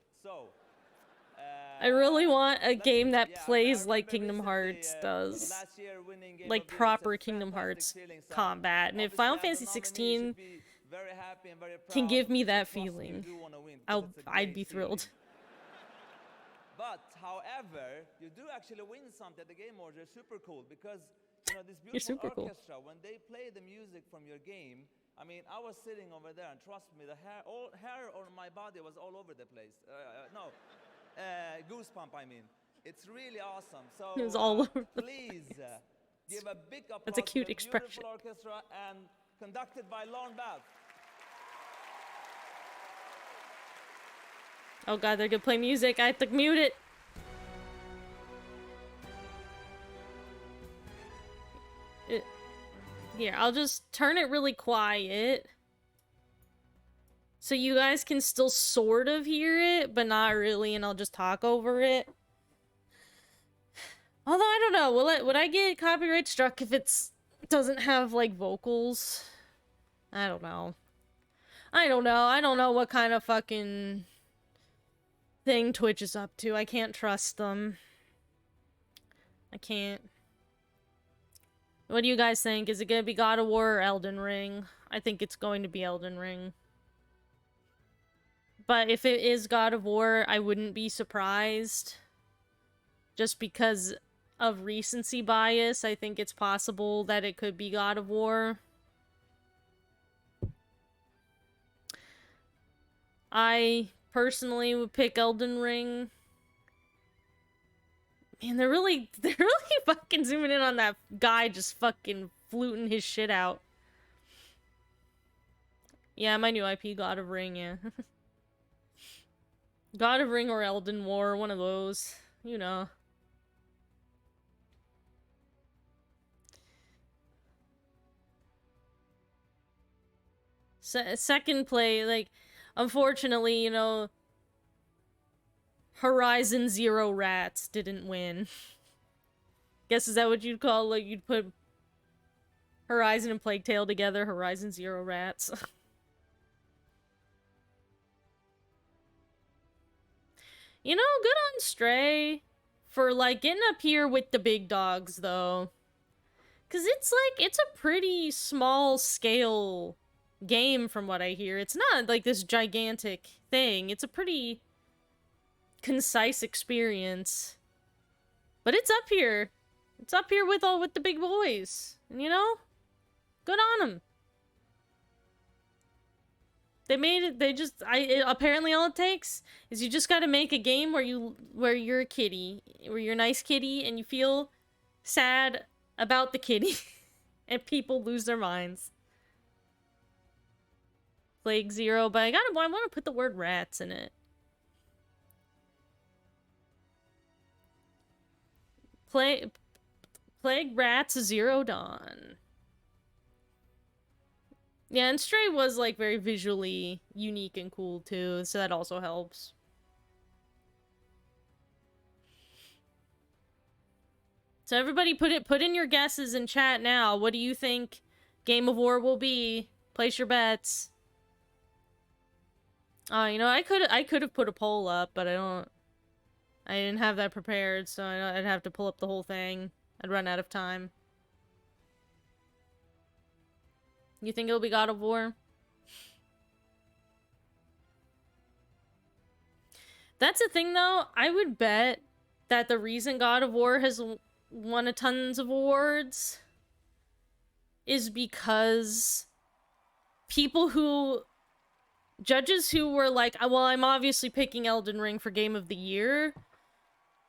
[SPEAKER 3] a game that plays like Kingdom Hearts does. Like proper Kingdom Hearts combat. And if Final Fantasy 16 can give me that feeling, I'd be thrilled.
[SPEAKER 11] But, however, you do actually win something at the Game Awards. They're super cool because, you know, this beautiful orchestra, when they play the music from your game, I mean, I was sitting over there, and trust me, the hair on my body was all over the place. Goosebump, I mean. It's really awesome. So,
[SPEAKER 3] it was all over the
[SPEAKER 11] please, give a big applause
[SPEAKER 3] That's a cute
[SPEAKER 11] to the
[SPEAKER 3] expression.
[SPEAKER 11] beautiful orchestra and conducted by Lorne Bell.
[SPEAKER 3] Oh god, they're gonna play music. I have to mute it. Here, I'll just turn it really quiet. So you guys can still sort of hear it, but not really, and I'll just talk over it. Although, I don't know. Would I get copyright struck if it doesn't have, like, vocals? I don't know. I don't know what kind of fucking thing Twitch is up to. I can't trust them. I can't. What do you guys think? Is it gonna be God of War or Elden Ring? I think it's going to be Elden Ring. But if it is God of War, I wouldn't be surprised. Just because of recency bias, I think it's possible that it could be God of War. I personally would pick Elden Ring. Man, they're really fucking zooming in on that guy just fucking fluting his shit out. Yeah, my new IP, God of Ring, yeah. God of Ring or Elden War, one of those. You know. Second play, like, unfortunately, you know, Horizon Zero Rats didn't win. Guess is that what you'd call, like, you'd put Horizon and Plague Tale together, Horizon Zero Rats. You know, good on Stray for, like, getting up here with the big dogs, though. Because it's, like, it's a pretty small scale game from what I hear. It's not, like, this gigantic thing. It's a pretty concise experience. But it's up here. It's up here with the big boys. And, you know, good on them. They made it, apparently all it takes is you just gotta make a game where you're a kitty, where you're a nice kitty, and you feel sad about the kitty, and people lose their minds. Plague Zero, but I want to put the word rats in it. Plague Rats Zero Dawn. Yeah, and Stray was like very visually unique and cool too, so that also helps. So everybody put in your guesses in chat now. What do you think Game of War will be? Place your bets. You know, I could have put a poll up, but I didn't have that prepared, so I'd have to pull up the whole thing. I'd run out of time. You think it'll be God of War? That's the thing, though. I would bet that the reason God of War has won a tons of awards is because judges who were like, well, I'm obviously picking Elden Ring for Game of the Year,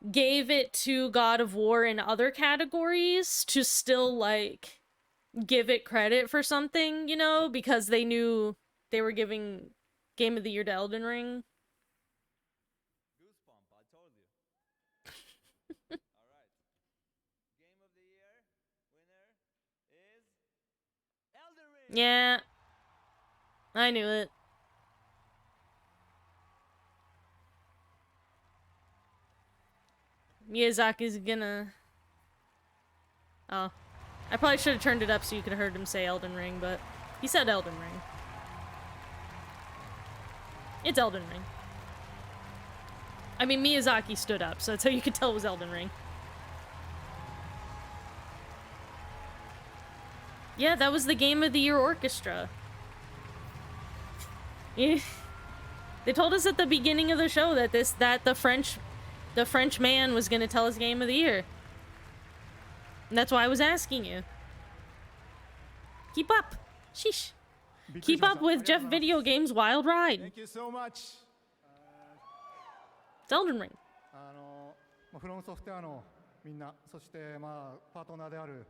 [SPEAKER 3] gave it to God of War in other categories to still, like, give it credit for something, you know, because they knew they were giving Game of the Year to Elden Ring.
[SPEAKER 11] Goosebump, I told you. Alright. Game of the Year winner is Elden Ring!
[SPEAKER 3] Yeah. I knew it. Miyazaki's gonna... Oh. I probably should have turned it up so you could have heard him say Elden Ring, but he said Elden Ring. It's Elden Ring. I mean, Miyazaki stood up, so that's how you could tell it was Elden Ring. Yeah, that was the Game of the Year orchestra. Yeah. They told us at the beginning of the show that the French man was gonna tell us Game of the Year. And that's why I was asking you. Keep up. Sheesh. Keep up with Geoff Videogames' wild ride.
[SPEAKER 18] Thank you so much.
[SPEAKER 3] It's Elden Ring.
[SPEAKER 10] フロムソフトウェアのみんな、そしてパートナーである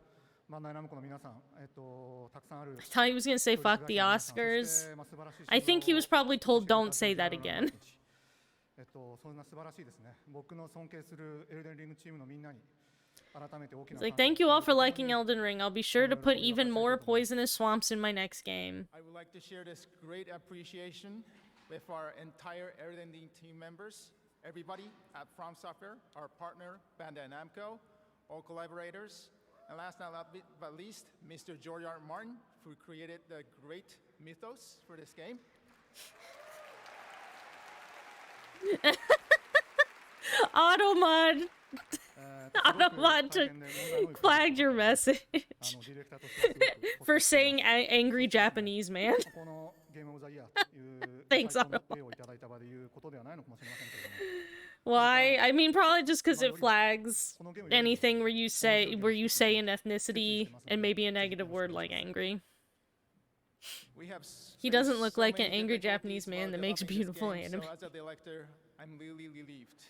[SPEAKER 10] バンダイナムコの皆さん、たくさんある。
[SPEAKER 3] I thought he was gonna say fuck the Oscars. I think he was probably told don't say that again.
[SPEAKER 10] そんな素晴らしいですね。僕の尊敬するエルデンリングチームのみんなに。
[SPEAKER 3] It's like, thank you all for liking Elden Ring. I'll be sure to put even more poisonous swamps in my next game.
[SPEAKER 18] I would like to share this great appreciation with our entire Elden Ring team members, everybody at From Software, our partner, Bandai Namco, all collaborators, and last but least, Mr. George R. R. Martin, who created the great mythos for this game.
[SPEAKER 3] Automod. Automod flagged your message for saying angry Japanese man. Thanks, Automod. Why? I mean, probably just because it flags anything where you say an ethnicity and maybe a negative word like angry. He doesn't look like an angry Japanese man that makes beautiful anime.
[SPEAKER 18] So as a director, I'm really relieved.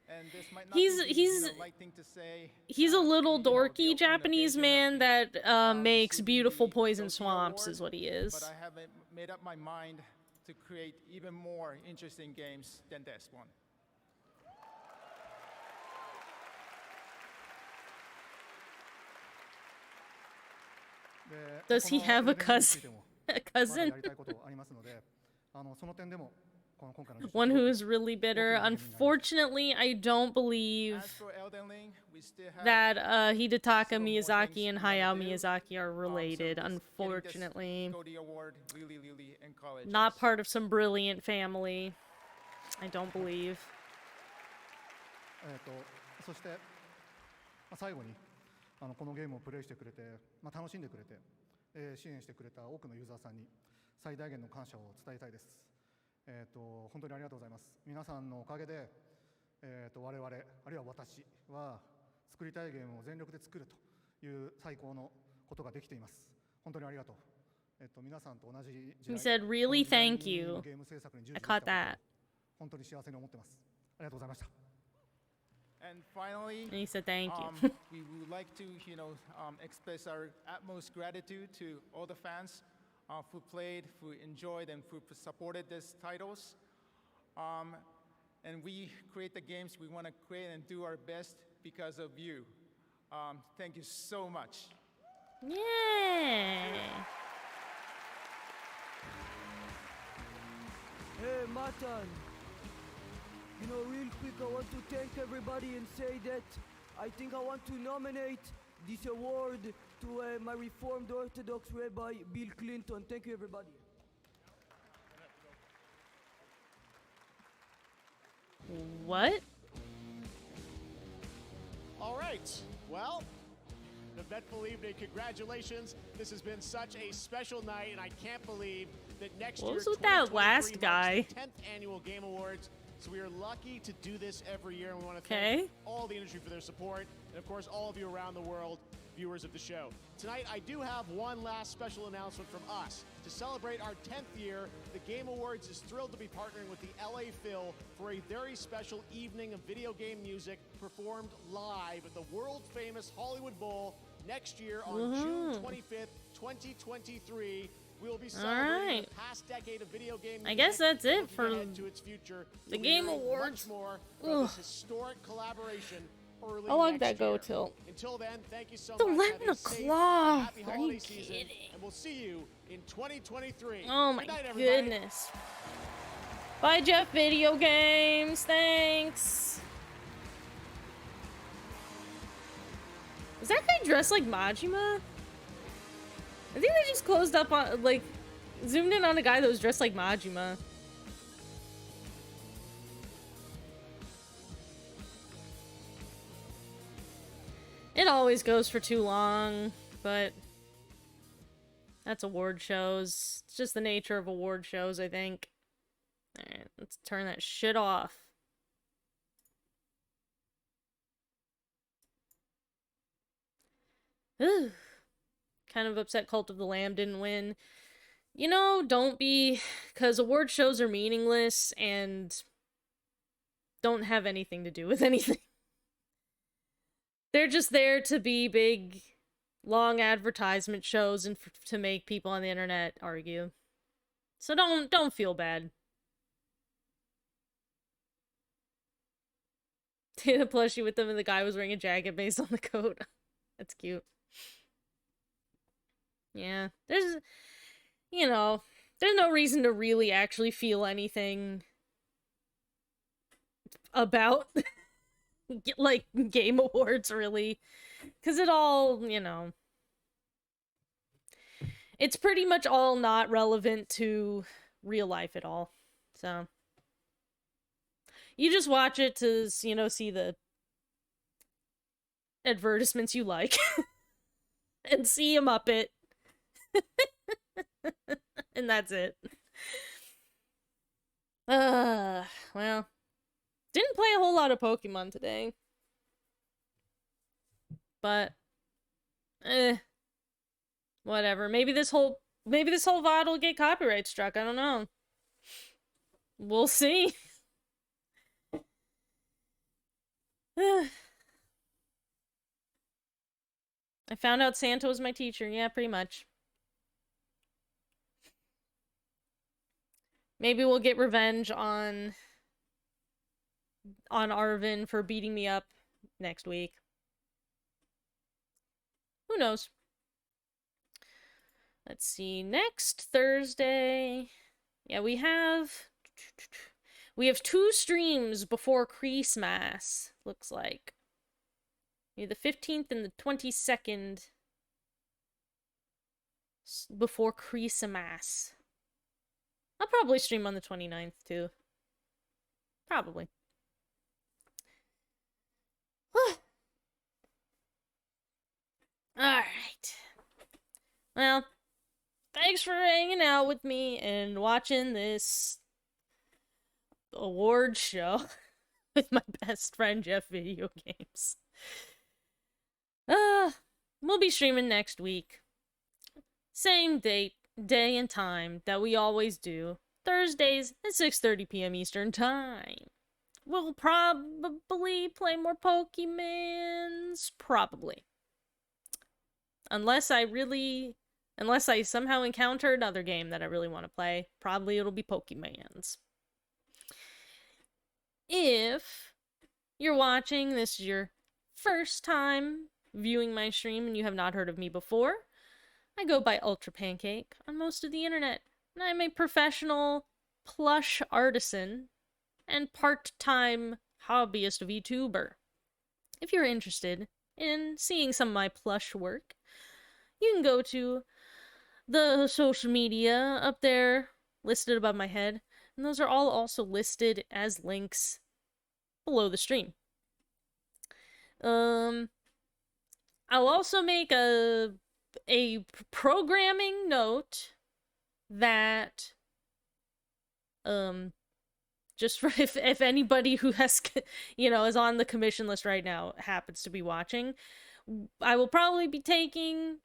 [SPEAKER 18] And this might not
[SPEAKER 3] He's
[SPEAKER 18] be, light thing to say.
[SPEAKER 3] He's a little dorky Japanese man that makes beautiful poison swamps, is what he is.
[SPEAKER 18] But I have made up my mind to create even more interesting games than this one.
[SPEAKER 3] Does he have a cousin? A cousin? One who is really bitter. Unfortunately, I don't believe that Hidetaka Miyazaki and Hayao Miyazaki are related, unfortunately. Not part of some brilliant family. I don't believe.
[SPEAKER 10] そして最後にこのゲームをプレイしてくれて、楽しんでくれて、支援してくれた多くのユーザーさんに最大限の感謝を伝えたいです。本当にありがとうございます。皆さんのおかげで、我々あるいは私は作りたいゲームを全力で作るという最高のことができています。本当にありがとう。皆さんと同じ時代。
[SPEAKER 3] He said, "Really, thank you." I caught that.
[SPEAKER 10] 本当に幸せに思ってます。ありがとうございました。
[SPEAKER 18] And finally,
[SPEAKER 3] and he said thank you.
[SPEAKER 18] We would like to, express our utmost gratitude to all the fans who played, who enjoyed, and who supported these titles. And we create the games we want to create and do our best because of you. Thank you so much.
[SPEAKER 3] Yay!
[SPEAKER 12] Matan. You know, real quick, I want to thank everybody and say that I think I want to nominate this award to my Reformed Orthodox Rabbi, Bill Clinton. Thank you, everybody.
[SPEAKER 3] What?
[SPEAKER 15] All right. Well, the eventful evening. Congratulations. This has been such a special night, and I can't believe that next
[SPEAKER 3] What
[SPEAKER 15] year,
[SPEAKER 3] was with that last
[SPEAKER 15] 2023
[SPEAKER 3] guy?
[SPEAKER 15] marks the 10th annual Game Awards. So we are lucky to do this every year, and we want to thank all the industry for their support, and of course, all of you around the world, viewers of the show. Tonight, I do have one last special announcement from us. To celebrate our 10th year, the Game Awards is thrilled to be partnering with the LA Phil for a very special evening of video game music performed live at the world-famous Hollywood Bowl next year on June 25th, 2023. We will be celebrating the past decade of video game music.
[SPEAKER 3] I guess that's it for
[SPEAKER 15] to its future.
[SPEAKER 3] the Game Awards.
[SPEAKER 15] Much more about this historic collaboration early
[SPEAKER 3] How long
[SPEAKER 15] next
[SPEAKER 3] did that go
[SPEAKER 15] year.
[SPEAKER 3] till?
[SPEAKER 15] Until then, thank you so
[SPEAKER 3] It's
[SPEAKER 15] much.
[SPEAKER 3] 11
[SPEAKER 15] Have a safe,
[SPEAKER 3] o'clock.
[SPEAKER 15] happy
[SPEAKER 3] Are
[SPEAKER 15] holiday
[SPEAKER 3] you
[SPEAKER 15] season,
[SPEAKER 3] kidding?
[SPEAKER 15] and we'll see you in 2023.
[SPEAKER 3] Oh my
[SPEAKER 15] Good night, everybody.
[SPEAKER 3] goodness. Bye, Geoff Video Games. Thanks. Is that guy dressed like Majima? I think they just closed up on, like, zoomed in on a guy that was dressed like Majima. It always goes for too long, but that's award shows. It's just the nature of award shows, I think. Alright, let's turn that shit off. Ugh. Kind of upset Cult of the Lamb didn't win. You know, don't be, because award shows are meaningless and don't have anything to do with anything. They're just there to be big, long advertisement shows and to make people on the internet argue. So don't feel bad. Did a plushie with them and the guy was wearing a jacket based on the coat. That's cute. Yeah, there's, you know, there's no reason to really actually feel anything about, like, Game Awards, really. Because it all, you know, it's pretty much all not relevant to real life at all. So, you just watch it to, you know, see the advertisements you like. And see a Muppet. And that's it. Well, didn't play a whole lot of Pokemon today. But whatever. Maybe this whole VOD will get copyright struck. I don't know. We'll see. I found out Santa was my teacher. Yeah, pretty much. Maybe we'll get revenge on Arvin for beating me up next week. Who knows? Let's see. Next Thursday. Yeah, we have 2 streams before Christmas, looks like. Yeah, the 15th and the 22nd before Christmas. I'll probably stream on the 29th, too. Probably. Alright. Well, thanks for hanging out with me and watching this award show with my best friend, Geoff Video Games. We'll be streaming next week. Same date, day and time that we always do. Thursdays at 6:30 p.m. Eastern Time. We'll probably play more Pokemons. Probably. Unless I somehow encounter another game that I really want to play. Probably it'll be Pokemons. If you're watching, this is your first time viewing my stream and you have not heard of me before, I go by Ultra Pancake on most of the internet. And I'm a professional plush artisan and part-time hobbyist VTuber. If you're interested in seeing some of my plush work, you can go to the social media up there, listed above my head, and those are all also listed as links below the stream. I'll also make a programming note that just for if anybody who has is on the commission list right now happens to be watching, I will probably be taking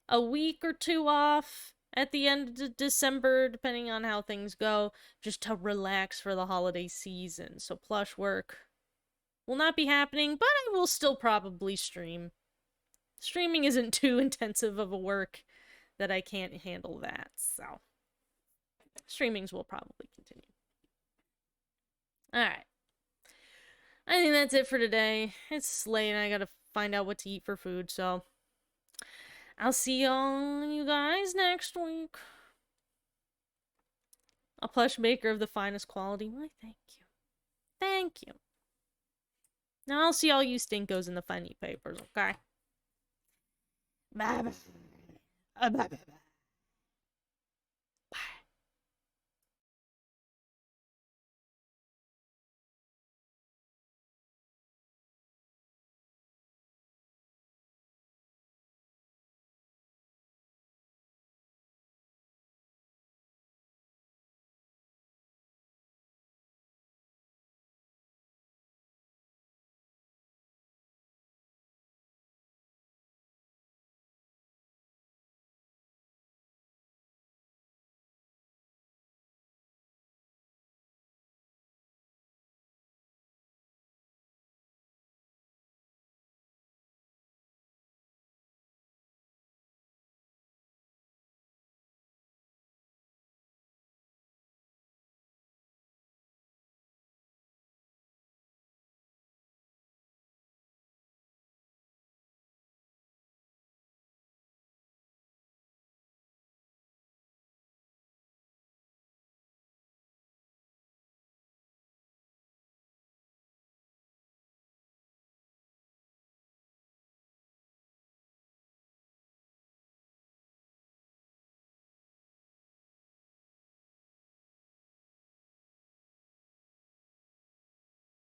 [SPEAKER 3] a week or two off at the end of December, depending on how things go, just to relax for the holiday season. So plush work will not be happening, but I will still probably stream. Streaming isn't too intensive of a work that I can't handle that, so streamings will probably continue. Alright. I think that's it for today. It's late and I gotta find out what to eat for food, so I'll see you guys next week. A plush maker of the finest quality. Why, thank you. Thank you. Now I'll see all you stinkos in the funny papers, okay? Bye. Bye.